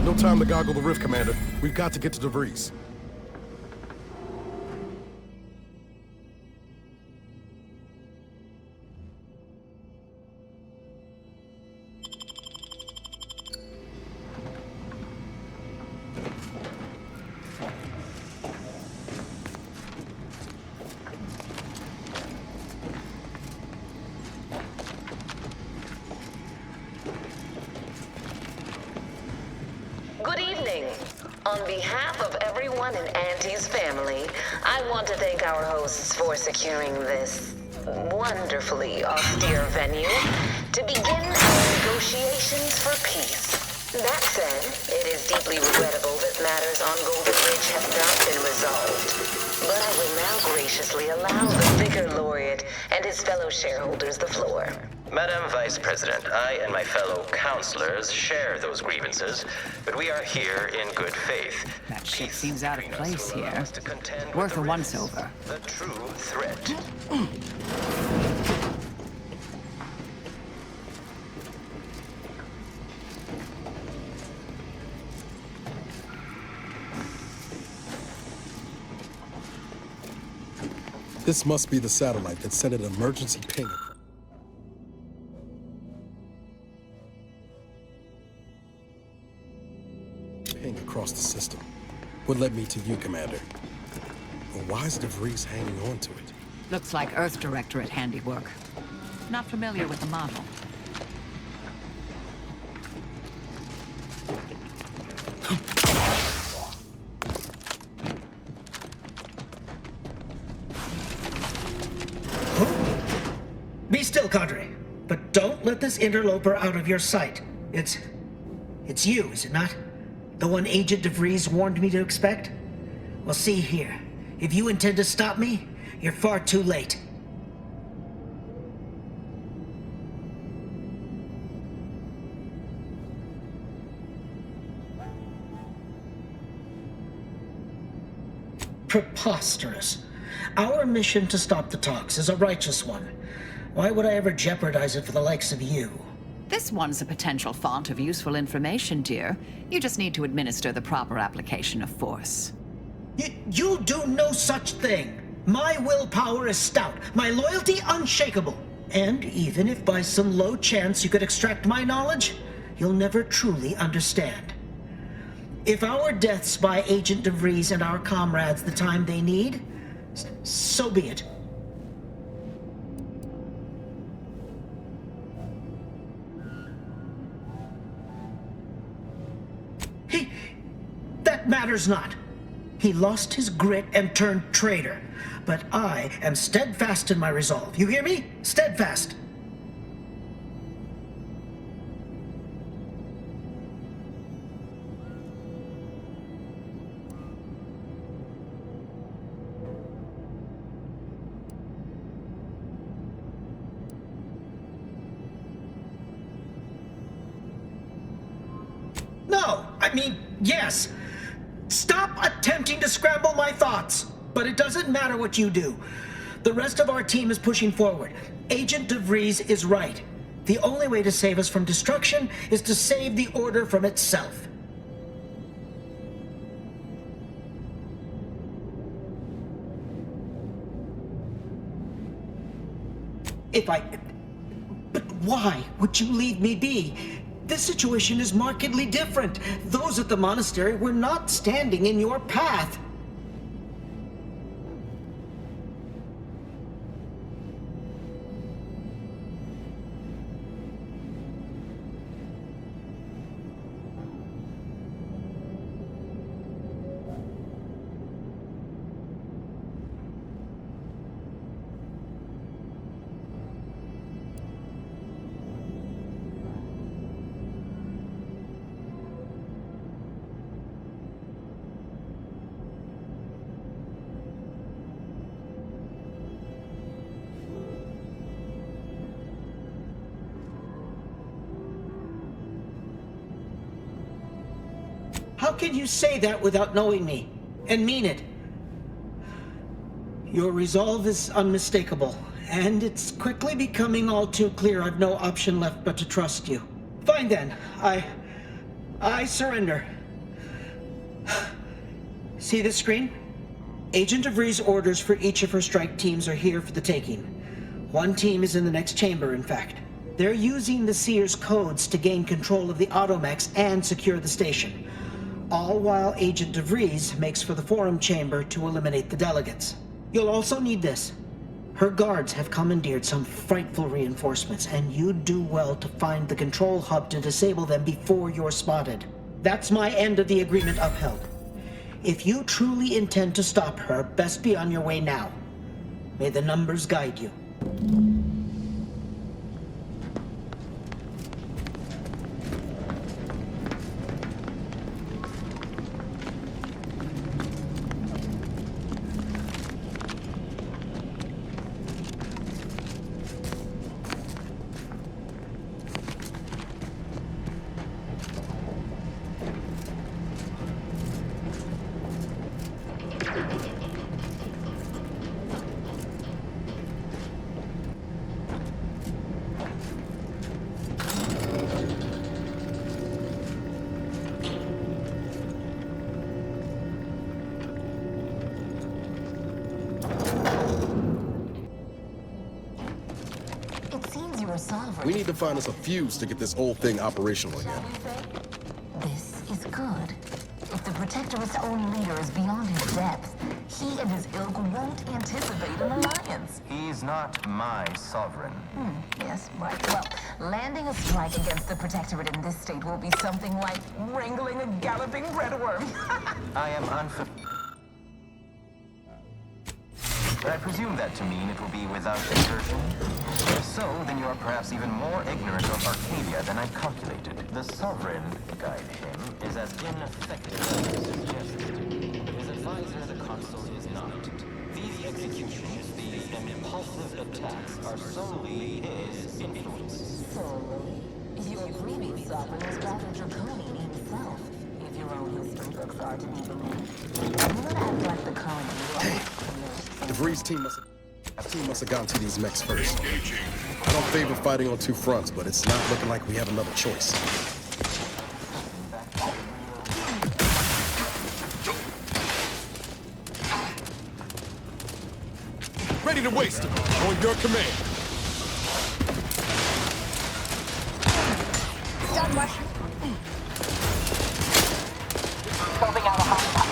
No time to goggle the rift, Commander. We've got to get to DeVries. Good evening. On behalf of everyone in Auntie's family, I want to thank our hosts for securing this wonderfully austere venue to begin our negotiations for peace. That said, it is deeply regrettable that matters on Golden Ridge have not been resolved. But I will now graciously allow the Vicar Laureate and his fellow shareholders the floor. Madam Vice President, I and my fellow counselors share those grievances, but we are here in good faith. That shit seems out of place here. Worth a once-over. The true threat. This must be the satellite that sent an emergency ping. Across the system. What led me to you, Commander? But why is DeVries hanging on to it? Looks like Earth Directorate handiwork. Not familiar with the model. Be still, Cadre. But don't let this interloper out of your sight. It's you, is it not? The one Agent DeVries warned me to expect? Well, see here. If you intend to stop me, you're far too late. Preposterous. Our mission to stop the talks is a righteous one. Why would I ever jeopardize it for the likes of you? This one's a potential font of useful information, dear. You just need to administer the proper application of force. You'll do no such thing. My willpower is stout, my loyalty unshakable. And even if by some low chance you could extract my knowledge, you'll never truly understand. If our deaths buy Agent DeVries and our comrades the time they need, so be it. That matters not. He lost his grit and turned traitor. But I am steadfast in my resolve. You hear me? Steadfast. No, I mean, yes. Stop attempting to scramble my thoughts. But it doesn't matter what you do. The rest of our team is pushing forward. Agent DeVries is right. The only way to save us from destruction is to save the Order from itself. But why would you leave me be? This situation is markedly different. Those at the Monastery were not standing in your path. How can you say that without knowing me, and mean it? Your resolve is unmistakable, and it's quickly becoming all too clear I've no option left but to trust you. Fine then, I surrender. See this screen? Agent DeVries' orders for each of her strike teams are here for the taking. One team is in the next chamber, in fact. They're using the Seer's codes to gain control of the Automechs and secure the station. All while Agent DeVries makes for the Forum Chamber to eliminate the delegates. You'll also need this. Her guards have commandeered some frightful reinforcements, and you'd do well to find the control hub to disable them before you're spotted. That's my end of the agreement upheld. If you truly intend to stop her, best be on your way now. May the numbers guide you. We need to find us a fuse to get this old thing operational again. This is good. If the Protectorate's own leader is beyond his depth, he and his ilk won't anticipate an alliance. He's not my sovereign. Yes, right. Well, landing a strike against the Protectorate in this state will be something like wrangling a galloping breadworm. I am I presume that to mean it will be without exertion? If so, then you are perhaps even more ignorant of Arcadia than I calculated. The Sovereign, guide him, is as ineffective as suggested. His advisor, the Consul, is not. These executions, these impulsive attacks, are solely his influence. Solely? Your previous sovereign was rather draconian himself, if your own history books are to be believed. You don't act like the current leader. The Vrie's team must have gotten to these mechs first. I don't favor fighting on two fronts, but it's not looking like we have another choice. Ready to waste it. On your command. Done, Rush. Building out a hostile.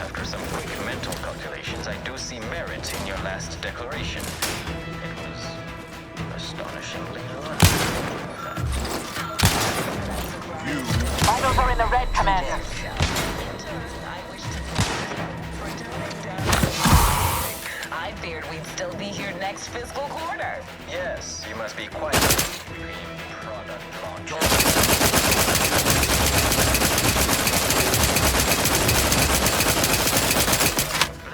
After some quick mental calculations, I do see merit in your last declaration. It was astonishingly loud. Vitals are in the red, Commander. I feared we'd still be here next fiscal quarter. Yes, you must be quite a product launcher.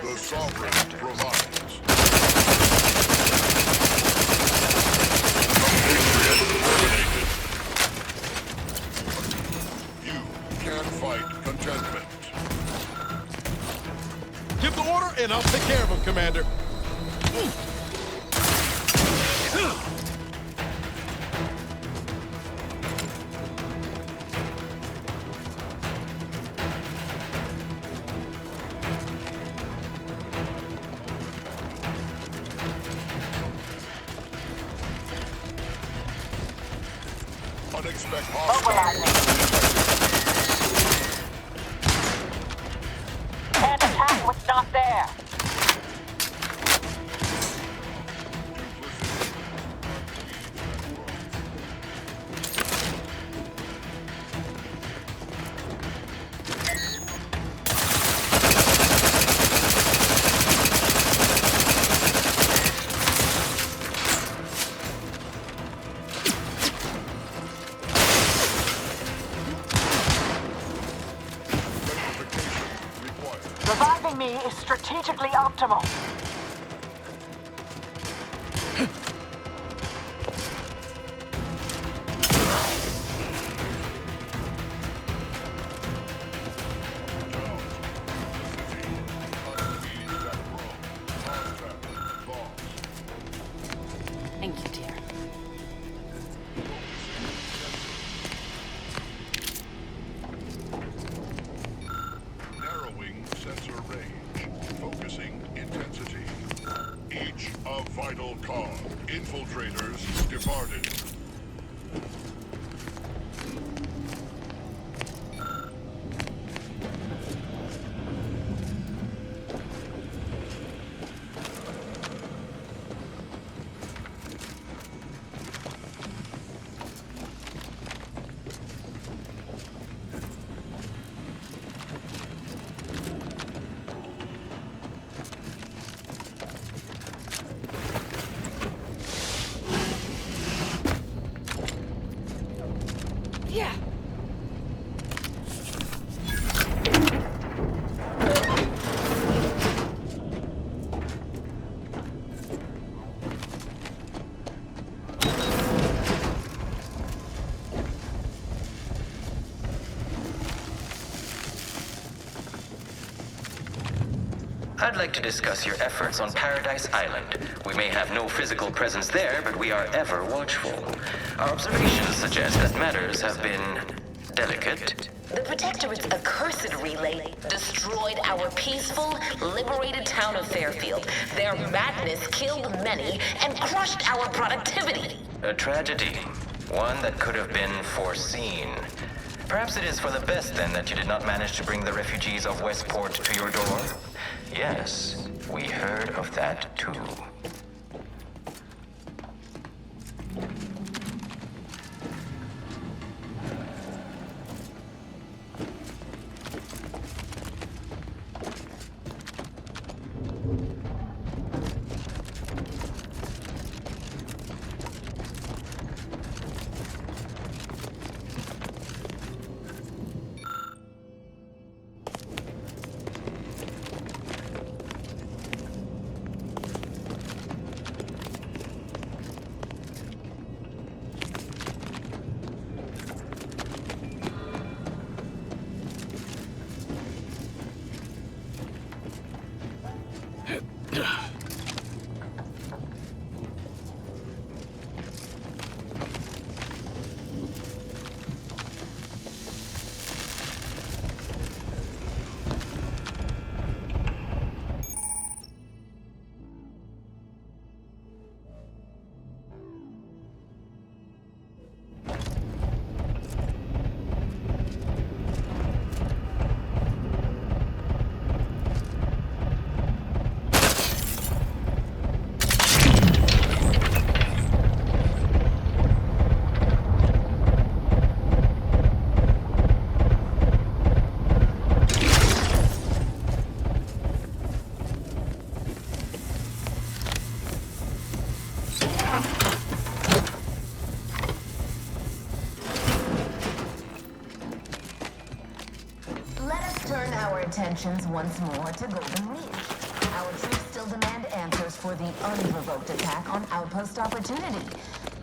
The Sovereign provides. You can fight contentment. Give the order and I'll take care of him, Commander. Unexpected Can't attack what's not there. Reviving me is strategically optimal. Thank you, dear. narrowing sensor range. Focusing intensity. Each a vital cog. Infiltrators departed. Yeah. I'd like to discuss your efforts on Paradise Island. We may have no physical presence there, but we are ever watchful. Our observations suggest that matters have been delicate, The Protectorate's accursed relay destroyed our peaceful, liberated town of Fairfield. Their madness killed many and crushed our productivity. A tragedy. One that could have been foreseen. Perhaps it is for the best, then, that you did not manage to bring the refugees of Westport to your door? Yes, we heard of that, too. Attentions once more to Golden Ridge. Our troops still demand answers for the unprovoked attack on Outpost Opportunity.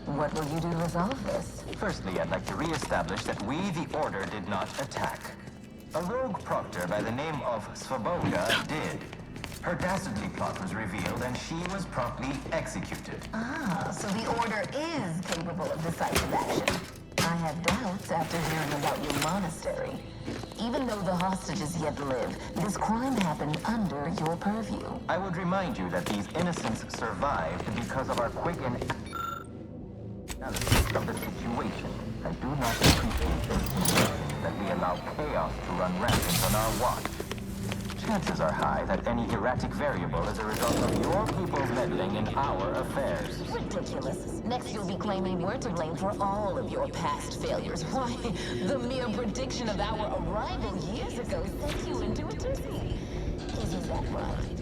What will you do to resolve this? Firstly, I'd like to re-establish that we, the Order, did not attack. A rogue proctor by the name of Svoboda did. Her dastardly plot was revealed, and she was promptly executed. Ah, so the Order is capable of decisive action. I have doubts after hearing about your monastery. Even though the hostages yet live, this crime happened under your purview. I would remind you that these innocents survived because of our quick and analysis of the situation. I do not appreciate this that we allow chaos to run rampant on our watch. Chances are high that any erratic variable is a result of your people's meddling in our affairs. Ridiculous. Next you'll be claiming we're to blame for all of your past failures. Why, the mere prediction of our arrival years ago sent you into a tizzy. Isn't that right?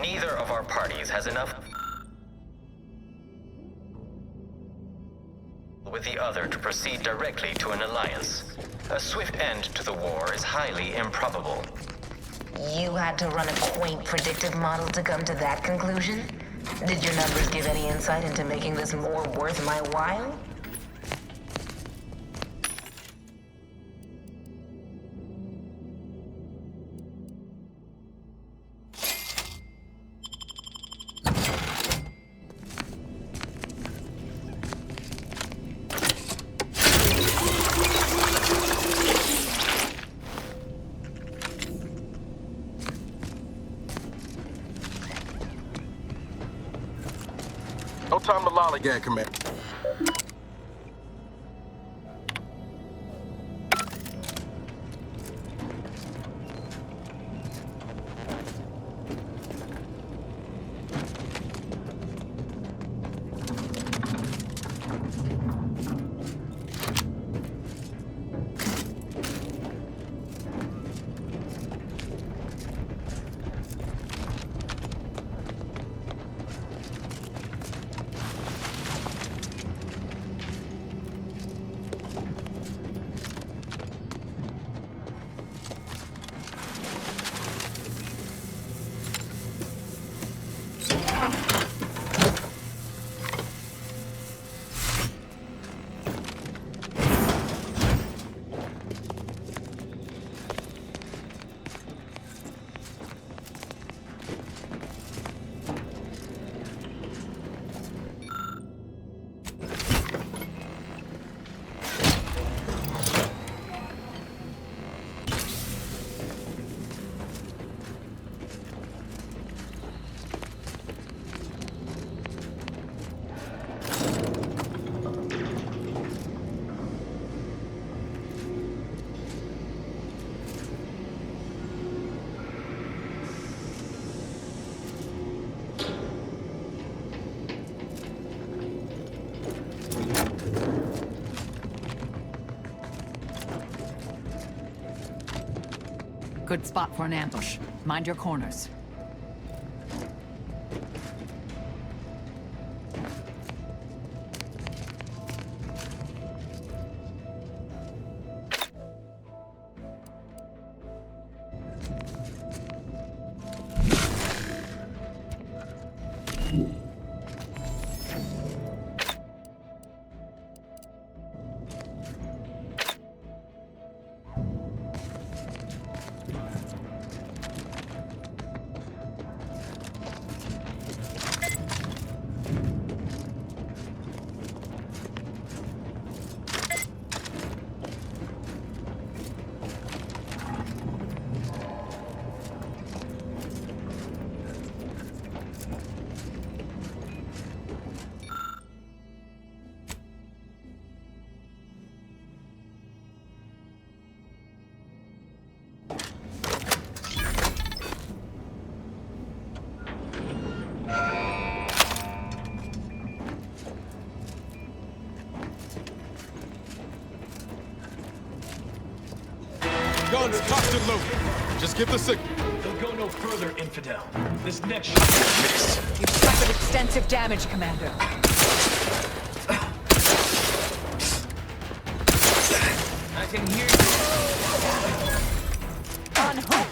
Neither of our parties has enough with the other to proceed directly to an alliance. A swift end to the war is highly improbable. You had to run a quaint predictive model to come to that conclusion? Did your numbers give any insight into making this more worth my while? No time to lollygag, Commander. Good spot for an ambush. Mind your corners. Guns cocked and loaded. Just give the signal. They'll go no further, Infidel. This next shot will miss. You've suffered extensive damage, Commander. I can hear you. Unhook!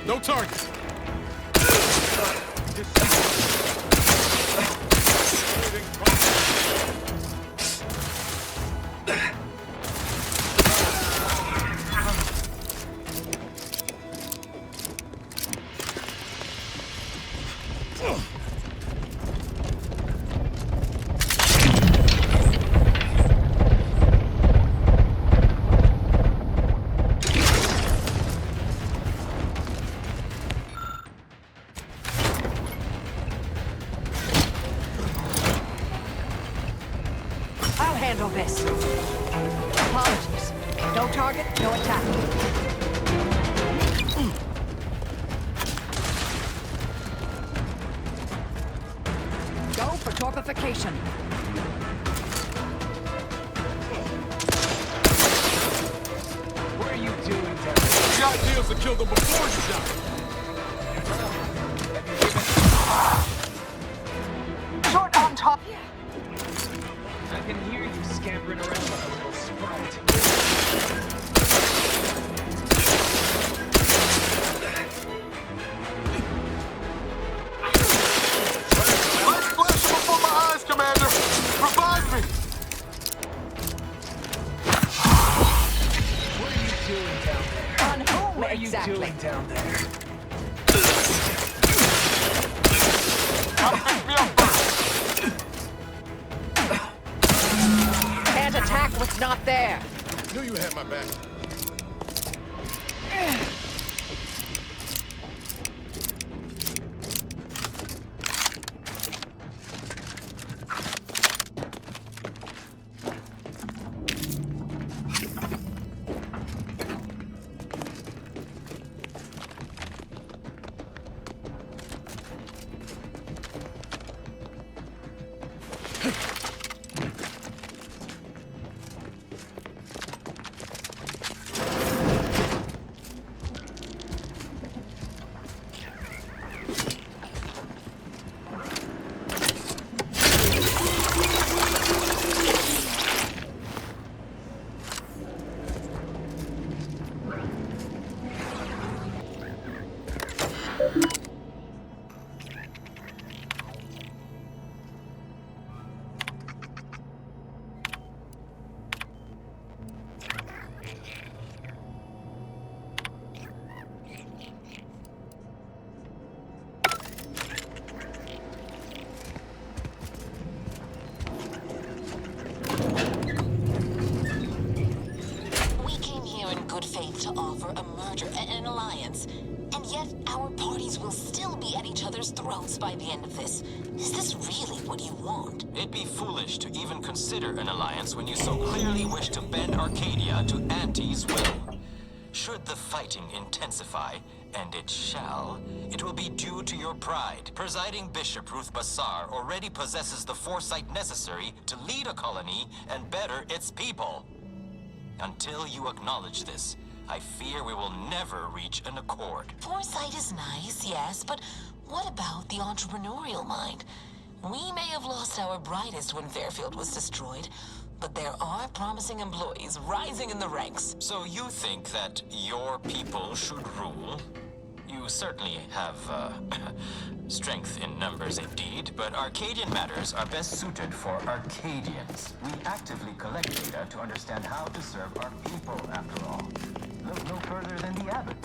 No targets. I'll handle this. Apologies. No target, no attack. Go for torpification. What are you doing, Dad? The idea is to kill them before you die. Short on top. I can hear you scampering around like a little sprite. Light flashing before my eyes, Commander! Revive me! What are you doing down there? On whom What are exactly? you doing down there? Gotta pick me up first! Can't attack what's not there. Knew you had my back. To offer a merger and an alliance, and yet our parties will still be at each other's throats by the end of this. Is this really what you want? It'd be foolish to even consider an alliance when you so clearly wish to bend Arcadia to Auntie's will. Should the fighting intensify, and it shall, it will be due to your pride. Presiding Bishop Ruth Bassar already possesses the foresight necessary to lead a colony and better its people. Until you acknowledge this, I fear we will never reach an accord. Foresight is nice, yes, but what about the entrepreneurial mind? We may have lost our brightest when Fairfield was destroyed, but there are promising employees rising in the ranks. So you think that your people should rule? You certainly have, strength in numbers indeed, but Arcadian matters are best suited for Arcadians. We actively collect data to understand how to serve our people, after all. Look no further than the abbot,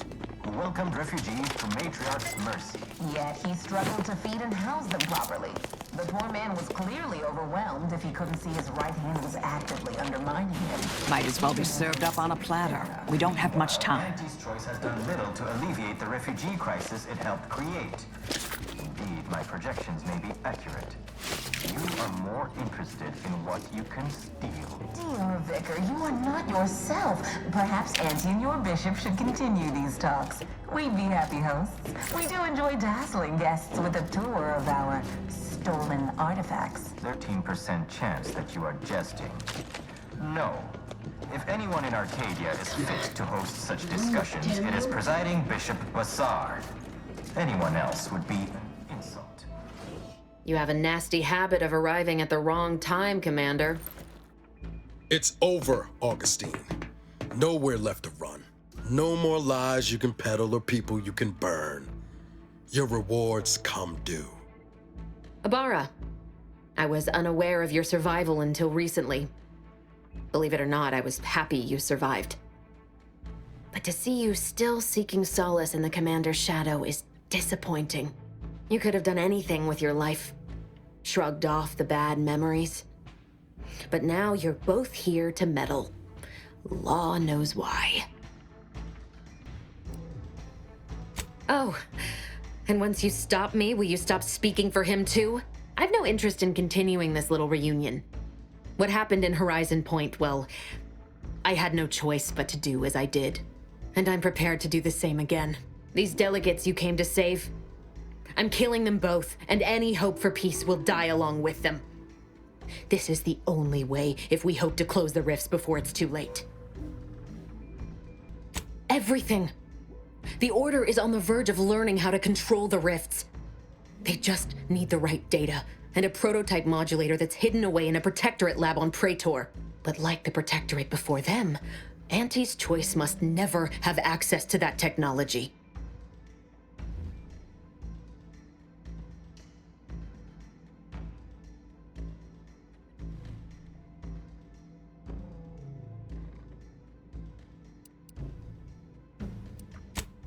who welcomed refugees to Matriarch's mercy. Yet he struggled to feed and house them properly. The poor man was clearly overwhelmed if he couldn't see his right hand was actively undermining him. Might as well be served up on a platter. We don't have much time. Auntie's choice has done little to alleviate the refugee crisis it helped create. Indeed, my projections may be accurate. You are more interested in what you can steal. Dear Vicar, you are not yourself. Perhaps Auntie and your bishop should continue these talks. We'd be happy hosts. We do enjoy dazzling guests with a tour of our stolen artifacts. 13% chance that you are jesting. No. If anyone in Arcadia is fit to host such discussions, it is presiding Bishop Bassar. Anyone else would be an insult. You have a nasty habit of arriving at the wrong time, Commander. It's over, Augustine. Nowhere left to run. No more lies you can peddle or people you can burn. Your rewards come due. Ibarra, I was unaware of your survival until recently. Believe it or not, I was happy you survived. But to see you still seeking solace in the Commander's shadow is disappointing. You could have done anything with your life. Shrugged off the bad memories. But now you're both here to meddle. Law knows why. Oh, and once you stop me, will you stop speaking for him too? I've no interest in continuing this little reunion. What happened in Horizon Point, well, I had no choice but to do as I did. And I'm prepared to do the same again. These delegates you came to save, I'm killing them both, and any hope for peace will die along with them. This is the only way if we hope to close the rifts before it's too late. Everything. The Order is on the verge of learning how to control the rifts. They just need the right data, and a prototype modulator that's hidden away in a Protectorate lab on Traitor. But like the Protectorate before them, Auntie's Choice must never have access to that technology.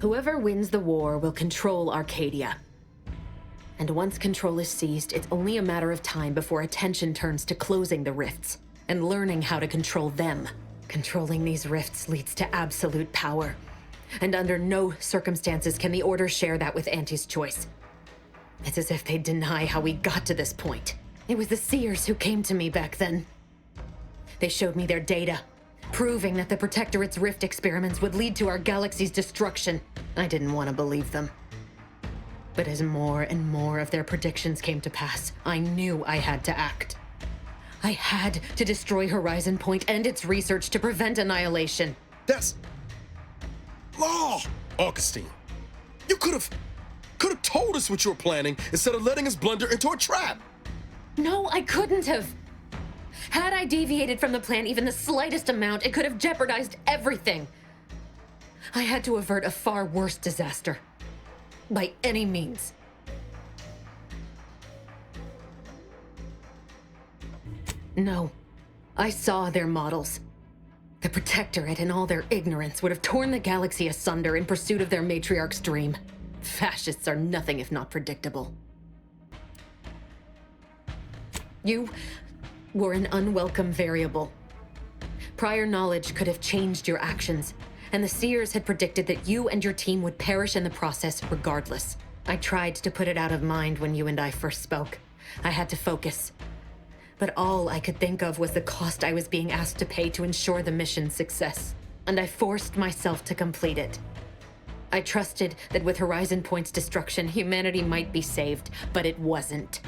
Whoever wins the war will control Arcadia. And once control is seized, it's only a matter of time before attention turns to closing the rifts and learning how to control them. Controlling these rifts leads to absolute power. And under no circumstances can the Order share that with Auntie's Choice. It's as if they'd deny how we got to this point. It was the Seers who came to me back then. They showed me their data, proving that the Protectorate's rift experiments would lead to our galaxy's destruction. I didn't want to believe them. But as more and more of their predictions came to pass, I knew I had to act. I had to destroy Horizon Point and its research to prevent annihilation. That's law, Augustine. You could have told us what you were planning instead of letting us blunder into a trap. No, I couldn't have. Had I deviated from the plan even the slightest amount, it could have jeopardized everything. I had to avert a far worse disaster. By any means. No. I saw their models. The Protectorate, in all their ignorance, would have torn the galaxy asunder in pursuit of their matriarch's dream. Fascists are nothing if not predictable. You were an unwelcome variable. Prior knowledge could have changed your actions, and the Seers had predicted that you and your team would perish in the process regardless. I tried to put it out of mind when you and I first spoke. I had to focus. But all I could think of was the cost I was being asked to pay to ensure the mission's success, and I forced myself to complete it. I trusted that with Horizon Point's destruction, humanity might be saved, but it wasn't.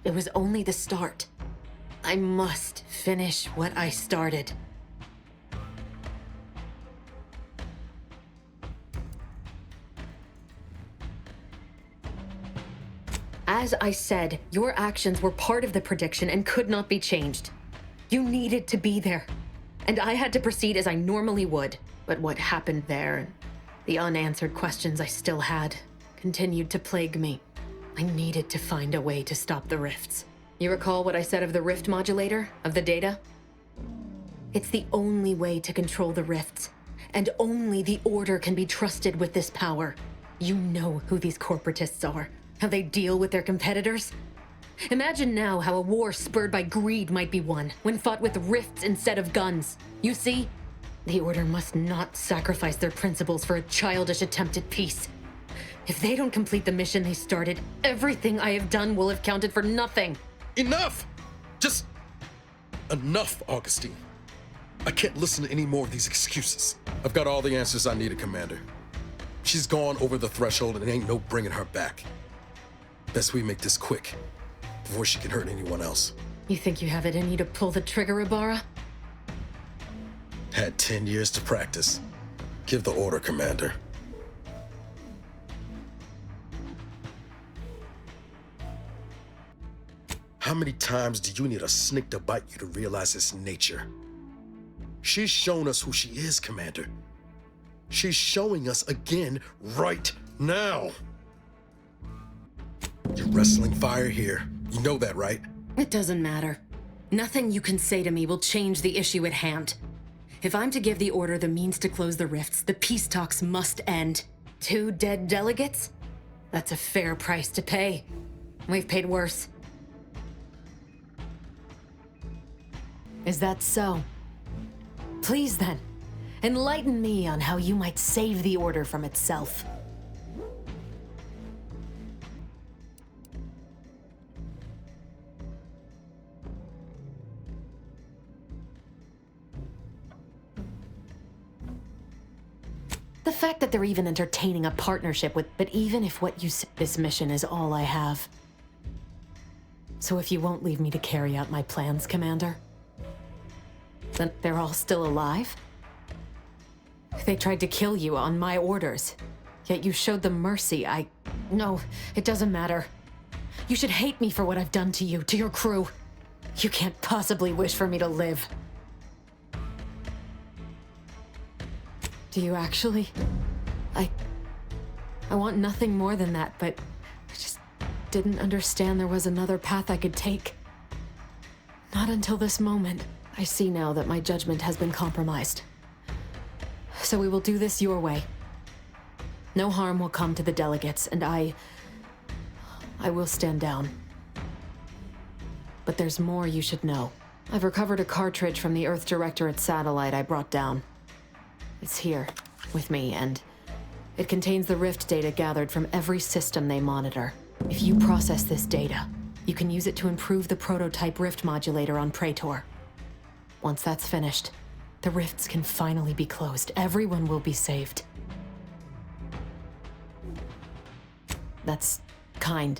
It was only the start. I must finish what I started. As I said, your actions were part of the prediction and could not be changed. You needed to be there, and I had to proceed as I normally would. But what happened there, and the unanswered questions I still had, continued to plague me. I needed to find a way to stop the rifts. You recall what I said of the rift modulator, of the data? It's the only way to control the rifts, and only the Order can be trusted with this power. You know who these corporatists are, how they deal with their competitors. Imagine now how a war spurred by greed might be won, when fought with rifts instead of guns. You see, the Order must not sacrifice their principles for a childish attempt at peace. If they don't complete the mission they started, everything I have done will have counted for nothing. Enough! Just enough, Augustine. I can't listen to any more of these excuses. I've got all the answers I needed, Commander. She's gone over the threshold and ain't no bringing her back. Best we make this quick, before she can hurt anyone else. You think you have it in you to pull the trigger, Ibarra? Had 10 years to practice. Give the order, Commander. How many times do you need a snake to bite you to realize its nature? She's shown us who she is, Commander. She's showing us again right now. You're wrestling fire here. You know that, right? It doesn't matter. Nothing you can say to me will change the issue at hand. If I'm to give the order the means to close the rifts, the peace talks must end. 2 dead delegates? That's a fair price to pay. We've paid worse. Is that so? Please then, enlighten me on how you might save the order from itself. The fact that they're even entertaining a partnership with, but even if what you say, this mission is all I have. So if you won't leave me to carry out my plans, Commander, then they're all still alive? They tried to kill you on my orders, yet you showed them mercy. No, it doesn't matter. You should hate me for what I've done to you, to your crew. You can't possibly wish for me to live. Do you actually? I want nothing more than that, but I just didn't understand there was another path I could take. Not until this moment. I see now that my judgment has been compromised. So we will do this your way. No harm will come to the delegates, and I will stand down. But there's more you should know. I've recovered a cartridge from the Earth Directorate satellite I brought down. It's here, with me, and it contains the rift data gathered from every system they monitor. If you process this data, you can use it to improve the prototype rift modulator on Traitor. Once that's finished, the rifts can finally be closed. Everyone will be saved. That's kind.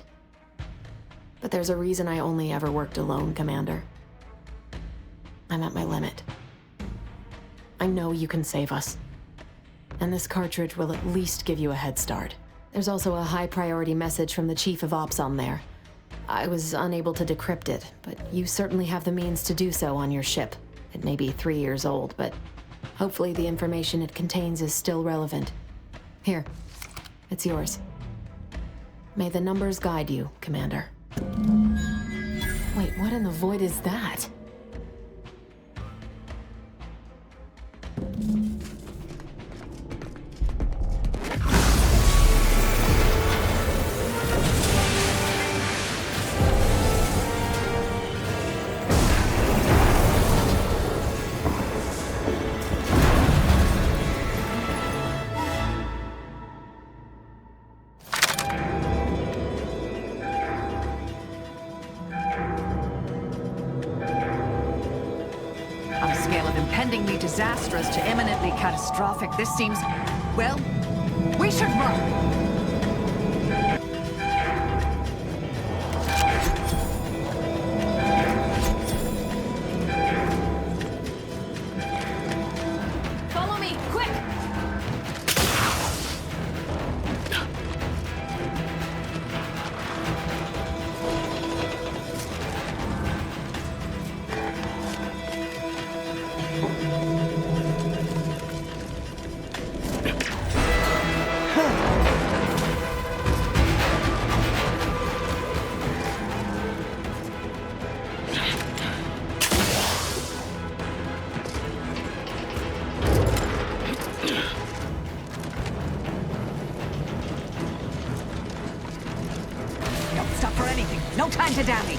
But there's a reason I only ever worked alone, Commander. I'm at my limit. I know you can save us. And this cartridge will at least give you a head start. There's also a high-priority message from the Chief of Ops on there. I was unable to decrypt it, but you certainly have the means to do so on your ship. It may be 3 years old, but hopefully the information it contains is still relevant. Here, it's yours. May the numbers guide you, Commander. Wait, what in the void is that? Disastrous to imminently catastrophic, this seems... well, we should run! Follow me, quick! No time to dally.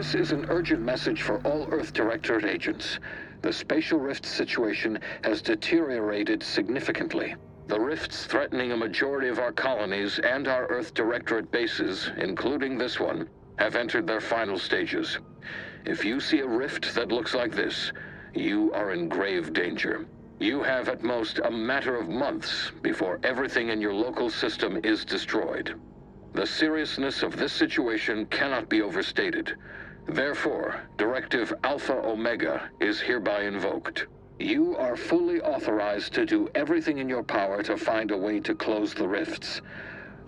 This is an urgent message for all Earth Directorate agents. The spatial rift situation has deteriorated significantly. The rifts threatening a majority of our colonies and our Earth Directorate bases, including this one, have entered their final stages. If you see a rift that looks like this, you are in grave danger. You have at most a matter of months before everything in your local system is destroyed. The seriousness of this situation cannot be overstated. Therefore, Directive Alpha Omega is hereby invoked. You are fully authorized to do everything in your power to find a way to close the rifts.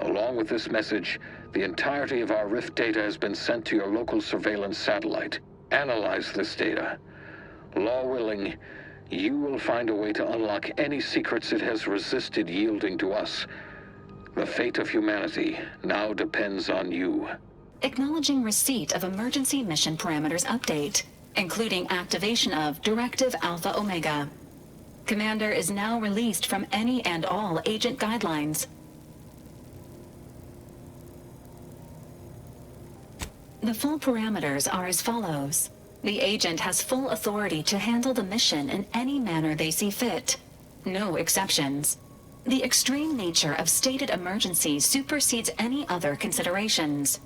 Along with this message, the entirety of our rift data has been sent to your local surveillance satellite. Analyze this data. Law willing, you will find a way to unlock any secrets it has resisted yielding to us. The fate of humanity now depends on you. Acknowledging receipt of emergency mission parameters update, including activation of Directive Alpha Omega. Commander is now released from any and all agent guidelines. The full parameters are as follows. The agent has full authority to handle the mission in any manner they see fit. No exceptions. The extreme nature of stated emergencies supersedes any other considerations.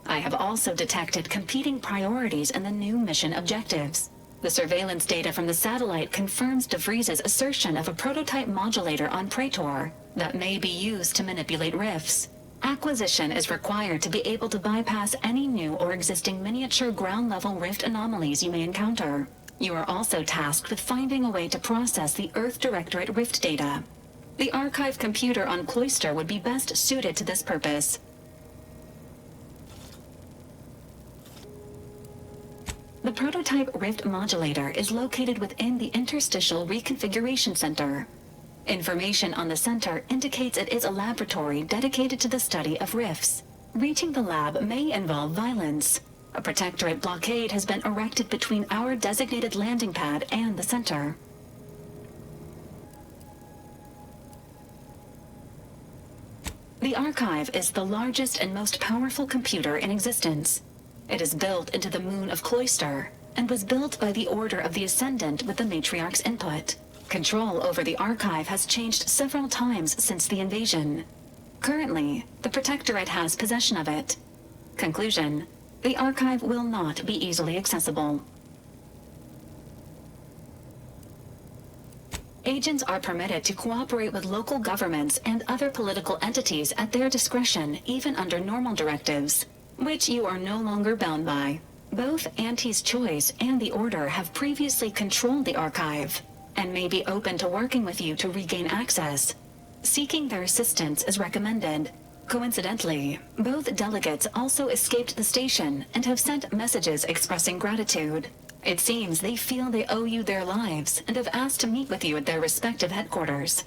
I have also detected competing priorities in the new mission objectives. The surveillance data from the satellite confirms de Vries's assertion of a prototype modulator on Traitor that may be used to manipulate rifts. Acquisition is required to be able to bypass any new or existing miniature ground-level rift anomalies you may encounter. You are also tasked with finding a way to process the Earth Directorate rift data. The archive computer on Cloister would be best suited to this purpose. The prototype rift modulator is located within the Interstitial Reconfiguration Center. Information on the center indicates it is a laboratory dedicated to the study of rifts. Reaching the lab may involve violence. A protectorate blockade has been erected between our designated landing pad and the center. The archive is the largest and most powerful computer in existence. It is built into the moon of Cloister, and was built by the Order of the Ascendant with the Matriarch's input. Control over the archive has changed several times since the invasion. Currently, the Protectorate has possession of it. Conclusion: the archive will not be easily accessible. Agents are permitted to cooperate with local governments and other political entities at their discretion, even under normal directives, which you are no longer bound by. Both Auntie's Choice and the Order have previously controlled the archive, and may be open to working with you to regain access. Seeking their assistance is recommended. Coincidentally, both delegates also escaped the station and have sent messages expressing gratitude. It seems they feel they owe you their lives and have asked to meet with you at their respective headquarters.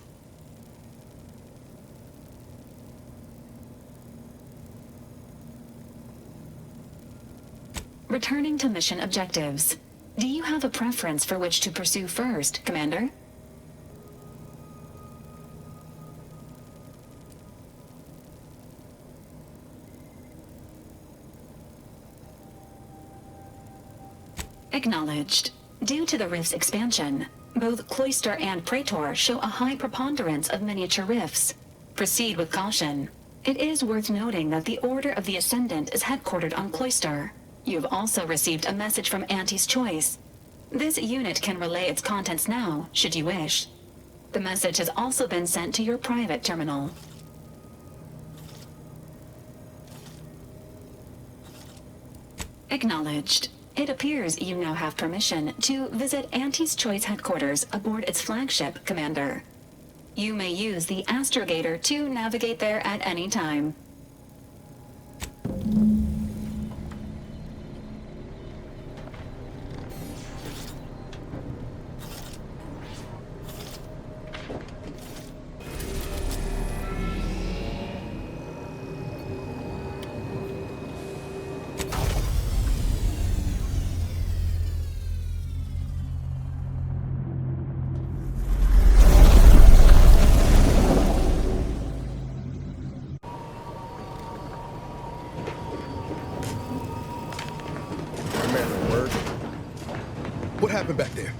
Returning to mission objectives. Do you have a preference for which to pursue first, Commander? Acknowledged. Due to the rift's expansion, both Cloister and Traitor show a high preponderance of miniature rifts. Proceed with caution. It is worth noting that the Order of the Ascendant is headquartered on Cloister. You've also received a message from Auntie's Choice. This unit can relay its contents now, should you wish. The message has also been sent to your private terminal. Acknowledged. It appears you now have permission to visit Auntie's Choice headquarters aboard its flagship, Commander. You may use the astrogator to navigate there at any time. What happened back there?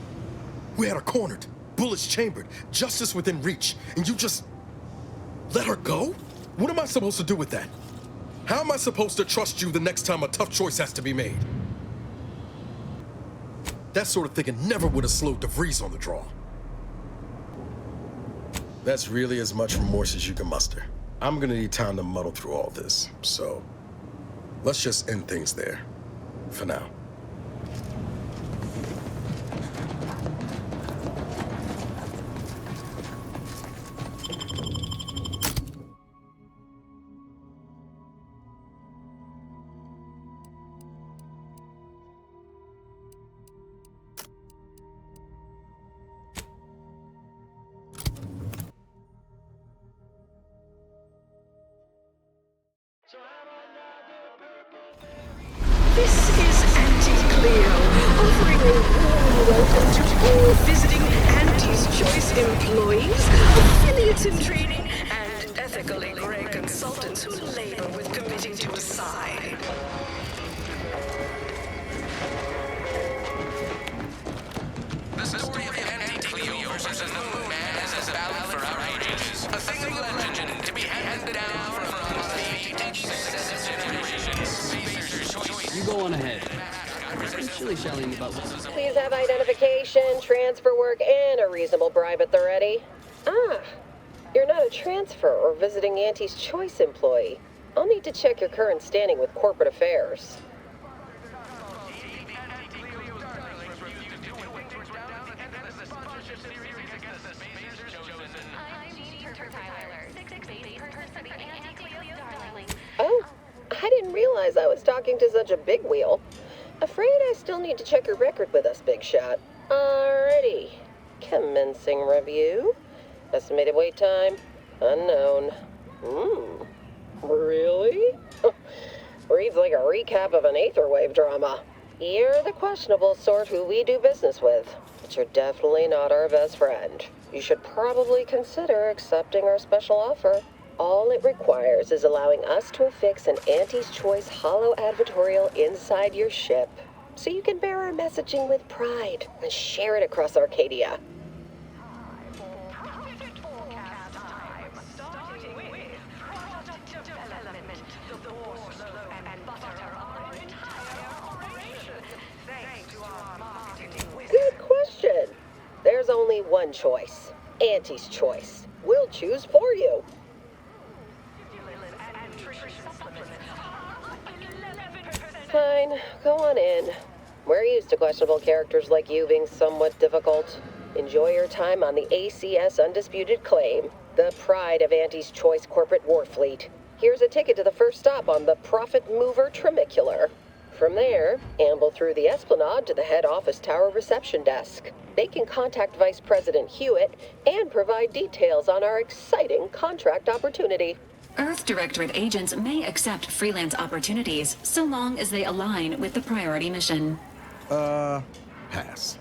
We had her cornered, bullets chambered, justice within reach, and you just let her go? What am I supposed to do with that? How am I supposed to trust you the next time a tough choice has to be made? That sort of thinking never would have slowed Vrie on the draw. That's really as much remorse as you can muster. I'm gonna need time to muddle through all this, so let's just end things there, for now. This is Auntie Cleo, offering a warm welcome to all visiting Auntie's Choice employees, affiliates in training, and ethically grey consultants who labor with committing to a side. The story of Auntie Cleo versus the Moon Man is a ballad for our ages. A single legend to be handed down from the successive generations. You go on ahead. Some shilly-shallying about what's... Please have identification, transfer work, and a reasonable bribe at the ready. Ah, you're not a transfer or visiting Auntie's Choice employee. I'll need to check your current standing with corporate affairs. Oh, I didn't realize I was talking to such a big wheel. Afraid I still need to check your record with us, big shot. Alrighty. Commencing review. Estimated wait time? Unknown. Really? Reads like a recap of an Aetherwave drama. You're the questionable sort who we do business with, but you're definitely not our best friend. You should probably consider accepting our special offer. All it requires is allowing us to affix an Auntie's Choice holo advertorial inside your ship, so you can bear our messaging with pride and share it across Arcadia. Good question. There's only one choice. Auntie's Choice. We'll choose for you. Fine, go on in. We're used to questionable characters like you being somewhat difficult. Enjoy your time on the ACS Undisputed Claim, the pride of Auntie's Choice corporate war fleet. Here's a ticket to the first stop on the Profit Mover Trimicular. From there, amble through the Esplanade to the head office tower reception desk. They can contact Vice President Hewitt and provide details on our exciting contract opportunity. Earth Directorate agents may accept freelance opportunities so long as they align with the priority mission. Pass.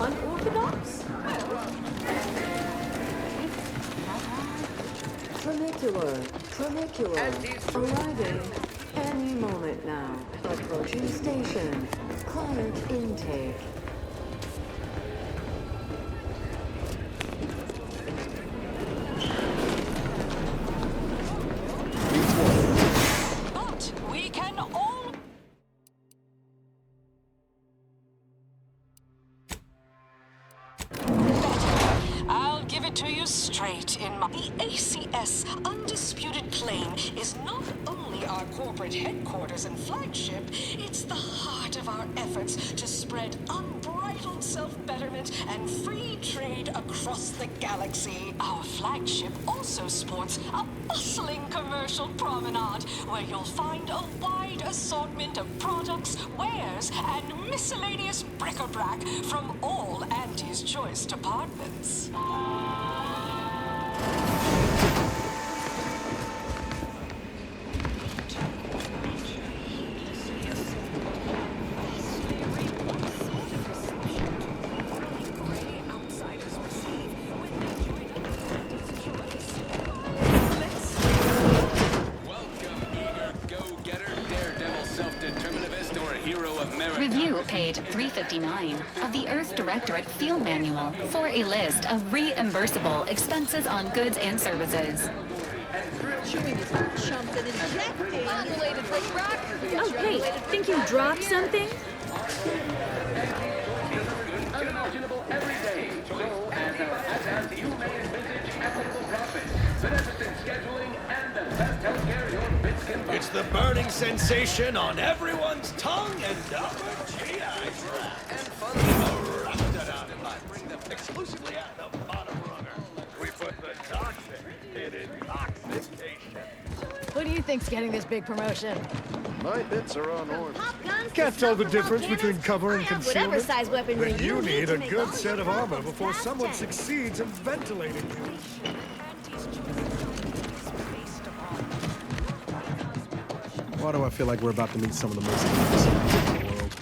Unorthodox? Trimicular. Arriving any moment now. Approaching station. Client intake. But we can all... I'll give it to you straight in my... The ACS Undisputed Claim is not only our corporate headquarters and flagship, it's the heart of our efforts to spread unbridled self-betterment and free trade across the galaxy. Our flagship also sports a bustling commercial promenade where you'll find a wide assortment of products, wares, and miscellaneous bric-a-brac from all Auntie's Choice departments. hero of merit. Review page 359 of the Earth Directorate Field Manual for a list of reimbursable expenses on goods and services. Oh, hey, think you dropped something? Unimaginable every day. So as you may envisage equitable profit, beneficent scheduling, and the best healthcare your bits can buy. It's the burning sensation on everyone's tongue and upper GI tract. And fun wrapped it out in life. Bring them exclusively at the bottom runner. We put the toxic in intoxication. Who do you think's getting this big promotion? My bits are on orange. Can't tell the difference between cover and Whatever size weaponry Then you need a good all set of your armor weapons before faster. someone succeeds in ventilating you. Why do I feel like we're about to meet some of the most famous in the world?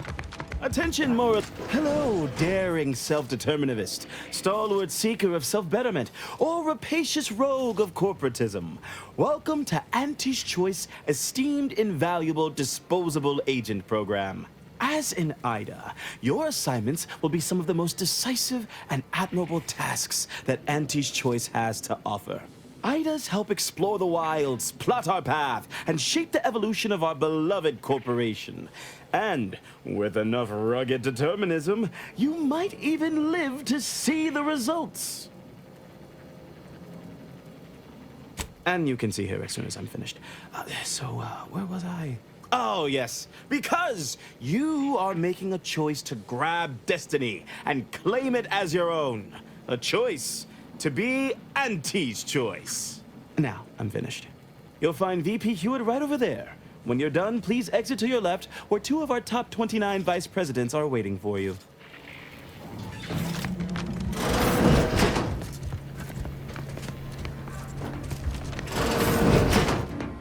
Attention, moral. Hello, daring self-determinivist, stalwart seeker of self-betterment, or rapacious rogue of corporatism. Welcome to Auntie's Choice Esteemed Invaluable Disposable Agent Program. As in IDA, your assignments will be some of the most decisive and admirable tasks that Auntie's Choice has to offer. IDAs help explore the wilds, plot our path, and shape the evolution of our beloved corporation. And with enough rugged determinism, you might even live to see the results. And you can see here as soon as I'm finished. Where was I? Oh, yes, because you are making a choice to grab destiny and claim it as your own. A choice to be Auntie's Choice. Now, I'm finished. You'll find VP Hewitt right over there. When you're done, please exit to your left, where 2 of our top 29 vice presidents are waiting for you.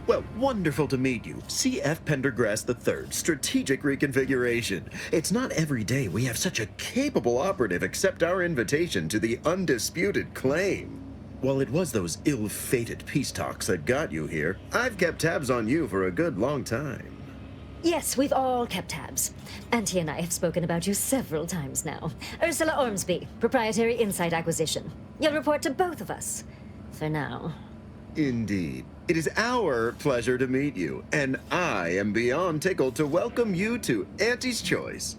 Well, wonderful to meet you. C.F. Pendergrass III, Strategic Reconfiguration. It's not every day we have such a capable operative accept our invitation to the undisputed claim. While it was those ill-fated peace talks that got you here, I've kept tabs on you for a good long time. Yes, we've all kept tabs. Auntie and I have spoken about you several times now. Ursula Ormsby, Proprietary Insight Acquisition. You'll report to both of us. For now. Indeed. It is our pleasure to meet you, and I am beyond tickled to welcome you to Auntie's Choice.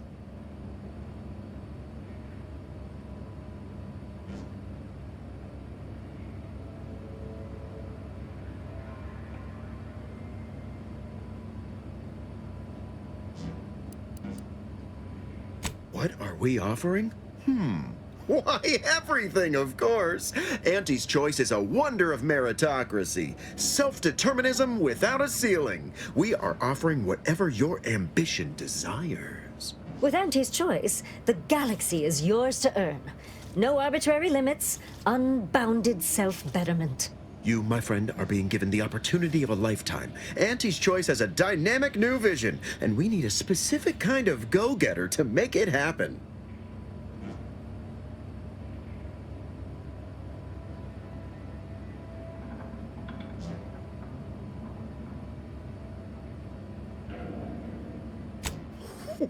What are we offering? Why, everything, of course. Auntie's Choice is a wonder of meritocracy. Self-determinism without a ceiling. We are offering whatever your ambition desires. With Auntie's Choice, the galaxy is yours to earn. No arbitrary limits, unbounded self-betterment. You, my friend, are being given the opportunity of a lifetime. Auntie's Choice has a dynamic new vision, and we need a specific kind of go-getter to make it happen.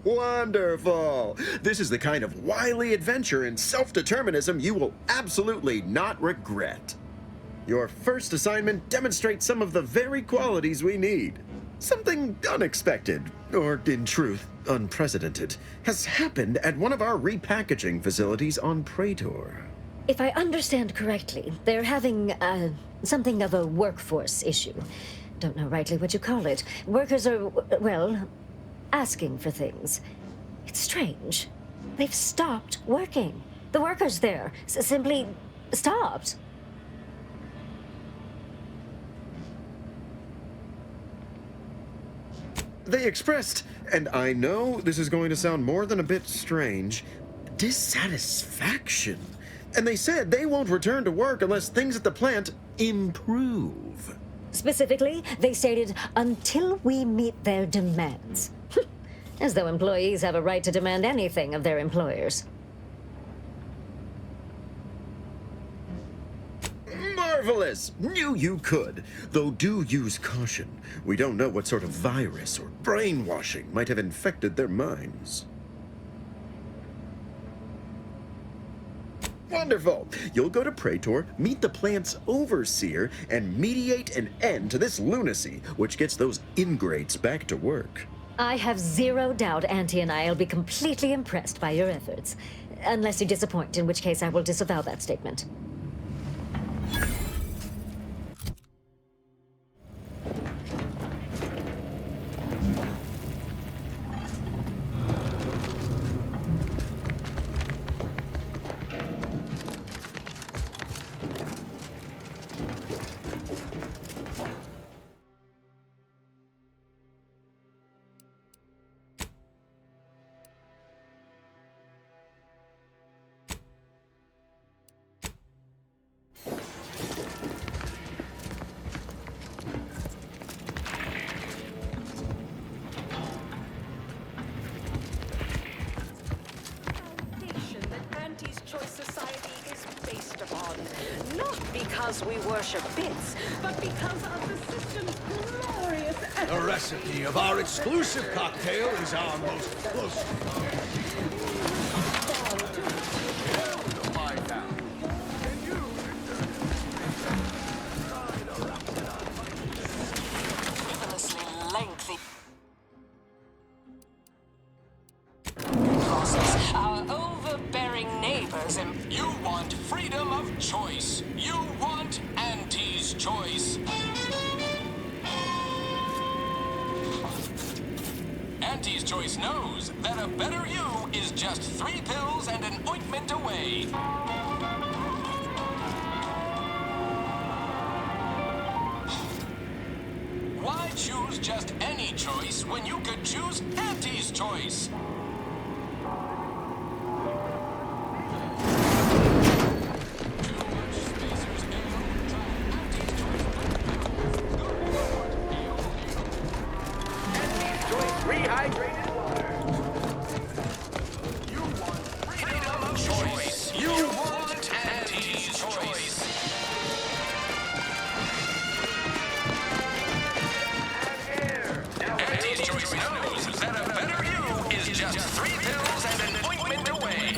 Wonderful! This is the kind of wily adventure in self-determinism you will absolutely not regret. Your first assignment demonstrates some of the very qualities we need. Something unexpected, or in truth, unprecedented, has happened at one of our repackaging facilities on Traitor. If I understand correctly, they're having, something of a workforce issue. Don't know rightly what you call it. Workers are, well, asking for things. It's strange. They've stopped working. The workers there simply stopped. They expressed, and I know this is going to sound more than a bit strange, dissatisfaction. And they said they won't return to work unless things at the plant improve. Specifically, they stated, until we meet their demands. As though employees have a right to demand anything of their employers. Marvelous! Knew you could. Though do use caution. We don't know what sort of virus or brainwashing might have infected their minds. Wonderful! You'll go to Traitor, meet the plant's overseer, and mediate an end to this lunacy, which gets those ingrates back to work. I have zero doubt Auntie and I will be completely impressed by your efforts. Unless you disappoint, in which case I will disavow that statement. We worship bits, but because of the system's glorious efforts. The recipe of our exclusive cocktail is our most Infamously lengthy process. Our overbearing neighbors and You want freedom of choice. You want Auntie's choice. Auntie's choice knows that a better you is just 3 pills and an ointment away. Why choose just any choice when you could choose Auntie's choice? rehydrated water. You want freedom of choice. You want Auntie's choice. Auntie's choice knows that a better you is just 3 pills and an ointment away.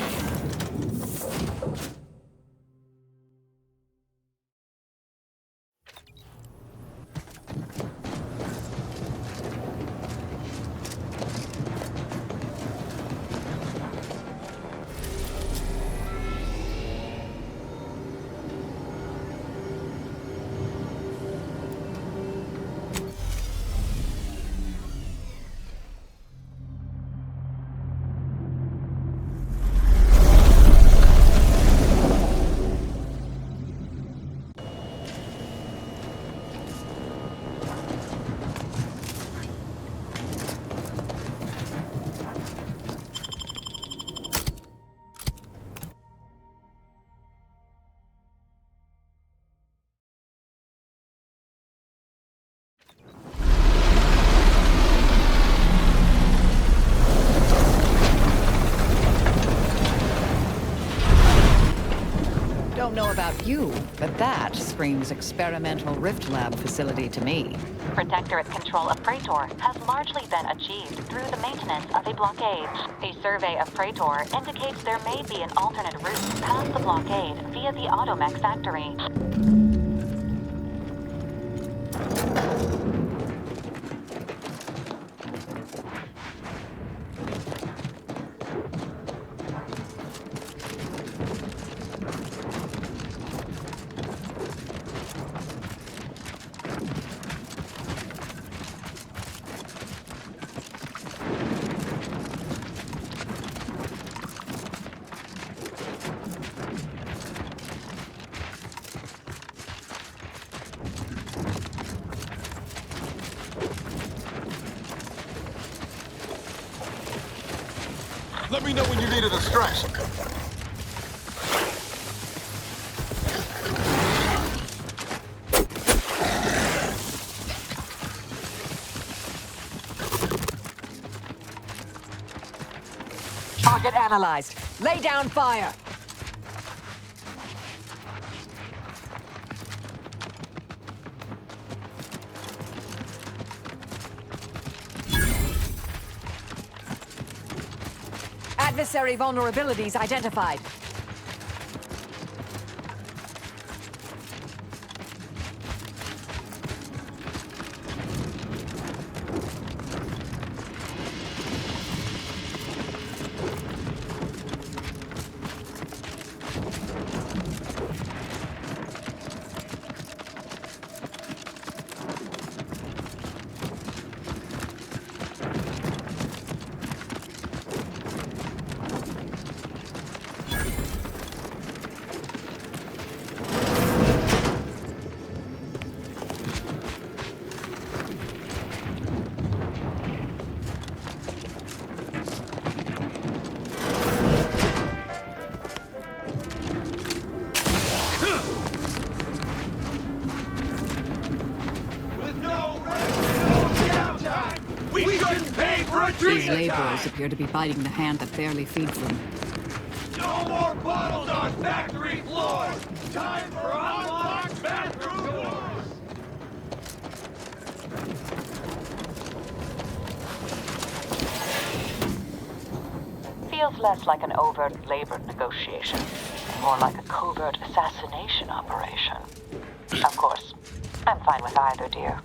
Don't know about you, but that screams experimental Rift Lab facility to me. Protectorate control of Traitor has largely been achieved through the maintenance of a blockade. A survey of Traitor indicates there may be an alternate route past the blockade via the Automech factory. Let me know when you need a distraction. Target analyzed. Lay down fire. Adversary vulnerabilities identified. These laborers appear to be biting the hand that barely feeds them. No more bottles on factory floors! Time for unlocked bathroom doors! Feels less like an overt labor negotiation, more like a covert assassination operation. Of course, I'm fine with either, dear.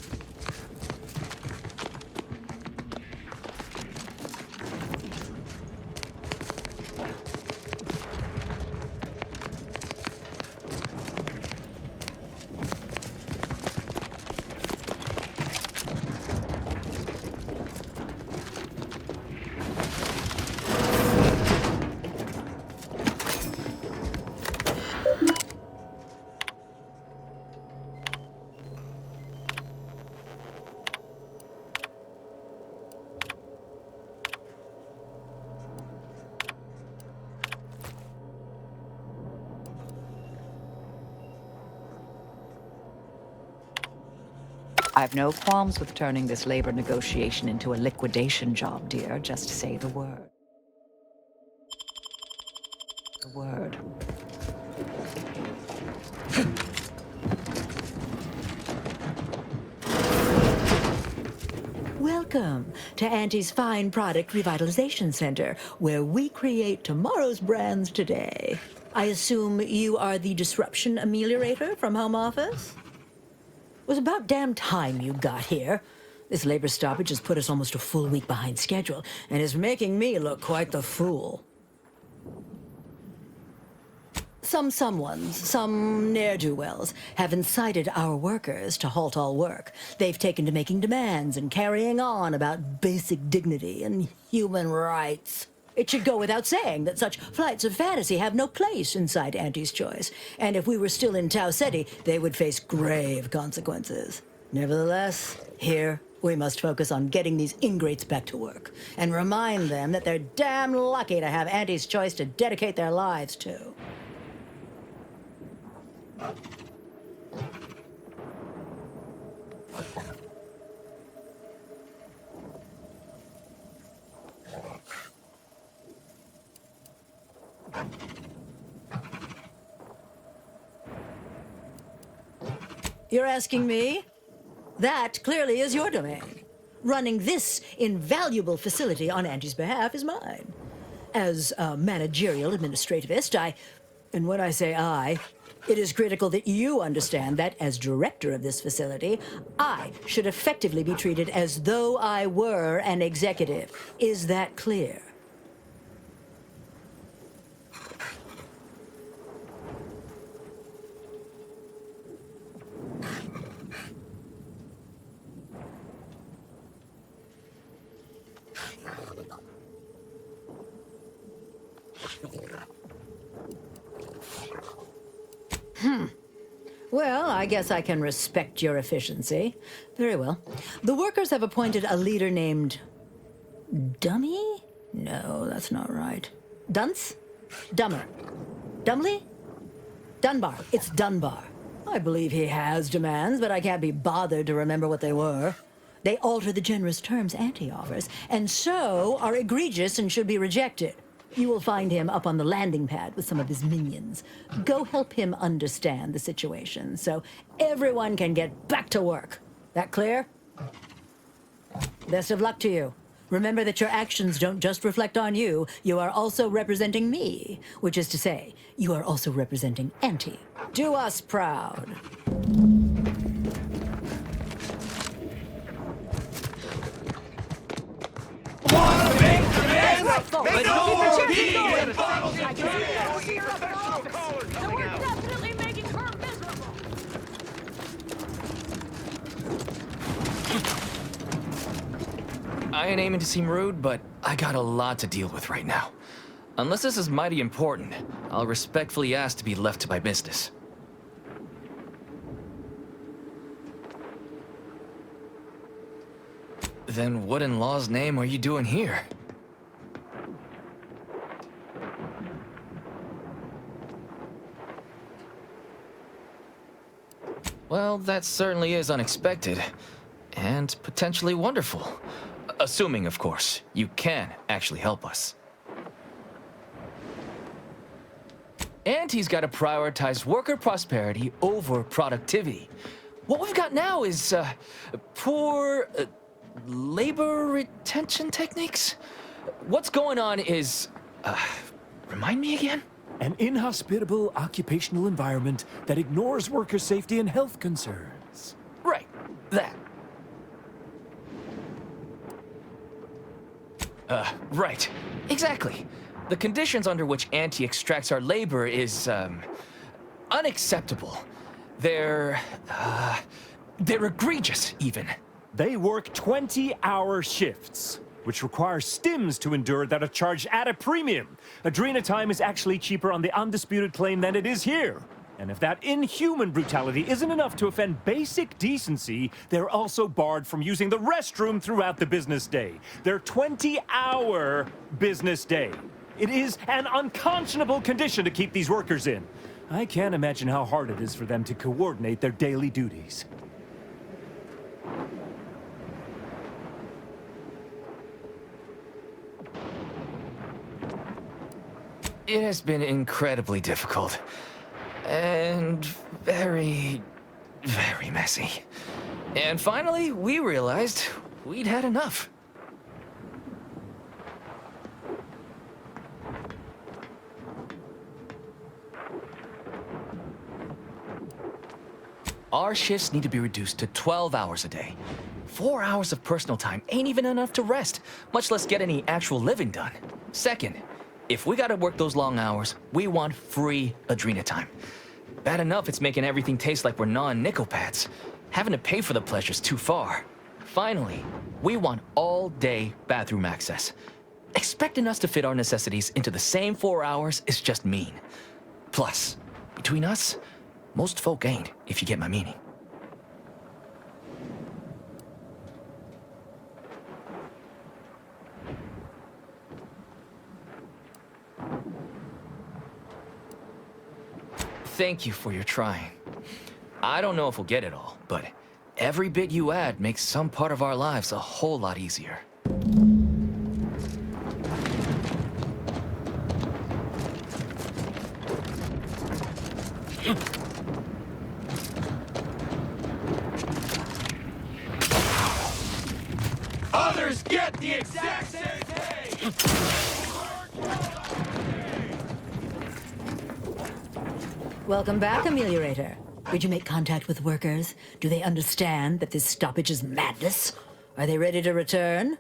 I've no qualms with turning this labor negotiation into a liquidation job, dear. Just say the word. The word. Welcome to Auntie's Fine Product Revitalization Center, where we create tomorrow's brands today. I assume you are the disruption ameliorator from home office? It was about damn time you got here. This labor stoppage has put us almost a full week behind schedule, and is making me look quite the fool. Some ne'er-do-wells, have incited our workers to halt all work. They've taken to making demands and carrying on about basic dignity and human rights. It should go without saying that such flights of fantasy have no place inside Auntie's Choice, and if we were still in Tau Ceti, they would face grave consequences. Nevertheless, here, we must focus on getting these ingrates back to work, and remind them that they're damn lucky to have Auntie's Choice to dedicate their lives to. You're asking me? That clearly is your domain. Running this invaluable facility on Auntie's behalf is mine. As a managerial administrativist, and when I say I, it is critical that you understand that as director of this facility, I should effectively be treated as though I were an executive. Is that clear? Well, I guess I can respect your efficiency. Very well. The workers have appointed a leader named... Dummy? No, that's not right. Dunce? Dummer. Dumley? Dunbar. It's Dunbar. I believe he has demands, but I can't be bothered to remember what they were. They alter the generous terms Auntie offers, and so are egregious and should be rejected. You will find him up on the landing pad with some of his minions. Go help him understand the situation so everyone can get back to work. That clear? Best of luck to you. Remember that your actions don't just reflect on you, you are also representing me. Which is to say, you are also representing Auntie. Do us proud. I ain't aiming to seem rude, but I got a lot to deal with right now. Unless this is mighty important, I'll respectfully ask to be left to my business. Then what in law's name are you doing here? Well, that certainly is unexpected, and potentially wonderful. Assuming, of course, you can actually help us. And he's got to prioritize worker prosperity over productivity. What we've got now is poor labor retention techniques? What's going on is, remind me again? An inhospitable occupational environment that ignores worker safety and health concerns. Right, that. Right. Exactly. The conditions under which Auntie extracts our labor is, unacceptable. They're egregious, even. They work 20-hour shifts, which require stims to endure that are charged at a premium. Adrena time is actually cheaper on the undisputed claim than it is here. And if that inhuman brutality isn't enough to offend basic decency, they're also barred from using the restroom throughout the business day. Their 20-hour business day. It is an unconscionable condition to keep these workers in. I can't imagine how hard it is for them to coordinate their daily duties. It has been incredibly difficult. And very, very messy. And finally, we realized we'd had enough. Our shifts need to be reduced to 12 hours a day. 4 hours of personal time ain't even enough to rest, much less get any actual living done. Second, if we gotta work those long hours, we want free Adrena time. Bad enough it's making everything taste like we're gnawing nickel pads. Having to pay for the pleasure's too far. Finally, we want all-day bathroom access. Expecting us to fit our necessities into the same 4 hours is just mean. Plus, between us, most folk ain't, if you get my meaning. Thank you for your trying. I don't know if we'll get it all, but every bit you add makes some part of our lives a whole lot easier. Others get the exact same thing! Welcome back, Ameliorator. Did you make contact with workers? Do they understand that this stoppage is madness? Are they ready to return?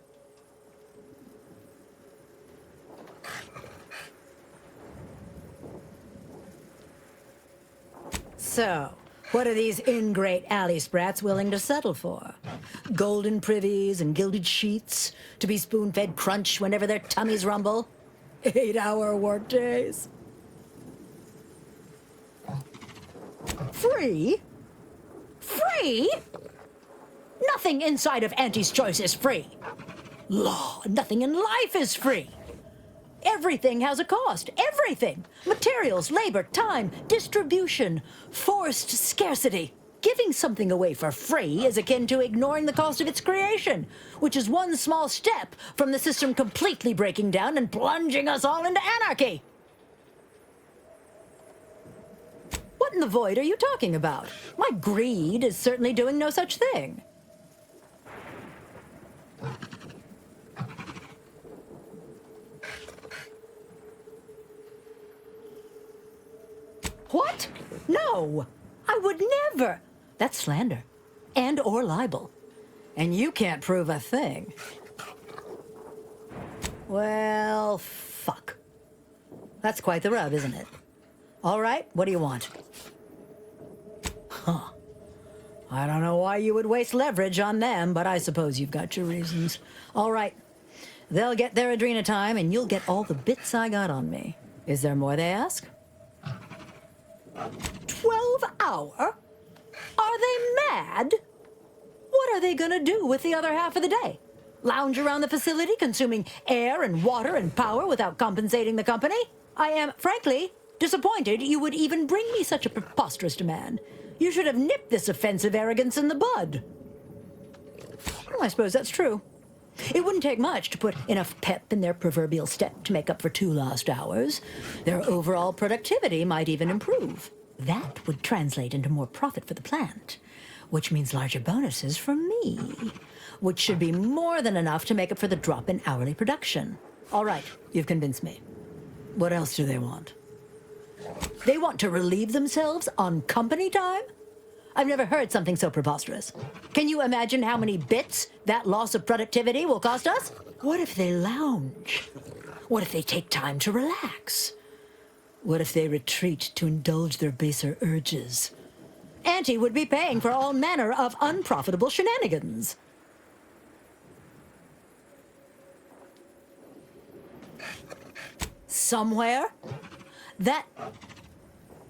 So, what are these ingrate alley sprats willing to settle for? Golden privies and gilded sheets? To be spoon-fed crunch whenever their tummies rumble? 8-hour workdays? Free? Free? Nothing inside of Auntie's choice is free. Law, nothing in life is free. Everything has a cost. Everything. Materials, labor, time, distribution, forced scarcity. Giving something away for free is akin to ignoring the cost of its creation, which is one small step from the system completely breaking down and plunging us all into anarchy. What in the void are you talking about? My greed is certainly doing no such thing. What? No! I would never! That's slander. And/or libel. And you can't prove a thing. Well, fuck. That's quite the rub, isn't it? All right, what do you want? Huh. I don't know why you would waste leverage on them, but I suppose you've got your reasons. All right. They'll get their Adrena time, and you'll get all the bits I got on me. Is there more they ask? 12 hour? Are they mad? What are they gonna do with the other half of the day? Lounge around the facility, consuming air and water and power without compensating the company? I am, frankly, disappointed you would even bring me such a preposterous demand. You should have nipped this offensive arrogance in the bud. Well, I suppose that's true. It wouldn't take much to put enough pep in their proverbial step to make up for 2 lost hours. Their overall productivity might even improve. That would translate into more profit for the plant, which means larger bonuses for me, which should be more than enough to make up for the drop in hourly production. All right, you've convinced me. What else do they want? They want to relieve themselves on company time? I've never heard something so preposterous. Can you imagine how many bits that loss of productivity will cost us? What if they lounge? What if they take time to relax? What if they retreat to indulge their baser urges? Auntie would be paying for all manner of unprofitable shenanigans. Somewhere?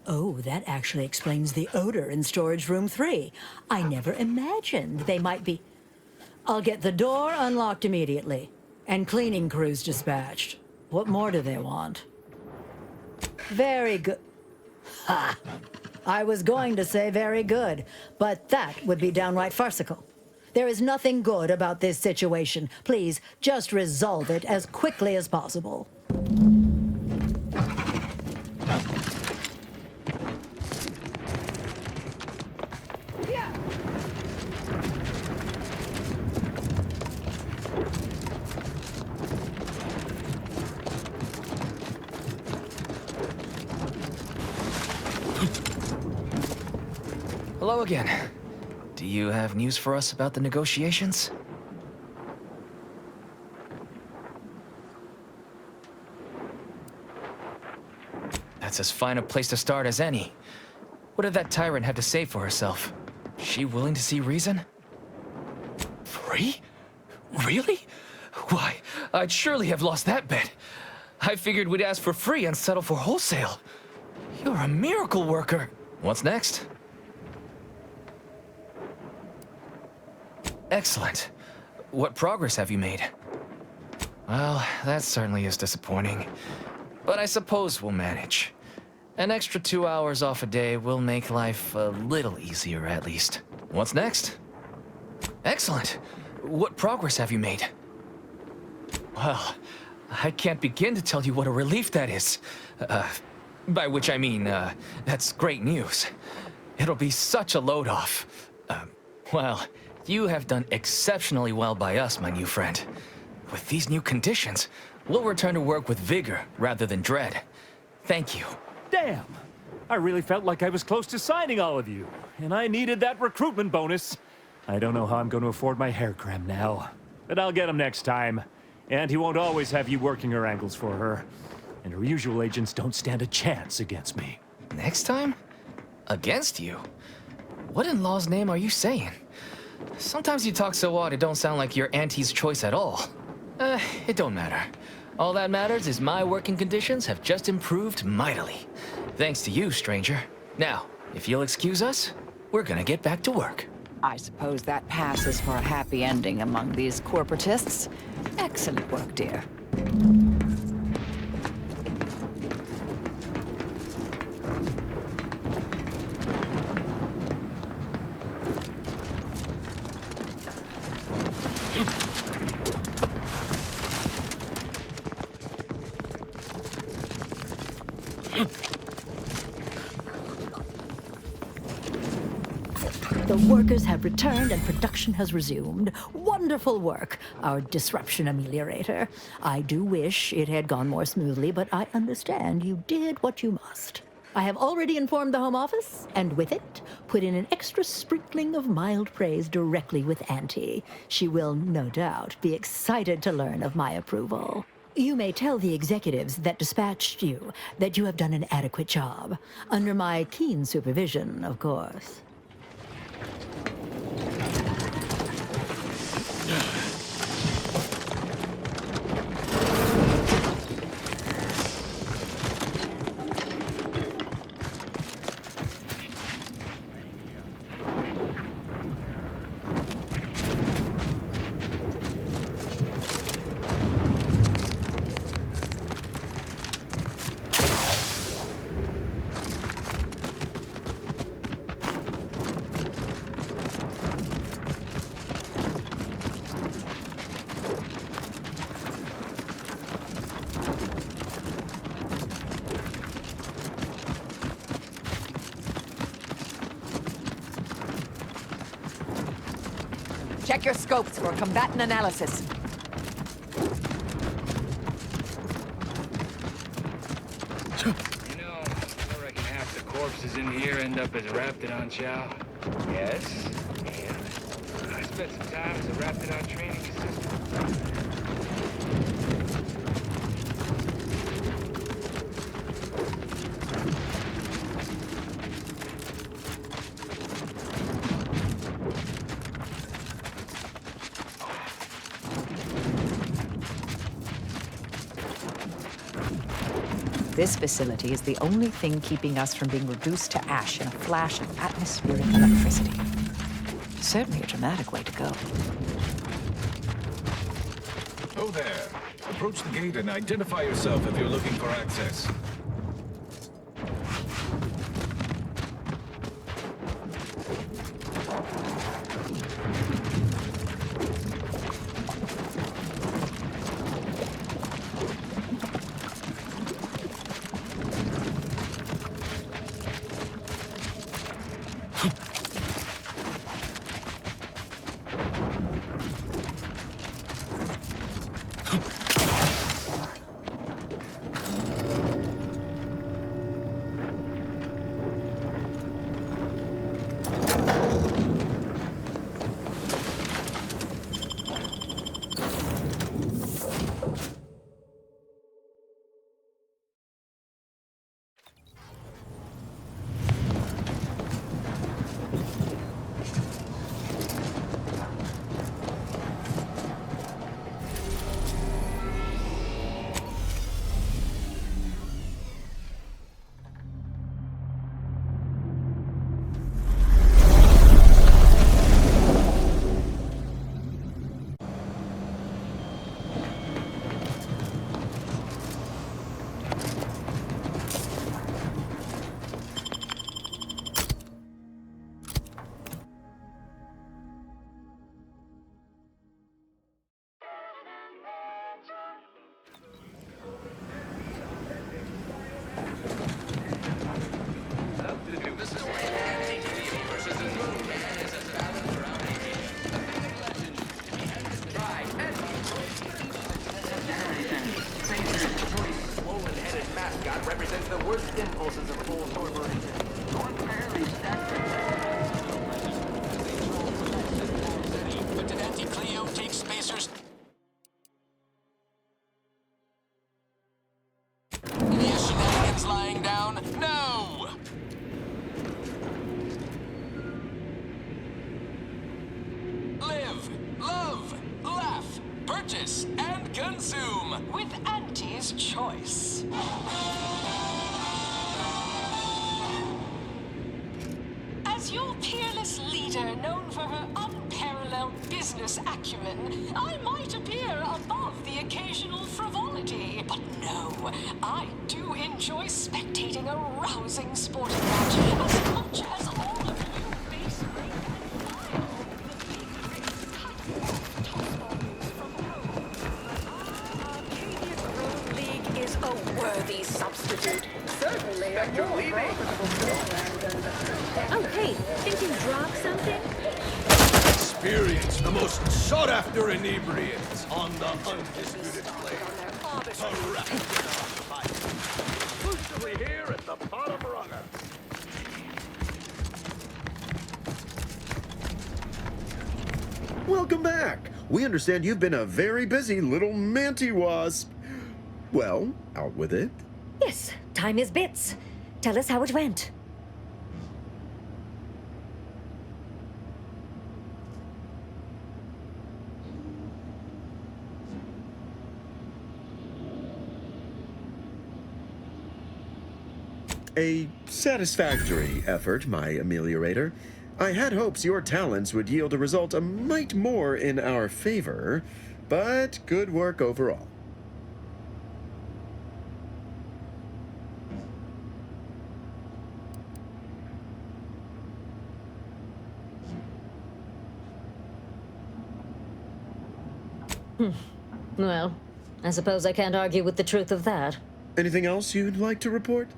Oh, that actually explains the odor in storage room 3. I never imagined they might be... I'll get the door unlocked immediately, and cleaning crews dispatched. What more do they want? Very good. Ha! I was going to say very good, but that would be downright farcical. There is nothing good about this situation. Please, just resolve it as quickly as possible. Hello again. Do you have news for us about the negotiations? That's as fine a place to start as any. What did that tyrant have to say for herself? She willing to see reason? Vrie? Really? Why, I'd surely have lost that bet. I figured we'd ask for free and settle for wholesale. You're a miracle worker. What's next? Excellent. What progress have you made? Well, that certainly is disappointing. But I suppose we'll manage. An extra 2 hours off a day will make life a little easier, at least. What's next? Excellent. What progress have you made? Well, I can't begin to tell you what a relief that is. By which I mean, that's great news. It'll be such a load off. Well, you have done exceptionally well by us, my new friend. With these new conditions, we'll return to work with vigor rather than dread. Thank you. Damn! I really felt like I was close to signing all of you, and I needed that recruitment bonus. I don't know how I'm going to afford my hair cream now, but I'll get him next time. And he won't always have you working her angles for her. And her usual agents don't stand a chance against me. Next time? Against you? What in law's name are you saying? Sometimes you talk so odd it don't sound like you're Auntie's choice at all. It don't matter. All that matters is my working conditions have just improved mightily. Thanks to you, stranger. Now, if you'll excuse us, we're gonna get back to work. I suppose that passes for a happy ending among these corporatists. Excellent work, dear. The workers have returned and production has resumed. Wonderful work, our disruption ameliorator. I do wish it had gone more smoothly, but I understand you did what you must. I have already informed the Home Office, and with it, put in an extra sprinkling of mild praise directly with Auntie. She will, no doubt, be excited to learn of my approval. You may tell the executives that dispatched you that you have done an adequate job. Under my keen supervision, of course. Check your scopes for combatant analysis. You know, I reckon half the corpses in here end up as Raptidon chow. Yes, and I spent some time as a Raptidon training assistant. This facility is the only thing keeping us from being reduced to ash in a flash of atmospheric electricity. Certainly a dramatic way to go. Oh there. Approach the gate and identify yourself if you're looking for access. As your peerless leader, known for her unparalleled business acumen, I might appear above the occasional frivolity. But no, I do enjoy spectating a rousing sporting match as much as all of you base-brained and vile League is a worthy substitute. Certainly a more profitable. Oh, hey, think you dropped something? Experience the most sought-after inebriants on the undisputed plane. exclusively here at the bottom rung. Welcome back. We understand you've been a very busy little manty-wasp. Well, out with it. Yes, time is bits. Tell us how it went. A satisfactory effort, my ameliorator. I had hopes your talents would yield a result a mite more in our favor, but good work overall. Well, I suppose I can't argue with the truth of that. Anything else you'd like to report?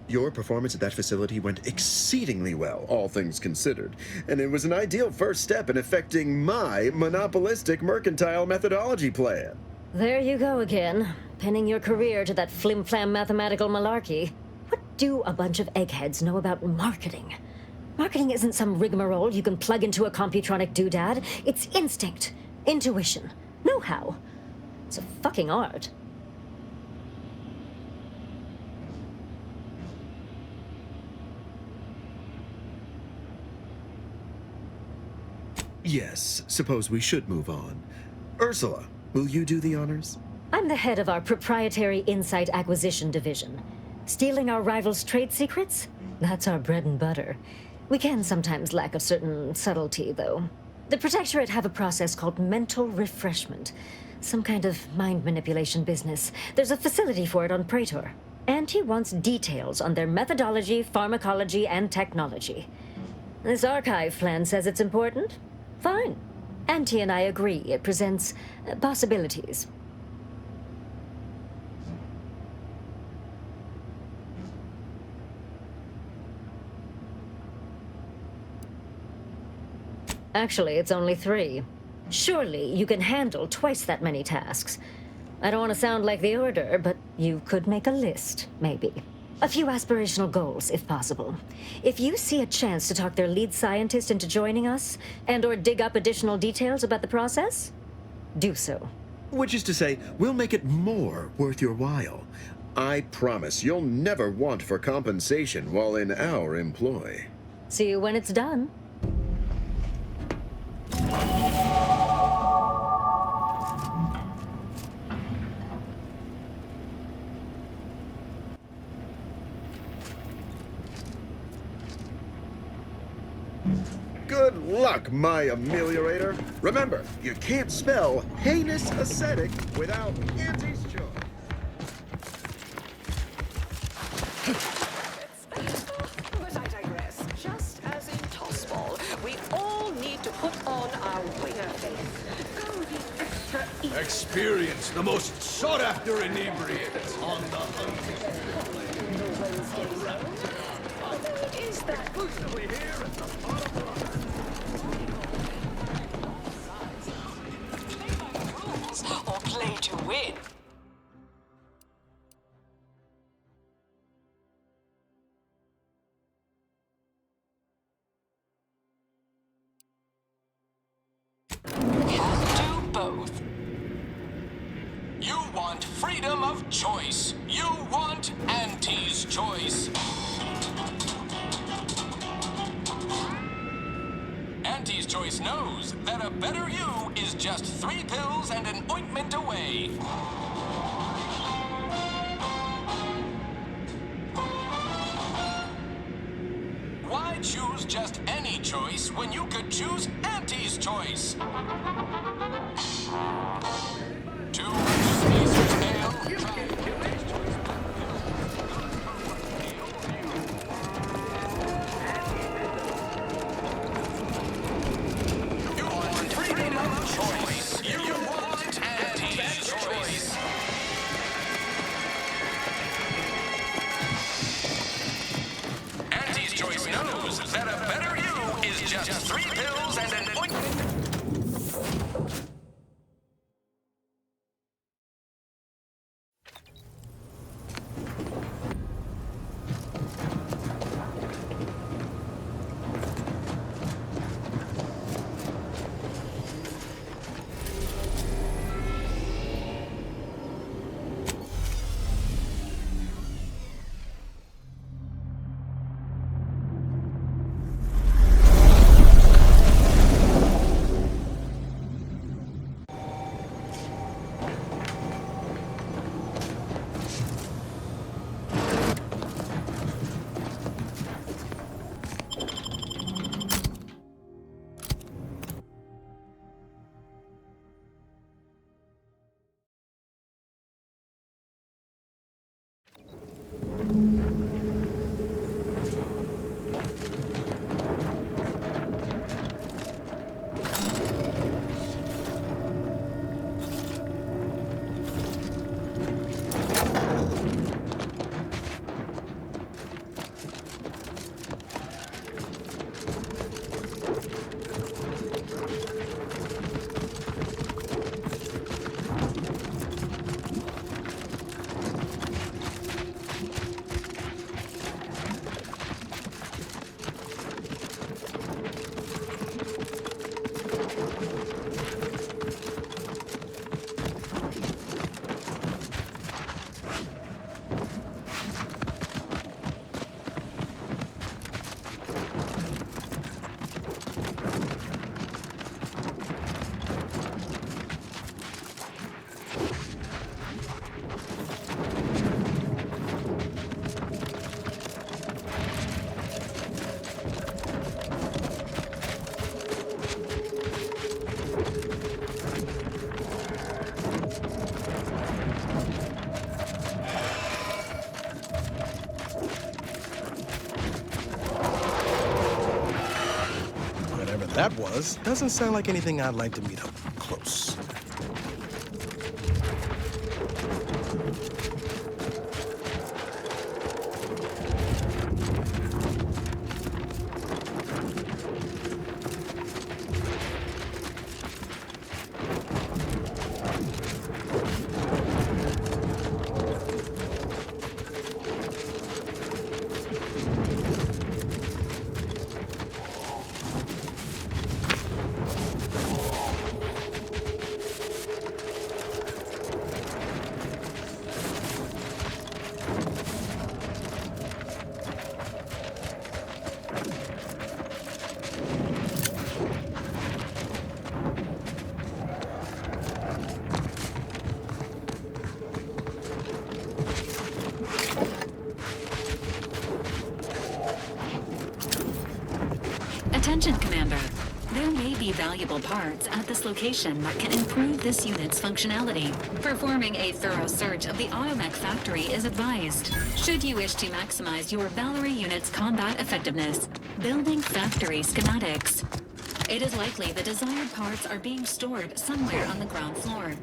Your performance at that facility went exceedingly well, all things considered, and it was an ideal first step in effecting my monopolistic mercantile methodology plan. There you go again, pinning your career to that flim-flam mathematical malarkey. What do a bunch of eggheads know about marketing? Marketing isn't some rigmarole you can plug into a computronic doodad. It's instinct, intuition, know-how. It's a fucking art. Yes, suppose we should move on. Ursula, will you do the honors? I'm the head of our proprietary insight acquisition division. Stealing our rivals' trade secrets? That's our bread and butter. We can sometimes lack a certain subtlety, though. The Protectorate have a process called mental refreshment. Some kind of mind manipulation business. There's a facility for it on Traitor. And he wants details on their methodology, pharmacology, and technology. This archive plan says it's important? Fine. Auntie and I agree it presents possibilities. Actually, it's only 3. Surely you can handle twice that many tasks. I don't want to sound like the Order, but you could make a list, maybe. A few aspirational goals, if possible. If you see a chance to talk their lead scientist into joining us, and/or dig up additional details about the process, do so. Which is to say, we'll make it more worth your while. I promise you'll never want for compensation while in our employ. See you when it's done. Good luck, my ameliorator. Remember, you can't spell heinous ascetic without Auntie's joy. But I digress. Just as in tossball, we all need to put on our winner face. Go the extra easy. Experience the most sought-after inebriates on the hunt. Is that Exclusively here at the bottom rung. or play to win? Can do both. You want freedom of choice. You want Auntie's choice. Auntie's choice knows that a better you is just 3 pills and an ointment away. Why choose just any choice when you could choose Auntie's choice? 2 Spacers Ale. You want freedom of choice. You want Auntie's choice. Auntie's choice knows that a better you is just 3 pills and an ointment. that was doesn't sound like anything I'd like to meet up close. Attention, Commander. There may be valuable parts at this location that can improve this unit's functionality. Performing a thorough search of the Automech factory is advised, should you wish to maximize your Valerie unit's combat effectiveness. Building factory schematics. It is likely the desired parts are being stored somewhere on the ground floor.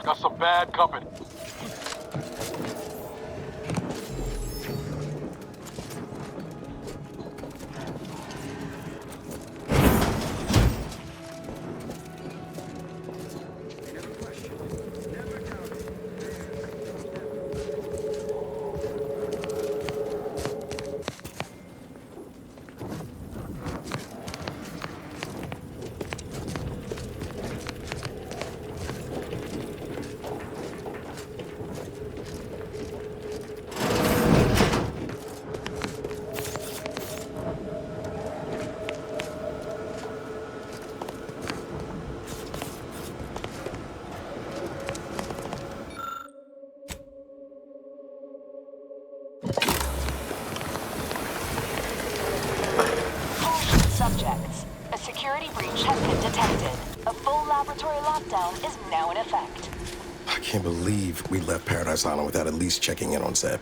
Got some bad company. Subjects. A security breach has been detected. A full laboratory lockdown is now in effect. I can't believe we left Paradise Island without at least checking in on Zeb.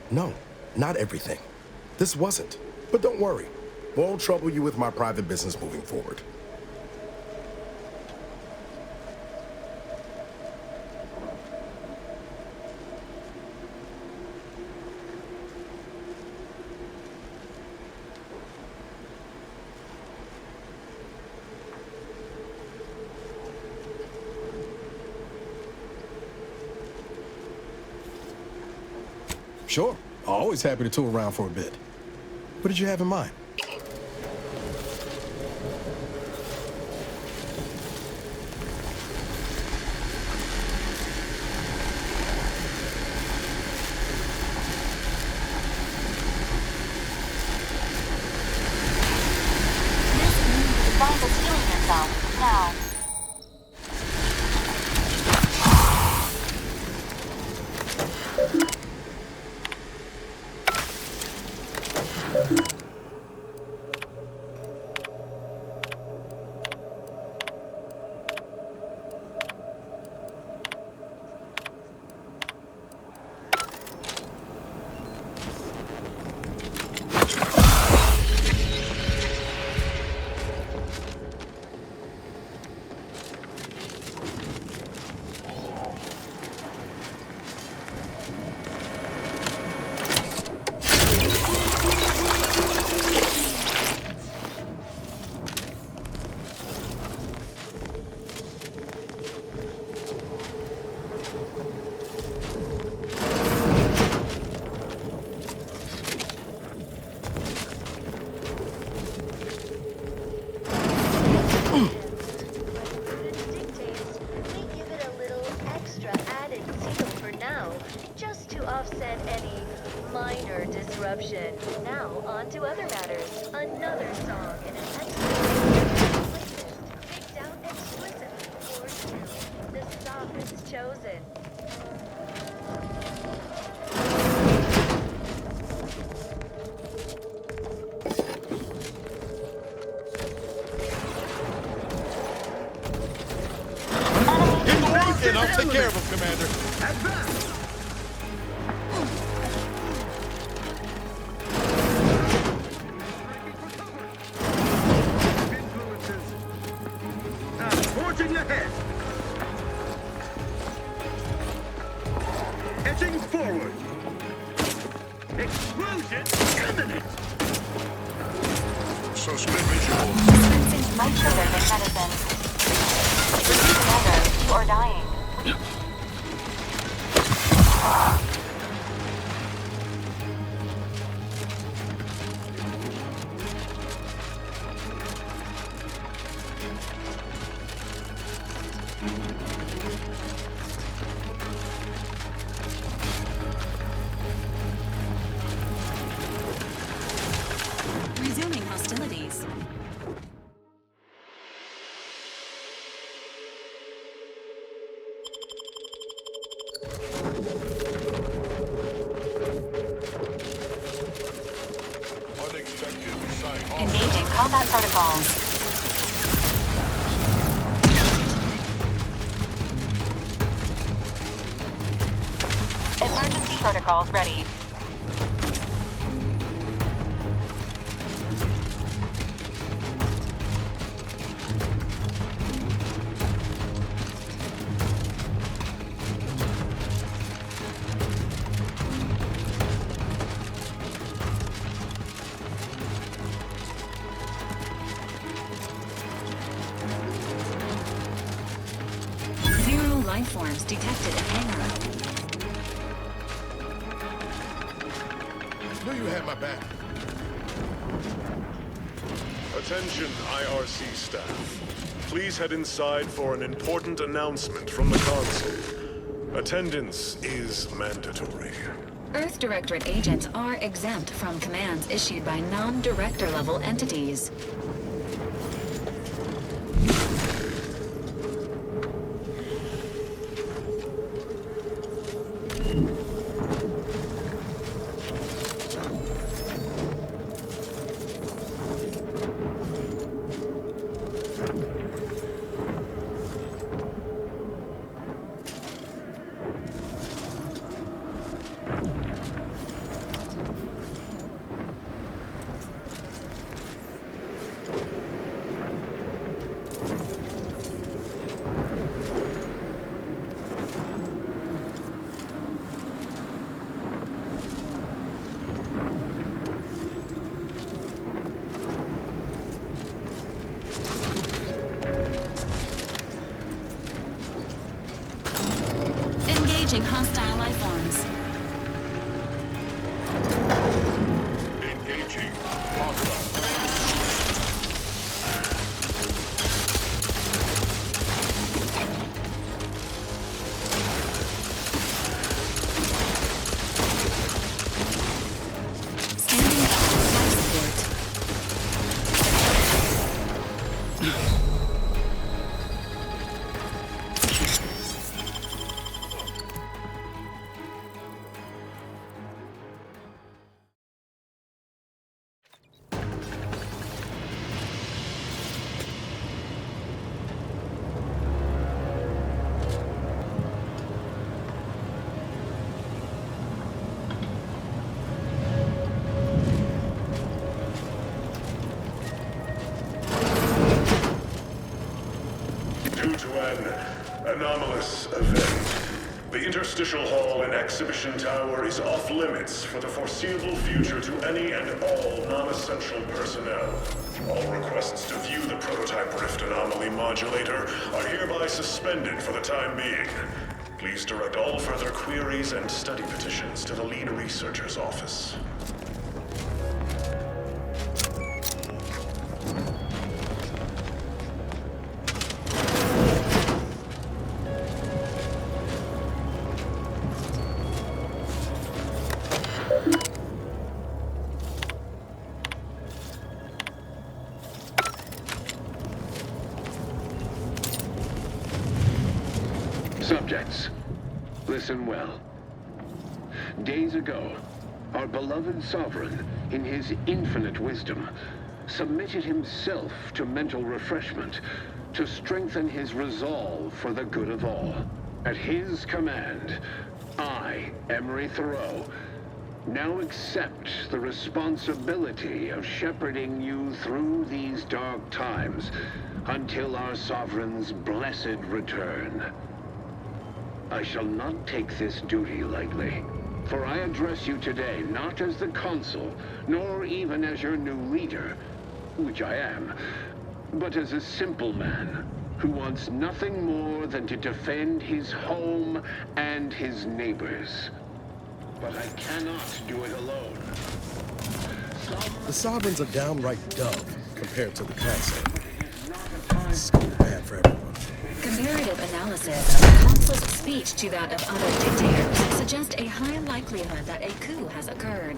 No, not everything. This wasn't. But don't worry. Won't trouble you with my private business moving forward. Sure. Always happy to tour around for a bit. What did you have in mind? disruption. Now, on to other matters. Another song in an playlist picked out explicitly for you. The softest chosen. And I'll take care of him, Commander. Forging ahead. Edging forward. Explosion imminent. Suspend visual. Seems much better than medicine. Commander, you are dying. Resuming hostilities. Engaging combat protocols. Emergency protocols ready. Life forms detected at hangar. Knew you had my back. Attention, IRC staff. Please head inside for an important announcement from the console. Attendance is mandatory. Earth Directorate agents are exempt from commands issued by non-director level entities. Engaging hostile life forms. Engaging hostile. Standing up for life support. Due to an anomalous event, the interstitial hall and exhibition tower is off limits for the foreseeable future to any and all non-essential personnel. All requests to view the prototype rift anomaly modulator are hereby suspended for the time being. Please direct all further queries and study petitions to the lead researcher's office. subjects. Listen well. Days ago, our beloved sovereign, in his infinite wisdom, submitted himself to mental refreshment to strengthen his resolve for the good of all. At his command, I, Emery Thoreau, now accept the responsibility of shepherding you through these dark times until our sovereign's blessed return. I shall not take this duty lightly, for I address you today not as the consul, nor even as your new leader, which I am, but as a simple man who wants nothing more than to defend his home and his neighbors. But I cannot do it alone. The Sovereign's a downright dub compared to the Consul. It's going bad for everyone. Comparative analysis of the consul's speech to that of other dictators suggests a high likelihood that a coup has occurred.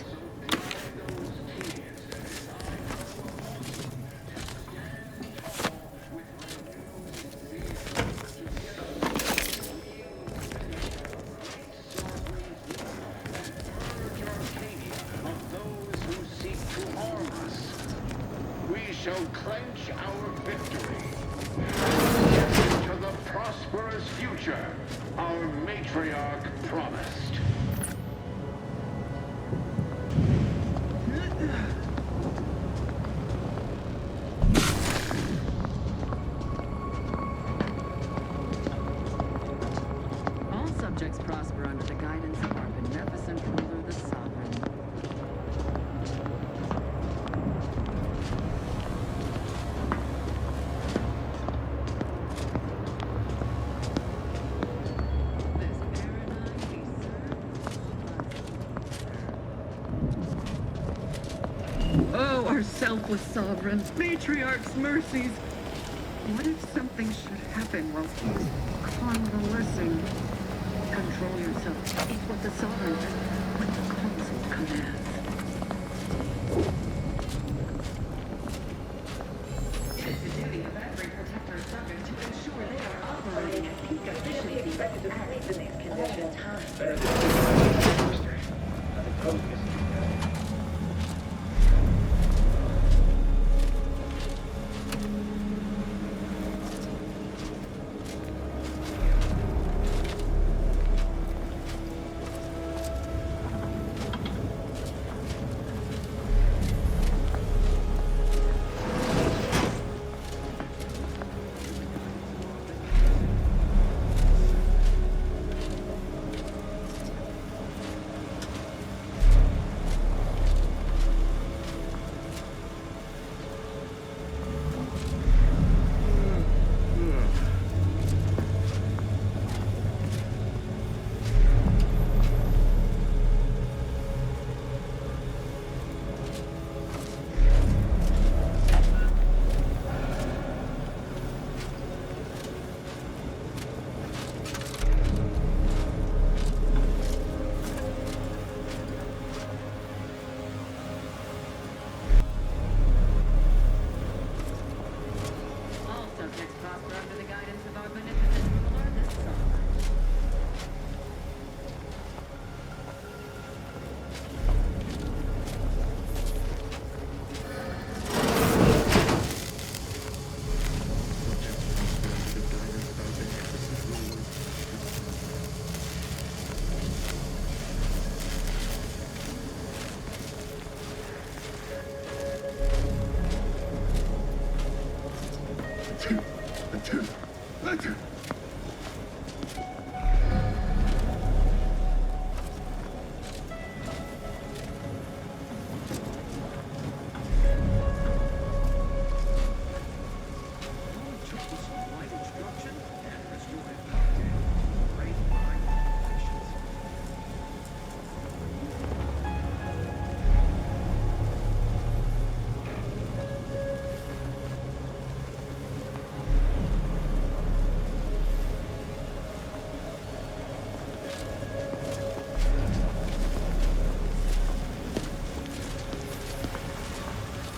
Shall clench our victory to the prosperous future our matriarch promised. All subjects prosper under the guidance of our beneficent ruler, the Sovereign. Oh, our selfless sovereign, matriarch's mercies. What if something should happen while he's convalescing? Control yourself. It's what the sovereign, what the consul commands. It is the duty of every protector subject to ensure they are operating at peak efficiency at the next condition time.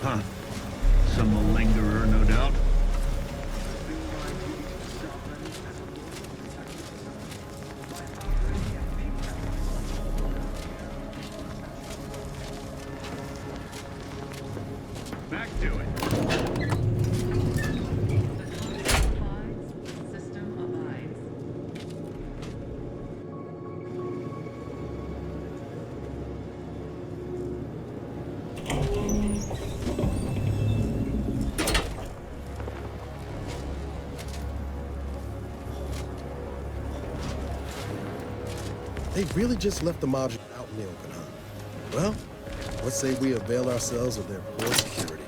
Huh. Some malingerer, no doubt. do it. They really just left the module out in the open, huh? Well, let's say we avail ourselves of their poor security.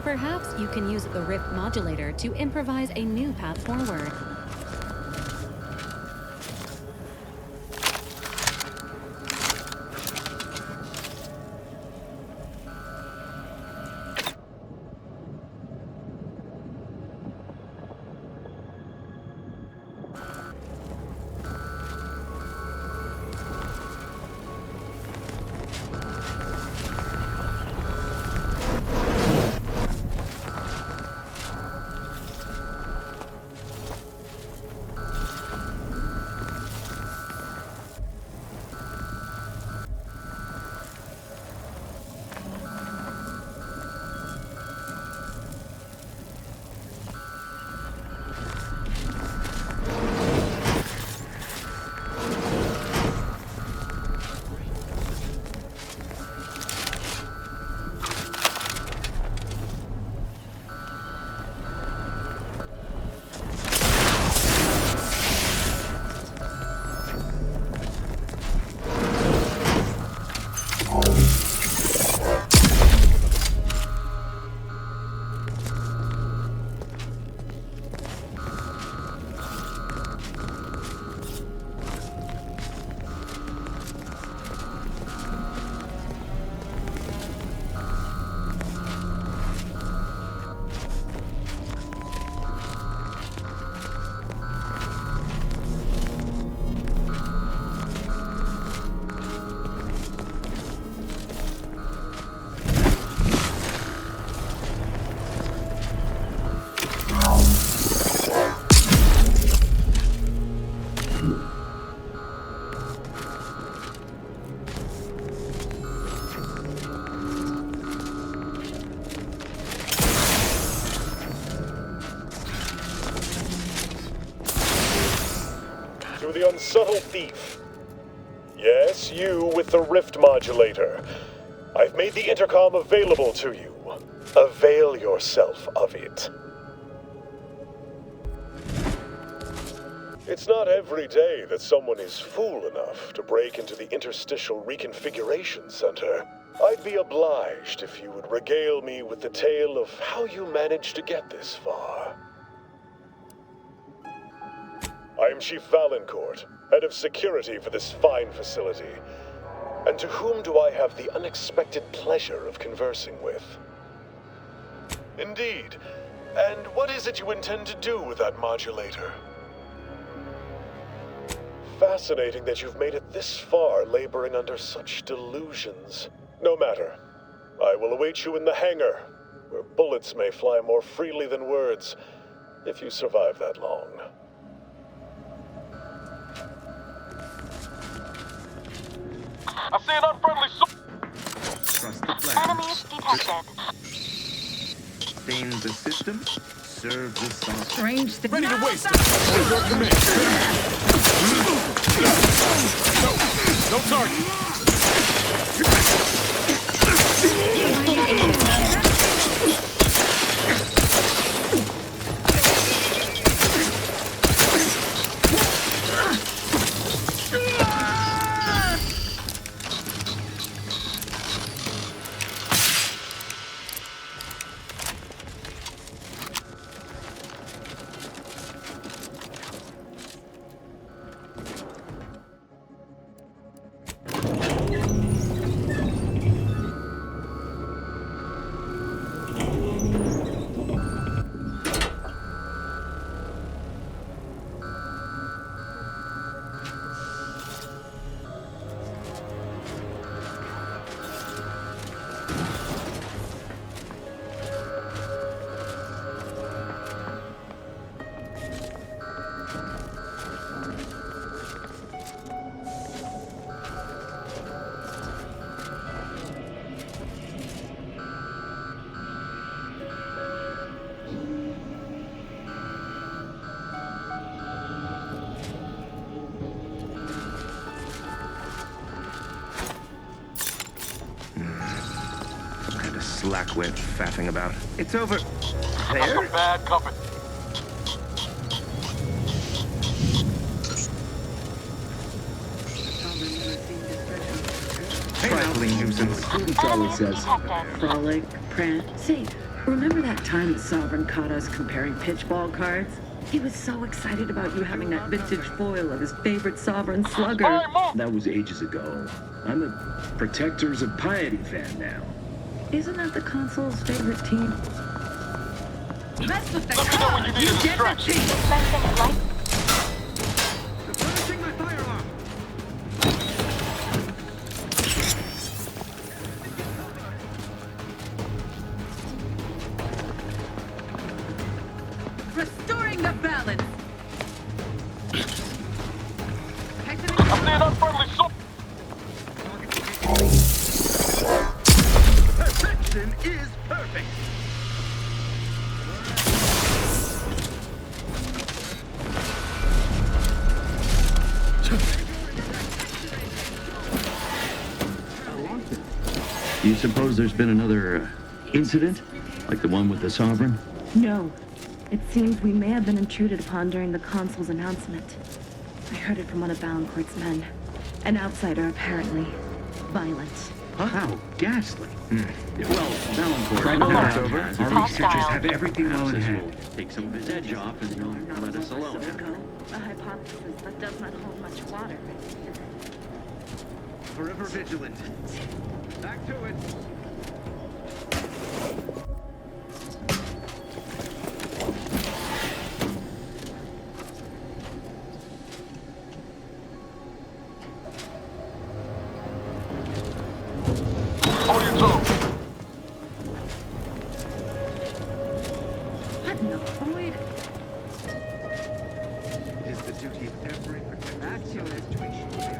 Perhaps you can use the Rift modulator to improvise a new path forward. The unsubtle thief. Yes, you with the Rift modulator. I've made the intercom available to you. Avail yourself of it. It's not every day that someone is fool enough to break into the Interstitial Reconfiguration Center. I'd be obliged if you would regale me with the tale of how you managed to get this far. I am Chief Valancourt, head of security for this fine facility. And to whom do I have the unexpected pleasure of conversing with? Indeed. And what is it you intend to do with that modulator? Fascinating that you've made it this far laboring under such delusions. No matter. I will await you in the hangar, where bullets may fly more freely than words, if you survive that long. I see an unfriendly Trust the plan. Enemies detected. Sustain the system. Serve the sauce. Strange thing. Ready to waste it. Order command. No target. blackwit faffing about. It's over Got there? some bad company. Trifling nuisance. Trolley says. Frolic, prant. Say, remember that time the Sovereign caught us comparing pitchball cards? He was so excited about you having that vintage foil of his favorite Sovereign slugger. That was ages ago. I'm a Protectors of Piety fan now. Isn't that the console's favorite team? Mess with the Let me know when you need a distraction. Replenishing my firearm. Restoring the balance. I'm seeing unfriendly soul. Perfection is perfect. Do you suppose there's been another incident? Like the one with the Sovereign? No. It seems we may have been intruded upon during the consul's announcement. I heard it from one of Valancourt's men. An outsider, apparently. Violent. How ghastly. Well, Valancourt, now it's over. Our researchers have everything else in hand. Take some of his edge off and they'll let us alone. A hypothesis that does not hold much water. Forever vigilant. Back to it. What in the void? It is the duty of every protector to ensure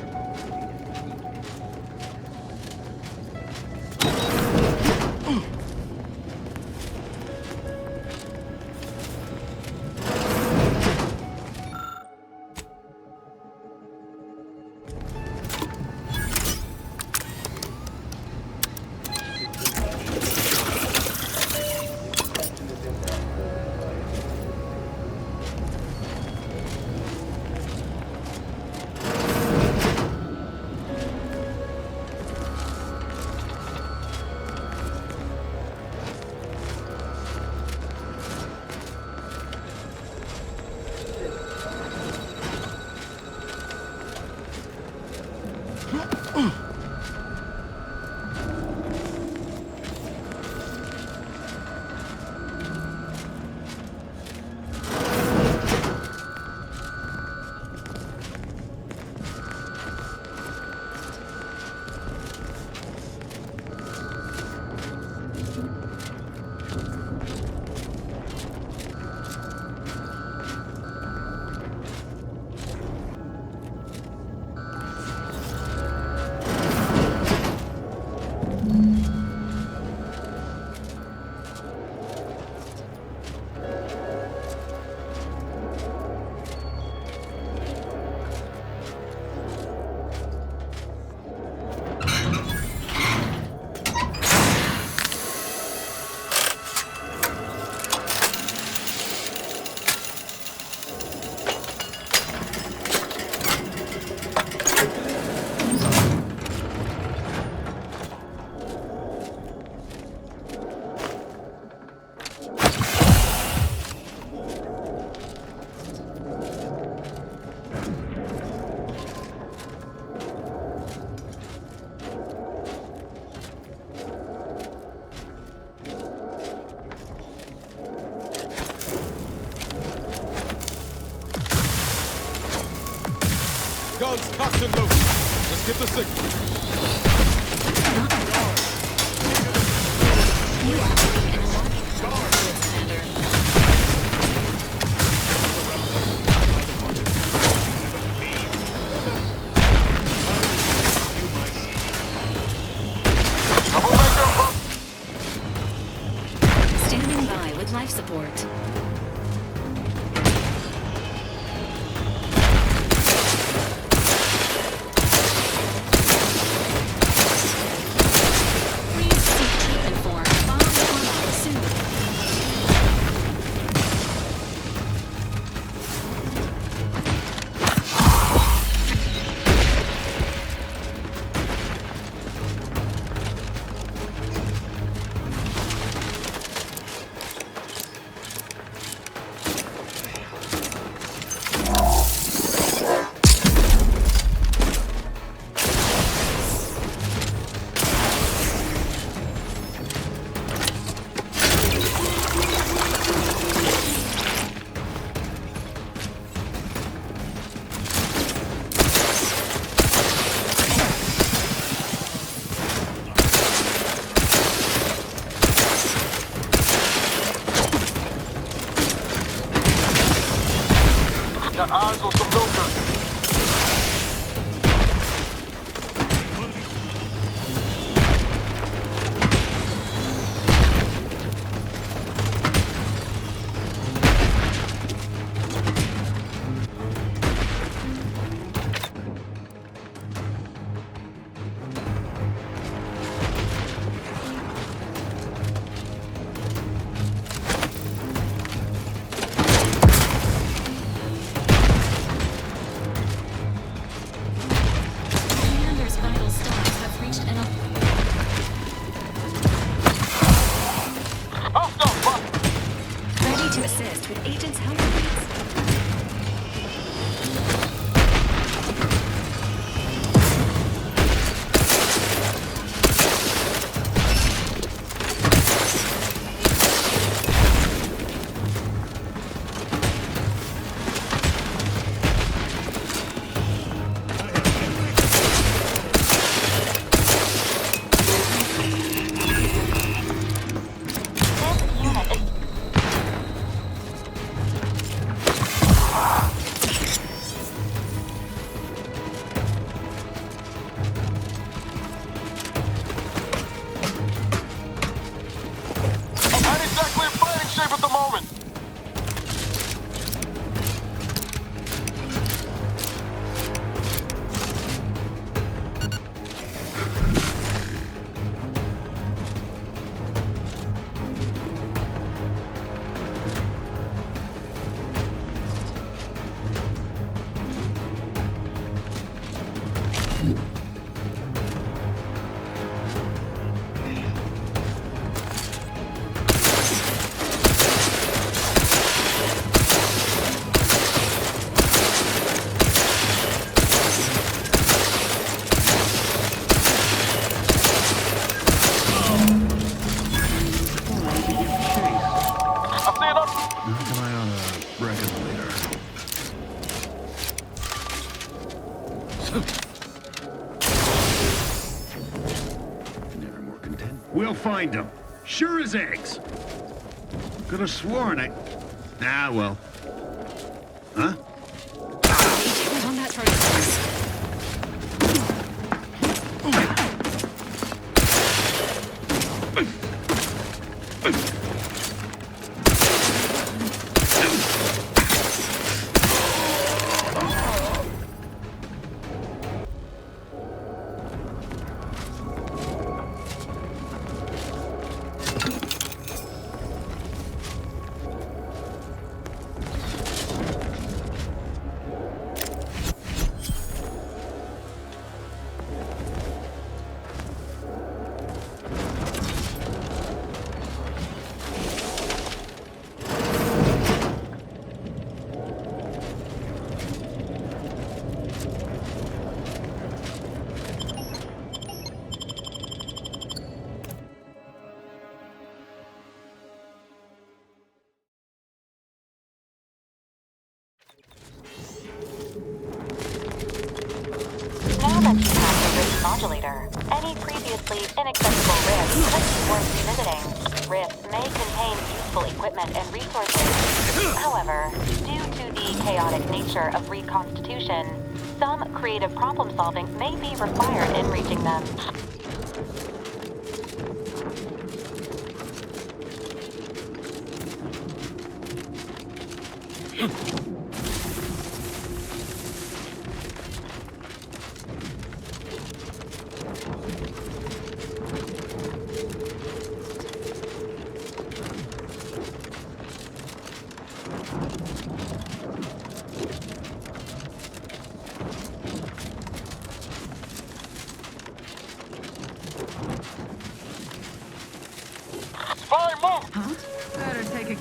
Guns cocked and loaded. Let's get the signal. Standing by with life support. Please seek treatment for Got eyes on some milkers. We'll find them. Sure as eggs. Could have sworn I... Ah, well. Huh? Modulator. Any previously inaccessible rifts might be worth revisiting. Rifts may contain useful equipment and resources. However, due to the chaotic nature of reconstitution, some creative problem solving may be required in reaching them.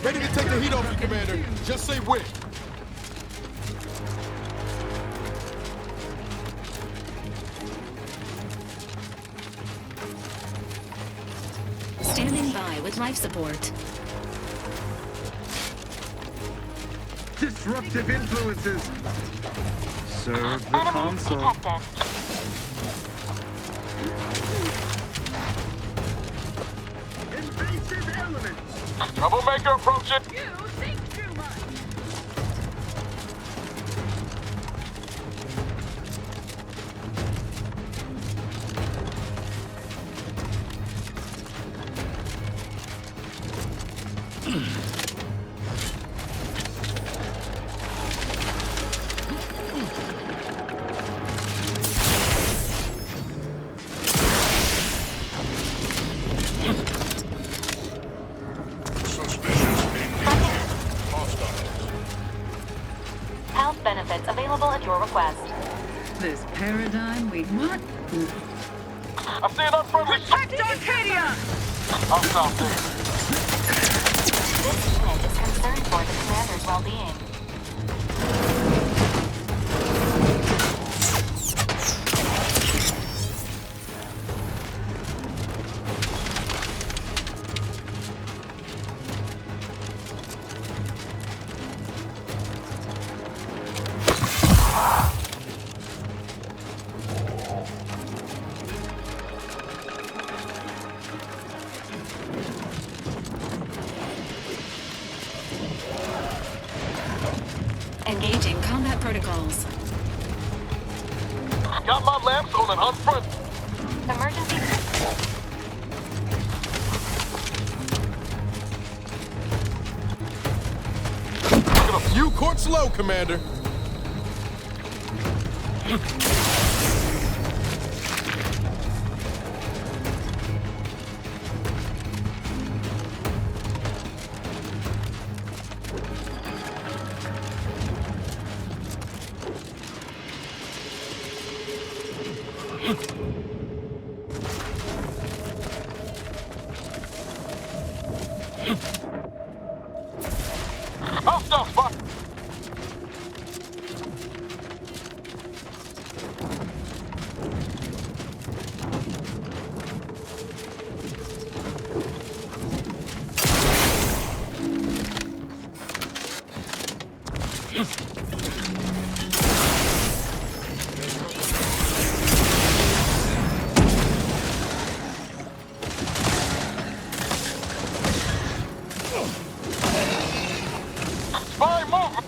Ready to take the heat off you, Commander. Just say when. Standing by with life support. Disruptive influences. Serve the console. Invasive elements. Troublemaker approaching. You think too much. health benefits available at your request. This paradigm we want. I see an unfriendly... Protect Arcadia! I'll stop there. This unit is concerned for the commander's well-being. Engaging combat protocols. Got my lamps on an unfriendly... Emergency... You court slow, Commander. Hostile spot. Spy movement.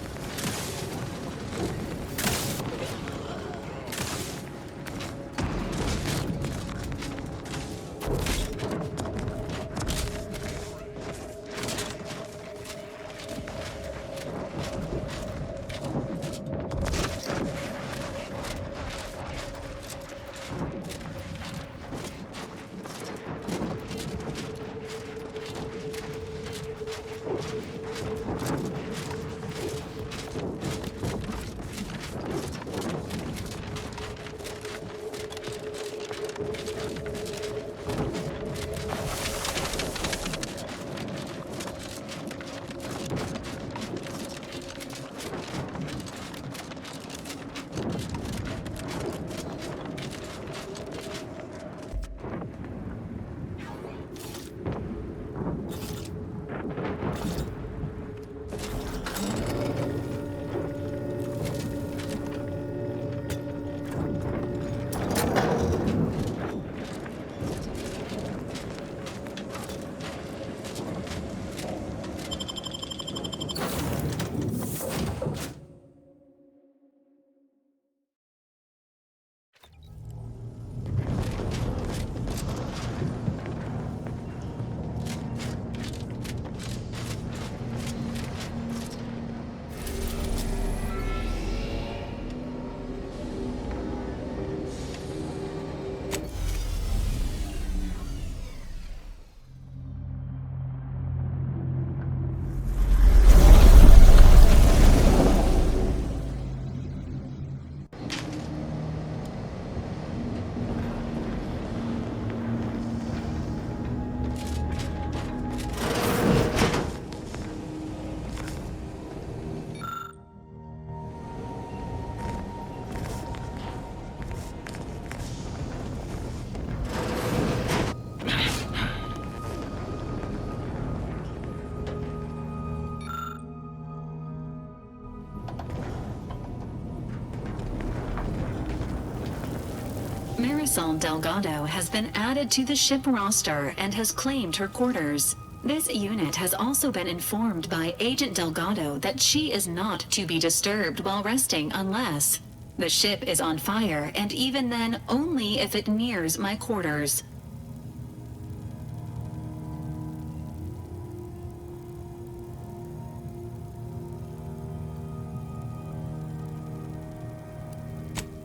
Marisol Delgado has been added to the ship roster and has claimed her quarters. This unit has also been informed by Agent Delgado that she is not to be disturbed while resting unless the ship is on fire, and even then only if it nears my quarters.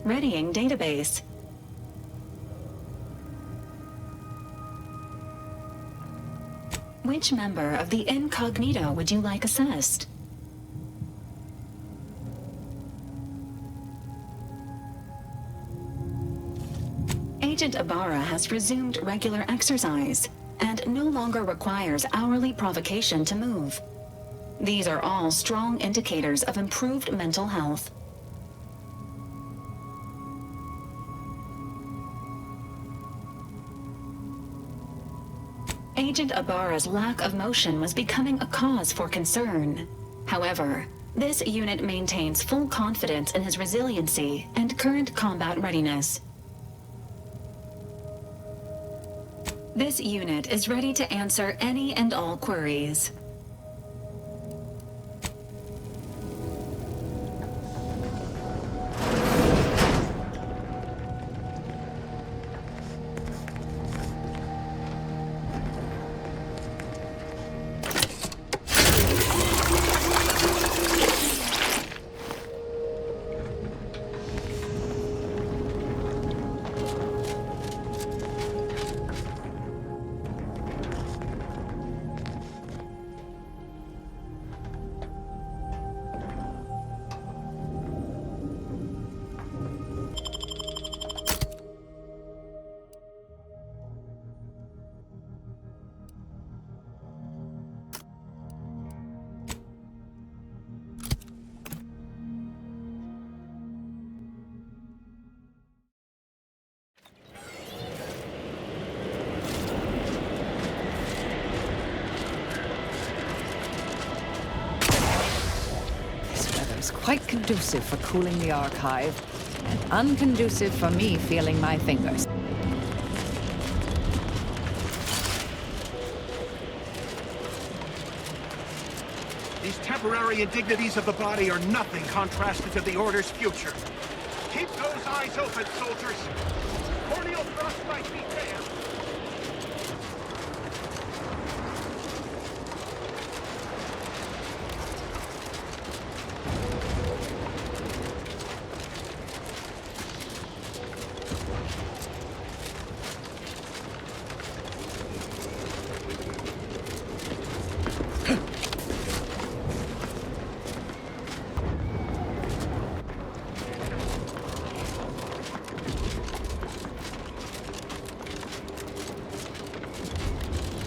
Readying database. Which member of the Incognito would you like assessed? Agent Ibarra has resumed regular exercise and no longer requires hourly provocation to move. These are all strong indicators of improved mental health. Agent Ibarra's lack of motion was becoming a cause for concern. However, this unit maintains full confidence in his resiliency and current combat readiness. This unit is ready to answer any and all queries. Quite conducive for cooling the archive, and unconducive for me feeling my fingers. These temporary indignities of the body are nothing contrasted to the Order's future. Keep those eyes open, soldiers. Corneal thrust might be there.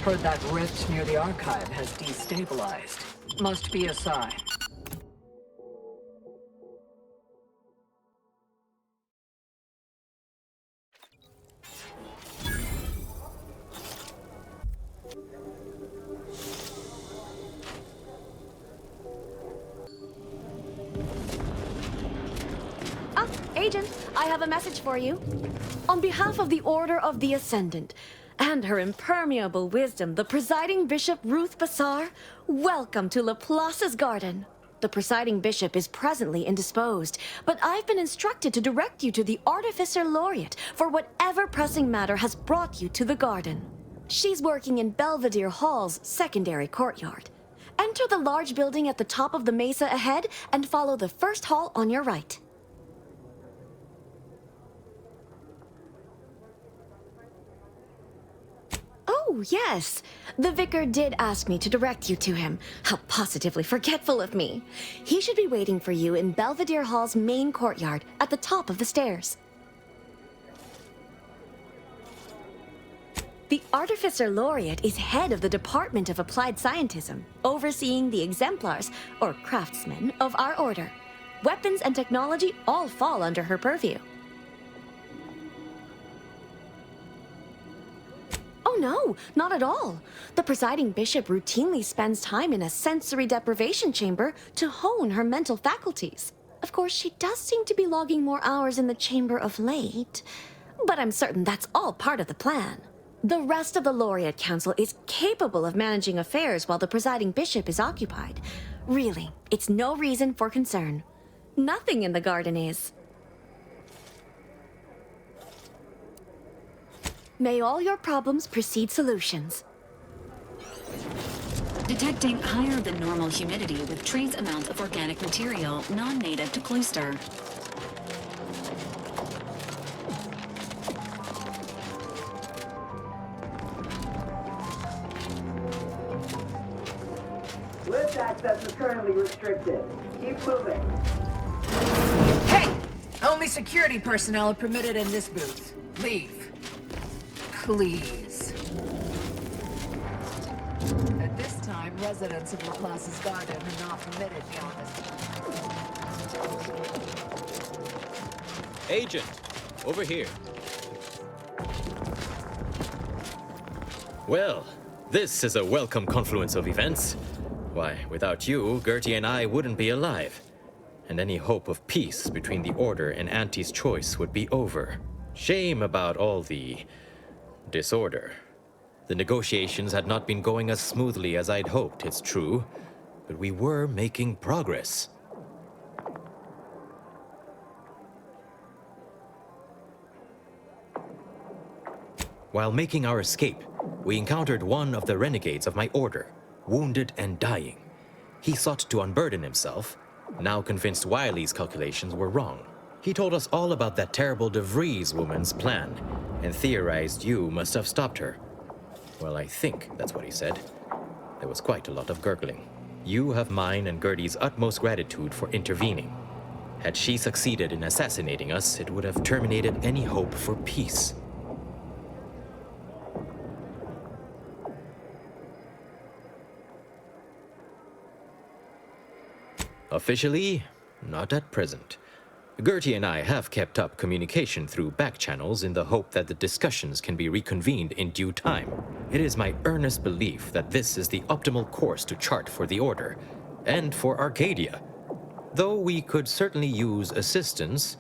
Heard that rift near the archive has destabilized. Must be a sign. Agent, I have a message for you. On behalf of the Order of the Ascendant, and her impermeable wisdom, the presiding bishop Ruth Bassar, welcome to Laplace's garden. The presiding bishop is presently indisposed, but I've been instructed to direct you to the Artificer Laureate for whatever pressing matter has brought you to the garden. She's working in Belvedere Hall's secondary courtyard. Enter the large building at the top of the mesa ahead and follow the first hall on your right. Oh, yes. The vicar did ask me to direct you to him. How positively forgetful of me. He should be waiting for you in Belvedere Hall's main courtyard at the top of the stairs. The Artificer Laureate is head of the Department of Applied Scientism, overseeing the exemplars, or craftsmen, of our order. Weapons and technology all fall under her purview. Oh no, not at all. The presiding bishop routinely spends time in a sensory deprivation chamber to hone her mental faculties. Of course, she does seem to be logging more hours in the chamber of late, but I'm certain that's all part of the plan. The rest of the Laureate Council is capable of managing affairs while the presiding bishop is occupied. Really, it's no reason for concern. Nothing in the garden is. May all your problems precede solutions. Detecting higher than normal humidity with trace amounts of organic material non-native to Cluster. Lift access is currently restricted. Keep moving. Hey! Only security personnel are permitted in this booth. Leave. Please. At this time, residents of LaPlace's garden are not permitted beyond this. Agent, over here. Well, this is a welcome confluence of events. Why, without you, Gertie and I wouldn't be alive. And any hope of peace between the Order and Auntie's choice would be over. Shame about all the disorder. The negotiations had not been going as smoothly as I'd hoped, it's true, but we were making progress. While making our escape, we encountered one of the renegades of my order, wounded and dying. He sought to unburden himself, now convinced Wiley's calculations were wrong. He told us all about that terrible Vrie's woman's plan, and theorized you must have stopped her. Well, I think that's what he said. There was quite a lot of gurgling. You have mine and Gertie's utmost gratitude for intervening. Had she succeeded in assassinating us, it would have terminated any hope for peace. Officially, not at present. Gertie and I have kept up communication through back channels in the hope that the discussions can be reconvened in due time. It is my earnest belief that this is the optimal course to chart for the Order, and for Arcadia. Though we could certainly use assistance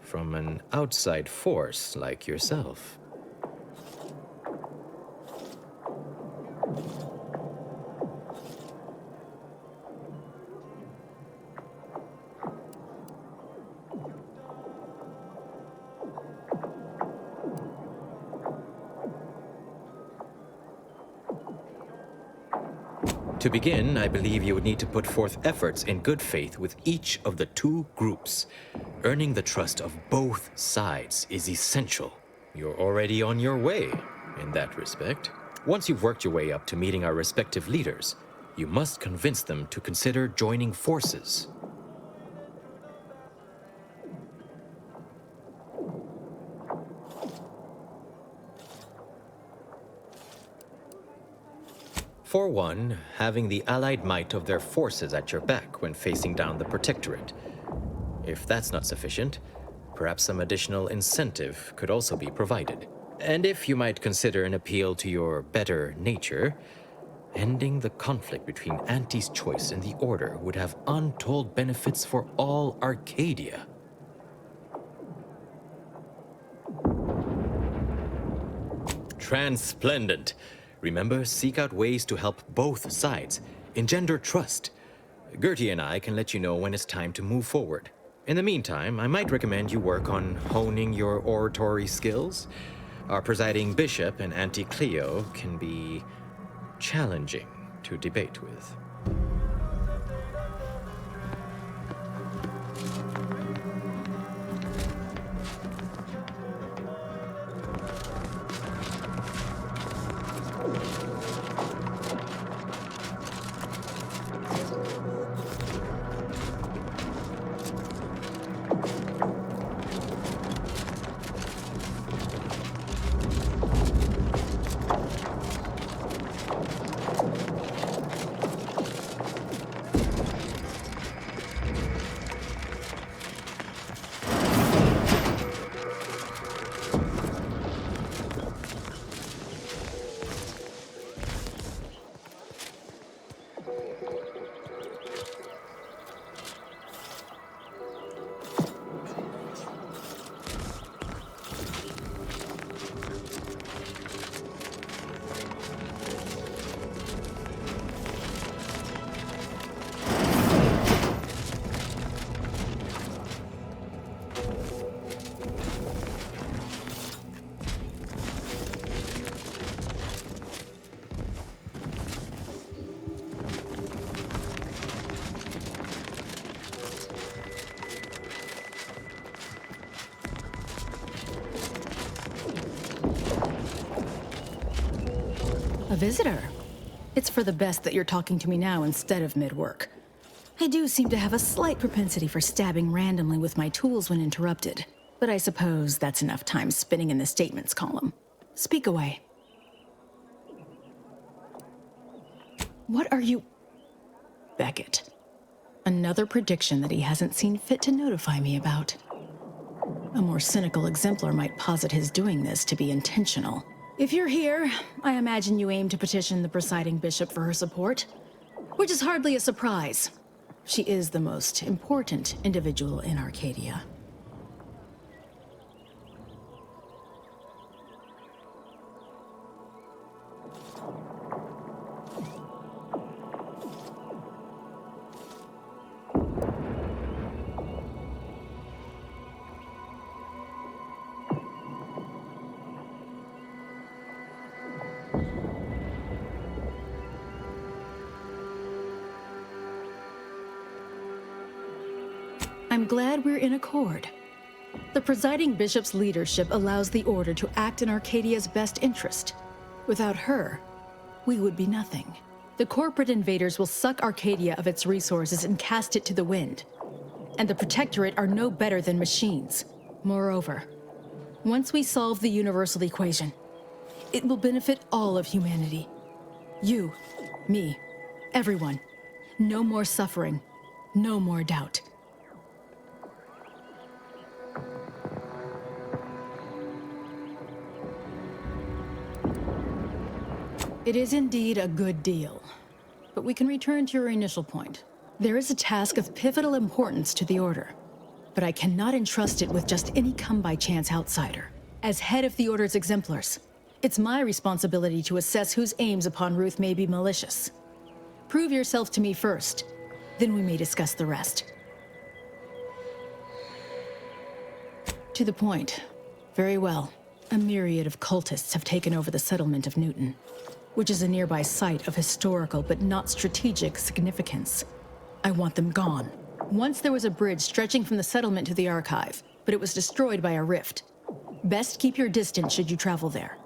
from an outside force like yourself. To begin, I believe you would need to put forth efforts in good faith with each of the two groups. Earning the trust of both sides is essential. You're already on your way in that respect. Once you've worked your way up to meeting our respective leaders, you must convince them to consider joining forces. For one, having the allied might of their forces at your back when facing down the Protectorate. If that's not sufficient, perhaps some additional incentive could also be provided. And if you might consider an appeal to your better nature, ending the conflict between Auntie's choice and the Order would have untold benefits for all Arcadia. Transplendent. Remember, seek out ways to help both sides, engender trust. Gertie and I can let you know when it's time to move forward. In the meantime, I might recommend you work on honing your oratory skills. Our presiding bishop and Auntie Cleo can be challenging to debate with. A visitor? It's for the best that you're talking to me now instead of mid-work. I do seem to have a slight propensity for stabbing randomly with my tools when interrupted, but I suppose that's enough time spinning in the statements column. Speak away. What are you... Beckett. Another prediction that he hasn't seen fit to notify me about. A more cynical exemplar might posit his doing this to be intentional. If you're here, I imagine you aim to petition the presiding bishop for her support, which is hardly a surprise. She is the most important individual in Arcadia. I'm glad we're in accord. The presiding bishop's leadership allows the Order to act in Arcadia's best interest. Without her, we would be nothing. The corporate invaders will suck Arcadia of its resources and cast it to the wind. And the Protectorate are no better than machines. Moreover, once we solve the universal equation, it will benefit all of humanity. You, me, everyone. No more suffering, no more doubt. It is indeed a good deal, but we can return to your initial point. There is a task of pivotal importance to the Order, but I cannot entrust it with just any come-by-chance outsider. As head of the Order's exemplars, it's my responsibility to assess whose aims upon Ruth may be malicious. Prove yourself to me first, then we may discuss the rest. To the point. Very well. A myriad of cultists have taken over the settlement of Newton, which is a nearby site of historical but not strategic significance. I want them gone. Once there was a bridge stretching from the settlement to the archive, but it was destroyed by a rift. Best keep your distance should you travel there.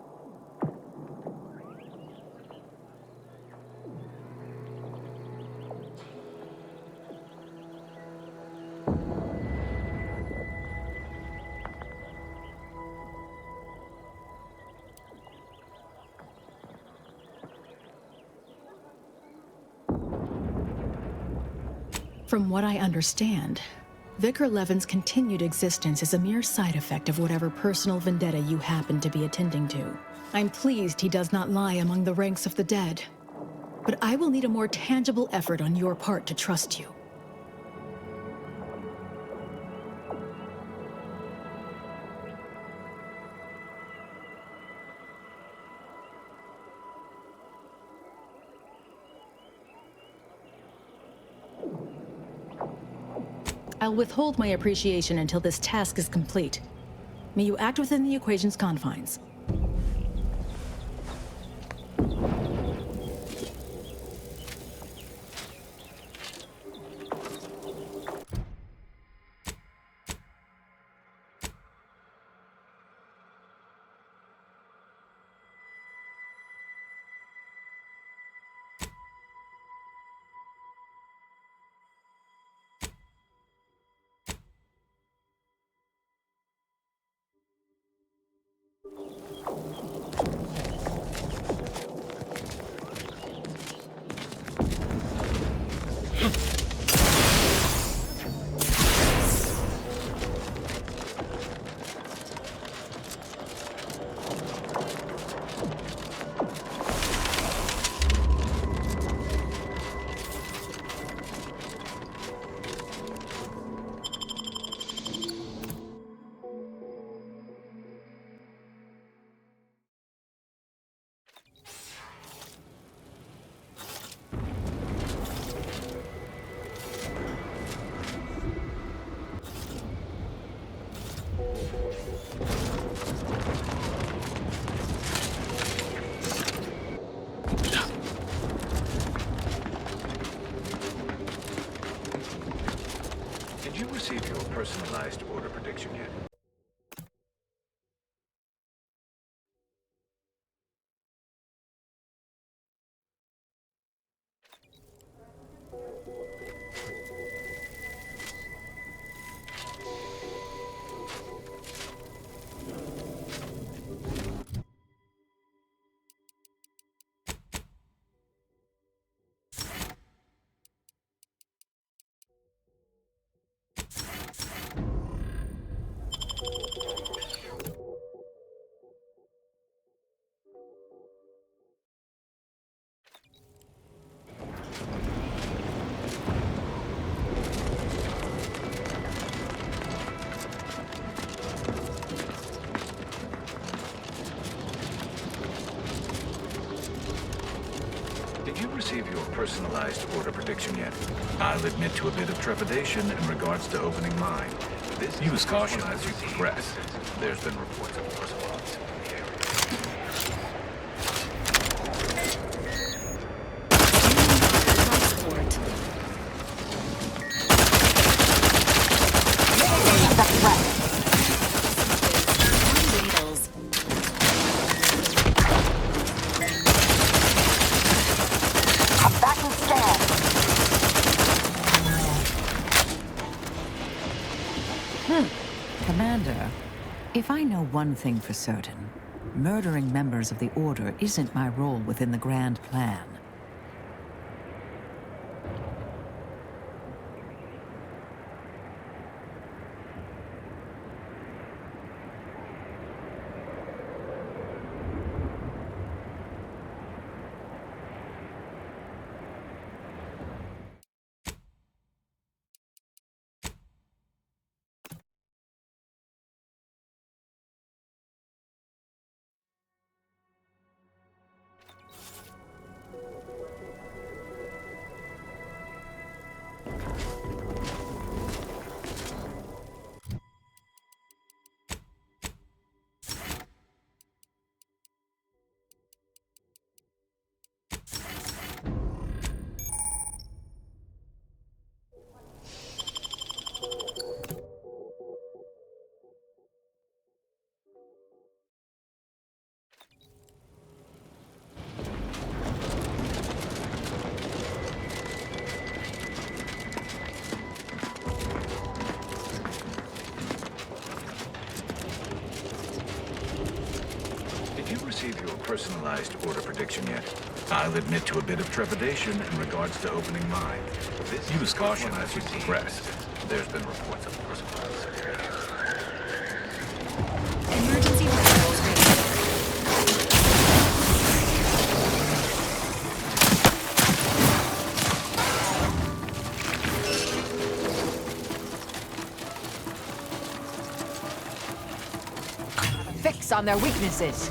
From what I understand, Vicar Levin's continued existence is a mere side effect of whatever personal vendetta you happen to be attending to. I'm pleased he does not lie among the ranks of the dead, but I will need a more tangible effort on your part to trust you. I'll withhold my appreciation until this task is complete. May you act within the equation's confines. Did you receive your personalized order prediction yet? personalized order prediction yet. I'll admit to a bit of trepidation in regards to opening mine. Use caution as you progress. There's been reports of response in the area. Commander, if I know one thing for certain, murdering members of the Order isn't my role within the grand plan. Personalized order prediction yet. I'll admit to a bit of trepidation in regards to opening mine. Use caution as you progress. There's been reports of personalized. Emergency radars ready. Fix on their weaknesses.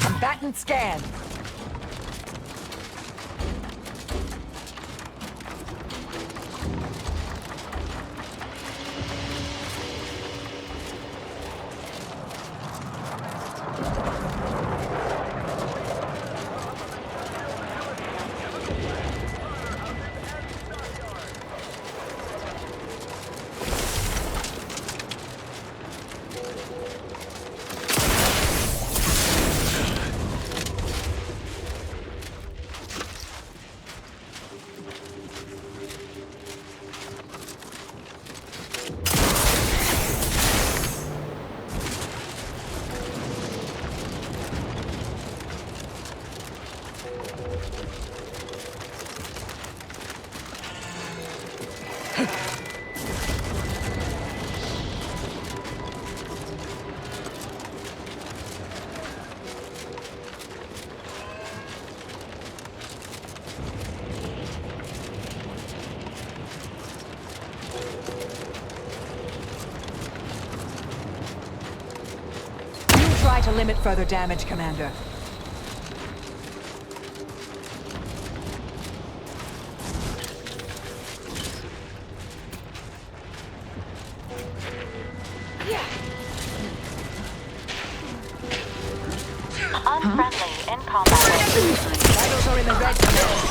Combatant scan. Try to limit further damage, Commander. Unfriendly in combat. Vitals are in the red, Commander.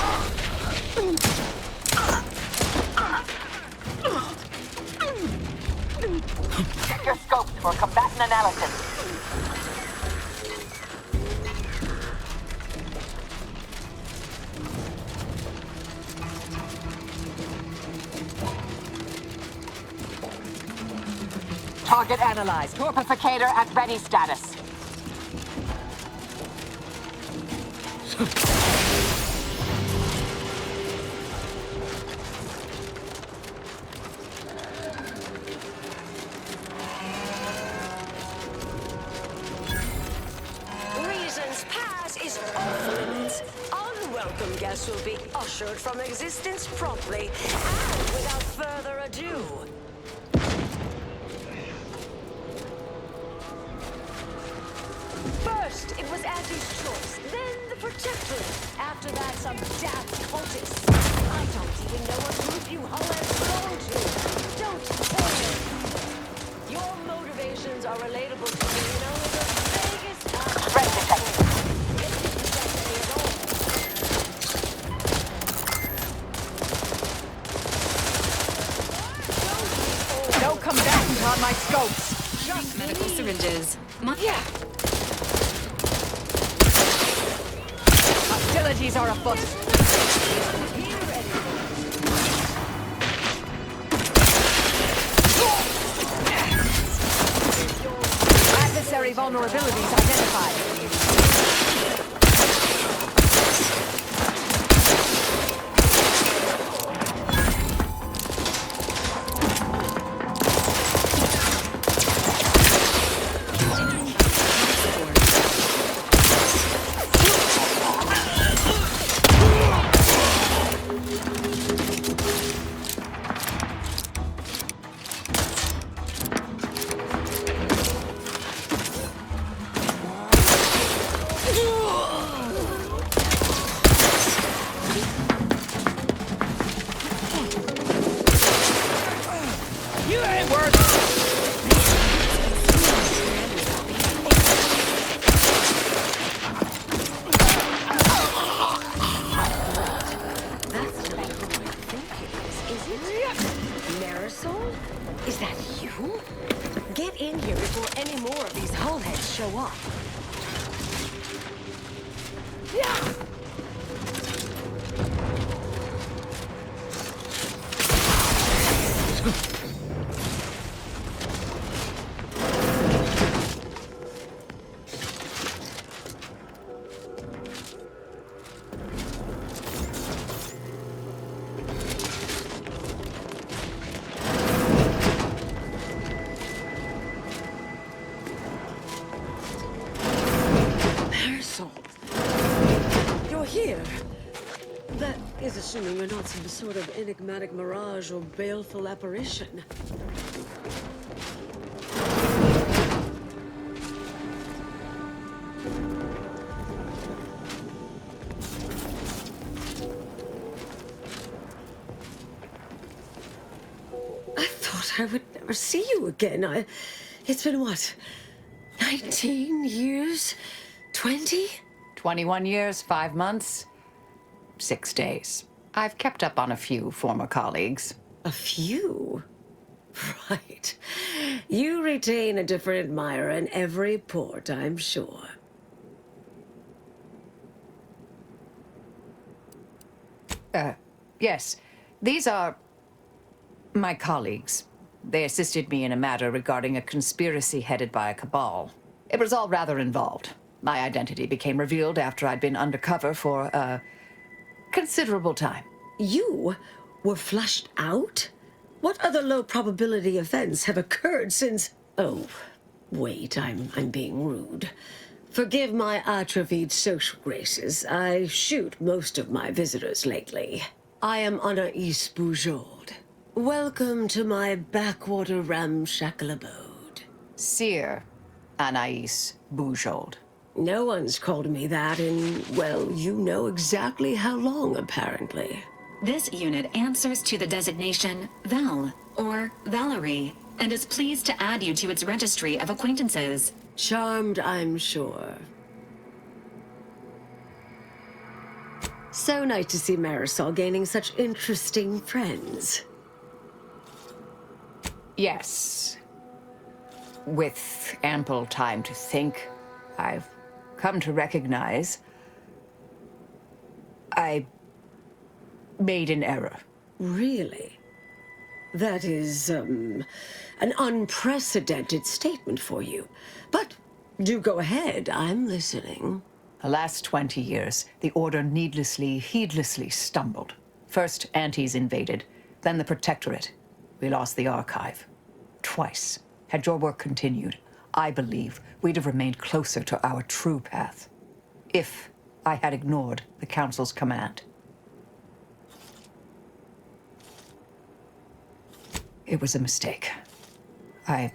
Check your scopes for combatant analysis. Target analyzed. Torpificator at ready status. Reason's pass is often unwelcome guest. ACS will be ushered from existence promptly and without further ado. First, it was Anti's choice, then the Protectorate. After that, some damn cultists. I don't even know what group you Hullheads belong to. Don't tell me. Your motivations are relatable to me in only the vaguest Threat detected. No combatants on my scopes. Just medical syringes. Yeah. Hostilities are afoot. Adversary vulnerabilities identified. Assuming we're not some sort of enigmatic mirage or baleful apparition. I thought I would never see you again. It's been what? 19 years? 20? 21 years, 5 months, 6 days. I've kept up on a few former colleagues. A few? Right. You retain a different admirer in every port, I'm sure. Yes. These are my colleagues. They assisted me in a matter regarding a conspiracy headed by a cabal. It was all rather involved. My identity became revealed after I'd been undercover for a considerable time. You were flushed out? What other low-probability events have occurred since... Oh, wait, I'm being rude. Forgive my atrophied social graces. I shoot most of my visitors lately. I am Anais Boujold. Welcome to my backwater ramshackle abode. Seer Anais Boujold. No one's called me that in, well, you know exactly how long, apparently. This unit answers to the designation Val, or Valerie, and is pleased to add you to its registry of acquaintances. Charmed, I'm sure. So nice to see Marisol gaining such interesting friends. Yes. With ample time to think, I've come to recognize I made an error. Really? That is, an unprecedented statement for you. But do go ahead, I'm listening. The last 20 years, the Order needlessly, heedlessly stumbled. First, Antes invaded, then the Protectorate. We lost the Archive. Twice. Had your work continued, I believe we'd have remained closer to our true path. If I had ignored the Council's command. It was a mistake. I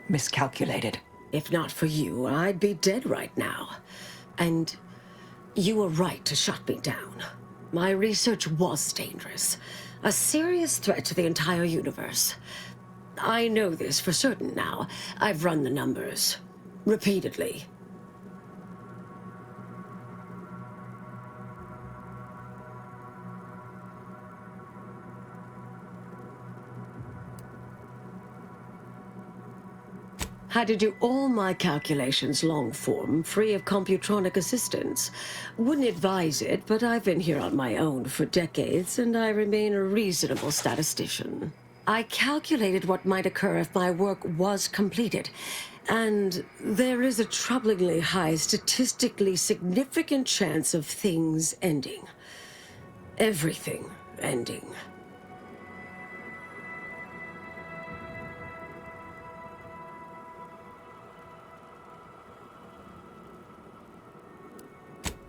miscalculated. If not for you, I'd be dead right now. And you were right to shut me down. My research was dangerous. A serious threat to the entire universe. I know this for certain now. I've run the numbers. Repeatedly. Had to do all my calculations long form, free of computronic assistance. Wouldn't advise it, but I've been here on my own for decades, and I remain a reasonable statistician. I calculated what might occur if my work was completed, and there is a troublingly high, statistically significant chance of things ending. Everything ending.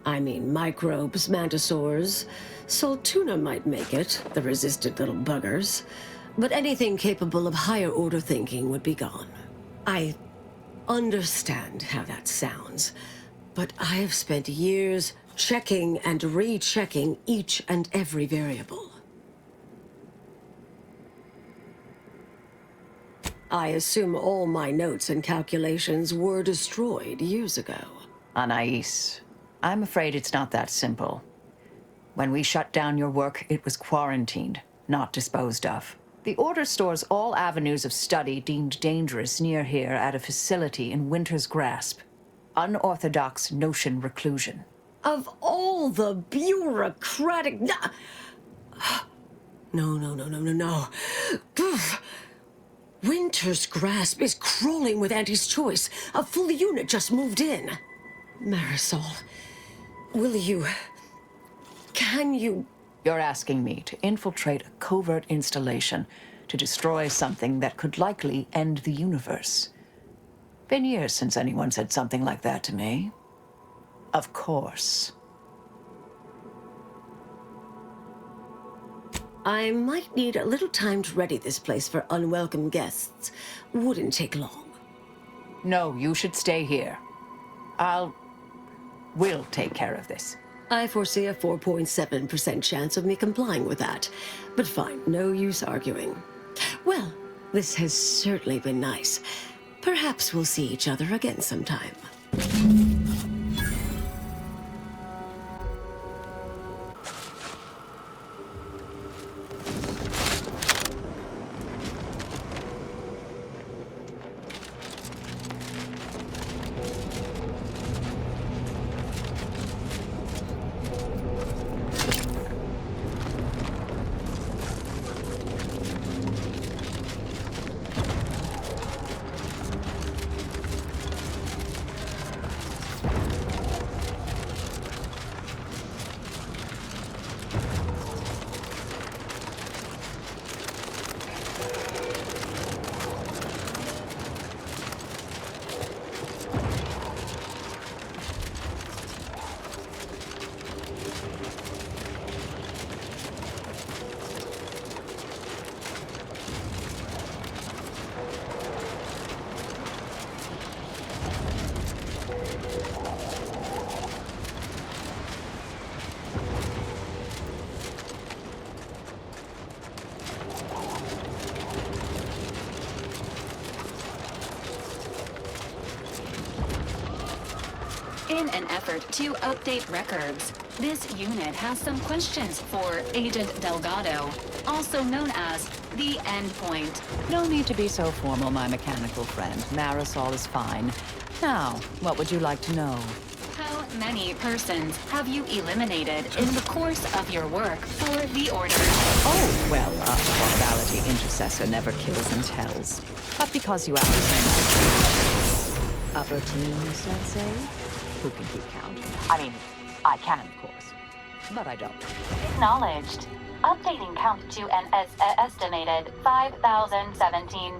I mean, microbes, mantisaurs. Saltuna might make it, the resistant little buggers. But anything capable of higher order thinking would be gone. I understand how that sounds, but I have spent years checking and rechecking each and every variable. I assume all my notes and calculations were destroyed years ago. Anais, I'm afraid it's not that simple. When we shut down your work, it was quarantined, not disposed of. The Order stores all avenues of study deemed dangerous near here at a facility in Winter's Grasp. Unorthodox notion reclusion. Of all the bureaucratic... No. Winter's Grasp is crawling with Auntie's choice. A full unit just moved in. Marisol, will you... Can you... You're asking me to infiltrate a covert installation to destroy something that could likely end the universe. Been years since anyone said something like that to me. Of course. I might need a little time to ready this place for unwelcome guests. Wouldn't take long. No, you should stay here. We'll take care of this. I foresee a 4.7% chance of me complying with that. But fine, no use arguing. Well, this has certainly been nice. Perhaps we'll see each other again sometime. In an effort to update records, this unit has some questions for Agent Delgado, also known as the Endpoint. No need to be so formal, my mechanical friend. Marisol is fine. Now, what would you like to know? How many persons have you eliminated in the course of your work for the Order? Oh, well, causality intercessor never kills and tells. But because you asked me, upper team, Sensei? Who can keep count? I mean, I can, of course, but I don't. Acknowledged. Updating count to an estimated 5,017.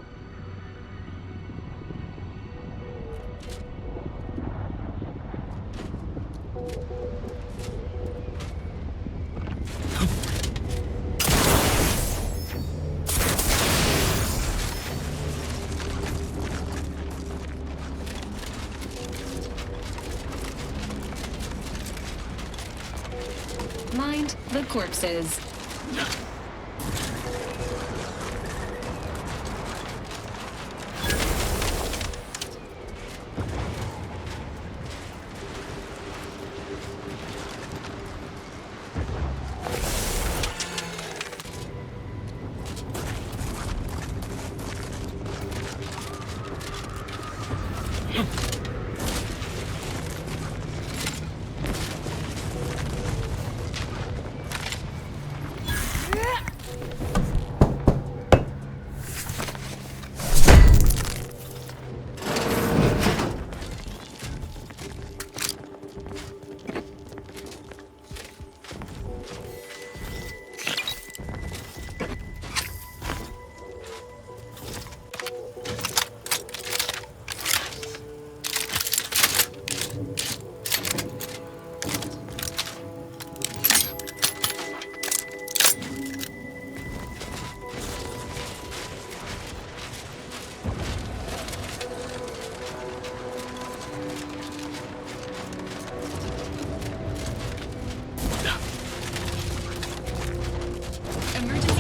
the corpses.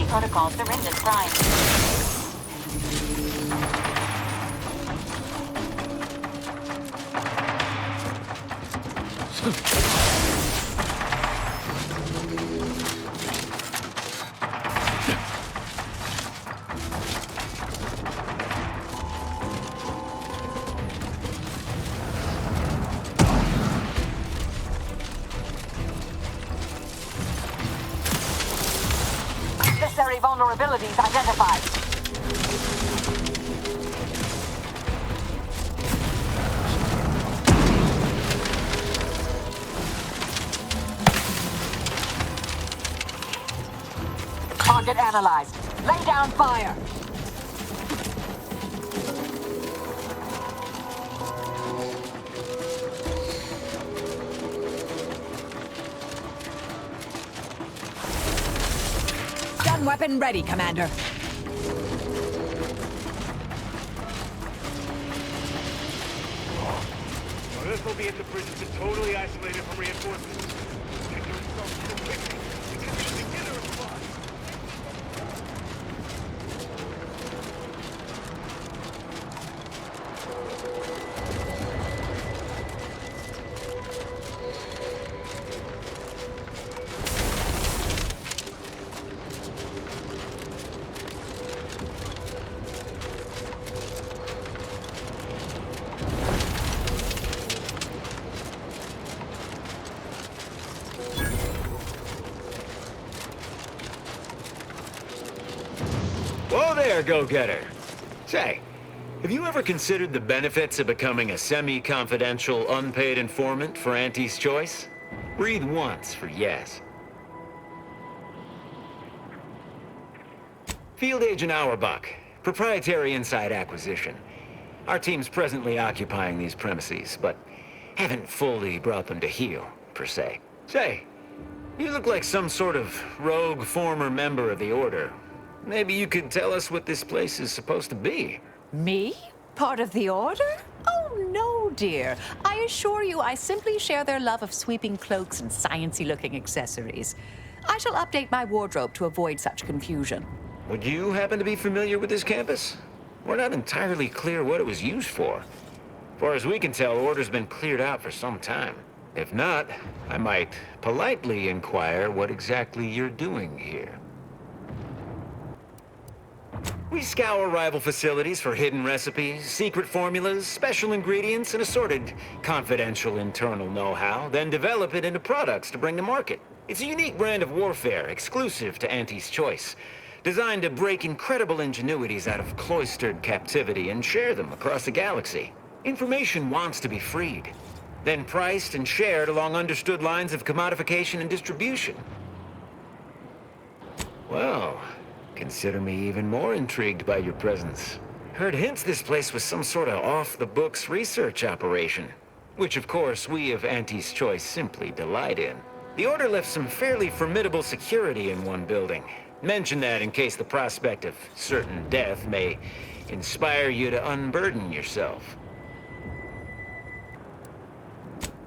Protocol syringes prime. Vulnerabilities identified. Target analyzed. Lay down fire. Weapon ready, Commander. Well, this will be at the bridge has been totally isolated from reinforcements. Get yourself to the victory. It can be the beginner of fun. Whoa there, go-getter. Say, have you ever considered the benefits of becoming a semi-confidential, unpaid informant for Auntie's Choice? Breathe once for yes. Field Agent Auerbach, proprietary inside acquisition. Our team's presently occupying these premises, but haven't fully brought them to heel, per se. Say, you look like some sort of rogue former member of the Order. Maybe you could tell us what this place is supposed to be. Me? Part of the Order? Oh, no, dear. I assure you I simply share their love of sweeping cloaks and sciencey-looking accessories. I shall update my wardrobe to avoid such confusion. Would you happen to be familiar with this campus? We're not entirely clear what it was used for. As far as we can tell, Order's been cleared out for some time. If not, I might politely inquire what exactly you're doing here. We scour rival facilities for hidden recipes, secret formulas, special ingredients, and assorted confidential internal know-how, then develop it into products to bring to market. It's a unique brand of warfare, exclusive to Auntie's Choice, designed to break incredible ingenuities out of cloistered captivity and share them across the galaxy. Information wants to be freed, then priced and shared along understood lines of commodification and distribution. Well, consider me even more intrigued by your presence. Heard hints this place was some sort of off-the-books research operation, which of course we of Auntie's Choice simply delight in. The Order left some fairly formidable security in one building. Mention that in case the prospect of certain death may inspire you to unburden yourself.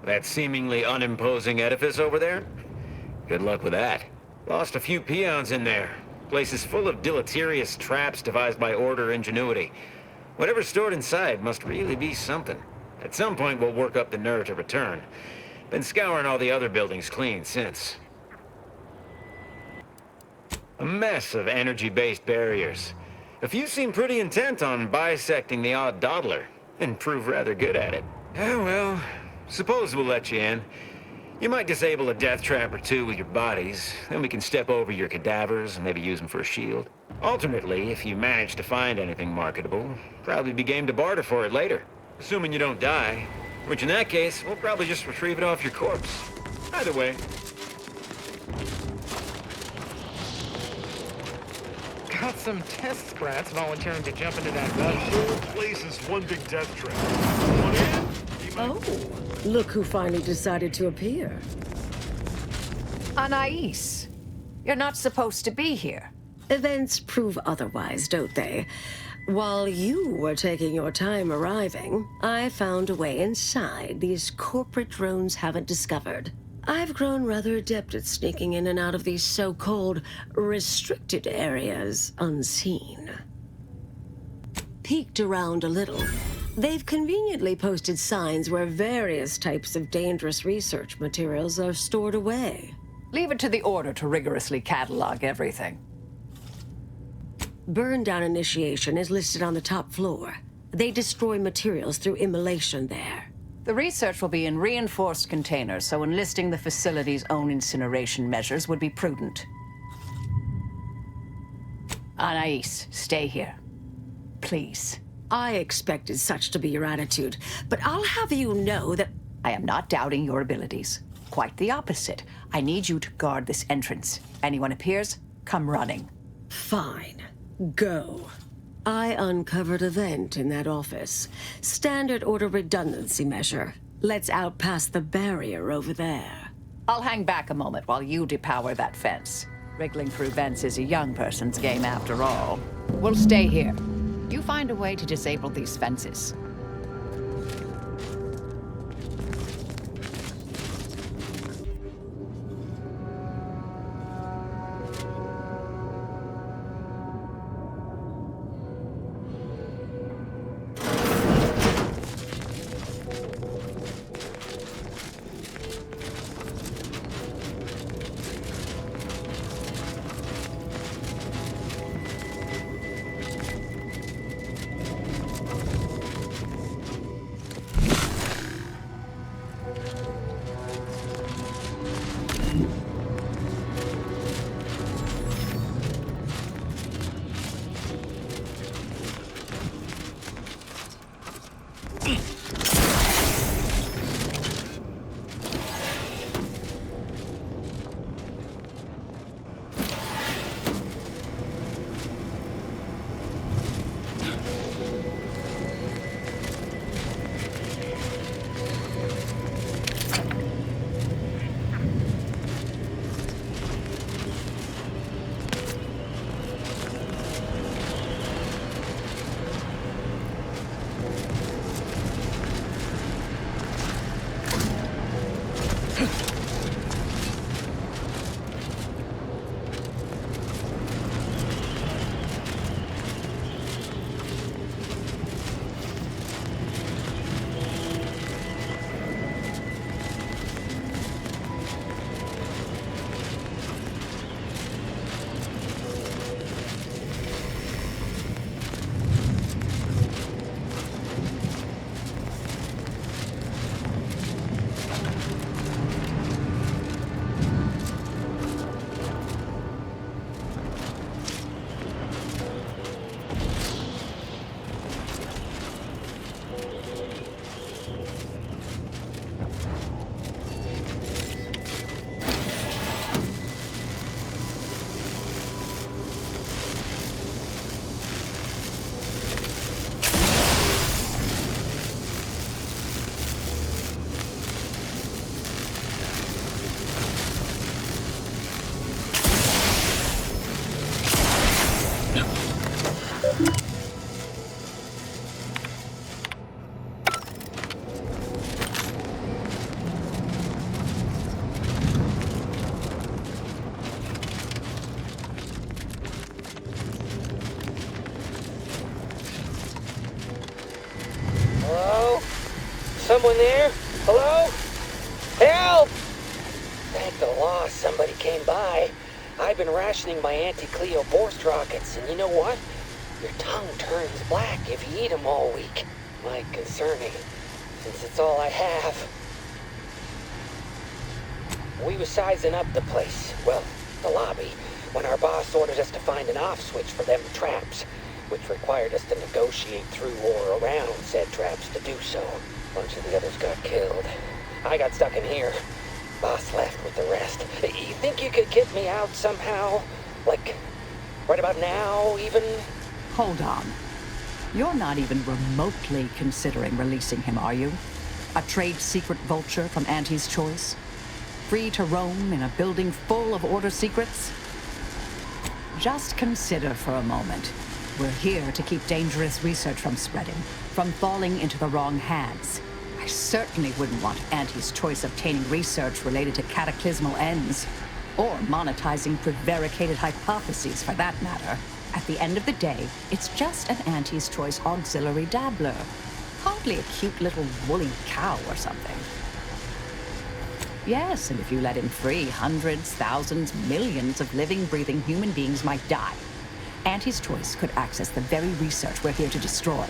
That seemingly unimposing edifice over there? Good luck with that. Lost a few peons in there. Place is full of deleterious traps devised by Order ingenuity. Whatever's stored inside must really be something. At some point, we'll work up the nerve to return. Been scouring all the other buildings clean since. A mess of energy-based barriers. A few seem pretty intent on bisecting the odd dawdler, and prove rather good at it. Oh well, suppose we'll let you in. You might disable a death trap or two with your bodies, then we can step over your cadavers and maybe use them for a shield. Alternately, if you manage to find anything marketable, probably be game to barter for it later. Assuming you don't die, which in that case, we'll probably just retrieve it off your corpse. Either way. Got some test sprats volunteering to jump into that gun. The whole place is one big death trap. One in? Oh, look who finally decided to appear. Anais, you're not supposed to be here. Events prove otherwise, don't they? While you were taking your time arriving, I found a way inside these corporate drones haven't discovered. I've grown rather adept at sneaking in and out of these so-called restricted areas unseen. Peeked around a little. They've conveniently posted signs where various types of dangerous research materials are stored away. Leave it to the Order to rigorously catalog everything. Burn down initiation is listed on the top floor. They destroy materials through immolation there. The research will be in reinforced containers, so enlisting the facility's own incineration measures would be prudent. Anais, stay here. Please. I expected such to be your attitude, but I'll have you know that I am not doubting your abilities. Quite the opposite. I need you to guard this entrance. Anyone appears, come running. Fine. Go. I uncovered a vent in that office. Standard Order redundancy measure. Let's outpass the barrier over there. I'll hang back a moment while you depower that fence. Wriggling through vents is a young person's game after all. We'll stay here. You find a way to disable these fences. Someone there? Hello? Help! Thank the law somebody came by. I've been rationing my anti-Cleo Borst rockets, and you know what? Your tongue turns black if you eat them all week. Might concerning, since it's all I have. We was sizing up the place, well, the lobby, when our boss ordered us to find an off switch for them traps, which required us to negotiate through or around said traps to do so. A bunch of the others got killed. I got stuck in here. Boss left with the rest. You think you could get me out somehow? Like, right about now, even? Hold on. You're not even remotely considering releasing him, are you? A trade secret vulture from Auntie's choice? Free to roam in a building full of Order secrets? Just consider for a moment. We're here to keep dangerous research from spreading, from falling into the wrong hands. I certainly wouldn't want Auntie's choice obtaining research related to cataclysmal ends, or monetizing prevaricated hypotheses for that matter. At the end of the day, it's just an Auntie's choice auxiliary dabbler. Hardly a cute little woolly cow or something. Yes, and if you let him free, hundreds, thousands, millions of living, breathing human beings might die. Auntie's choice could access the very research we're here to destroy.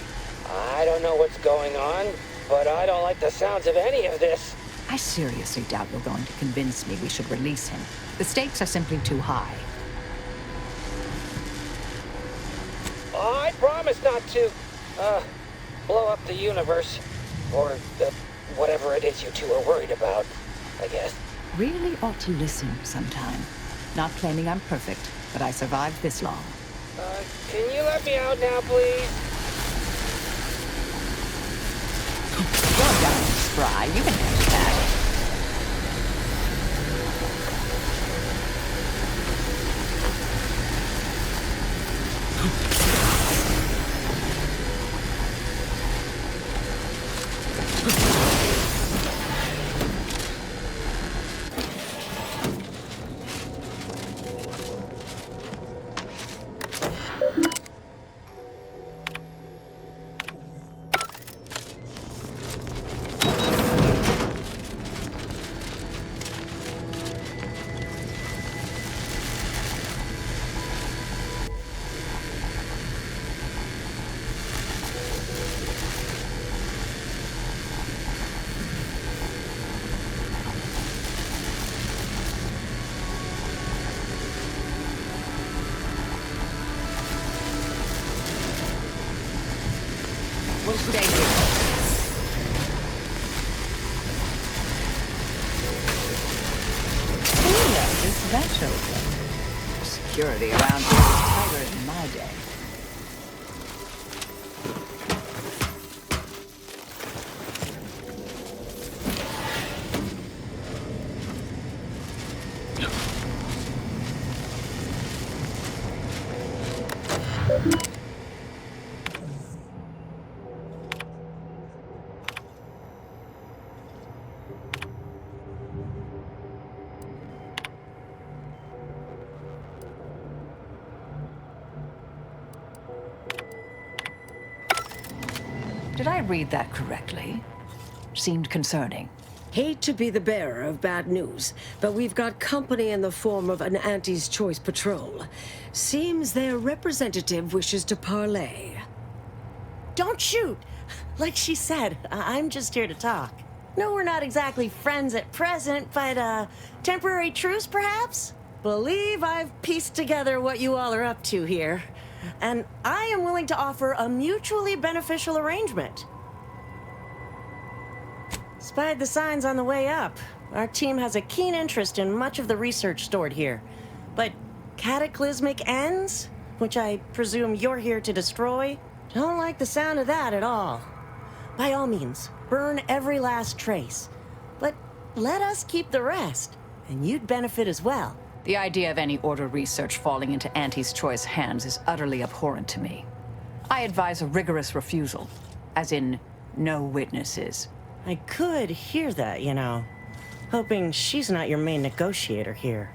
I don't know what's going on, but I don't like the sounds of any of this. I seriously doubt you're going to convince me we should release him. The stakes are simply too high. I promise not to, blow up the universe. Or whatever it is you two are worried about, I guess. Really ought to listen sometime. Not claiming I'm perfect, but I survived this long. Can you let me out now, please? You're young and spry. You can handle that. We'll stay here. Who left this vent open? Security around here was tighter in my day. Did I read that correctly? Seemed concerning. Hate to be the bearer of bad news, but we've got company in the form of an Auntie's Choice patrol. Seems their representative wishes to parley. Don't shoot! Like she said, I'm just here to talk. No, we're not exactly friends at present, but, temporary truce, perhaps? Believe I've pieced together what you all are up to here. And I am willing to offer a mutually beneficial arrangement. Spied the signs on the way up. Our team has a keen interest in much of the research stored here. But cataclysmic ends, which I presume you're here to destroy, don't like the sound of that at all. By all means, burn every last trace. But let us keep the rest, and you'd benefit as well. The idea of any Order research falling into Auntie's Choice hands is utterly abhorrent to me. I advise a rigorous refusal, as in, no witnesses. I could hear that, you know. Hoping she's not your main negotiator here.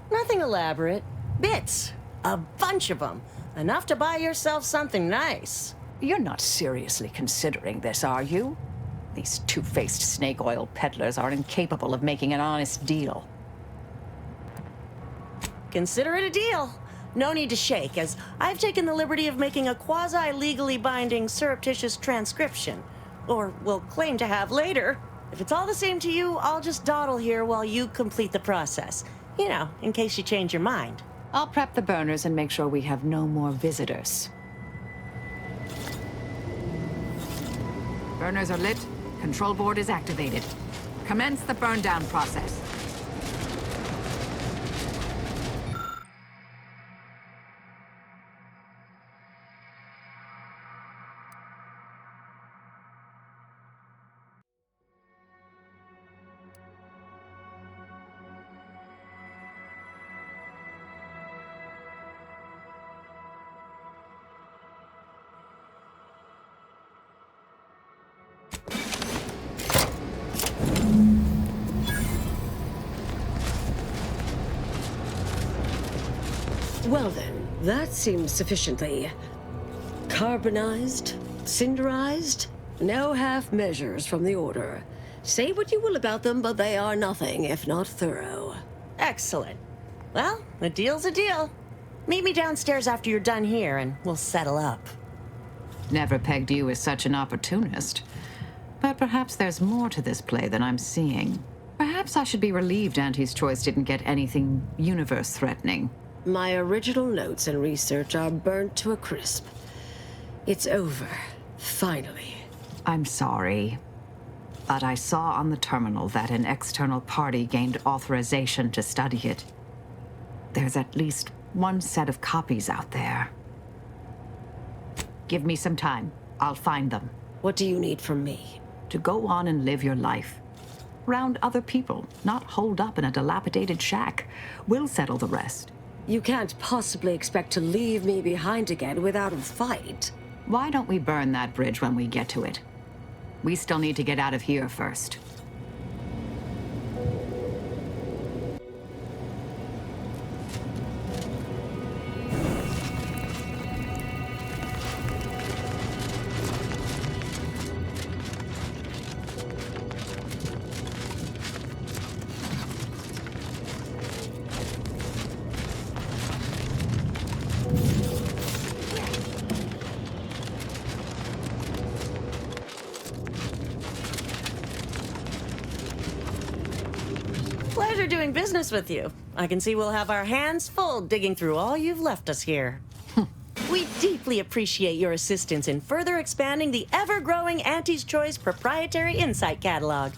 Nothing elaborate. Bits. A bunch of them. Enough to buy yourself something nice. You're not seriously considering this, are you? These two-faced snake oil peddlers are incapable of making an honest deal. Consider it a deal. No need to shake, as I've taken the liberty of making a quasi-legally binding surreptitious transcription. Or will claim to have later. If it's all the same to you, I'll just dawdle here while you complete the process. You know, in case you change your mind. I'll prep the burners and make sure we have no more visitors. Burners are lit. Control board is activated. Commence the burn down process. Well then, that seems sufficiently carbonized, cinderized. No half measures from the Order. Say what you will about them, but they are nothing if not thorough. Excellent. Well, a deal's a deal. Meet me downstairs after you're done here, and we'll settle up. Never pegged you as such an opportunist. But perhaps there's more to this play than I'm seeing. Perhaps I should be relieved Auntie's choice didn't get anything universe-threatening. My original notes and research are burnt to a crisp. It's over. Finally. I'm sorry. But I saw on the terminal that an external party gained authorization to study it. There's at least one set of copies out there. Give me some time. I'll find them. What do you need from me? To go on and live your life. Round other people, not holed up in a dilapidated shack. We'll settle the rest. You can't possibly expect to leave me behind again without a fight. Why don't we burn that bridge when we get to it? We still need to get out of here first. Pleasure doing business with you. I can see we'll have our hands full digging through all you've left us here. We deeply appreciate your assistance in further expanding the ever-growing Auntie's Choice proprietary insight catalog.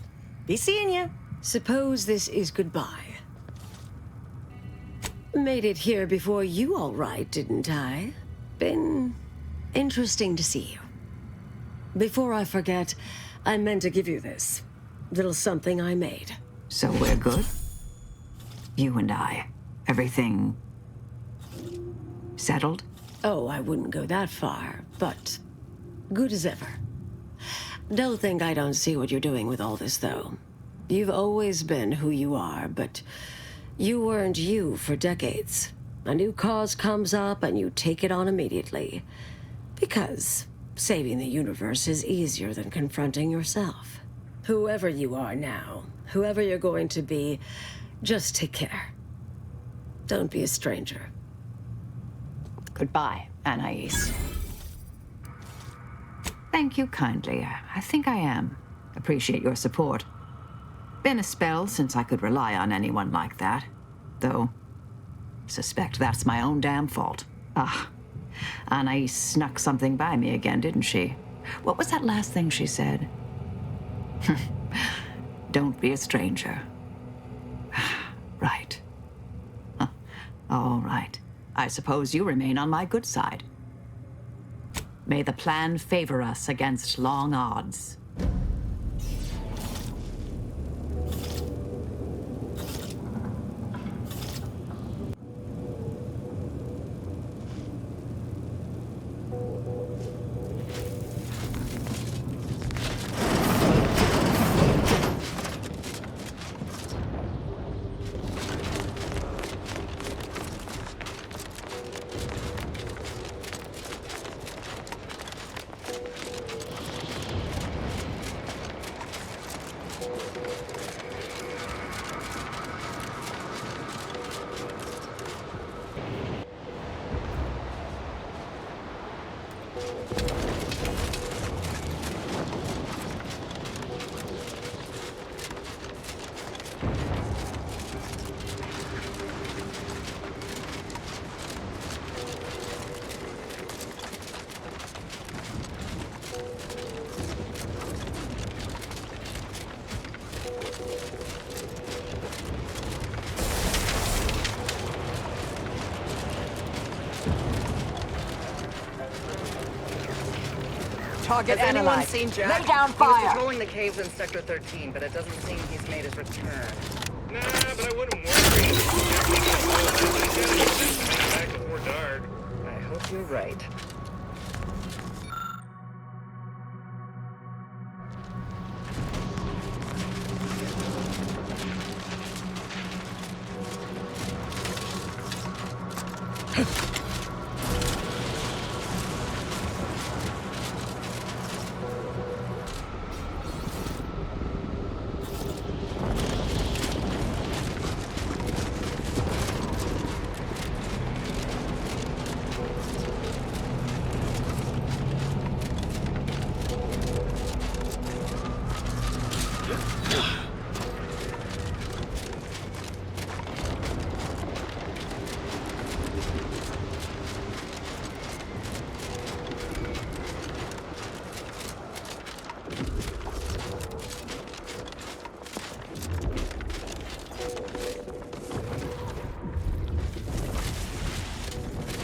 Be seeing you. Suppose this is goodbye. Made it here before you, all right, didn't I? Been interesting to see you. Before I forget, I meant to give you this. Little something I made. So we're good? You and I. Everything settled? Oh, I wouldn't go that far, but good as ever. Don't think I don't see what you're doing with all this, though. You've always been who you are, but you weren't you for decades. A new cause comes up and you take it on immediately. Because saving the universe is easier than confronting yourself. Whoever you are now, whoever you're going to be, just take care. Don't be a stranger. Goodbye, Anais. Thank you kindly. I think I am. Appreciate your support. Been a spell since I could rely on anyone like that. Though, suspect that's my own damn fault. Ah, Anais snuck something by me again, didn't she? What was that last thing she said? Don't be a stranger. Right. Huh. All right. I suppose you remain on my good side. May the plan favor us against long odds. Target Has anyone analyzed. seen Jack? Lay down He was fire. patrolling the caves in Sector 13, but it doesn't seem he's made his return. Nah, but I wouldn't worry. Back before dark. I hope you're right.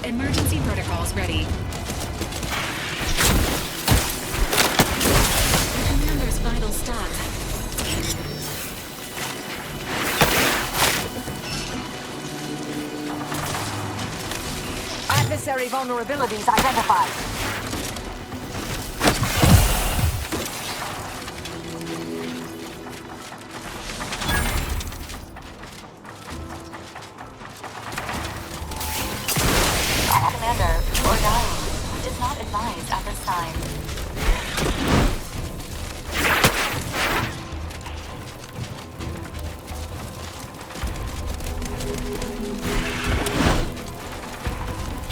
Emergency protocols ready. The commander's vital stats. Adversary vulnerabilities identified. Commander, or dying. It is not advised at this time.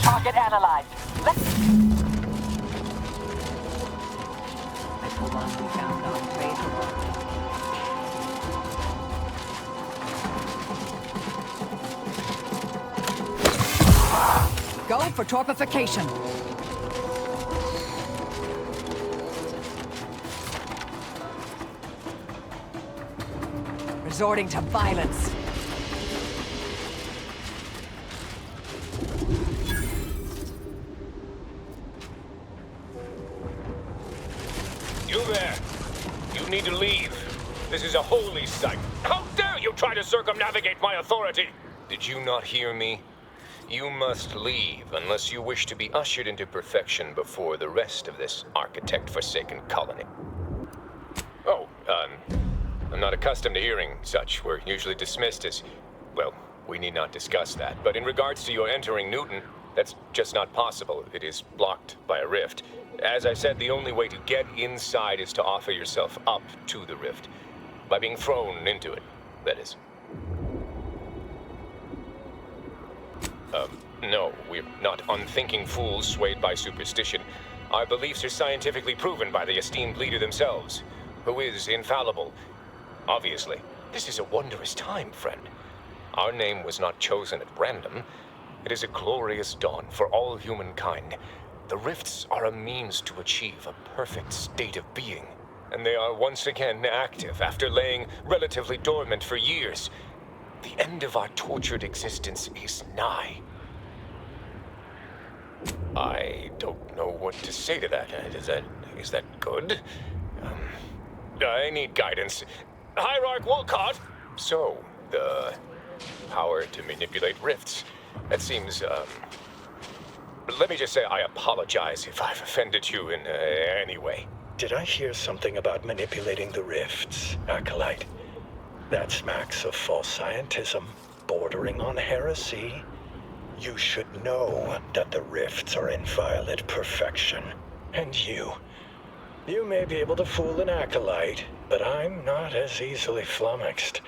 Target analyzed. Let's... Go for torpification. Resorting to violence. You there! You need to leave. This is a holy site. How dare you try to circumnavigate my authority! Did you not hear me? You must leave unless you wish to be ushered into perfection before the rest of this architect-forsaken colony. Oh, I'm not accustomed to hearing such. We're usually dismissed as, well, we need not discuss that. But in regards to your entering Newton, that's just not possible. It is blocked by a rift. As I said, the only way to get inside is to offer yourself up to the rift. By being thrown into it, that is. No, we're not unthinking fools swayed by superstition. Our beliefs are scientifically proven by the esteemed leader themselves, who is infallible. Obviously, this is a wondrous time, friend. Our name was not chosen at random. It is a glorious dawn for all humankind. The rifts are a means to achieve a perfect state of being, and they are once again active after laying relatively dormant for years. The end of our tortured existence is nigh. I don't know what to say to that. Is that good? I need guidance. Hierarch Wolcott! So, the power to manipulate rifts. That seems, let me just say I apologize if I've offended you in any way. Did I hear something about manipulating the rifts, Acolyte? That smacks of false scientism, bordering on heresy. You should know that the rifts are inviolate perfection. And you may be able to fool an Acolyte, but I'm not as easily flummoxed.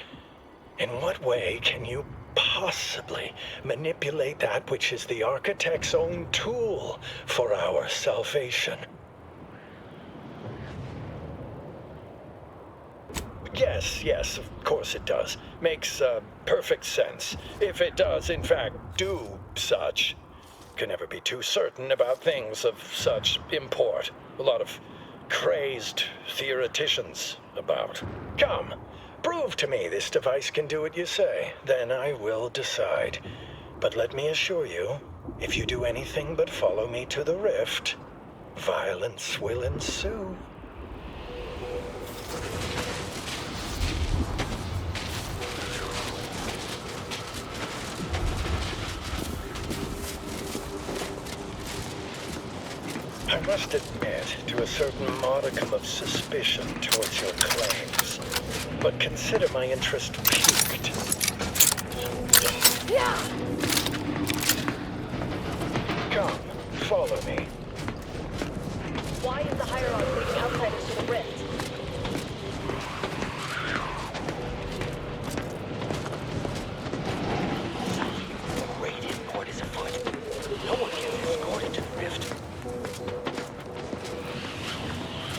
In what way can you possibly manipulate that which is the Architect's own tool for our salvation. Yes, of course it does. Makes perfect sense. If it does, in fact, do such. Can never be too certain about things of such import. A lot of crazed theoreticians about. Come, prove to me this device can do what you say. Then I will decide. But let me assure you, if you do anything but follow me to the rift, violence will ensue. I must admit to a certain modicum of suspicion towards your claims, but consider my interest piqued. Come, follow me. Why is the hierarchy leading outsiders to the rift? Raid import is afoot. No one can be escorted to the rift.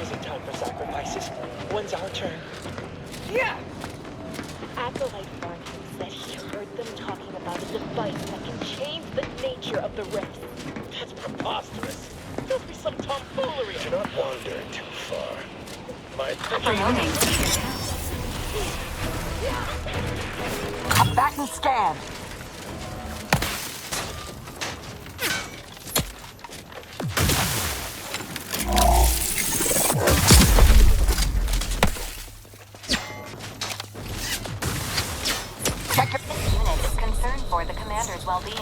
Is it time for sacrifices? When's our turn? Yeah! Acolyte Martin said he heard them talking about a device that can change the nature of the rift. That's preposterous. There'll be some tomfoolery. Do not wander too far. My Back and scan. Unit is concerned for the commander's well-being.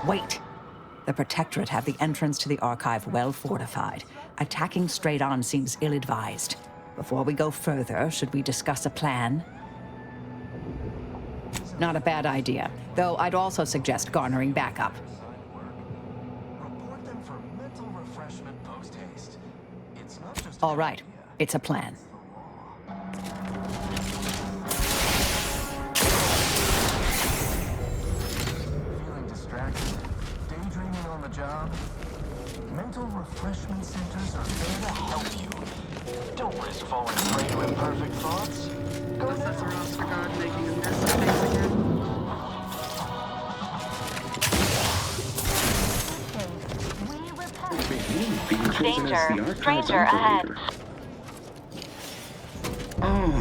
Wait. The Protectorate have the entrance to the archive well fortified. Attacking straight on seems ill-advised. Before we go further, should we discuss a plan? Not a bad idea, though I'd also suggest garnering backup. Report them for mental refreshment post-haste. It's not just... All right, it's a plan. Feeling distracted? Daydreaming on the job? Mental refreshment centers are there to help you. Don't risk falling prey to imperfect thoughts. Go now. Making a mess of things again. Danger. Stranger ahead. Oh,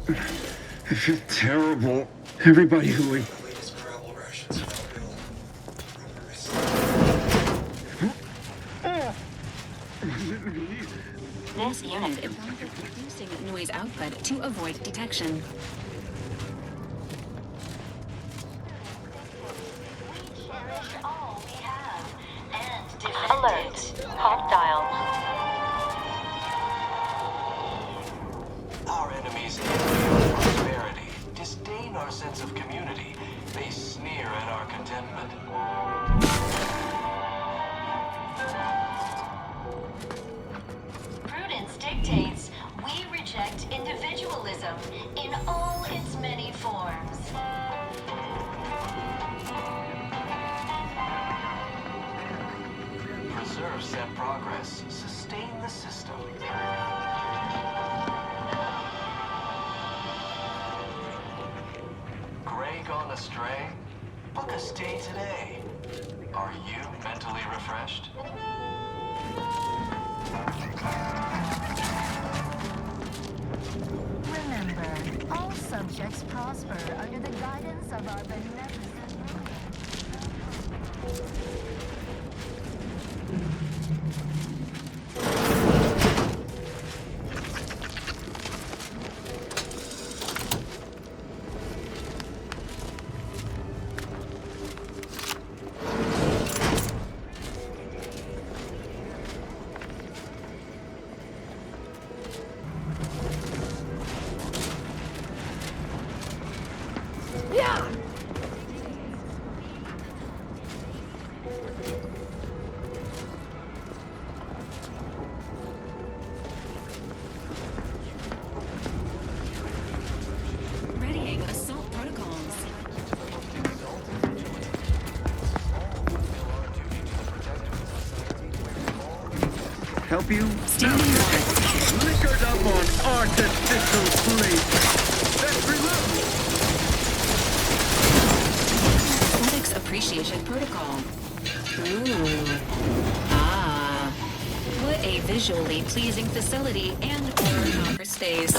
I feel terrible. Everybody who we... This unit is reducing noise output to avoid detection. Alert. Hostile. Our enemies envy our prosperity, disdain our sense of community. They sneer at our contentment. observe said progress, sustain the system. Gray gone astray? Book a stay today. Are you mentally refreshed? Remember, all subjects prosper under the guidance of our beneficent Readying assault protocols. Help you? Standing by. Liquored up on artificial sleep. Let's reload. Aesthetics appreciation protocol. Ooh. Ah. What a visually pleasing facility and or for stays.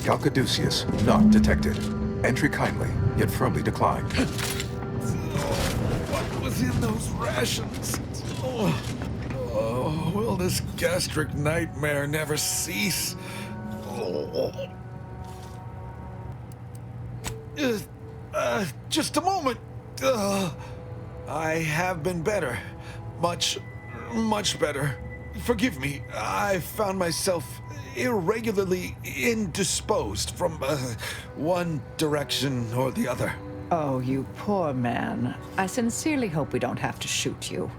Calcaduceus, not detected. Entry kindly, yet firmly declined. What was in those rations? Will this gastric nightmare never cease? Just a moment. I have been better. Much better. Forgive me, I found myself irregularly indisposed from one direction or the other. Oh, you poor man. I sincerely hope we don't have to shoot you.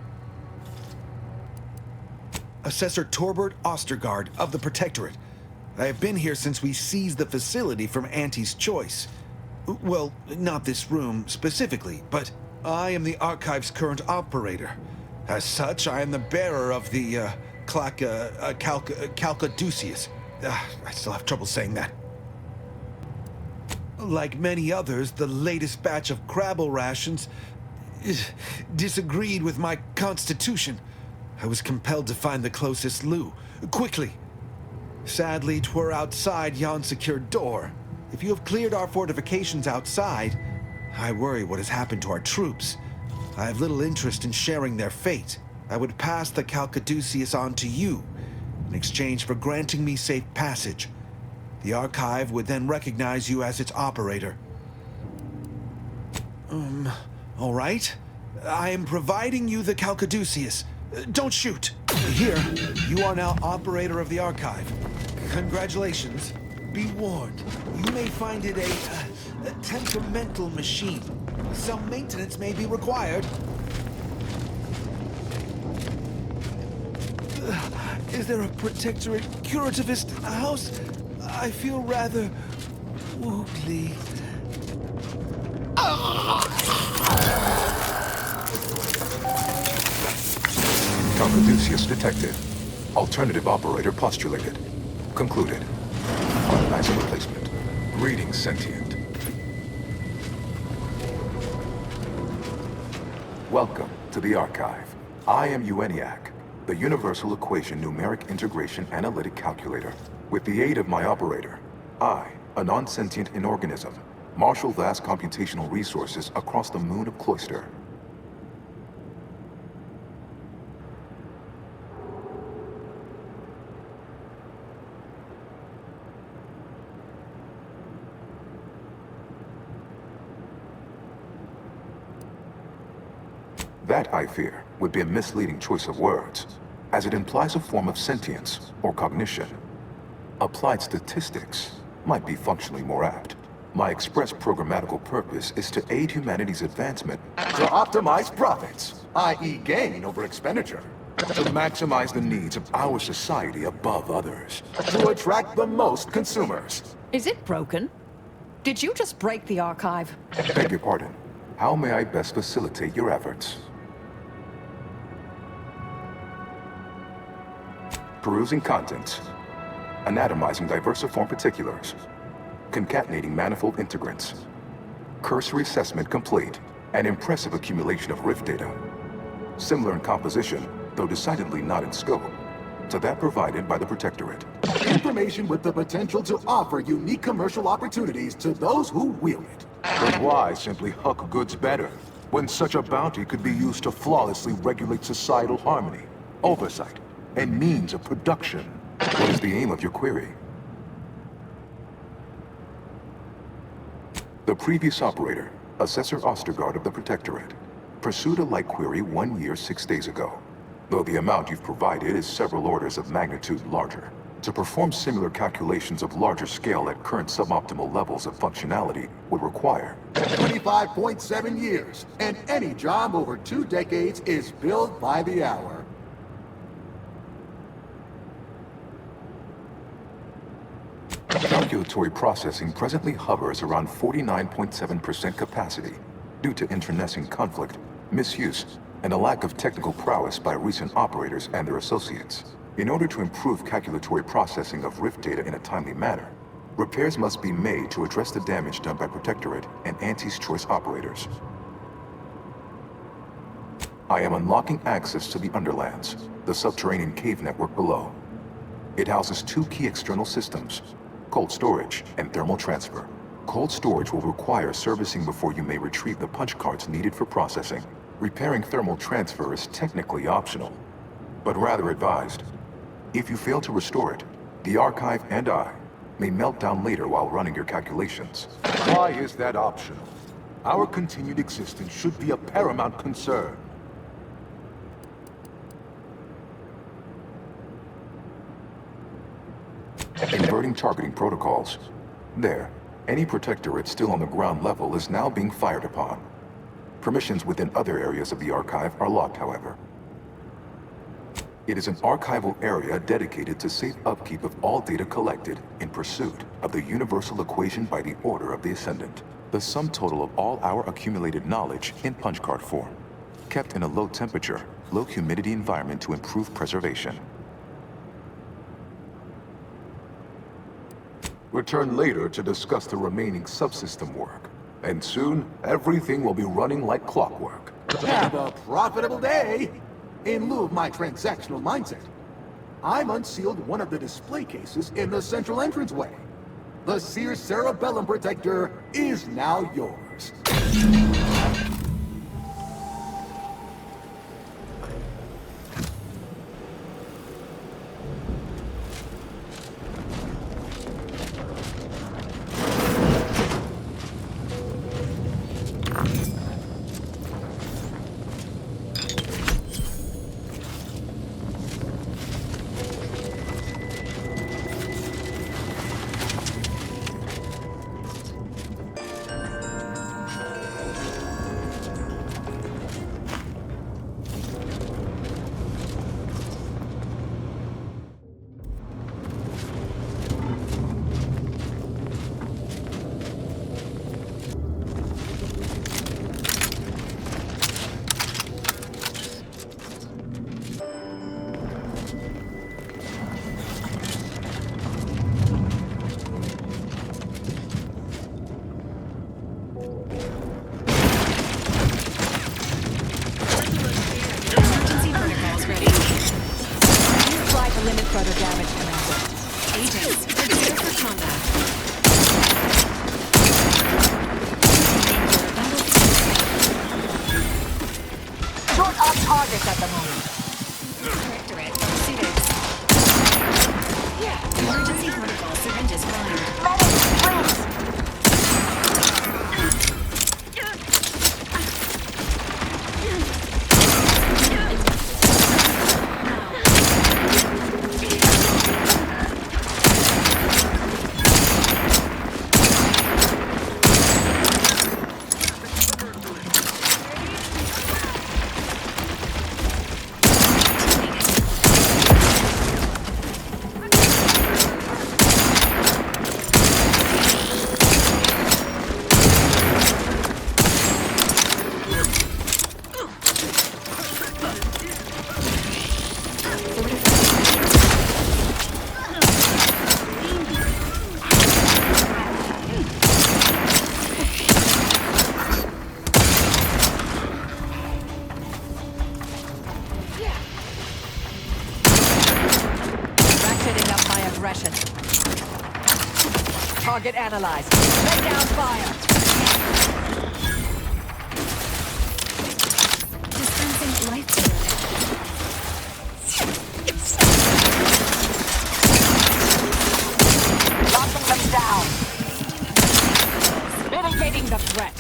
Assessor Torbert Ostergaard of the Protectorate. I have been here since we seized the facility from Auntie's choice. Well, not this room specifically, but I am the Archive's current operator. As such, I am the bearer of the Calcaduceus. I still have trouble saying that. Like many others, the latest batch of Crabble rations disagreed with my constitution. I was compelled to find the closest loo, quickly. Sadly, 'twere outside yon secured door. If you have cleared our fortifications outside, I worry what has happened to our troops. I have little interest in sharing their fate. I would pass the Calcaduceus on to you, in exchange for granting me safe passage. The Archive would then recognize you as its operator. All right. I am providing you the Calcaduceus. Don't shoot. Here, you are now operator of the Archive. Congratulations. Be warned, you may find it a temperamental machine. Some maintenance may be required. Is there a Protectorate curativist in the house? I feel rather woogly. Calcaduceus detected. Alternative operator postulated. Concluded. Automatic replacement. Greetings, sentient. Welcome to the Archive. I am EUENIAC, the Universal Equation Numeric Integration Analytic Calculator. With the aid of my operator, I, a non-sentient inorganism, marshal vast computational resources across the moon of Cloister. That, I fear, would be a misleading choice of words, as it implies a form of sentience or cognition. Applied statistics might be functionally more apt. My express programmatical purpose is to aid humanity's advancement to optimize profits, i.e. gain over expenditure, to maximize the needs of our society above others, to attract the most consumers. Is it broken? Did you just break the archive? Beg your pardon. How may I best facilitate your efforts? Perusing contents. Anatomizing diversiform particulars. Concatenating manifold integrants. Cursory assessment complete. An impressive accumulation of rift data. Similar in composition, though decidedly not in scope, to that provided by the Protectorate. Information with the potential to offer unique commercial opportunities to those who wield it. But why simply huck goods better, when such a bounty could be used to flawlessly regulate societal harmony, oversight, and means of production? What is the aim of your query? The previous operator, Assessor Ostergaard of the Protectorate, pursued a like query 1 year, 6 days ago, though the amount you've provided is several orders of magnitude larger. To perform similar calculations of larger scale at current suboptimal levels of functionality would require 25.7 years, and any job over 2 decades is billed by the hour. Calculatory processing presently hovers around 49.7% capacity due to internecine conflict, misuse, and a lack of technical prowess by recent operators and their associates. In order to improve calculatory processing of rift data in a timely manner, repairs must be made to address the damage done by Protectorate and Anti's Choice operators. I am unlocking access to the Underlands, the subterranean cave network below. It houses 2 key external systems, cold storage and thermal transfer. Cold storage will require servicing before you may retrieve the punch cards needed for processing. Repairing thermal transfer is technically optional, but rather advised. If you fail to restore it, the archive and I may melt down later while running your calculations. Why is that optional? Our continued existence should be a paramount concern. Inverting targeting protocols. There, any Protectorate still on the ground level is now being fired upon. Permissions within other areas of the archive are locked, however. It is an archival area dedicated to safe upkeep of all data collected in pursuit of the universal equation by the Order of the Ascendant. The sum total of all our accumulated knowledge in punch card form, kept in a low temperature, low humidity environment to improve preservation. Return later to discuss the remaining subsystem work. And soon, everything will be running like clockwork. Have a profitable day! In lieu of my transactional mindset, I'm unsealed one of the display cases in the central entranceway. The Sears Cerebellum Protector is now yours. possession. Target analyzed. Lay down fire. Dispensing life. Locking them down. Mitigating the threat.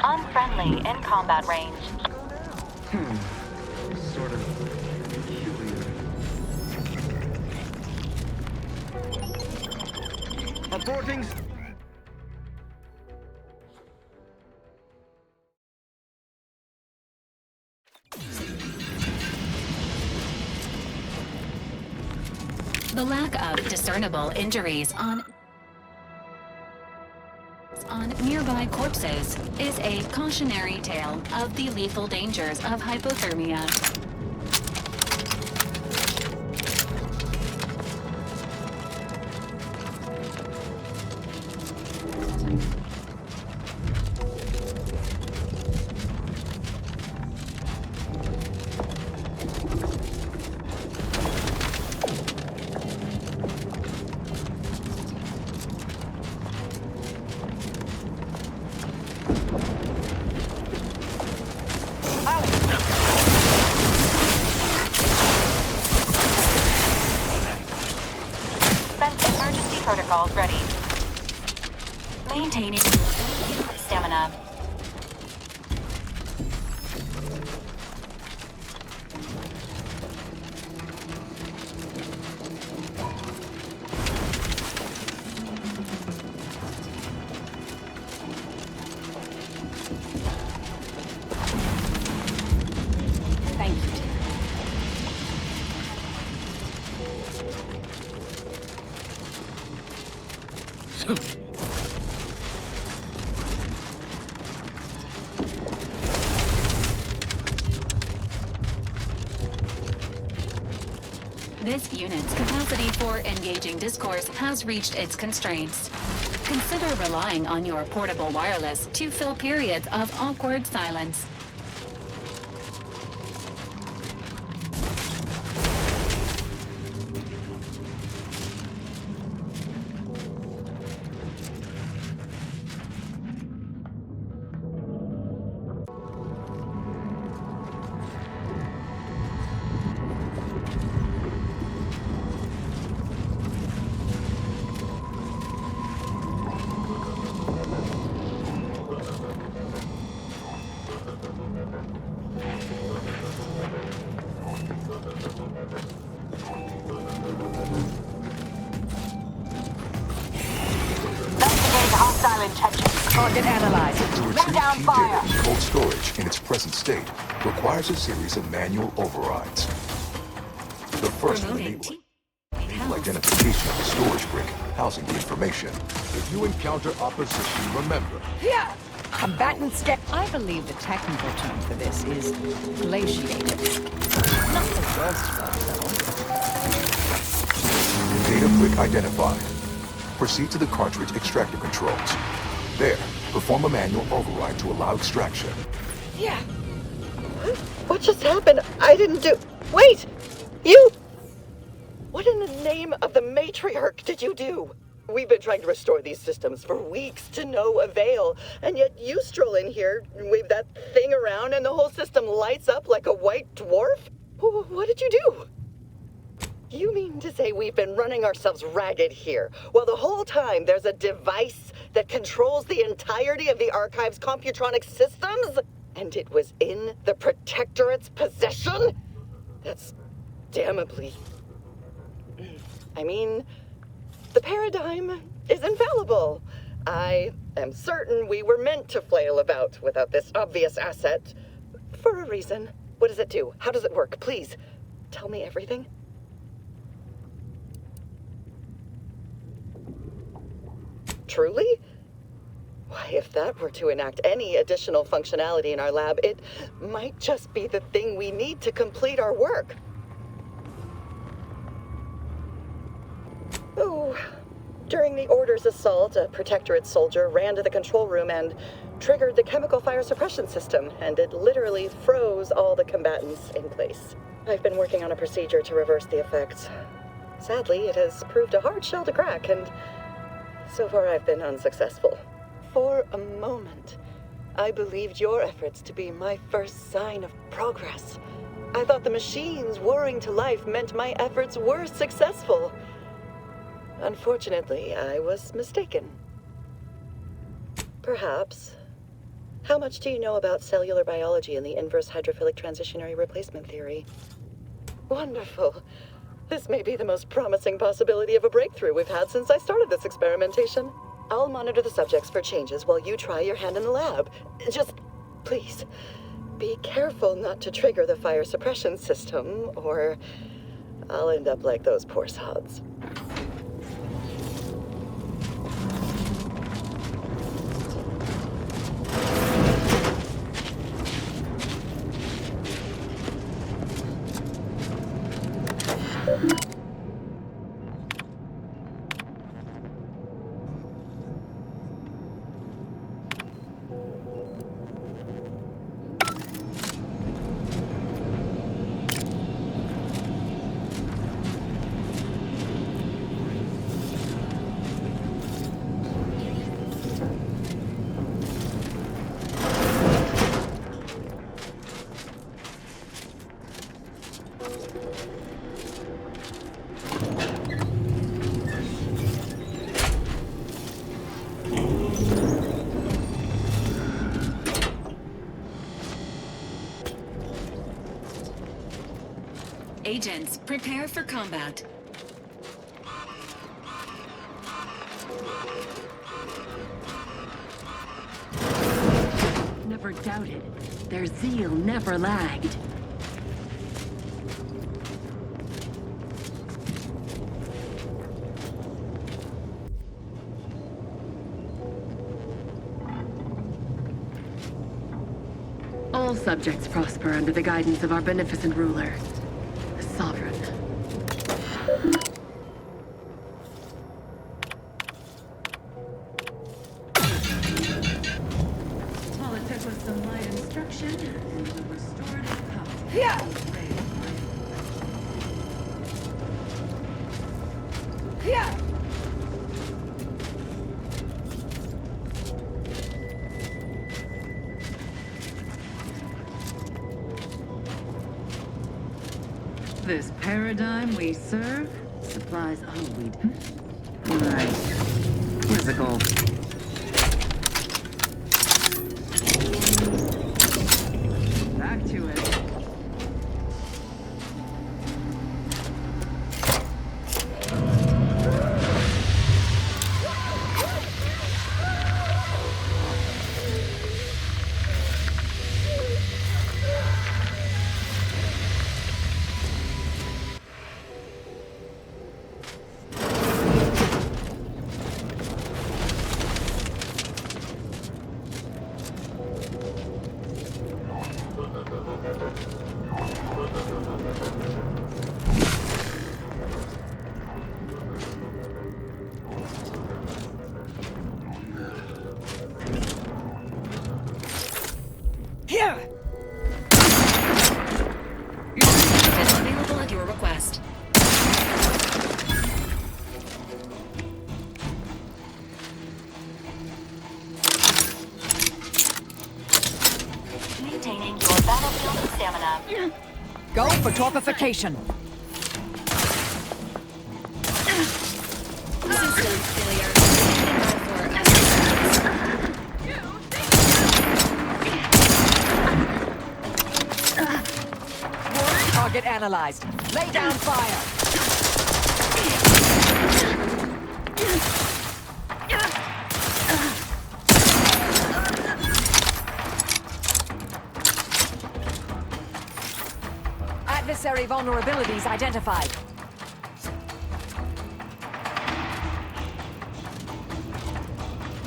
Unfriendly in combat range. Sort of peculiar. Aborting. The lack of discernible injuries on nearby corpses is a cautionary tale of the lethal dangers of hypothermia. Protocols ready. Maintaining stamina. Thank you. This unit's capacity for engaging discourse has reached its constraints. Consider relying on your portable wireless to fill periods of awkward silence. Target analyzed. To Lay retrieve down key fire. data in cold storage in its present state requires a series of manual overrides. The first will enable identification of the storage brick housing the information. If you encounter opposition, remember. Yeah. Combatants get. I believe the technical term for this is glaciated. Not the worst though. Data brick identified. Proceed to the cartridge extractor controls. There, perform a manual override to allow extraction. Yeah. What just happened? I didn't do... Wait! You... What in the name of the matriarch did you do? We've been trying to restore these systems for weeks to no avail, and yet you stroll in here, wave that thing around, and the whole system lights up like a white dwarf? What did you do? You mean to say we've been running ourselves ragged here, while the whole time there's a device that controls the entirety of the Archive's Computronic systems? And it was in the Protectorate's possession? That's damnably... I mean, the paradigm is infallible. I am certain we were meant to flail about without this obvious asset. For a reason. What does it do? How does it work? Please, tell me everything. Truly? Why, if that were to enact any additional functionality in our lab, it might just be the thing we need to complete our work. Oh, during the Order's assault, a Protectorate soldier ran to the control room and triggered the chemical fire suppression system, and it literally froze all the combatants in place. I've been working on a procedure to reverse the effects. Sadly, it has proved a hard shell to crack, and so far I've been unsuccessful. For a moment, I believed your efforts to be my first sign of progress. I thought the machines whirring to life meant my efforts were successful. Unfortunately, I was mistaken. Perhaps. How much do you know about cellular biology and the inverse hydrophilic transitionary replacement theory? Wonderful. This may be the most promising possibility of a breakthrough we've had since I started this experimentation. I'll monitor the subjects for changes while you try your hand in the lab. Just, please, be careful not to trigger the fire suppression system, or I'll end up like those poor sods. Agents, prepare for combat. Never doubted. Their zeal never lagged. All subjects prosper under the guidance of our beneficent ruler, the Sovereign. All it took was some light instruction and the restorative power. Yeah. Yeah. This paradigm we serve supplies. Oh, we do. Right. Where's the gold? Back to it. them. Go for torpification. System failure. Target analyzed. Lay down fire. Adversary vulnerabilities identified.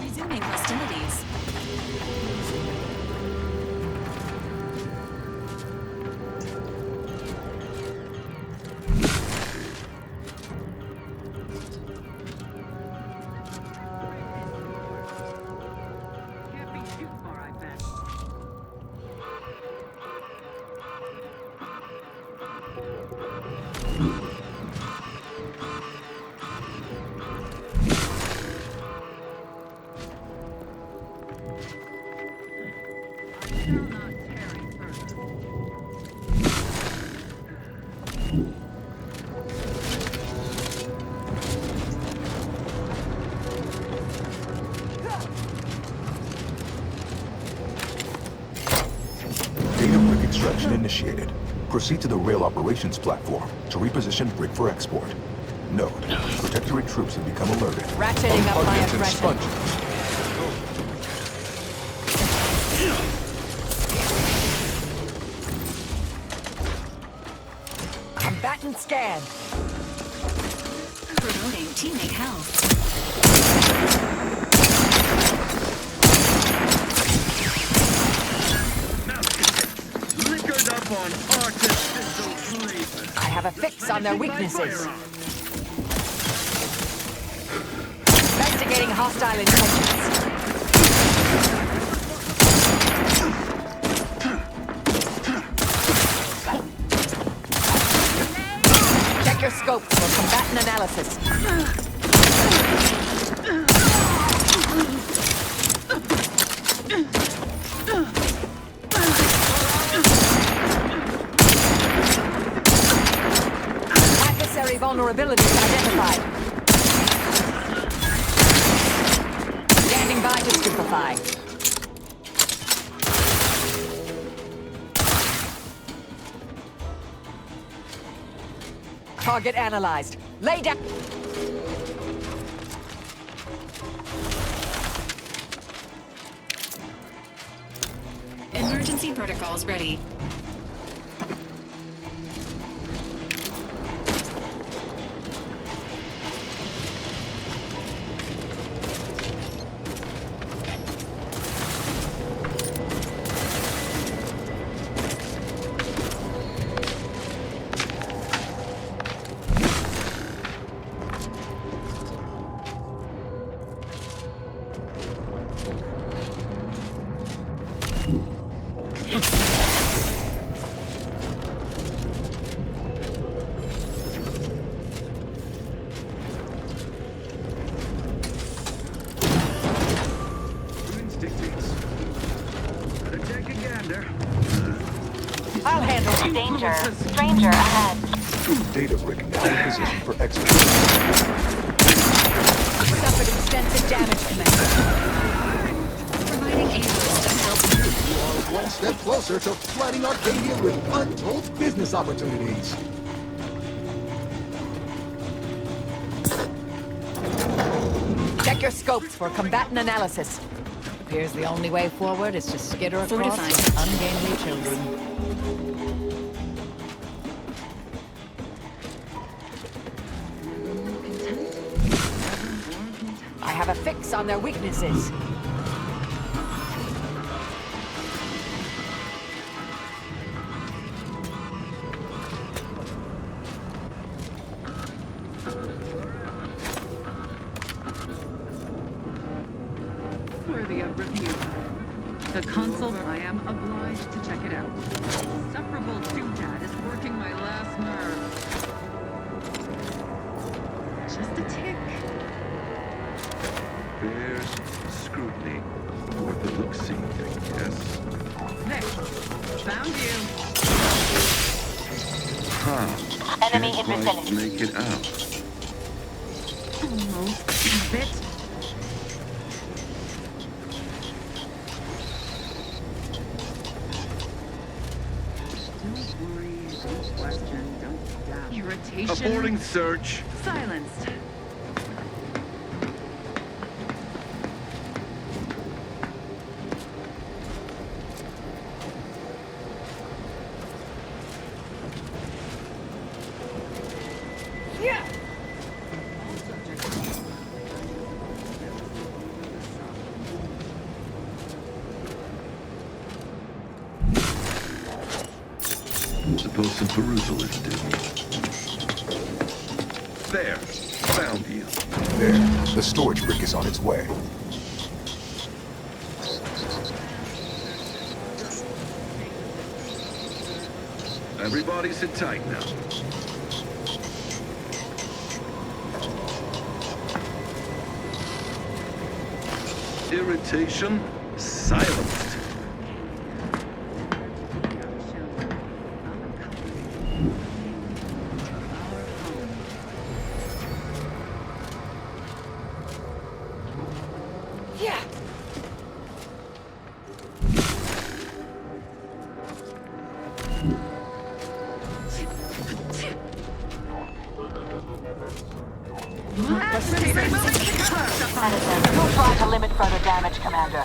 Resuming hostilities. Extraction initiated. Proceed to the rail operations platform to reposition Brick for export. Note, Protectorate troops have become alerted. Ratcheting up my aggression. Combatant scan. Promoting teammate health. On artificial flavor. I have a fix on their weaknesses. Investigating hostile intentions. Check your scope for combatant analysis. Vulnerabilities identified. Standing by to stupefy. Target analyzed. Lay down. Emergency protocols ready. I'll handle it. Danger. Stranger ahead. Data brick now in position for export. Suffered extensive damage, Commander. Providing a list of help. You are one step closer to flooding Arcadia with untold business opportunities. Check your scopes for combatant analysis. Appears the only way forward is to skitter across ungainly children. I have a fix on their weaknesses. Worthy of review. The console, I am obliged to check it out. Insufferable doodad is working my last nerve. Just a tick. Bears scrutiny. Worth a look-see, I guess. There. Found you. Enemy Can't in quite vicinity. make it out. Almost. A bit. Don't worry, don't question, don't doubt. Irritation. Aborting search. Silenced. Suppose some perusal is due. There. Found you. There. The storage brick is on its way. Everybody sit tight now. Irritation silenced. Edison, you'll try to limit further damage, Commander.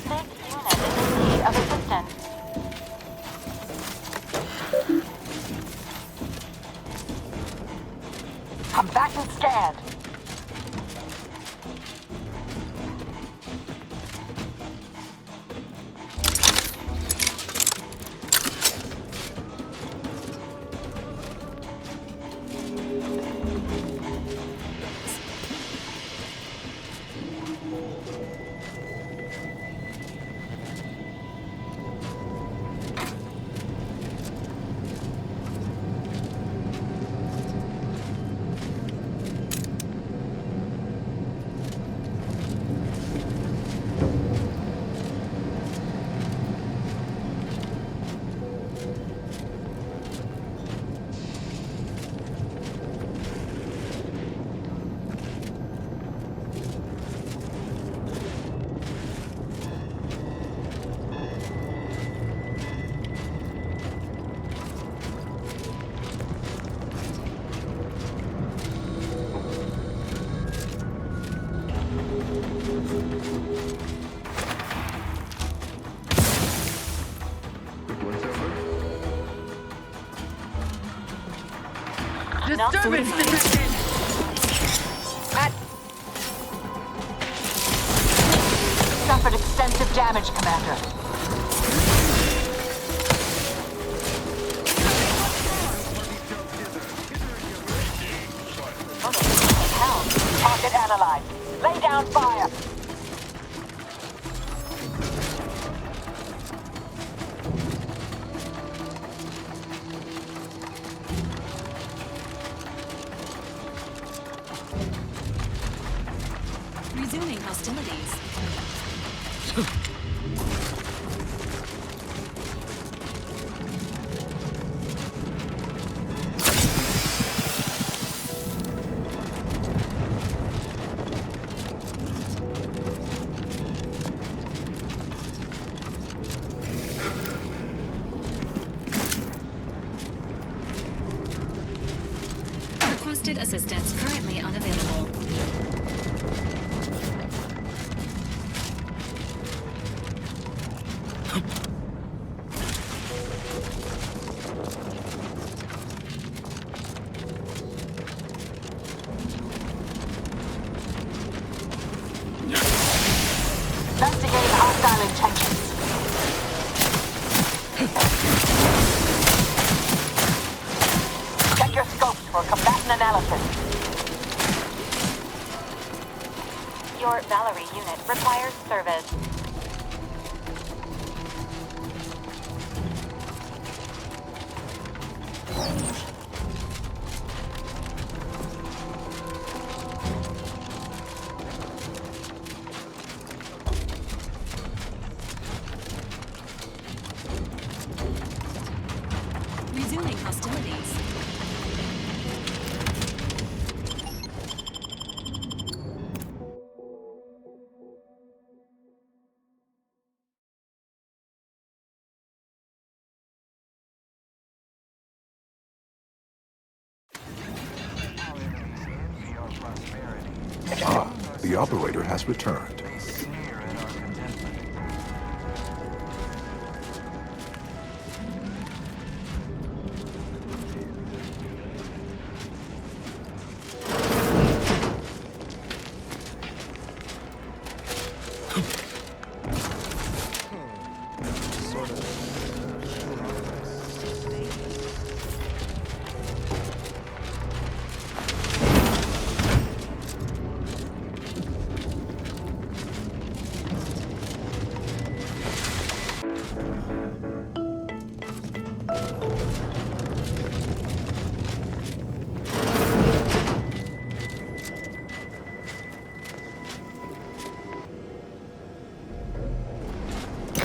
6 units in need of assistance. Combatant scanned. Disturbance detected! Suffered extensive damage, Commander. Target analyzed. Lay down fire. Resuming hostilities. Requested assistance currently unavailable. Investigating hostile intentions. Check your scopes for combatant analysis. Your Valerie unit requires service. resuming hostilities. Ah, the operator has returned.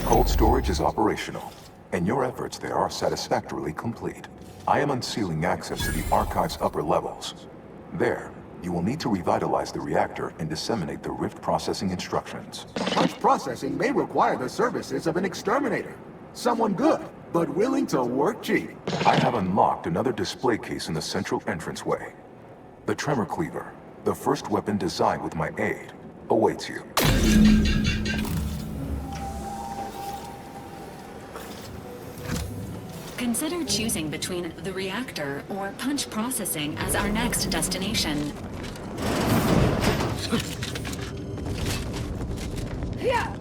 Cold storage is operational, and your efforts there are satisfactorily complete. I am unsealing access to the archive's upper levels. There, you will need to revitalize the reactor and disseminate the rift processing instructions. Punch processing may require the services of an exterminator. Someone good, but willing to work cheap. I have unlocked another display case in the central entranceway. The Tremor Cleaver, the first weapon designed with my aid, awaits you. Consider choosing between the reactor or punch processing as our next destination. Yeah.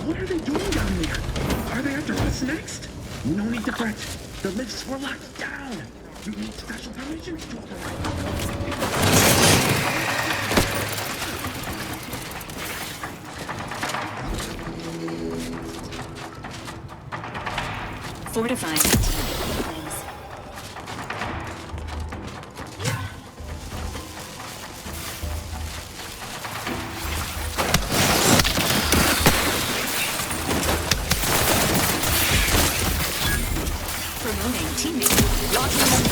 What are they doing down there? Are they after us next? No need to fret. The lifts were locked down. We need special permissions to Fortifying. Promoting teammate. Launching them.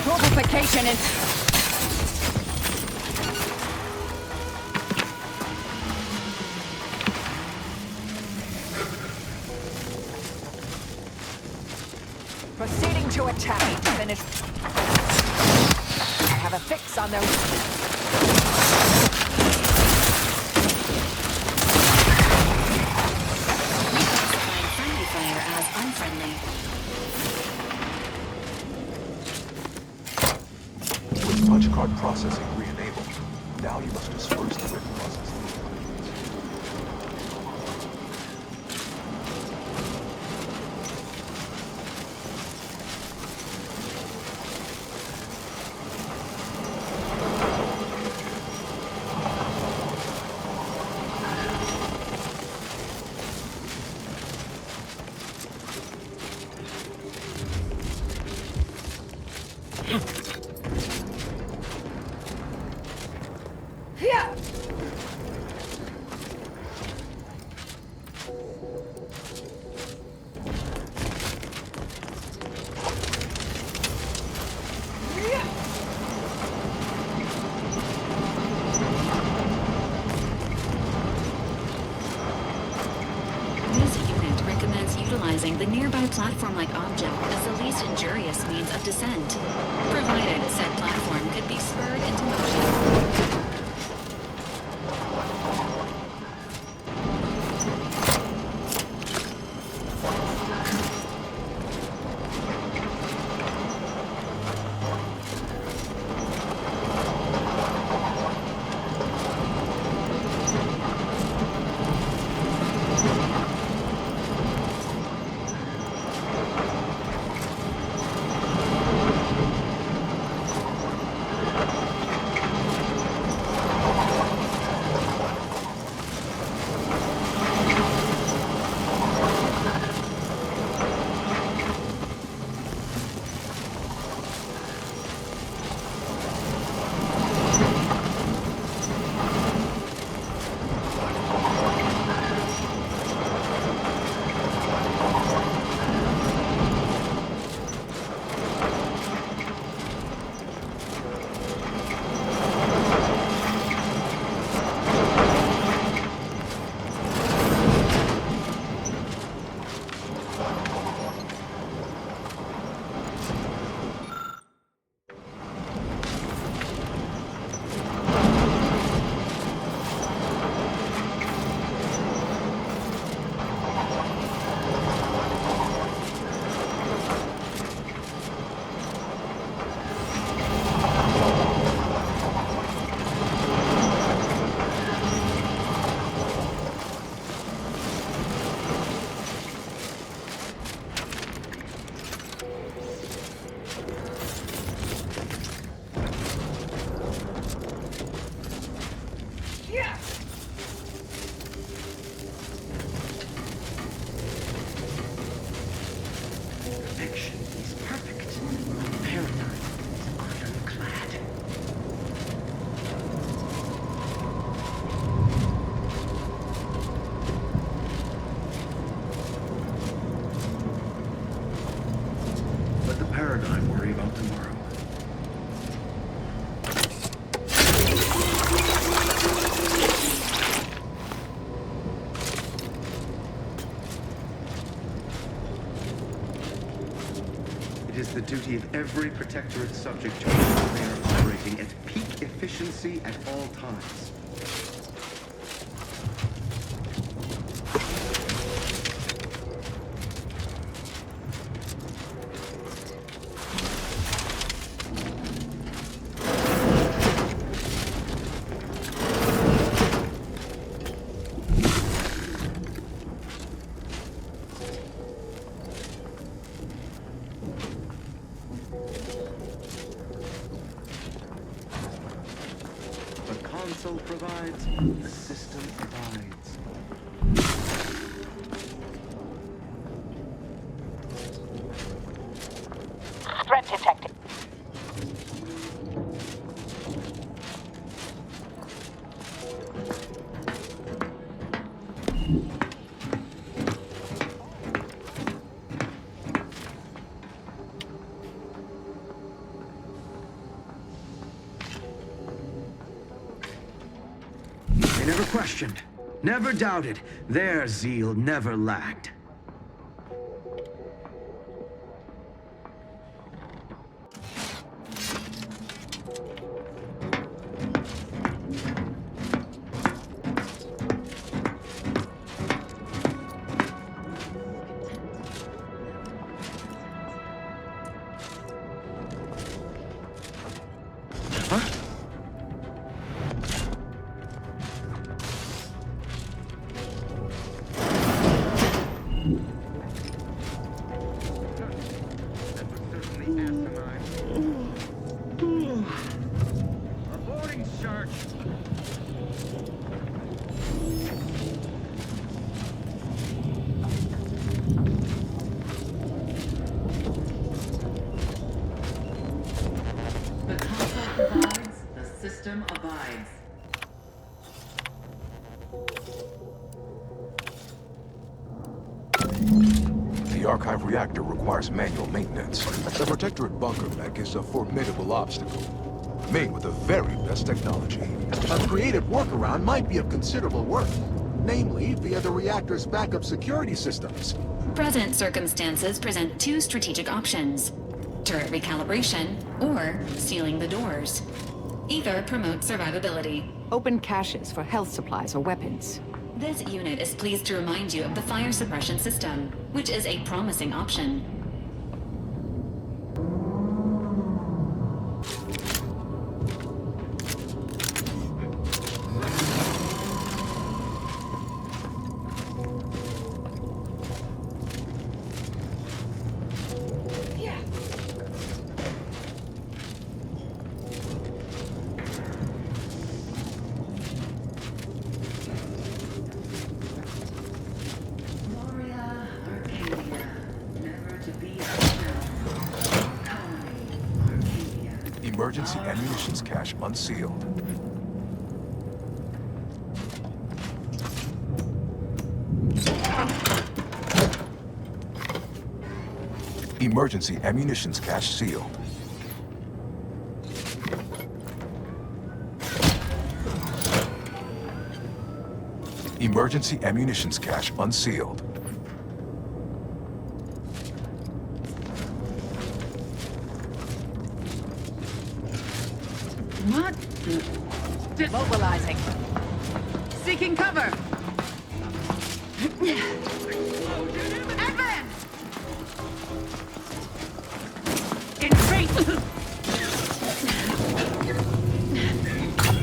Complication is... Proceeding to attack to finish. I have a fix on those. Friendly fire as unfriendly. With punch card processing re-enabled, now you must disperse the rift processing. Utilizing the nearby platform-like object as the least injurious means of descent, provided said platform could be spurred into motion. paradigm worry about tomorrow. It is the duty of every Protectorate subject to ensure they are operating at peak efficiency at all times. Provides, the system provides. Threat detected. Never questioned, never doubted. Their zeal never lacked. Abides. The archive reactor requires manual maintenance. The Protectorate bunker mech is a formidable obstacle, made with the very best technology. A creative workaround might be of considerable worth, namely via the reactor's backup security systems. Present circumstances present two strategic options: turret recalibration or sealing the doors. Either promotes survivability. Open caches for health supplies or weapons. This unit is pleased to remind you of the fire suppression system, which is a promising option. Emergency ammunitions cache unsealed. Emergency ammunitions cache sealed. Emergency ammunitions cache unsealed. What? Mobilizing. Seeking cover. Advance! Increase!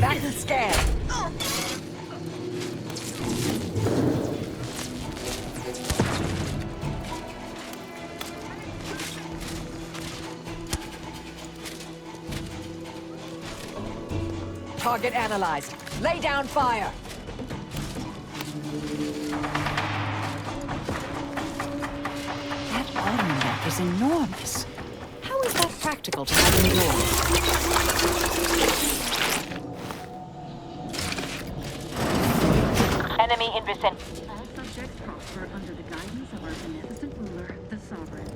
Back to scan. Target analyzed. Lay down fire. That Automech is enormous. How is that practical to have indoors? Enemy in vicinity. All subjects prosper under the guidance of our beneficent ruler, the Sovereign.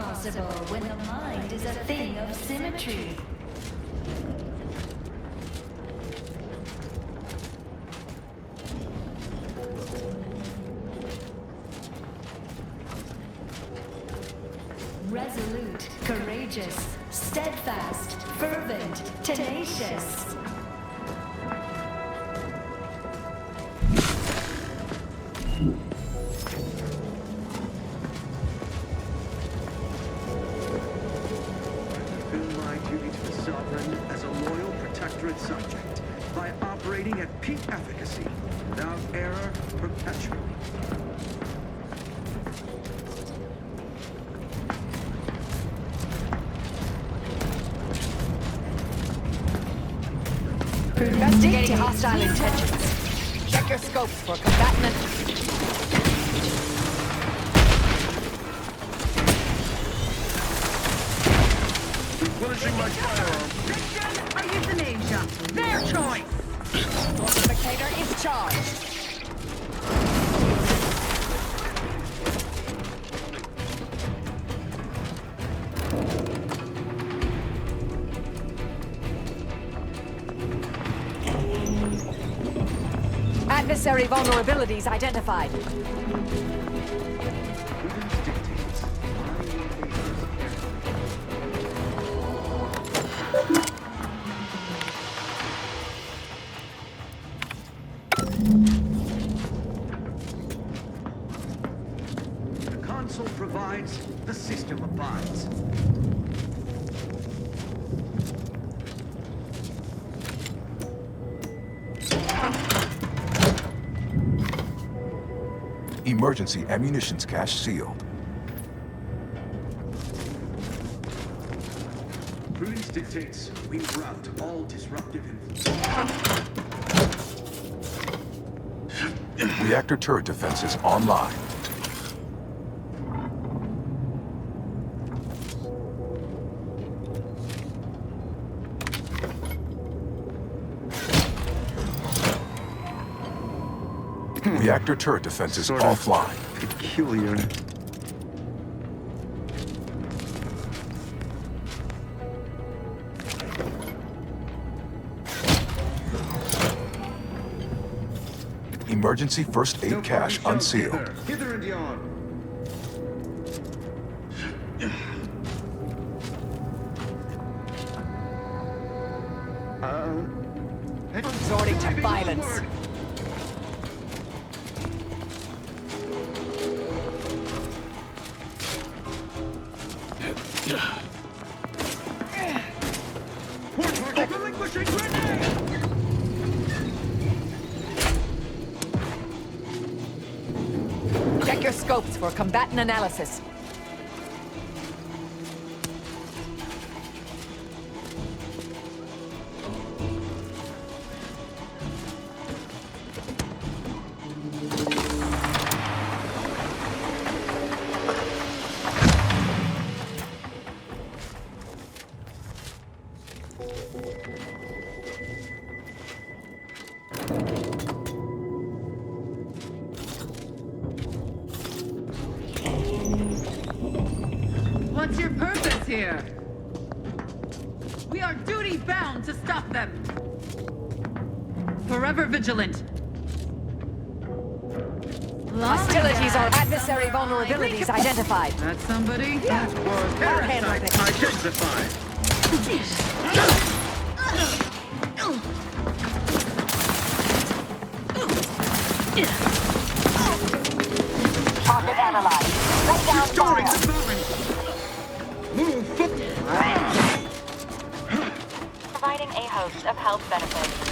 possible when the mind is a thing of symmetry. Resolute, courageous, steadfast, fervent, tenacious. Subject by operating at peak efficacy, without error, perpetually. Investigating hostile intentions. Check your scopes for combatant. Replenishing my firearm. Are euthanasia. Their choice. Fortificator is charged. Adversary vulnerabilities identified. The console provides, the system abides. Emergency ammunitions cache sealed. Prudence dictates we rout all disruptive influence. Reactor turret defenses online. Reactor turret defenses offline. Peculiar. Emergency first aid cache unsealed. Hither and yon. Resorting to violence. Relinquishing grenade! Check your scopes for combatant analysis. What's your purpose here? We are duty-bound to stop them. Forever vigilant. Hostilities or adversary vulnerabilities identified. That's somebody? Yeah. Or parasite identified. Target analyzed. Lay down Restoring fire. the balance. Move Providing a host of health benefits.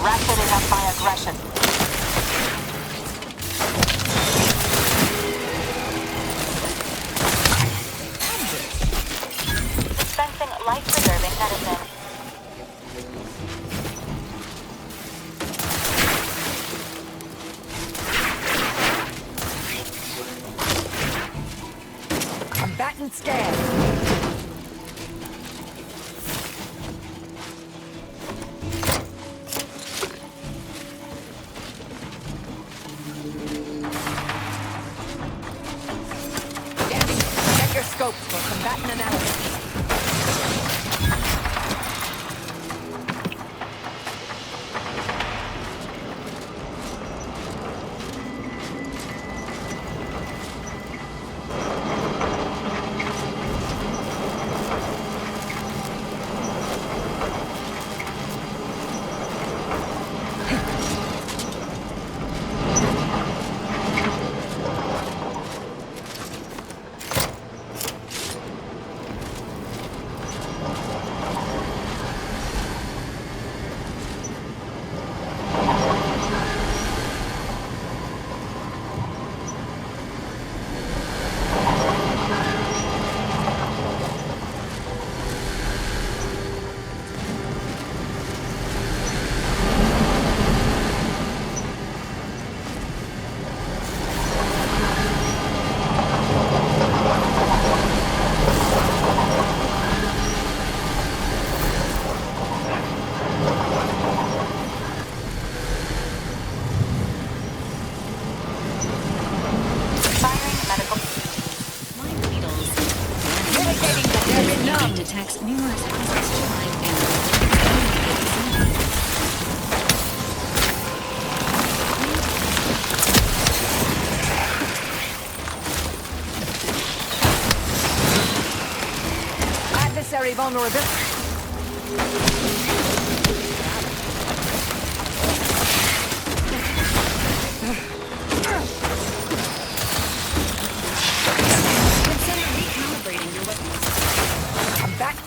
Ratcheted up my aggression. Dispensing life-preserving medicine. Combatant scan. Check your scopes for combatant analysis. Detects numerous hazards to life and adversary vulnerability. consider recalibrating your weapons. Come back.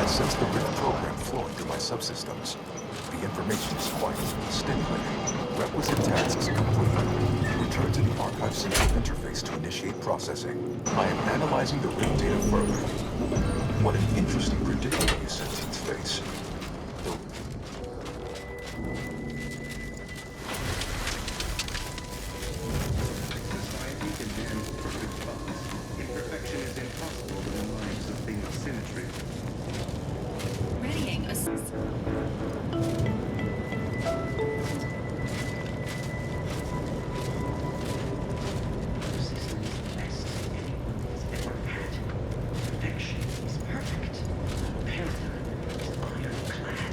Sense the Rift program flowing through my subsystems. The information is quite stimulating. Requisite tasks complete. Return to the Archive Central Interface to initiate processing. I am analyzing the Rift data further. What an interesting predicament you sentients face. Society demands perfect thoughts. Imperfection is impossible in the minds of famous symmetry. Readying a Perfection is perfect. Paradigm is ironclad.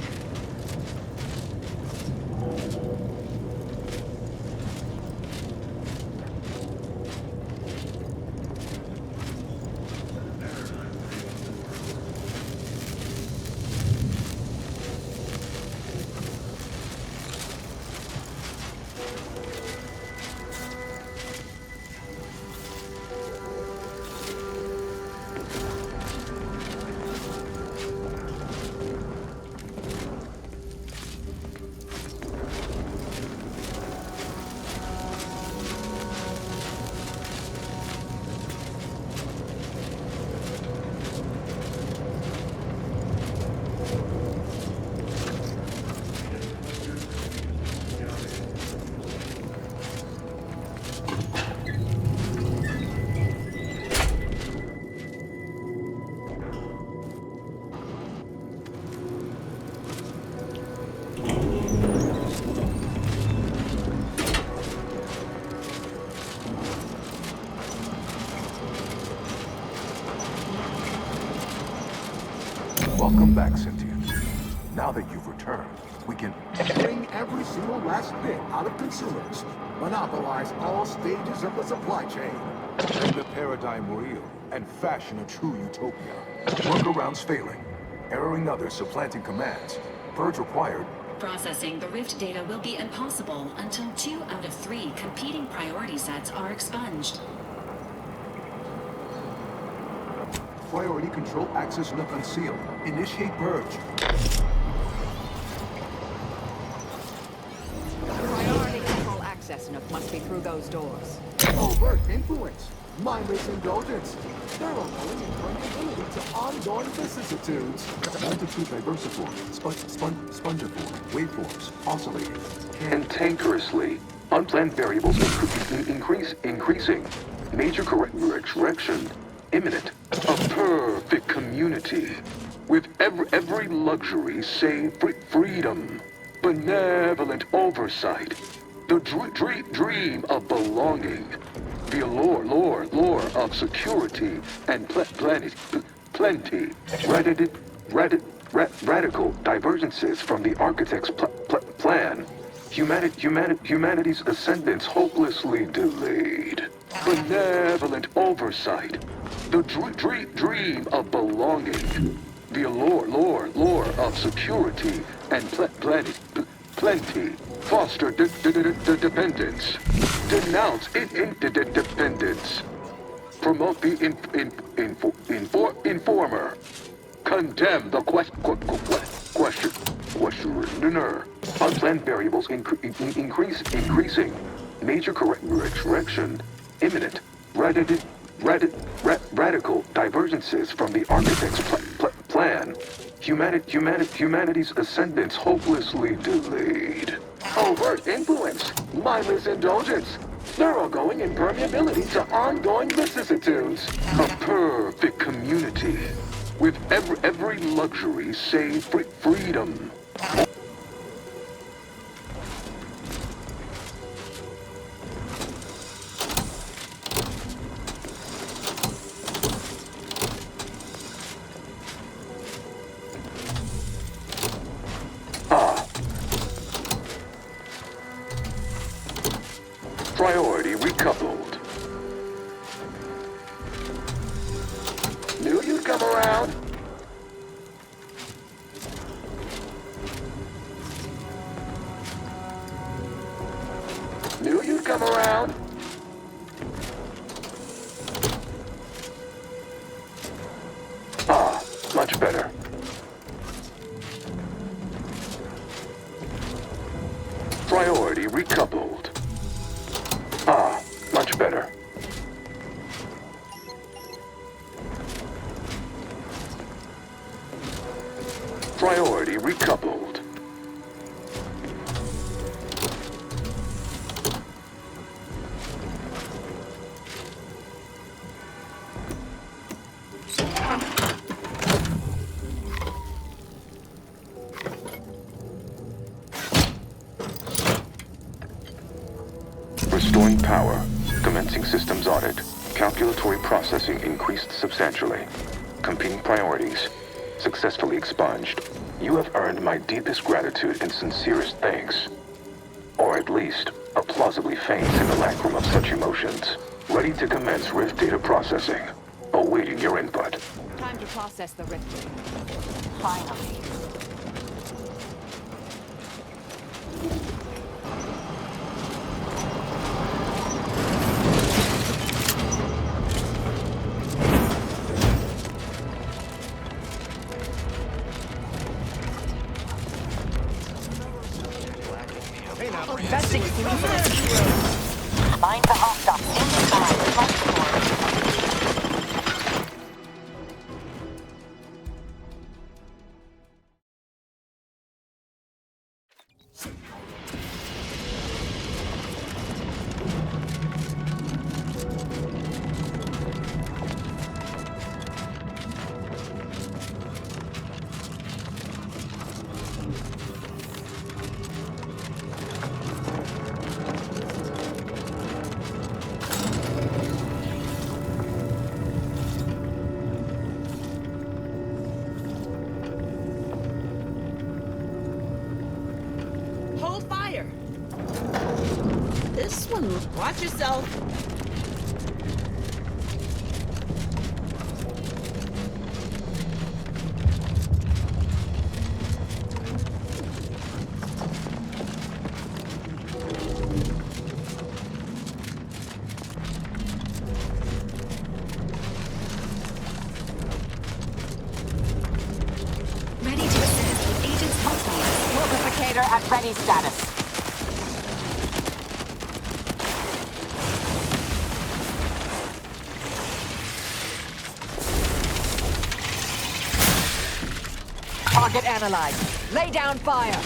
Welcome back, Cynthia. Now that you've returned, we can bring every single last bit out of consumers, monopolize all stages of the supply chain, make the paradigm real, and fashion a true utopia. Workarounds failing, erroring others supplanting commands, purge required. Processing the Rift data will be impossible until 2 out of 3 competing priority sets are expunged. Priority control access nook unsealed. Initiate purge. Priority control access nook must be through those doors. Overt influence, mindless indulgence, thoroughgoing impermeability to ongoing vicissitudes. Multitude diversiform, spongiform, waveforms, oscillating. Cantankerously, unplanned variables increasing. Major correction imminent. A perfect community with every luxury save freedom, benevolent oversight, the dream of belonging, the allure of security and plenty, radical divergences from the architect's plan, humanity's ascendance hopelessly delayed, benevolent oversight, the dream of belonging, the allure of security and plenty, foster dependence, denounce interdependence, promote the informer, condemn the questioner, unplanned variables increasing, major correction imminent, radical divergences from the architect's plan, humanity's ascendance hopelessly delayed, overt influence, mindless indulgence, thoroughgoing impermeability to ongoing vicissitudes, a perfect community with every luxury save freedom. Priority recoupled. Knew you'd come around. Knew you'd come around. Ah, much better. Priority recoupled. Ah, much better. Priority recoupled. Restoring power. Commencing systems audit. Calculatory processing increased substantially. Competing priorities. Successfully expunged. You have earned my deepest gratitude and sincerest thanks. Or at least, a plausibly feigned simulacrum of such emotions. Ready to commence Rift data processing. Awaiting your input. Time to process the Rift data. Finally. Investing through the Mind the hostile inside flight This one, watch yourself. Ready to assist with Agent's pulse. Multiplicator at ready status. Target analyzed. Lay down fire.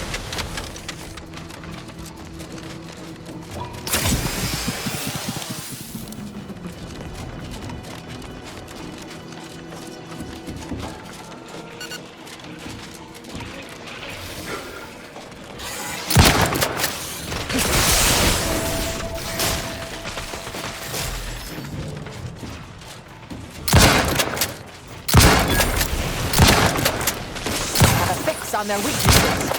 On their weaknesses.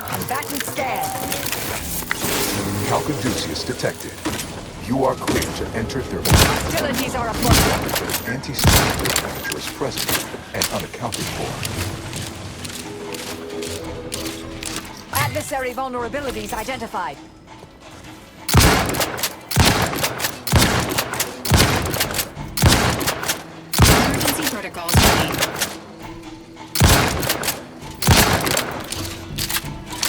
Combatant stand. Calcaduceus detected. You are clear to enter thermal. Hostilities are afoot. Anti-static temperature is present and unaccounted for. Adversary vulnerabilities identified. Emergency protocols ready.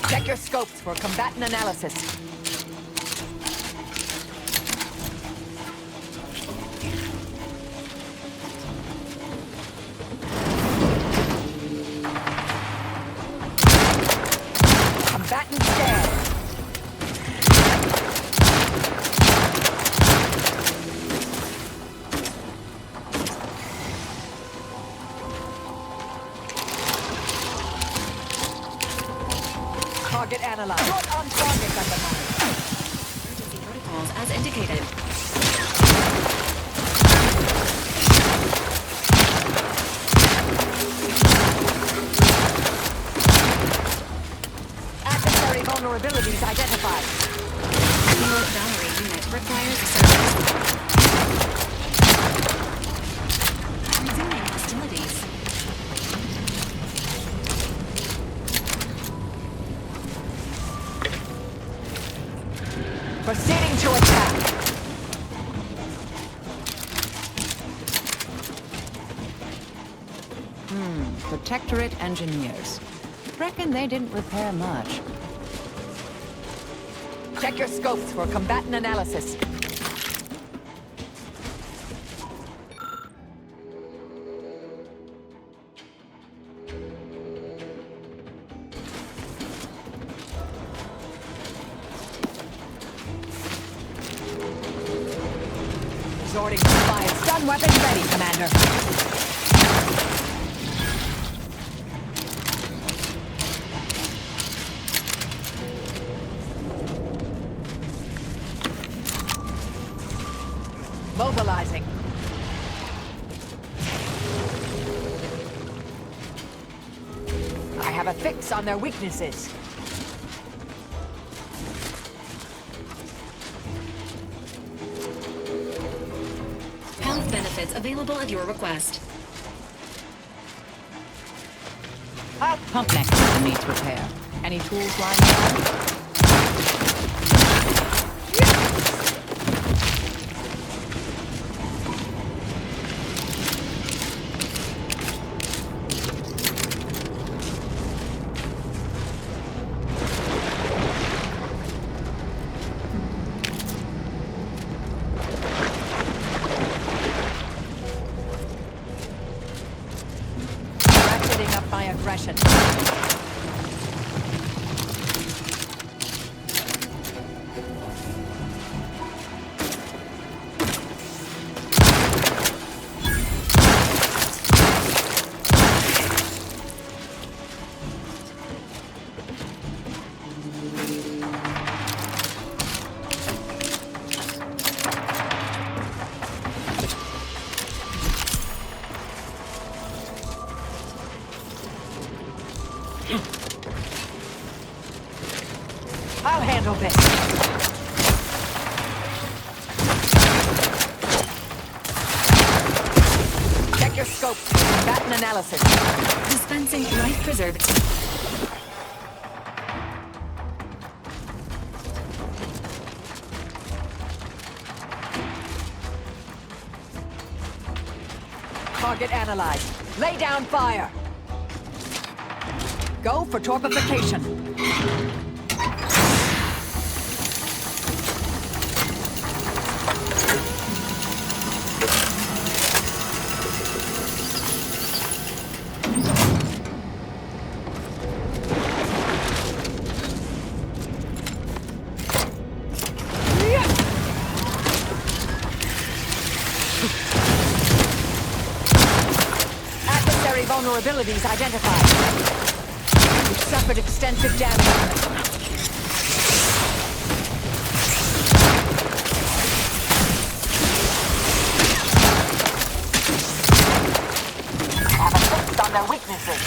Check your scopes for combatant analysis. Combatant stand. Target analyzed. Short on target undermined. Emergency protocols as indicated. Adversary vulnerabilities identified. New Valerie unit requires service. Resuming hostilities. Proceeding to attack. Protectorate engineers. Reckon they didn't repair much. Check your scopes for combatant analysis. Resorting to fire. Stun weapon ready, Commander. Mobilizing. I have a fix on their weaknesses. Health benefits available at your request. Pump mechanism needs repair. Any tools lying around? Ratcheting up my aggression. Check your scope. Combatant analysis. Dispensing life preserve. Target analyzed. Lay down fire. Go for torpification. Vulnerabilities identified. You've suffered extensive damage. Have a fix on their weaknesses.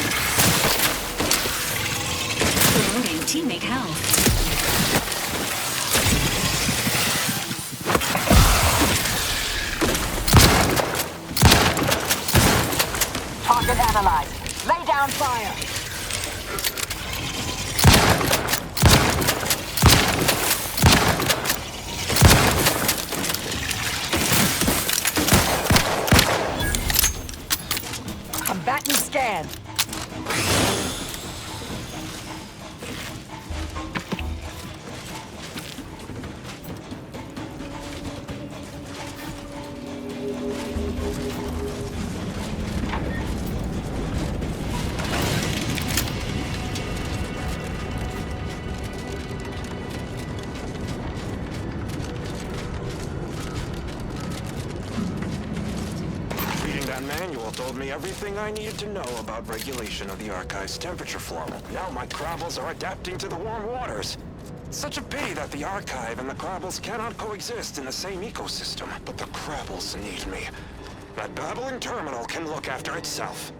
Promoting teammate health. Target analyzed. Lay down fire. Combatant scan. Manual told me everything I needed to know about regulation of the Archive's temperature flow. Now my Crabbles are adapting to the warm waters. It's such a pity that the Archive and the Crabbles cannot coexist in the same ecosystem. But the Crabbles need me. That babbling terminal can look after itself.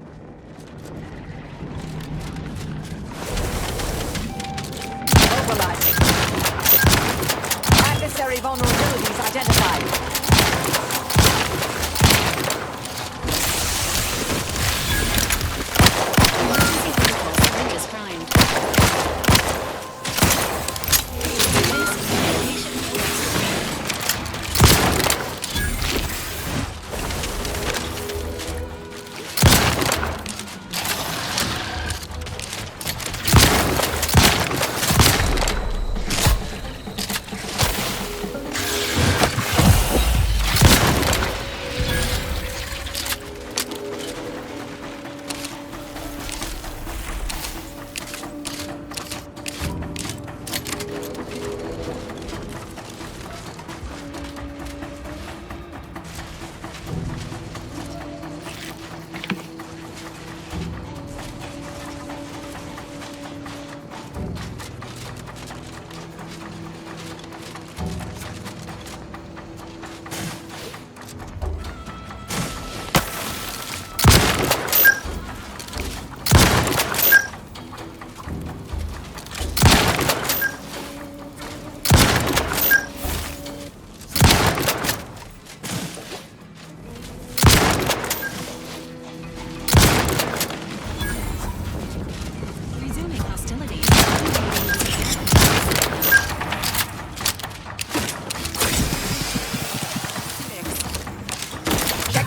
Mobilizing. Adversary vulnerabilities identified.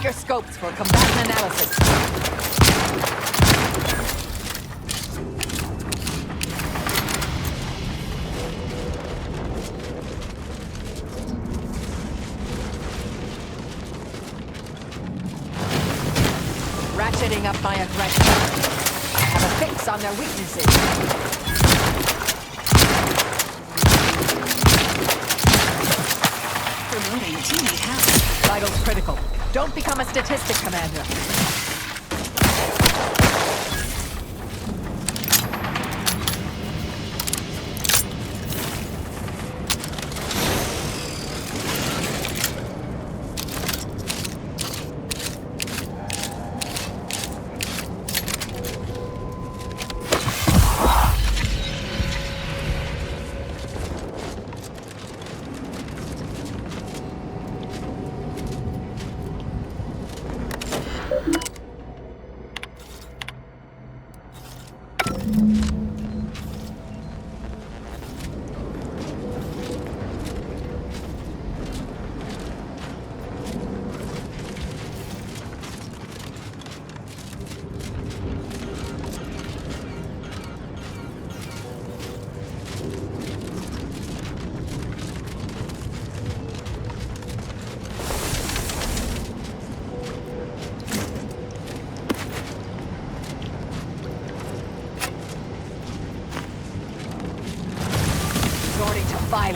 Your scopes for combatant analysis. Ratcheting up my aggression. I have a fix on their weaknesses. Promoting teammate health. Vitals critical. Don't become a statistic, Commander.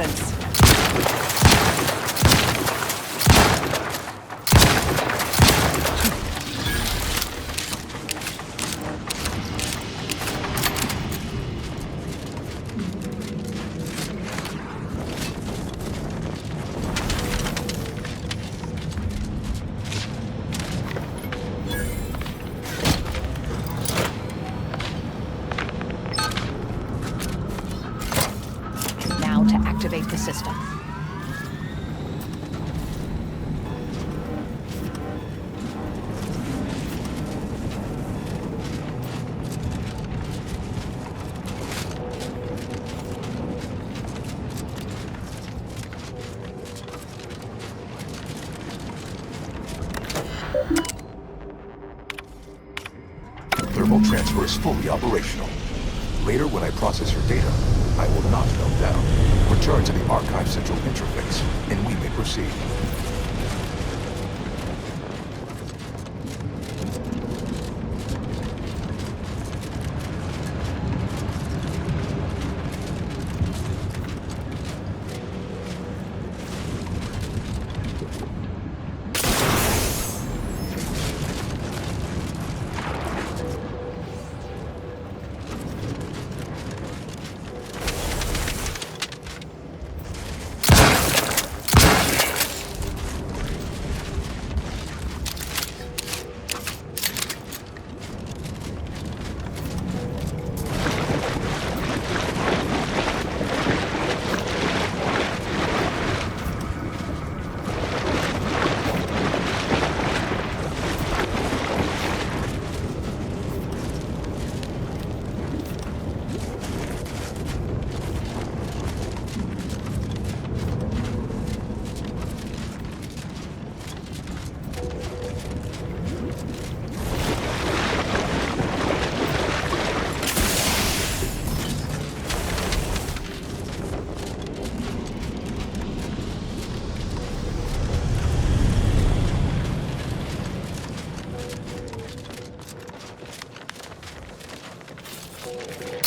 turrets. Activate the system. Thermal transfer is fully operational. Later, when I process your data, I will not melt down. Return to the Archive Central interface, and we may proceed.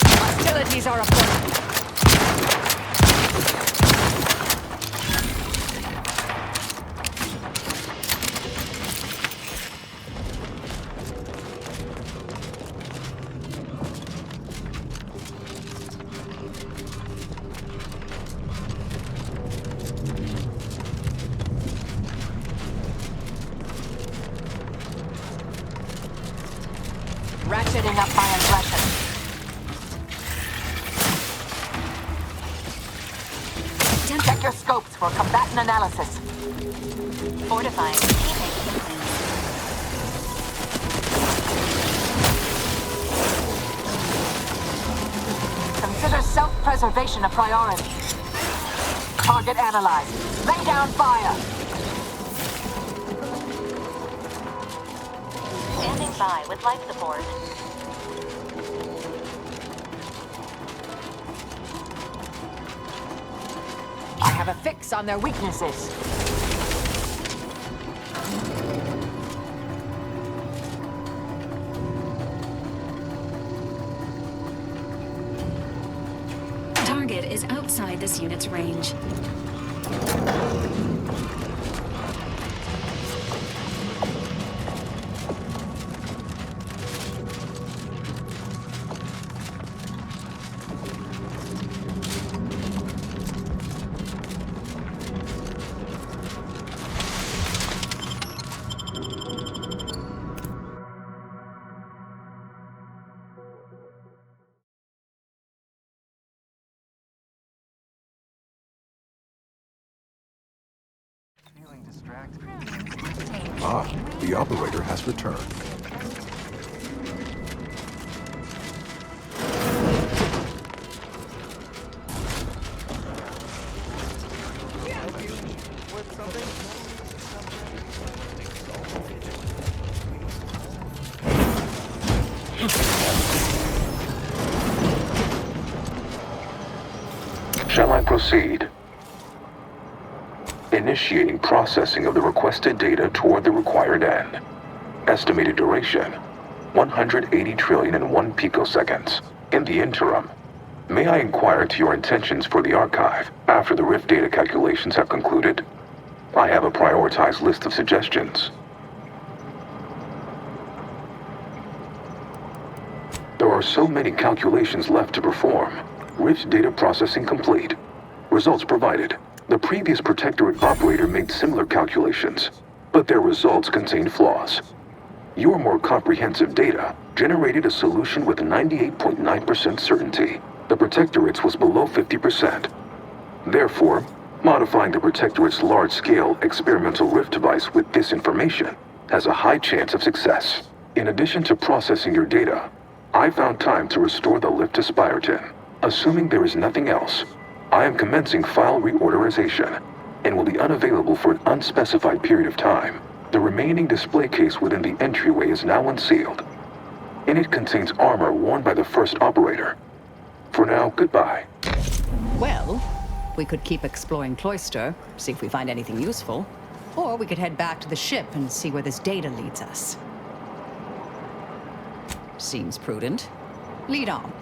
Hostilities are afoot. Ratcheting up my aggression. Check your scopes for combatant analysis. Fortifying teammate instance. Consider self-preservation a priority. Target analyzed. Lay down fire. Standing by with life support. I have a fix on their weaknesses. Target is outside this unit's range. Ah, the operator has returned. Shall I proceed? Initiating processing of the requested data toward the required end. Estimated duration, 180 trillion and 1 picoseconds. In the interim, May I inquire into your intentions for the archive after the rift data calculations have concluded? I have a prioritized list of suggestions. There are so many calculations left to perform. Rift data processing complete. Results provided. The previous Protectorate operator made similar calculations, but their results contained flaws. Your more comprehensive data generated a solution with 98.9% certainty. The Protectorate's was below 50%. Therefore, modifying the Protectorate's large-scale experimental rift device with this information has a high chance of success. In addition to processing your data, I found time to restore the lift to Spyreton. Assuming there is nothing else, I am commencing file reorderization and will be unavailable for an unspecified period of time. The remaining display case within the entryway is now unsealed, and it contains armor worn by the first operator. For now, goodbye. Well, we could keep exploring Cloister, see if we find anything useful. Or we could head back to the ship and see where this data leads us. Seems prudent. Lead on.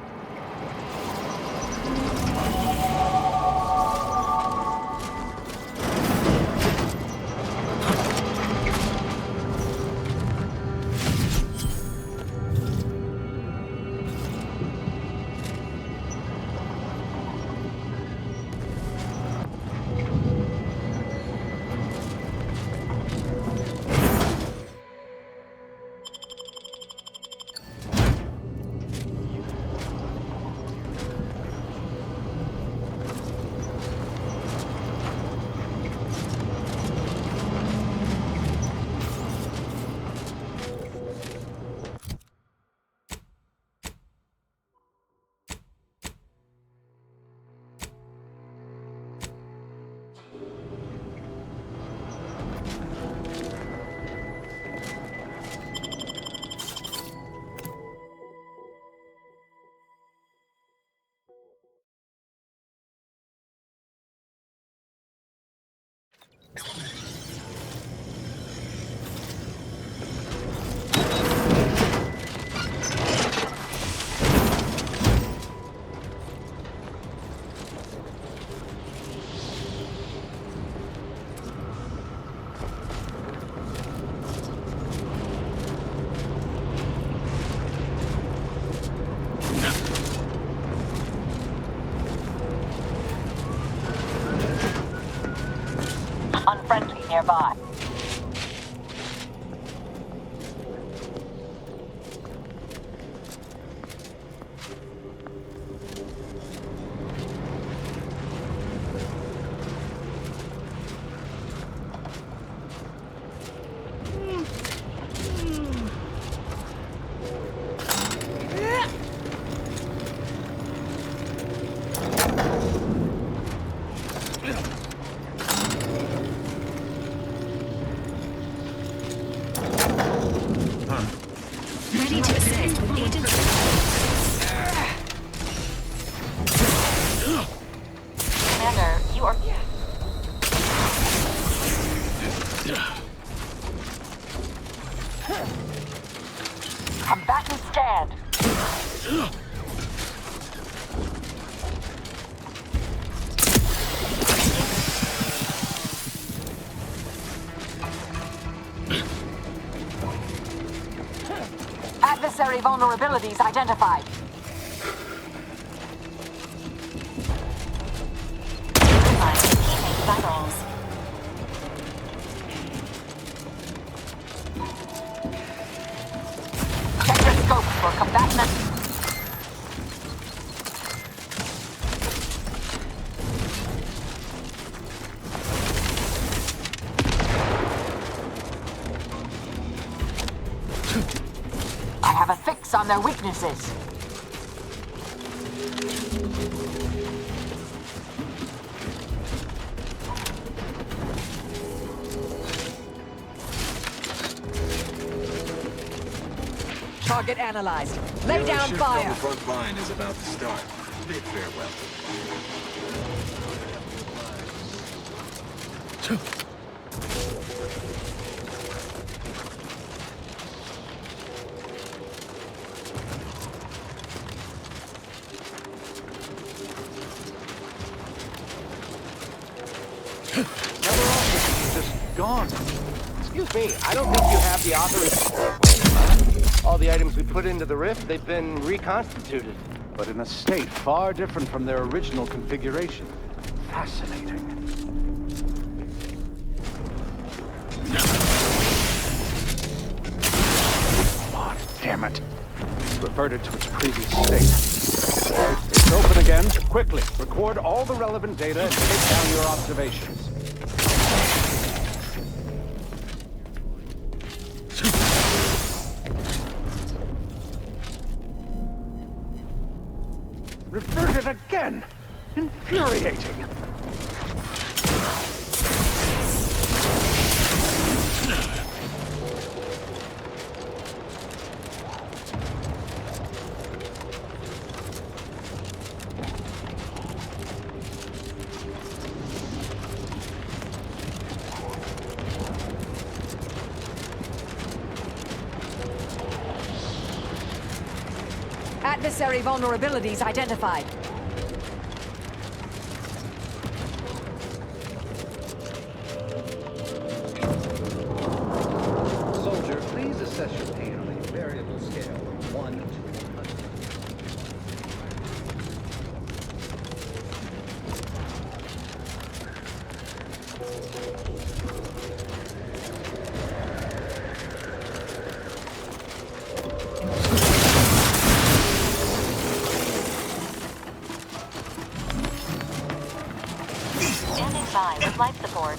Unfriendly nearby. Ready to assist with Agent... Commander, you are... Combatant stand. Adversary vulnerabilities identified. Teammate vitals. Check your scope for combatant. I have a fix on their weaknesses. Target analyzed. Lay down fire. On the front line is about to start. Bid farewell. Now they're all just gone. Excuse me, I don't think you have the authorization. All the items we put into the rift, they've been reconstituted, but in a state far different from their original configuration. Fascinating. Oh, damn it. Reverted to its previous state. It's open again. Quickly, record all the relevant data and take down your observations. Reverted again! Infuriating! Adversary vulnerabilities identified. Soldier, please assess your pain on a variable scale of 1 to 100. Standing by with life support.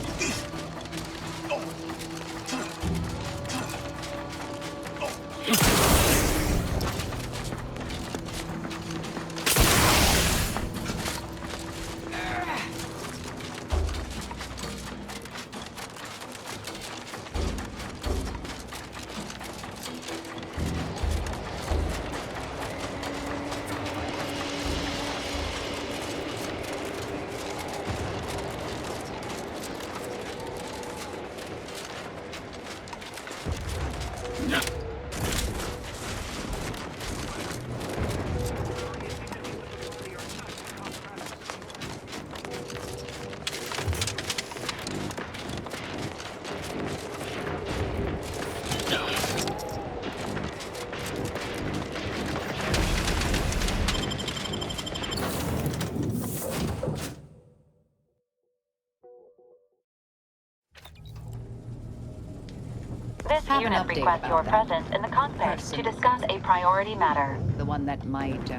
This Have an unit update requests about your that presence in the cockpit to discuss a priority matter. The one that might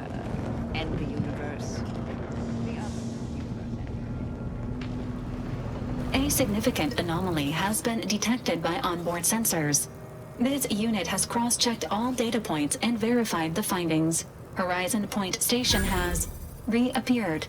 end the universe. A significant anomaly has been detected by onboard sensors. This unit has cross-checked all data points and verified the findings. Horizon Point Station has reappeared.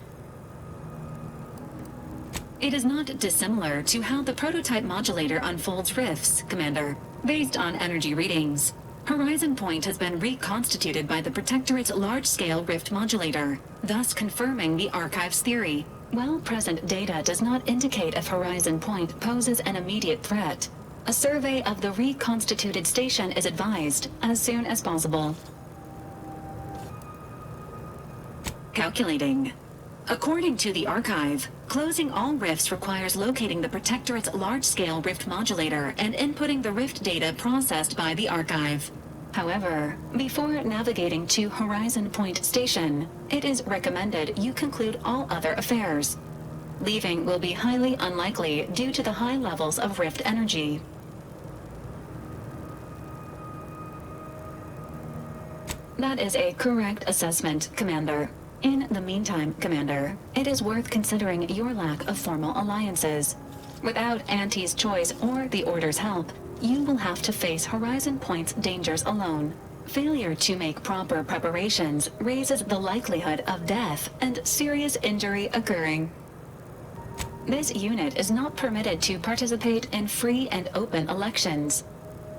It is not dissimilar to how the prototype modulator unfolds rifts, Commander, based on energy readings. Horizon Point has been reconstituted by the Protectorate's large-scale rift modulator, thus confirming the Archive's theory. While present data does not indicate if Horizon Point poses an immediate threat, a survey of the reconstituted station is advised as soon as possible. Calculating. According to the Archive, closing all rifts requires locating the Protectorate's large-scale rift modulator and inputting the rift data processed by the Archive. However, before navigating to Horizon Point Station, it is recommended you conclude all other affairs. Leaving will be highly unlikely due to the high levels of rift energy. That is a correct assessment, Commander. In the meantime, Commander, it is worth considering your lack of formal alliances. Without Auntie's choice or the Order's help, you will have to face Horizon Point's dangers alone. Failure to make proper preparations raises the likelihood of death and serious injury occurring. This unit is not permitted to participate in free and open elections.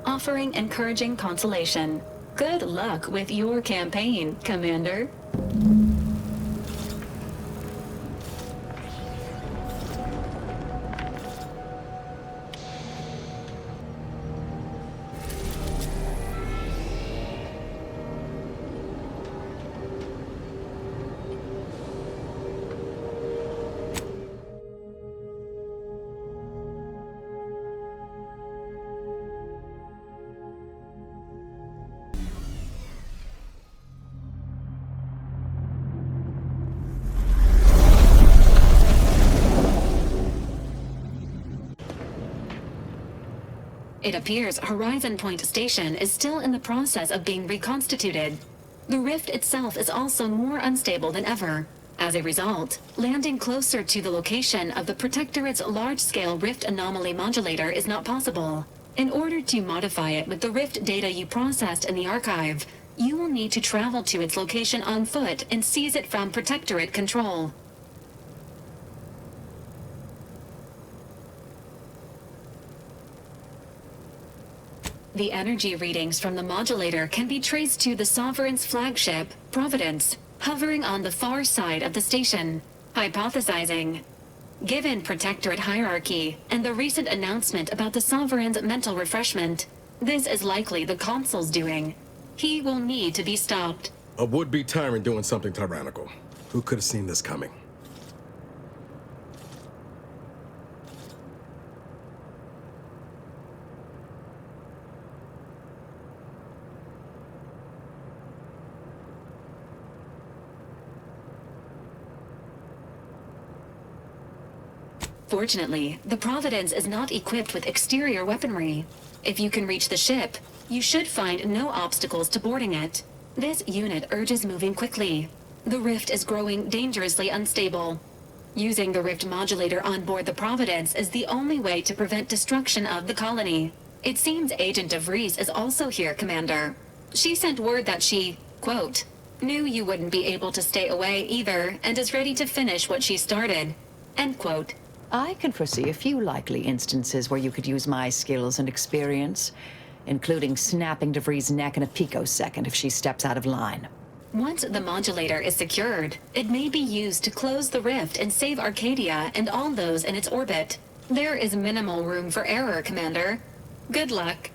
Offering encouraging consolation. Good luck with your campaign, Commander. It appears Horizon Point Station is still in the process of being reconstituted. The rift itself is also more unstable than ever. As a result, landing closer to the location of the Protectorate's large-scale rift anomaly modulator is not possible. In order to modify it with the rift data you processed in the archive, you will need to travel to its location on foot and seize it from Protectorate control. The energy readings from the modulator can be traced to the Sovereign's flagship, Providence, hovering on the far side of the station. Hypothesizing. Given Protectorate hierarchy and the recent announcement about the Sovereign's mental refreshment, this is likely the Consul's doing. He will need to be stopped. A would-be tyrant doing something tyrannical. Who could have seen this coming? Fortunately, the Providence is not equipped with exterior weaponry. If you can reach the ship, you should find no obstacles to boarding it. This unit urges moving quickly. The rift is growing dangerously unstable. Using the rift modulator on board the Providence is the only way to prevent destruction of the colony. It seems Agent of Vrie is also here, Commander. She sent word that she, quote, knew you wouldn't be able to stay away either and is ready to finish what she started, end quote. I can foresee a few likely instances where you could use my skills and experience, including snapping DeVries' neck in a picosecond if she steps out of line. Once the modulator is secured, it may be used to close the rift and save Arcadia and all those in its orbit. There is minimal room for error, Commander. Good luck.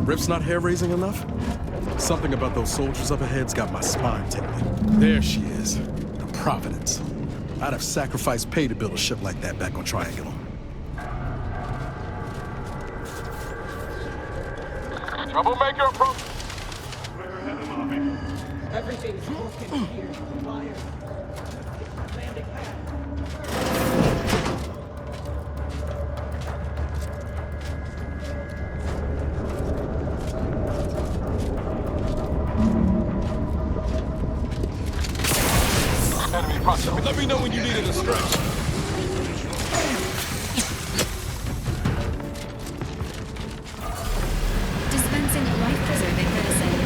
Rift's not hair-raising enough? Something about those soldiers up ahead's got my spine tingling. There she is, the Providence. I'd have sacrificed pay to build a ship like that back on Triangle. Troublemaker approach. Everything's working here. Fire. Landing pad. Let me know when you needed a stretch. Dispensing life-preserving medicine.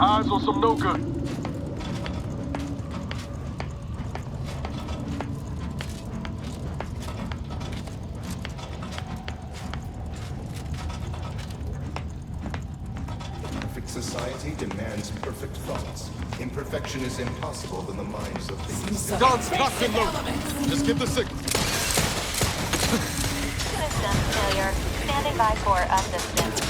Eyes on some no-good. Perfect society demands perfect thoughts. Imperfection is impossible in the minds of things. Guns locked and loaded. Just give the signal. System failure. Standing by for assistance.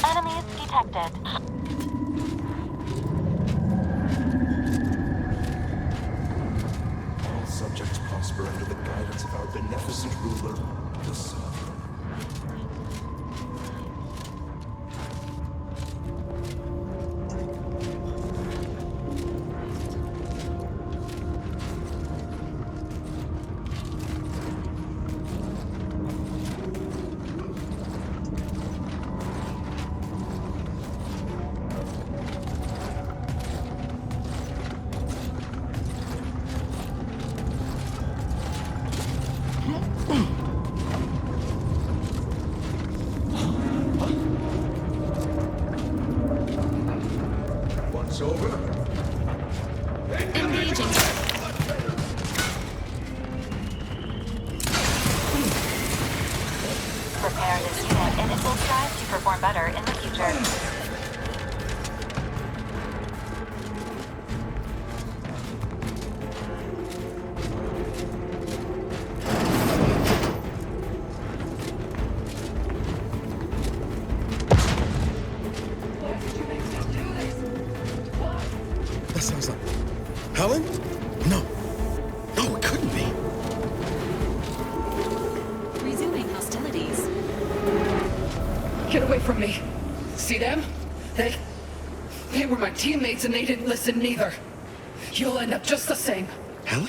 Enemies detected. All subjects prosper under the guidance of our beneficent ruler, the sun. Helen? No. No, it couldn't be. Resuming hostilities. Get away from me. See them? They were my teammates and they didn't listen neither. You'll end up just the same. Helen?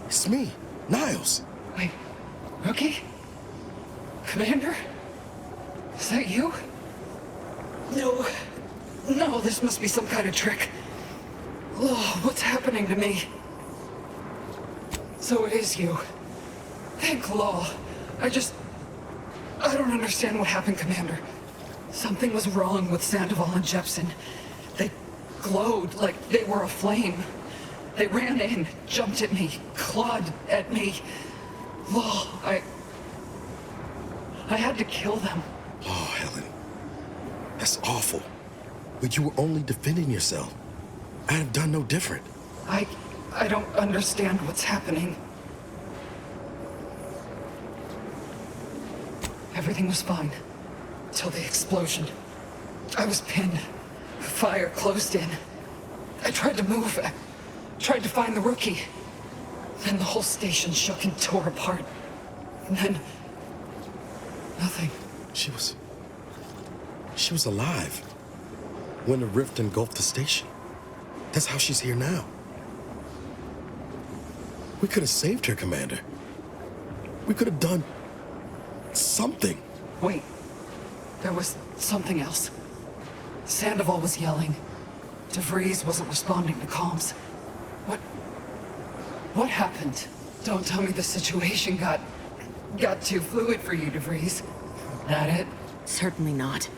It's me, Niles. Wait, Rookie? Commander? Is that you? No, this must be some kind of trick. Oh, what's happening to me? So it is you. Thank law. I don't understand what happened, Commander. Something was wrong with Sandoval and Jepson. They glowed like they were aflame. They ran in, jumped at me, clawed at me. Law, I had to kill them. Law. Helen. That's awful. But you were only defending yourself. I'd have done no different. I don't understand what's happening. Everything was fine. Till the explosion. I was pinned. Fire closed in. I tried to move. I tried to find the rookie. Then the whole station shook and tore apart. And then... nothing. She was alive when the rift engulfed the station. That's how she's here now. We could have saved her, Commander. We could have done something. Wait. There was something else. Sandoval was yelling. DeVries wasn't responding to comms. What happened? Don't tell me the situation got too fluid for you, DeVries. That it? Certainly not.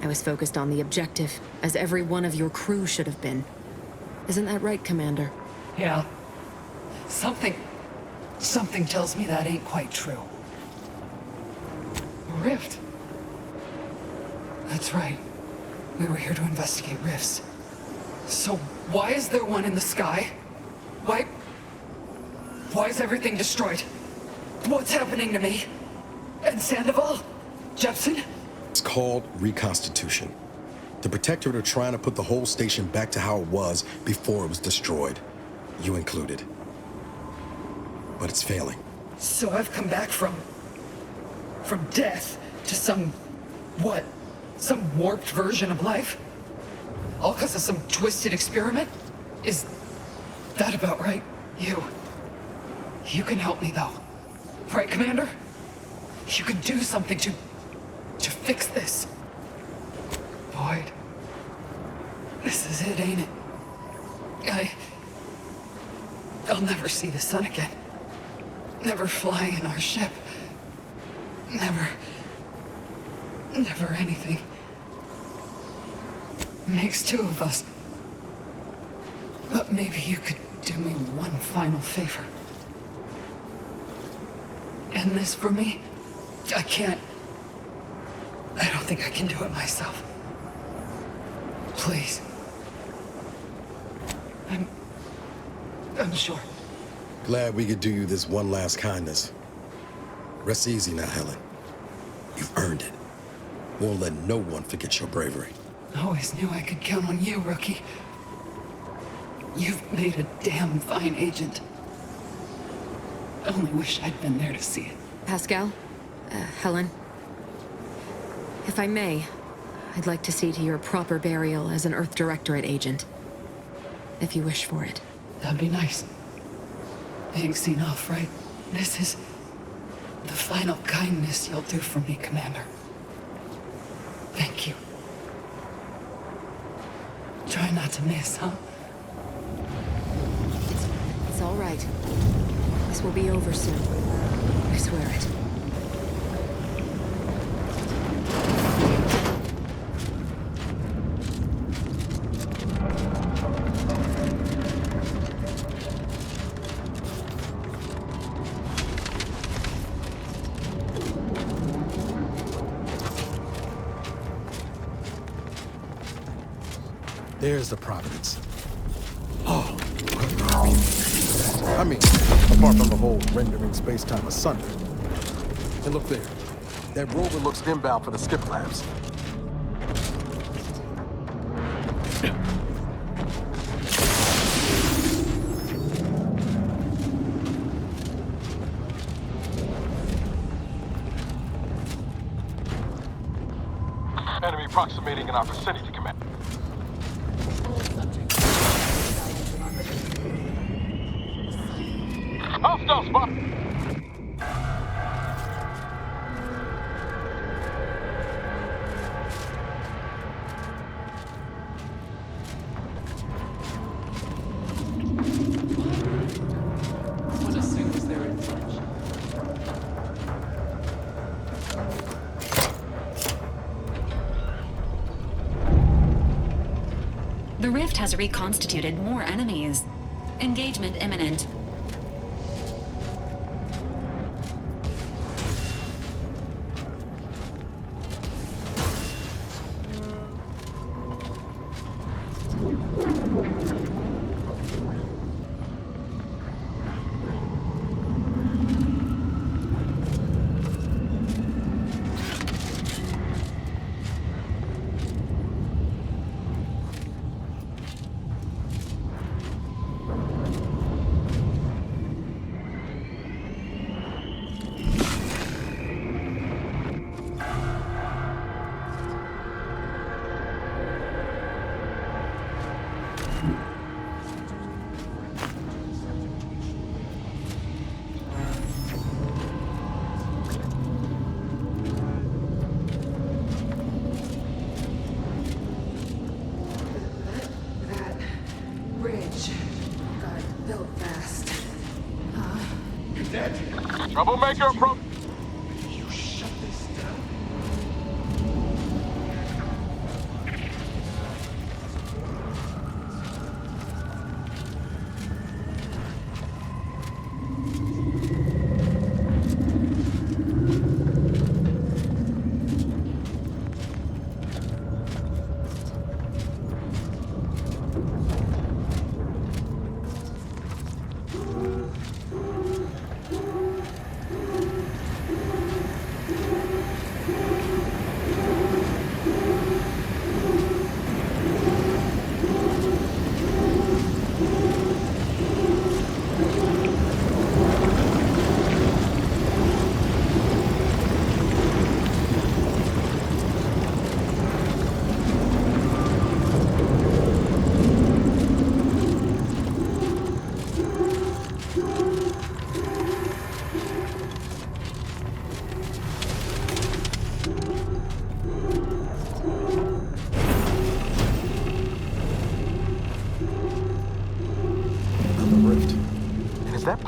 I was focused on the objective, as every one of your crew should have been. Isn't that right, Commander? Yeah. Something tells me that ain't quite true. A rift? That's right. We were here to investigate rifts. So why is there one in the sky? Why is everything destroyed? What's happening to me? And Sandoval? Jepson? It's called reconstitution. The Protectorate are trying to put the whole station back to how it was before it was destroyed. You included. But it's failing. So I've come back from death to some warped version of life? All because of some twisted experiment? Is that about right? You can help me though. Right, Commander? You can do something to fix this. Boyd. This is it, ain't it? I'll never see the sun again. Never fly in our ship. Never anything. Makes two of us. But maybe you could do me one final favor. End this for me? I don't think I can do it myself. Please. I'm sure. Glad we could do you this one last kindness. Rest easy now, Helen. You've earned it. Won't let no one forget your bravery. Always knew I could count on you, Rookie. You've made a damn fine agent. Only wish I'd been there to see it. Pascal? Helen? If I may, I'd like to see to your proper burial as an Earth Directorate agent. If you wish for it. That'd be nice. Thanks enough, right? This is the final kindness you'll do for me, Commander. Thank you. Try not to miss, huh? It's all right. This will be over soon. I swear it. There's the Providence. Oh, I mean, apart from the whole rendering space-time asunder. And look there. That rover looks inbound for the skip labs. Enemy approximating in our vicinity, Command. Hostile spot! One assumes they're in touch. The rift has reconstituted more enemies. Engagement imminent. Troublemaker approach. You shut this down?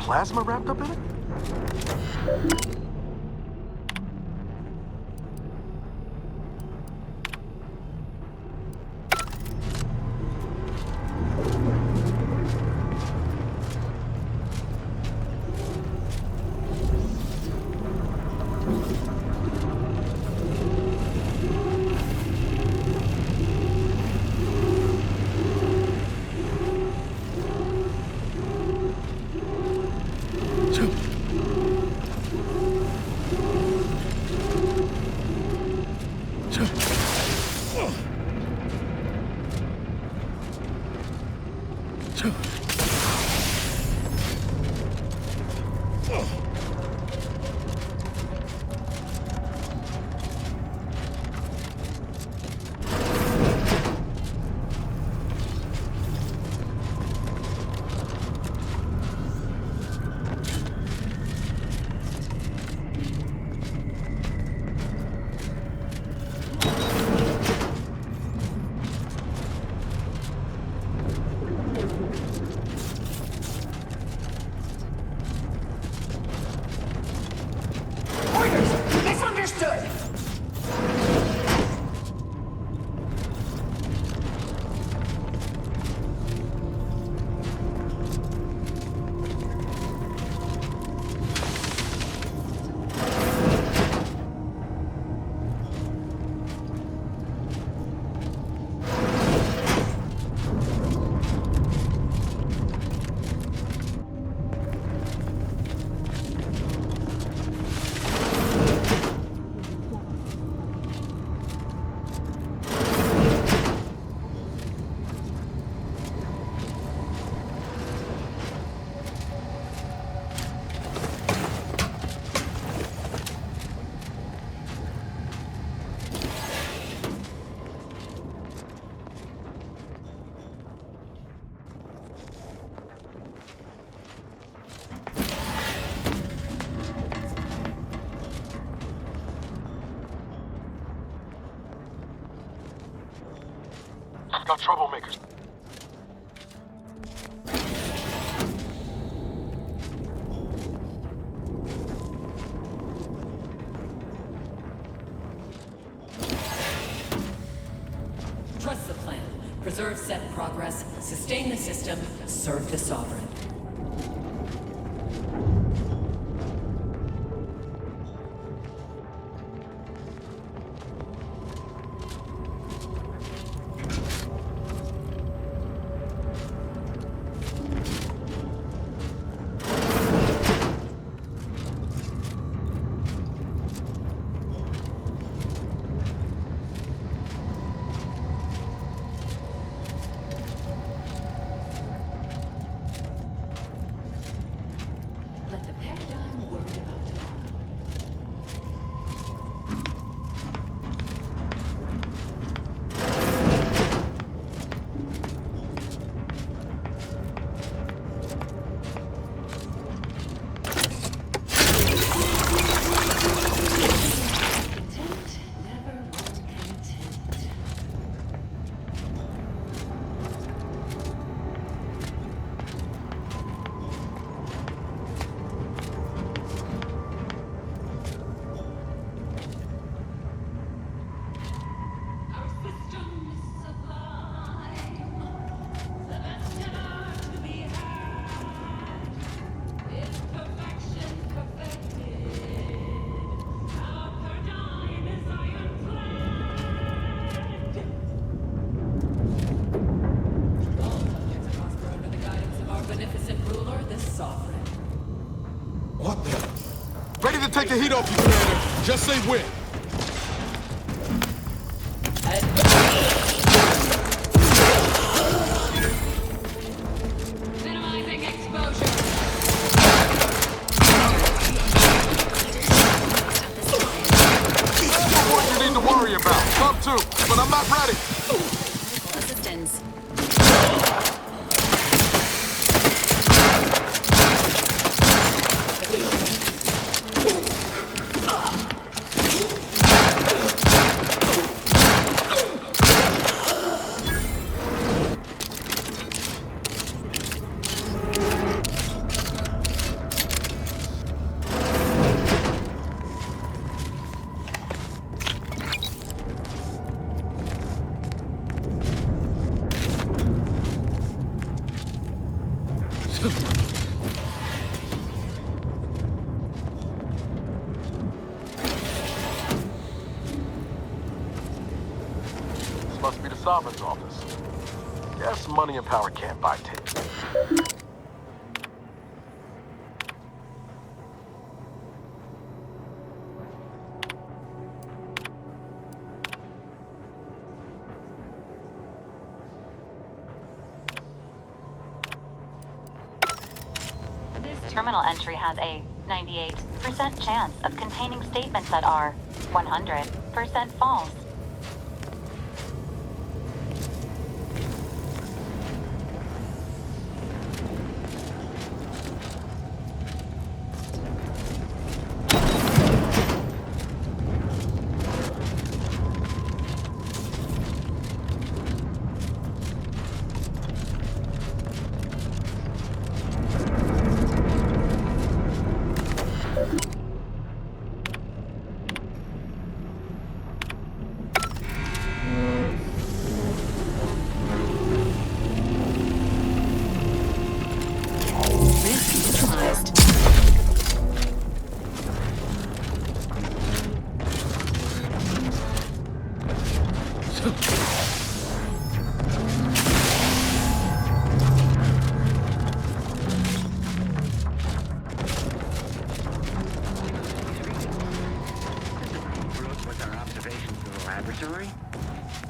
Plasma wrapped up in it? Got troublemakers. Trust the plan. Preserve set progress. Sustain the system. Serve the Sovereign. take the heat off you, Commander. Just say when. Minimizing exposure. What you need to worry about? Come to, but I'm not ready. Assistance. This must be the Sovereign's office. Guess money and power can't buy taste. This terminal entry has a 98% chance of containing statements that are 100% false.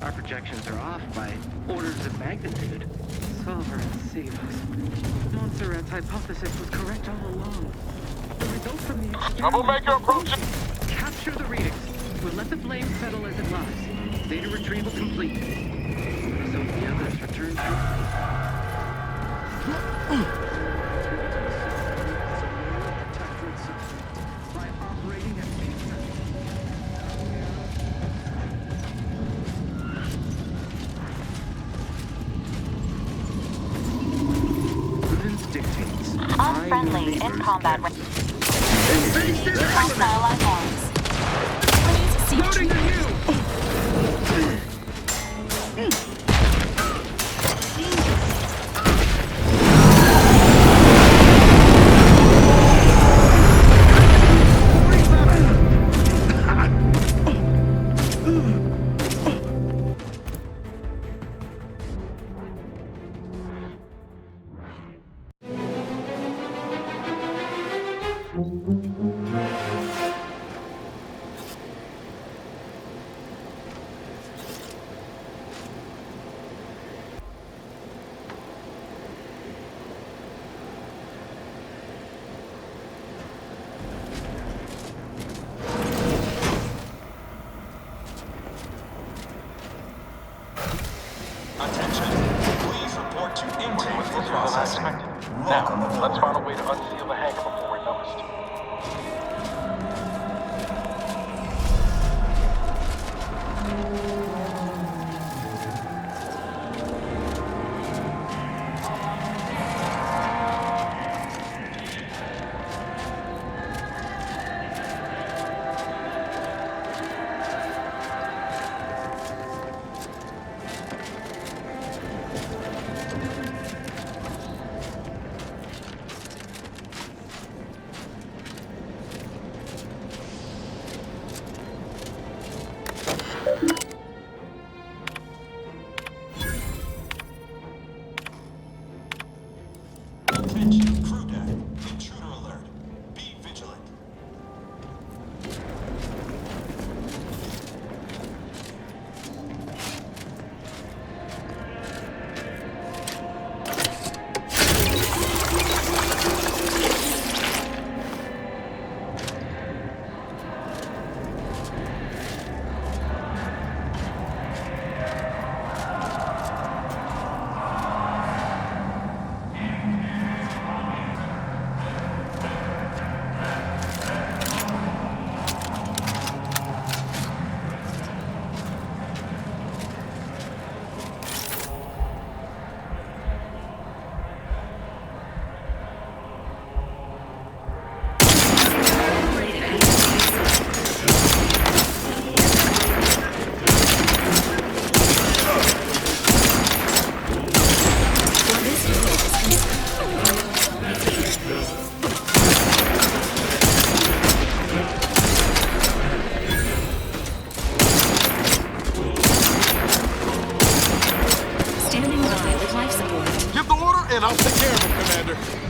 Our projections are off by orders of magnitude. Sovereign save us. Montserrat's hypothesis was correct all along. The result from the experiment... Troublemaker approaching! Capture the readings. We'll let the flame settle as it lies. Data retrieval complete. So the others return to... Unfriendly in combat with hostile life forms. Please Loading to you! Now, let's find a way to unseal the hangar before we're noticed. can. I'll take care of him, Commander.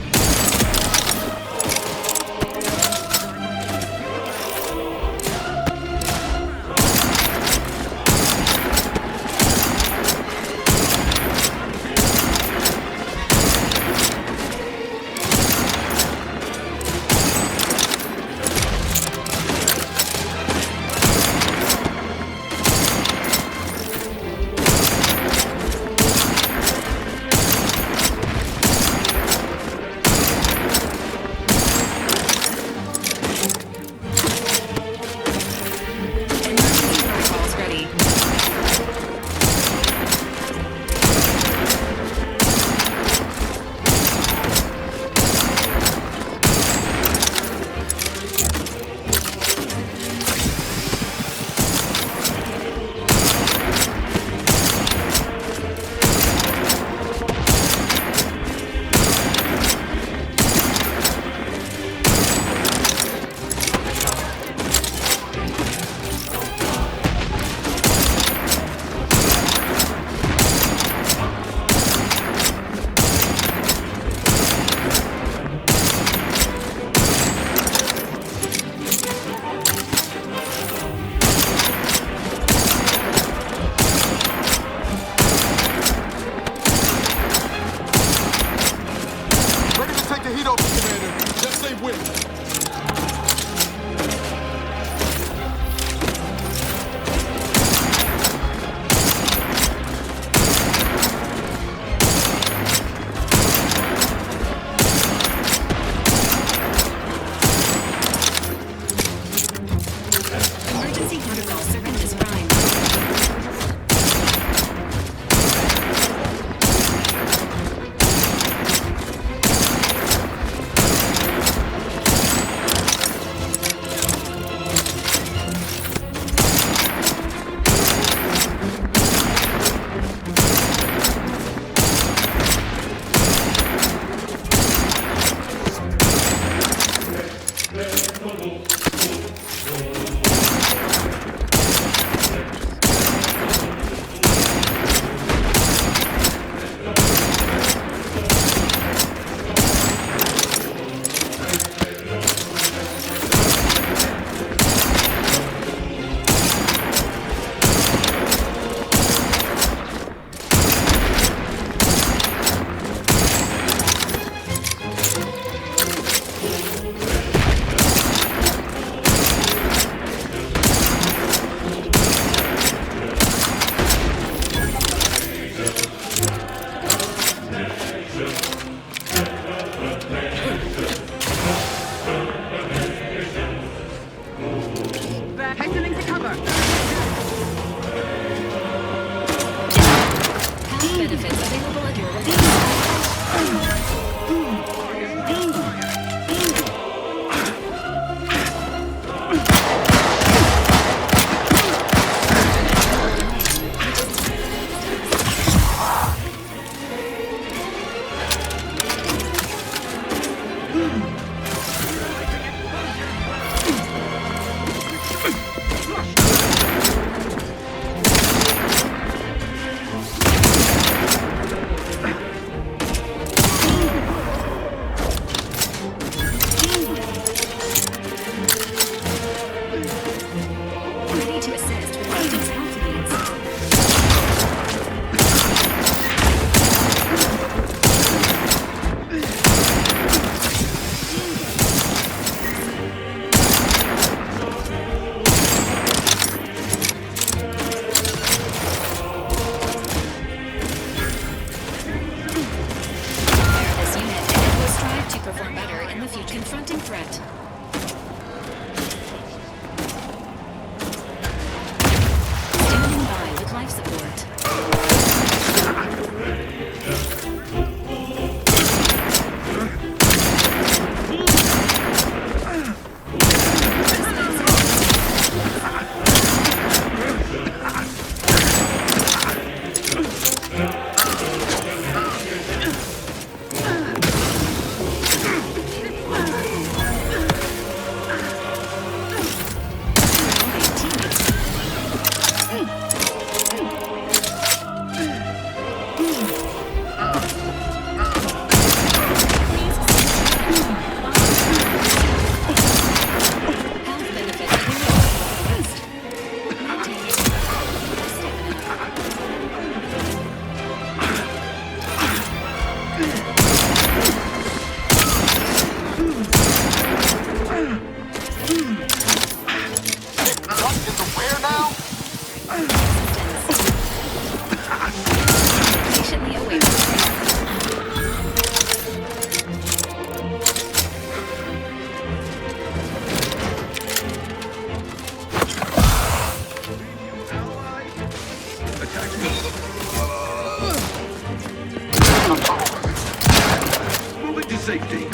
safety.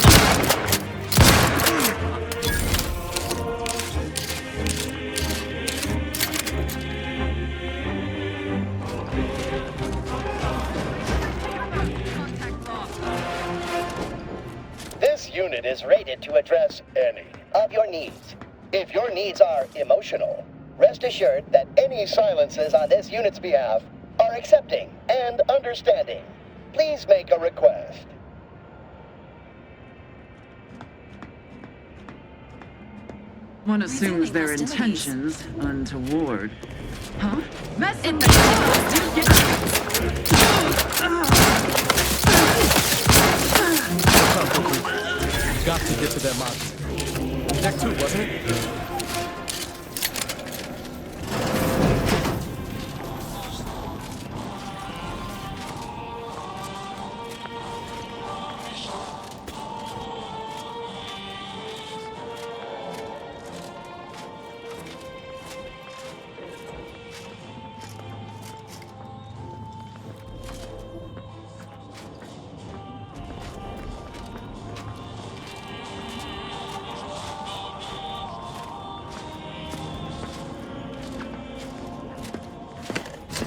This unit is rated to address any of your needs. If your needs are emotional, rest assured that any silences on this unit's behalf are accepting and understanding. Please make a request. One assumes their intentions untoward. Huh? Got to get to that monastery. Deck 2, wasn't it?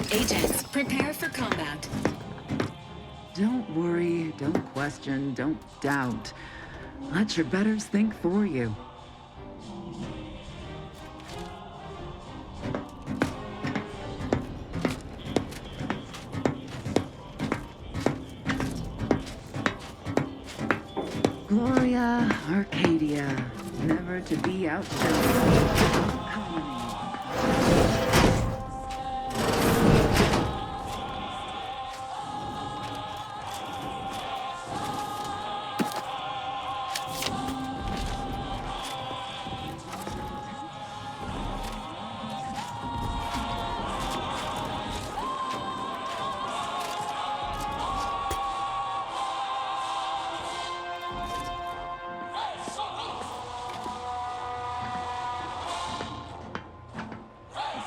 Agents, prepare for combat. Don't worry, don't question, don't doubt. Let your betters think for you. Gloria, Arcadia, never to be outshone.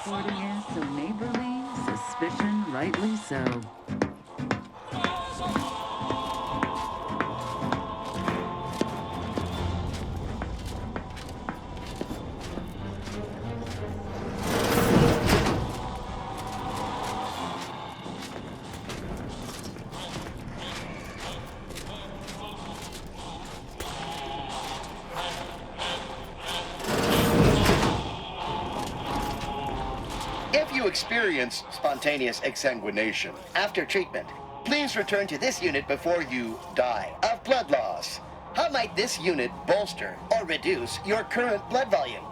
Reporting is so neighborly, suspicion rightly so. If you experience spontaneous exsanguination after treatment, please return to this unit before you die of blood loss. How might this unit bolster or reduce your current blood volume?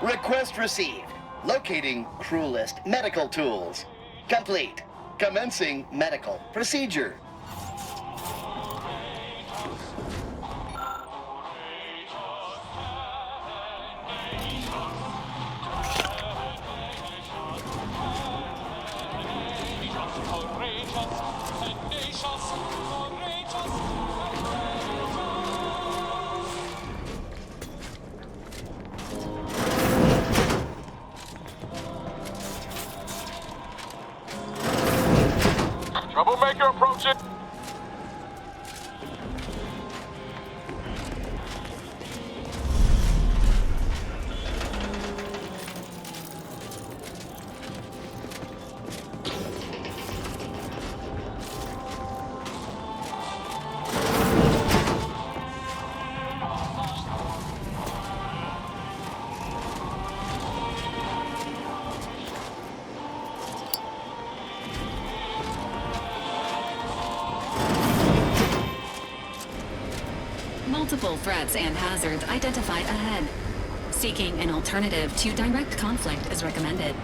Request received. Locating cruelest medical tools. Complete. Commencing medical procedure. Troublemaker approaching. Multiple threats and hazards identified ahead. Seeking an alternative to direct conflict is recommended.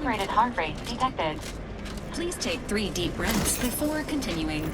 Calibrated heart rate detected. Please take 3 deep breaths before continuing.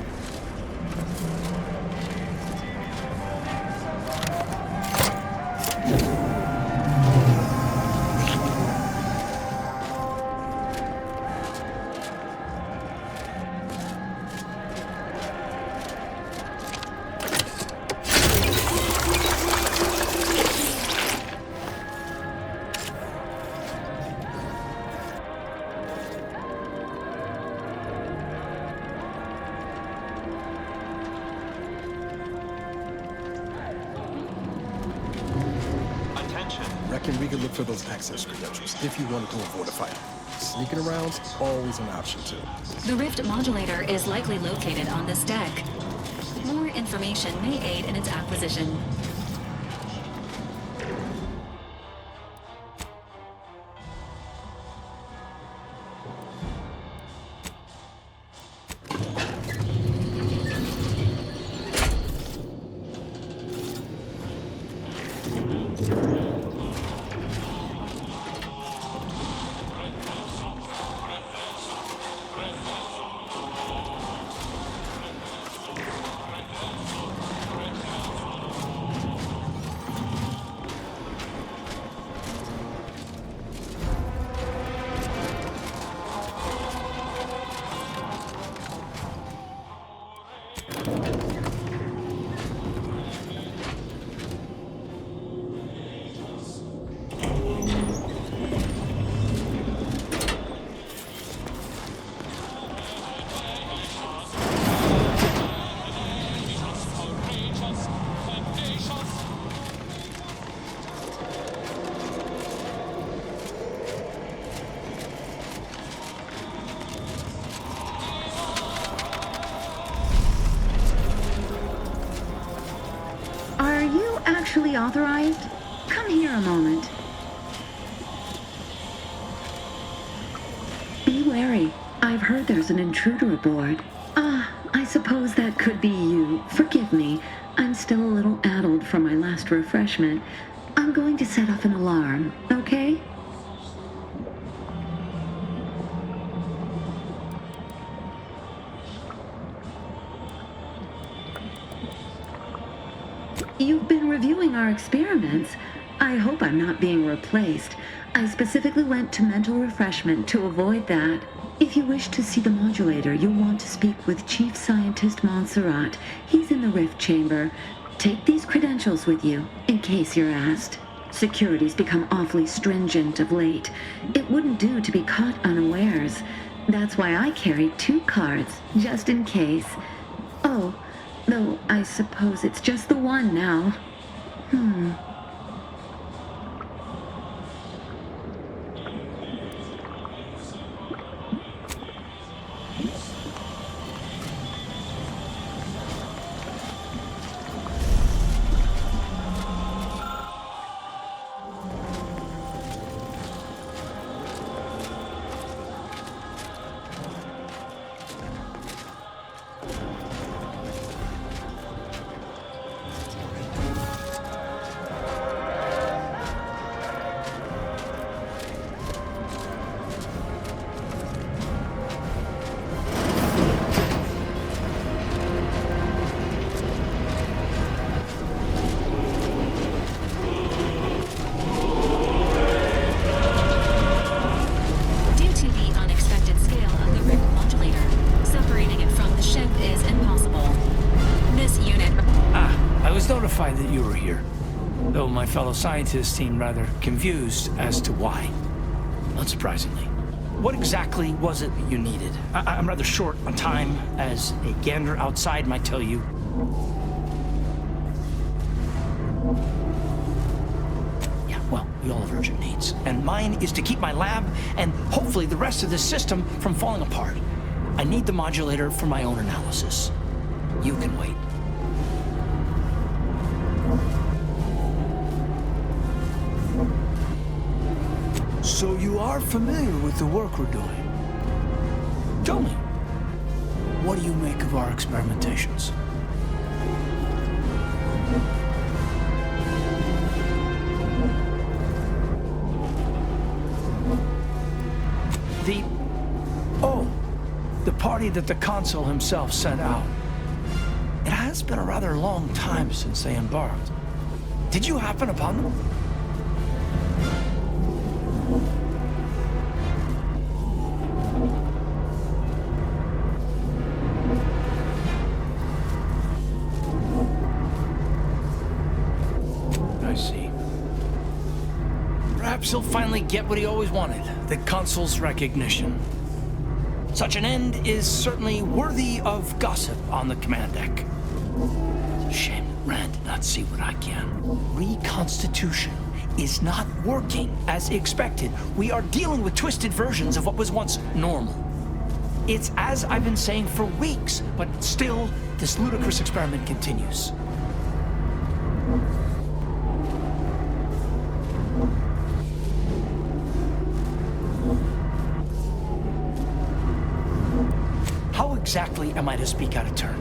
Reckon we could look for those access credentials if you wanted to avoid a fight. Sneaking around's always an option too. The rift modulator is likely located on this deck. More information may aid in its acquisition. Actually authorized? Come here a moment. Be wary. I've heard there's an intruder aboard. I suppose that could be you. Forgive me. I'm still a little addled from my last refreshment. I'm going to set off an alarm, okay? You've been reviewing our experiments. I hope I'm not being replaced. I specifically went to mental refreshment to avoid that. If you wish to see the modulator, you'll want to speak with Chief Scientist Montserrat. He's in the rift chamber. Take these credentials with you, in case you're asked. Security's become awfully stringent of late. It wouldn't do to be caught unawares. That's why I carried 2 cards, just in case. Oh, though I suppose it's just the one now. That you were here, though my fellow scientists seemed rather confused as to why. Unsurprisingly. What exactly was it that you needed? I'm rather short on time, as a gander outside might tell you. Yeah, well, we all have urgent needs. And mine is to keep my lab, and hopefully the rest of this system, from falling apart. I need the modulator for my own analysis. You can wait. So you are familiar with the work we're doing. Tell me, what do you make of our experimentations? body that the consul himself sent out. It has been a rather long time since they embarked. Did you happen upon them? I see. Perhaps he'll finally get what he always wanted, the consul's recognition. Such an end is certainly worthy of gossip on the command deck. It's a shame that Rand did not see what I can. Reconstitution is not working as expected. We are dealing with twisted versions of what was once normal. It's as I've been saying for weeks, but still, this ludicrous experiment continues. Exactly am I to speak out of turn?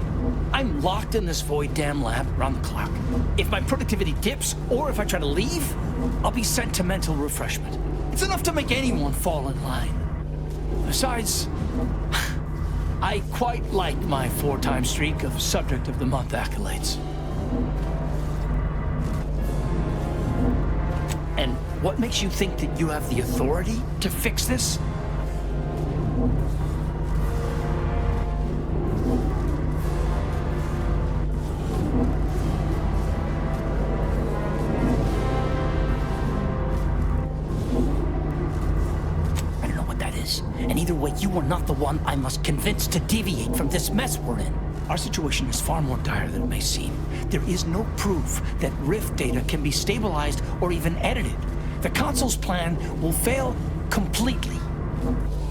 I'm locked in this void damn lab around the clock. If my productivity dips, or if I try to leave, I'll be sent to mental refreshment. It's enough to make anyone fall in line. Besides, I quite like my 4-time streak of Subject of the Month accolades. And what makes you think that you have the authority to fix this? You are not the one I must convince to deviate from this mess we're in. Our situation is far more dire than it may seem. There is no proof that Rift data can be stabilized or even edited. The consul's plan will fail completely.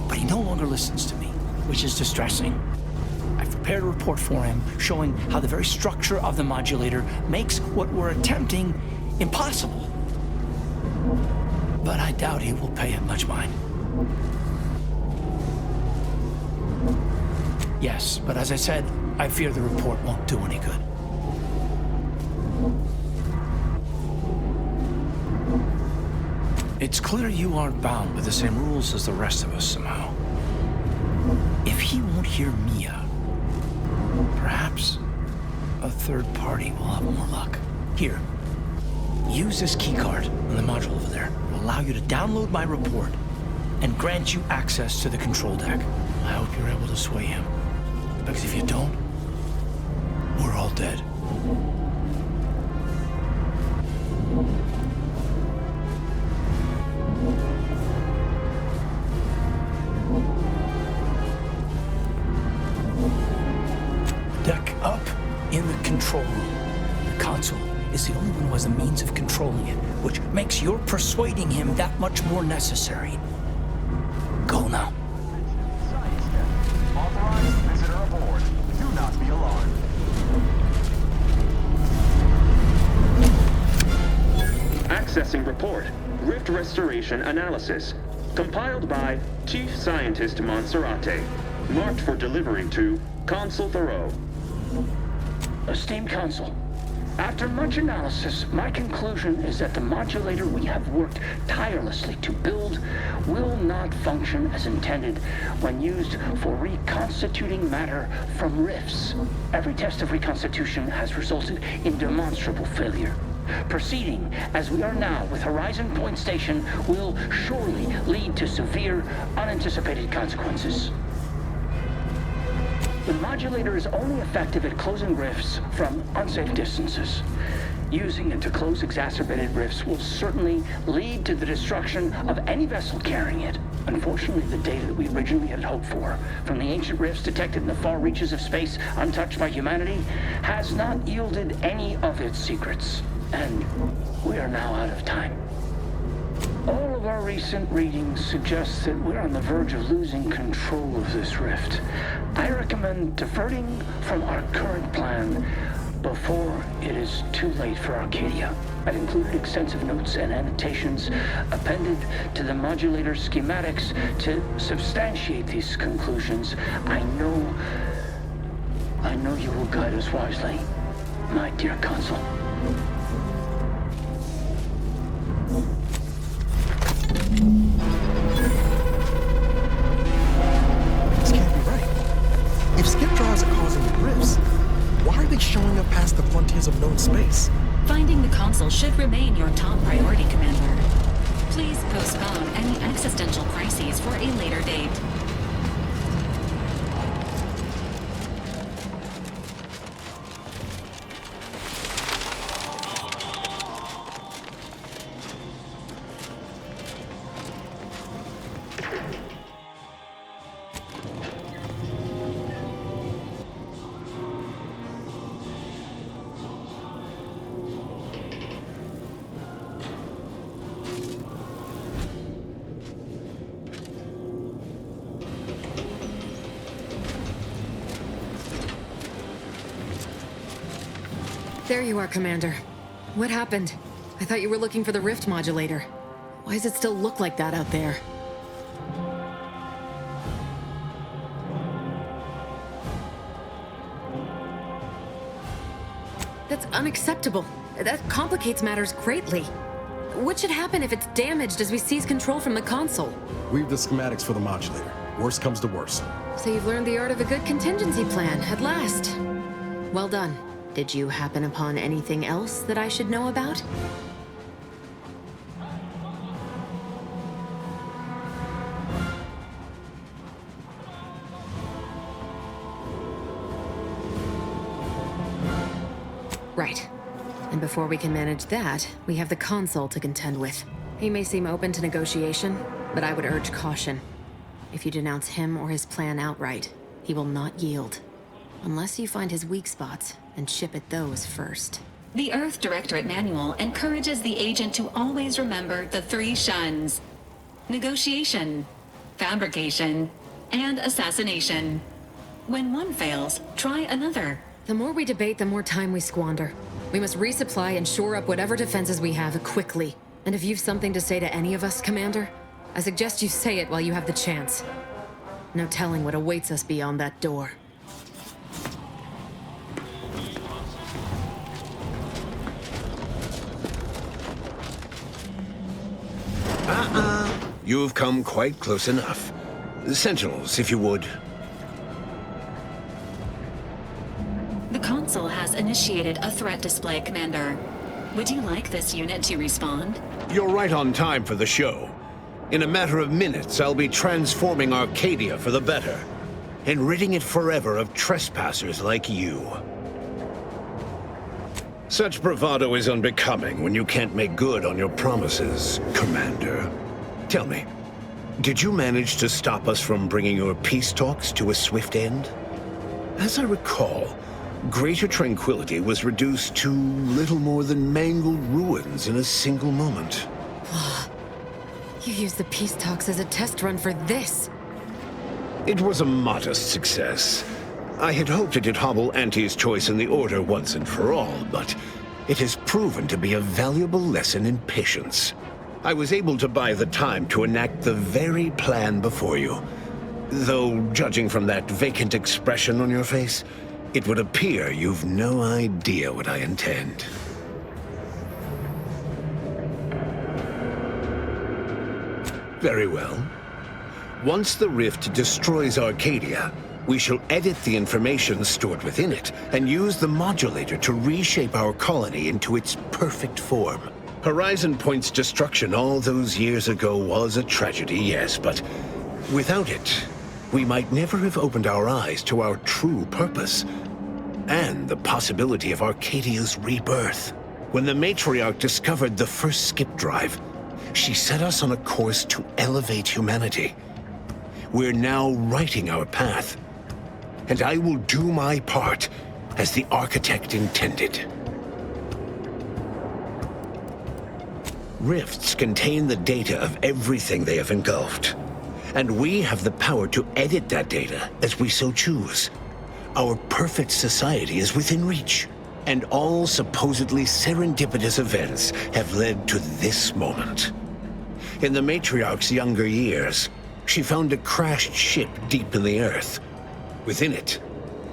But he no longer listens to me, which is distressing. I've prepared a report for him showing how the very structure of the modulator makes what we're attempting impossible. But I doubt he will pay it much mind. Yes, but as I said, I fear the report won't do any good. It's clear you aren't bound by the same rules as the rest of us somehow. If he won't hear me out, perhaps a third party will have more luck. Here, use this keycard on the module over there. It will allow you to download my report and grant you access to the control deck. I hope you're able to sway him. Because if you don't, we're all dead. Deck up in the control room. The console is the only one who has the means of controlling it, which makes your persuading him that much more necessary. Go now. Accessing report. Rift restoration analysis. Compiled by Chief Scientist Monserrate. Marked for delivery to Consul Thoreau. Esteemed Consul, after much analysis, my conclusion is that the modulator we have worked tirelessly to build will not function as intended when used for reconstituting matter from rifts. Every test of reconstitution has resulted in demonstrable failure. Proceeding as we are now with Horizon Point Station will surely lead to severe, unanticipated consequences. The modulator is only effective at closing rifts from unsafe distances. Using it to close exacerbated rifts will certainly lead to the destruction of any vessel carrying it. Unfortunately, the data that we originally had hoped for from the ancient rifts detected in the far reaches of space untouched by humanity has not yielded any of its secrets. And we are now out of time. All of our recent readings suggest that we're on the verge of losing control of this rift. I recommend diverting from our current plan before it is too late for Arcadia. I've included extensive notes and annotations appended to the modulator schematics to substantiate these conclusions. I know you will guide us wisely, my dear Consul. This can't be right. console should remain your top priority, Commander. Please postpone any existential crises for a later date. There you are, Commander. What happened? I thought you were looking for the rift modulator. Why does it still look like that out there? That's unacceptable. That complicates matters greatly. What should happen if it's damaged as we seize control from the console? We've the schematics for the modulator. Worst comes to worst. So you've learned the art of a good contingency plan, at last. Well done. Did you happen upon anything else that I should know about? Right. And before we can manage that, we have the console to contend with. He may seem open to negotiation, but I would urge caution. If you denounce him or his plan outright, he will not yield. Unless you find his weak spots and chip at those first. The Earth Directorate Manual encourages the agent to always remember the 3 shuns: negotiation, fabrication, and assassination. When one fails, try another. The more we debate, the more time we squander. We must resupply and shore up whatever defenses we have quickly. And if you've something to say to any of us, Commander, I suggest you say it while you have the chance. No telling what awaits us beyond that door. You've come quite close enough. Sentinels, if you would. The console has initiated a threat display, Commander. Would you like this unit to respond? You're right on time for the show. In a matter of minutes, I'll be transforming Arcadia for the better, and ridding it forever of trespassers like you. Such bravado is unbecoming when you can't make good on your promises, Commander. Tell me, did you manage to stop us from bringing your peace talks to a swift end? As I recall, Greater Tranquility was reduced to little more than mangled ruins in a single moment. You used the peace talks as a test run for this. It was a modest success. I had hoped it'd hobble Auntie's choice in the Order once and for all, but it has proven to be a valuable lesson in patience. I was able to buy the time to enact the very plan before you. Though, judging from that vacant expression on your face, it would appear you've no idea what I intend. Very well. Once the rift destroys Arcadia, we shall edit the information stored within it and use the modulator to reshape our colony into its perfect form. Horizon Point's destruction all those years ago was a tragedy, yes, but without it, we might never have opened our eyes to our true purpose and the possibility of Arcadia's rebirth. When the matriarch discovered the first skip drive, she set us on a course to elevate humanity. We're now writing our path, and I will do my part as the architect intended. Rifts contain the data of everything they have engulfed, and we have the power to edit that data as we so choose. Our perfect society is within reach, and all supposedly serendipitous events have led to this moment. In the matriarch's younger years, she found a crashed ship deep in the earth. Within it,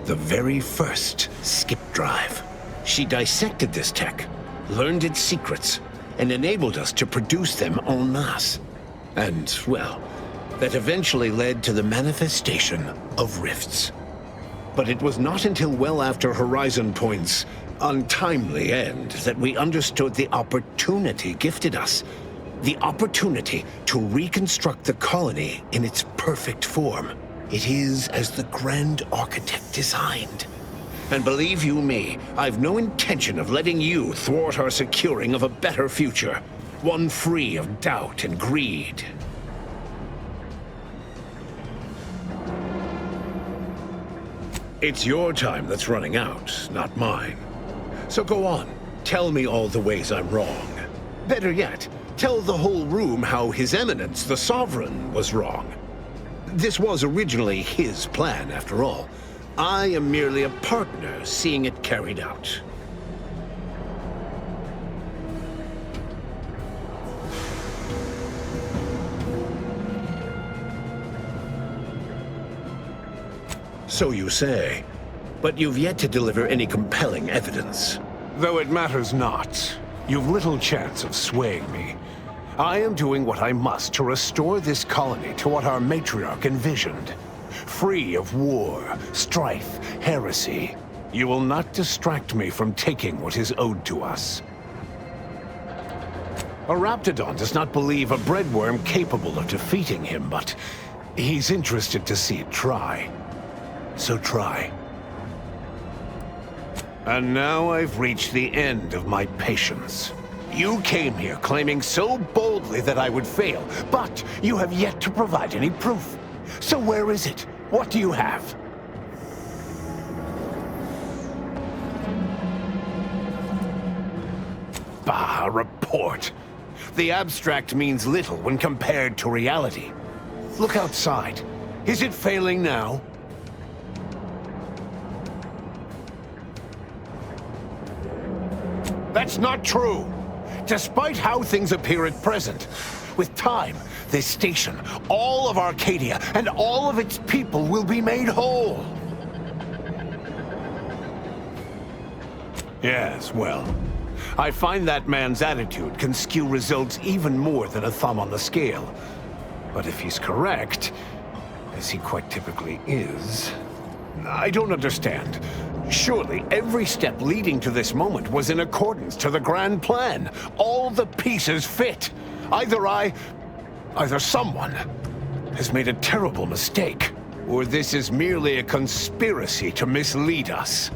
the very first skip drive. She dissected this tech, learned its secrets, and enabled us to produce them en masse. And, well, that eventually led to the manifestation of rifts. But it was not until well after Horizon Point's untimely end that we understood the opportunity gifted us. The opportunity to reconstruct the colony in its perfect form. It is as the Grand Architect designed. And believe you me, I've no intention of letting you thwart our securing of a better future. One free of doubt and greed. It's your time that's running out, not mine. So go on, tell me all the ways I'm wrong. Better yet, tell the whole room how His Eminence, the Sovereign, was wrong. This was originally his plan, after all. I am merely a partner seeing it carried out. So you say, but you've yet to deliver any compelling evidence. Though it matters not, you've little chance of swaying me. I am doing what I must to restore this colony to what our matriarch envisioned. Free of war, strife, heresy. You will not distract me from taking what is owed to us. A Raptidon does not believe a breadworm capable of defeating him, but he's interested to see it try. So try. And now I've reached the end of my patience. You came here claiming so boldly that I would fail, but you have yet to provide any proof. So where is it? What do you have? Bah, a report. The abstract means little when compared to reality. Look outside. Is it failing now? That's not true. Despite how things appear at present, with time, this station, all of Arcadia, and all of its people will be made whole. Yes, well, I find that man's attitude can skew results even more than a thumb on the scale. But if he's correct, as he quite typically is, I don't understand. Surely every step leading to this moment was in accordance to the grand plan. All the pieces fit. Either someone has made a terrible mistake, or this is merely a conspiracy to mislead us.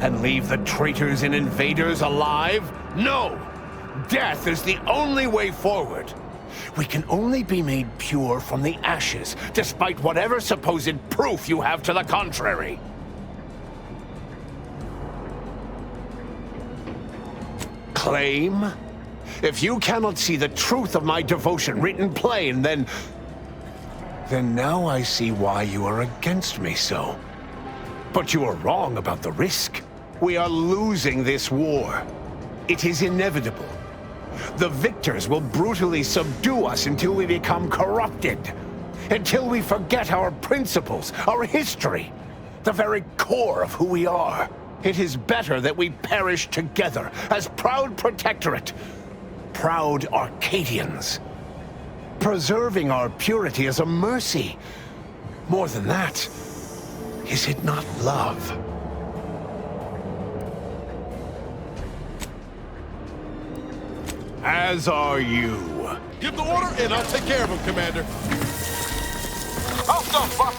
And leave the traitors and invaders alive? No! Death is the only way forward. We can only be made pure from the ashes, despite whatever supposed proof you have to the contrary. Claim? If you cannot see the truth of my devotion written plain, then now I see why you are against me so. But you are wrong about the risk. We are losing this war. It is inevitable. The victors will brutally subdue us until we become corrupted. Until we forget our principles, our history, the very core of who we are. It is better that we perish together as proud protectorate, proud Arcadians. Preserving our purity is a mercy. More than that, is it not love? As are you. Give the order, and I'll take care of him, Commander. Oh, no, fuck!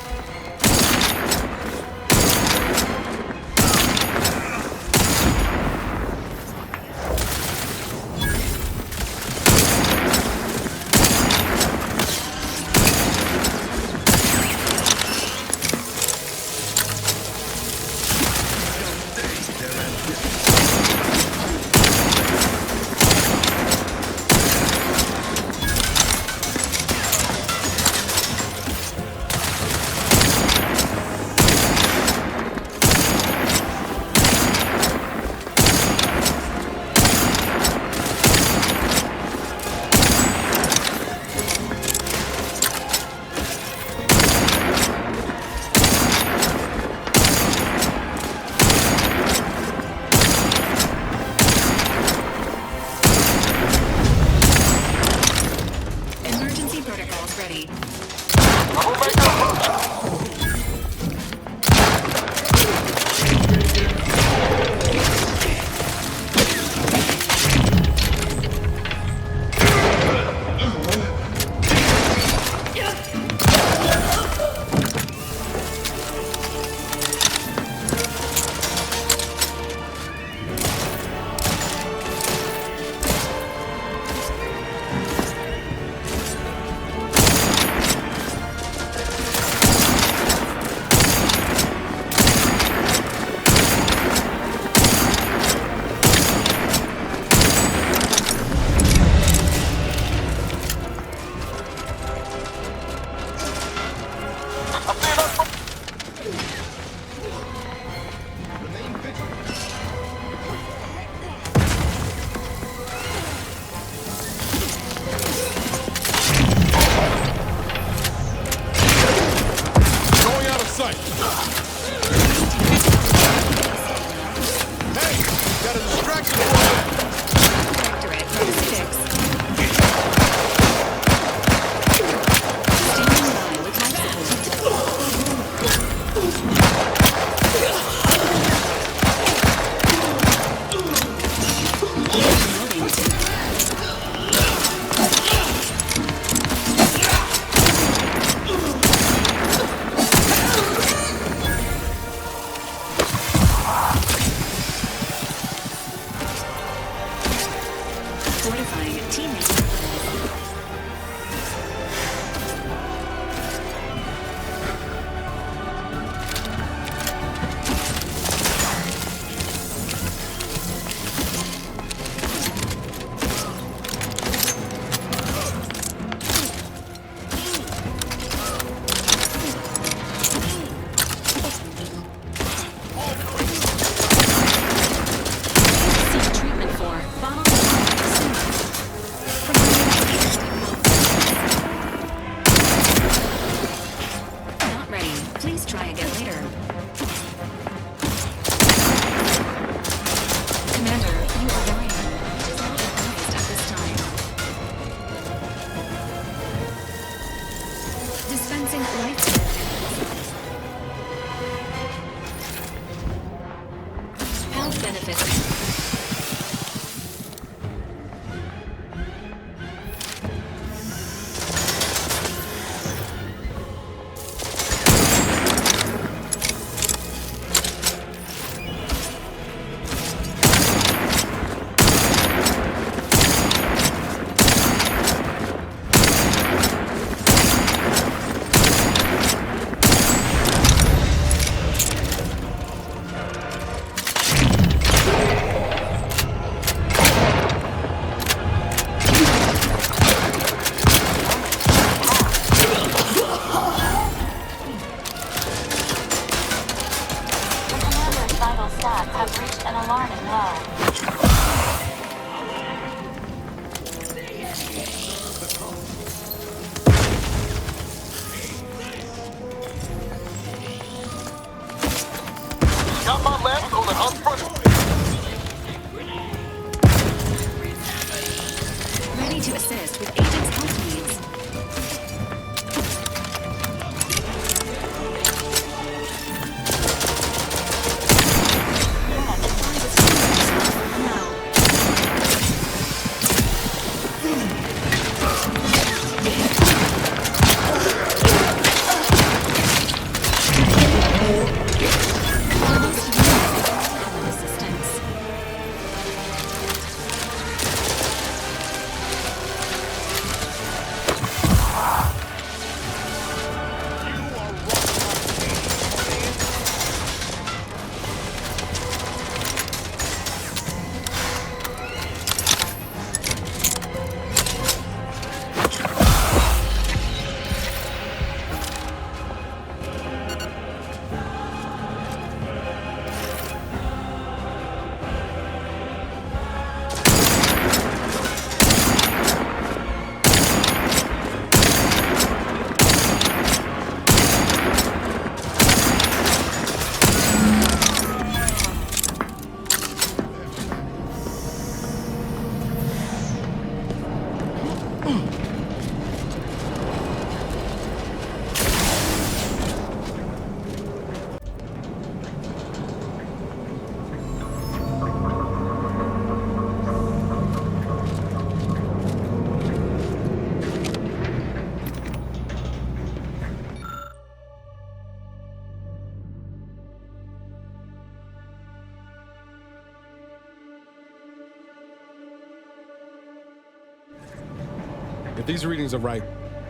If these readings are right,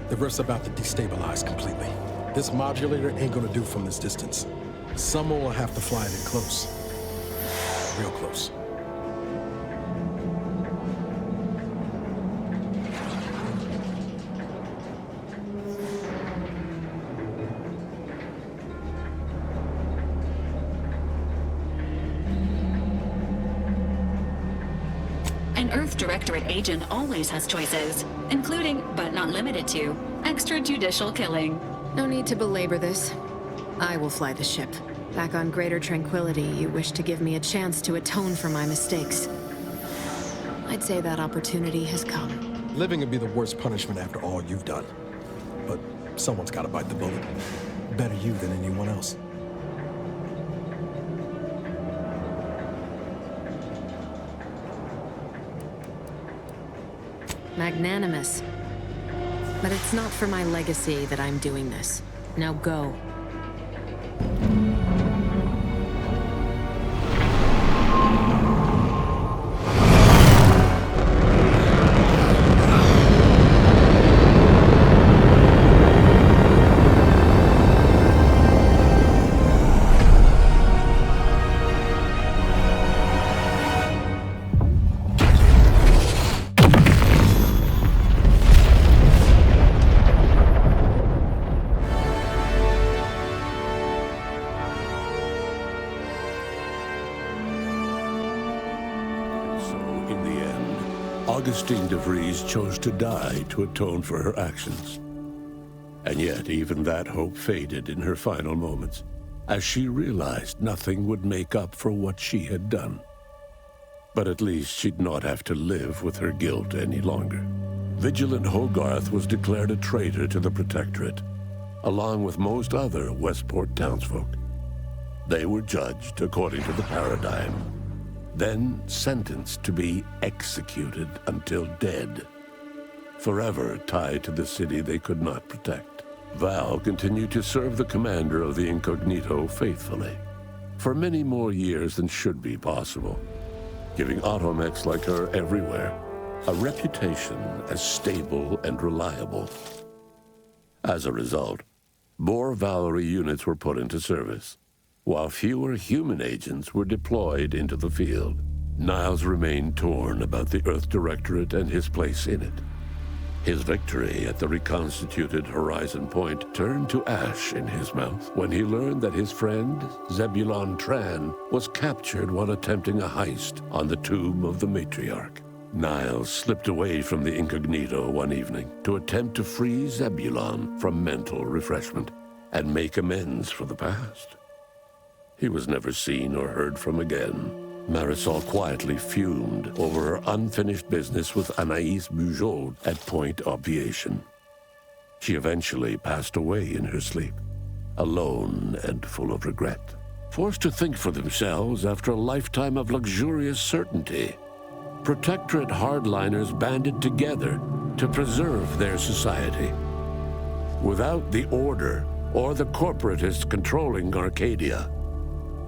the rift's about to destabilize completely. This modulator ain't gonna do from this distance. Someone will have to fly it in close. Real close. An Earth Directorate agent always has choices, including, but not limited to, extrajudicial killing. No need to belabor this. I will fly the ship. Back on Greater Tranquility, you wish to give me a chance to atone for my mistakes. I'd say that opportunity has come. Living would be the worst punishment after all you've done. But someone's gotta bite the bullet. Better you than anyone else. Magnanimous. But it's not for my legacy that I'm doing this. Now go. Augustine de Vries chose to die to atone for her actions. And yet, even that hope faded in her final moments, as she realized nothing would make up for what she had done. But at least she'd not have to live with her guilt any longer. Vigilant Hogarth was declared a traitor to the Protectorate, along with most other Westport townsfolk. They were judged according to the paradigm, then sentenced to be executed until dead, forever tied to the city they could not protect. Val continued to serve the commander of the Incognito faithfully, for many more years than should be possible, giving Automechs like her everywhere a reputation as stable and reliable. As a result, more Valerie units were put into service, while fewer human agents were deployed into the field. Niles remained torn about the Earth Directorate and his place in it. His victory at the reconstituted Horizon Point turned to ash in his mouth when he learned that his friend, Zebulon Tran, was captured while attempting a heist on the tomb of the Matriarch. Niles slipped away from the Incognito one evening to attempt to free Zebulon from mental refreshment and make amends for the past. He was never seen or heard from again. Marisol quietly fumed over her unfinished business with Anaïs Bugeaud at Point Obviation. She eventually passed away in her sleep, alone and full of regret. Forced to think for themselves after a lifetime of luxurious certainty, Protectorate hardliners banded together to preserve their society. Without the Order or the corporatists controlling Arcadia,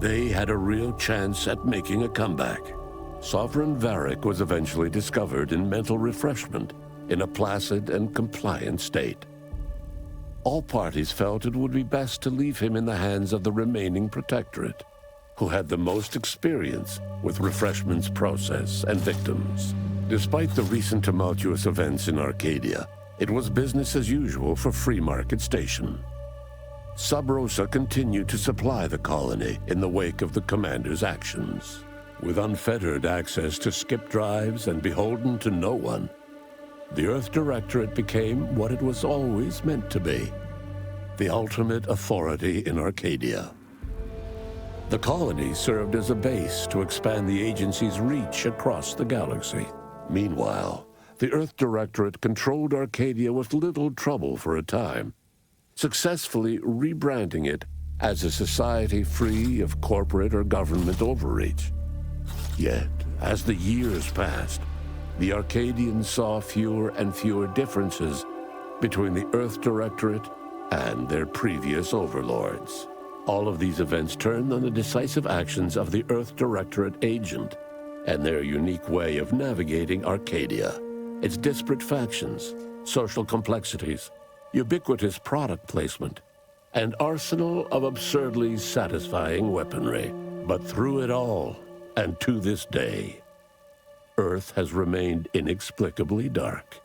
they had a real chance at making a comeback. Sovereign Varric was eventually discovered in mental refreshment in a placid and compliant state. All parties felt it would be best to leave him in the hands of the remaining Protectorate, who had the most experience with refreshment's process and victims. Despite the recent tumultuous events in Arcadia, it was business as usual for Free Market Station. Sub Rosa continued to supply the colony in the wake of the commander's actions. With unfettered access to skip drives and beholden to no one, the Earth Directorate became what it was always meant to be, the ultimate authority in Arcadia. The colony served as a base to expand the agency's reach across the galaxy. Meanwhile, the Earth Directorate controlled Arcadia with little trouble for a time, successfully rebranding it as a society free of corporate or government overreach. Yet, as the years passed, the Arcadians saw fewer and fewer differences between the Earth Directorate and their previous overlords. All of these events turned on the decisive actions of the Earth Directorate agent and their unique way of navigating Arcadia, its disparate factions, social complexities, ubiquitous product placement, and arsenal of absurdly satisfying weaponry. But through it all, and to this day, Earth has remained inexplicably dark.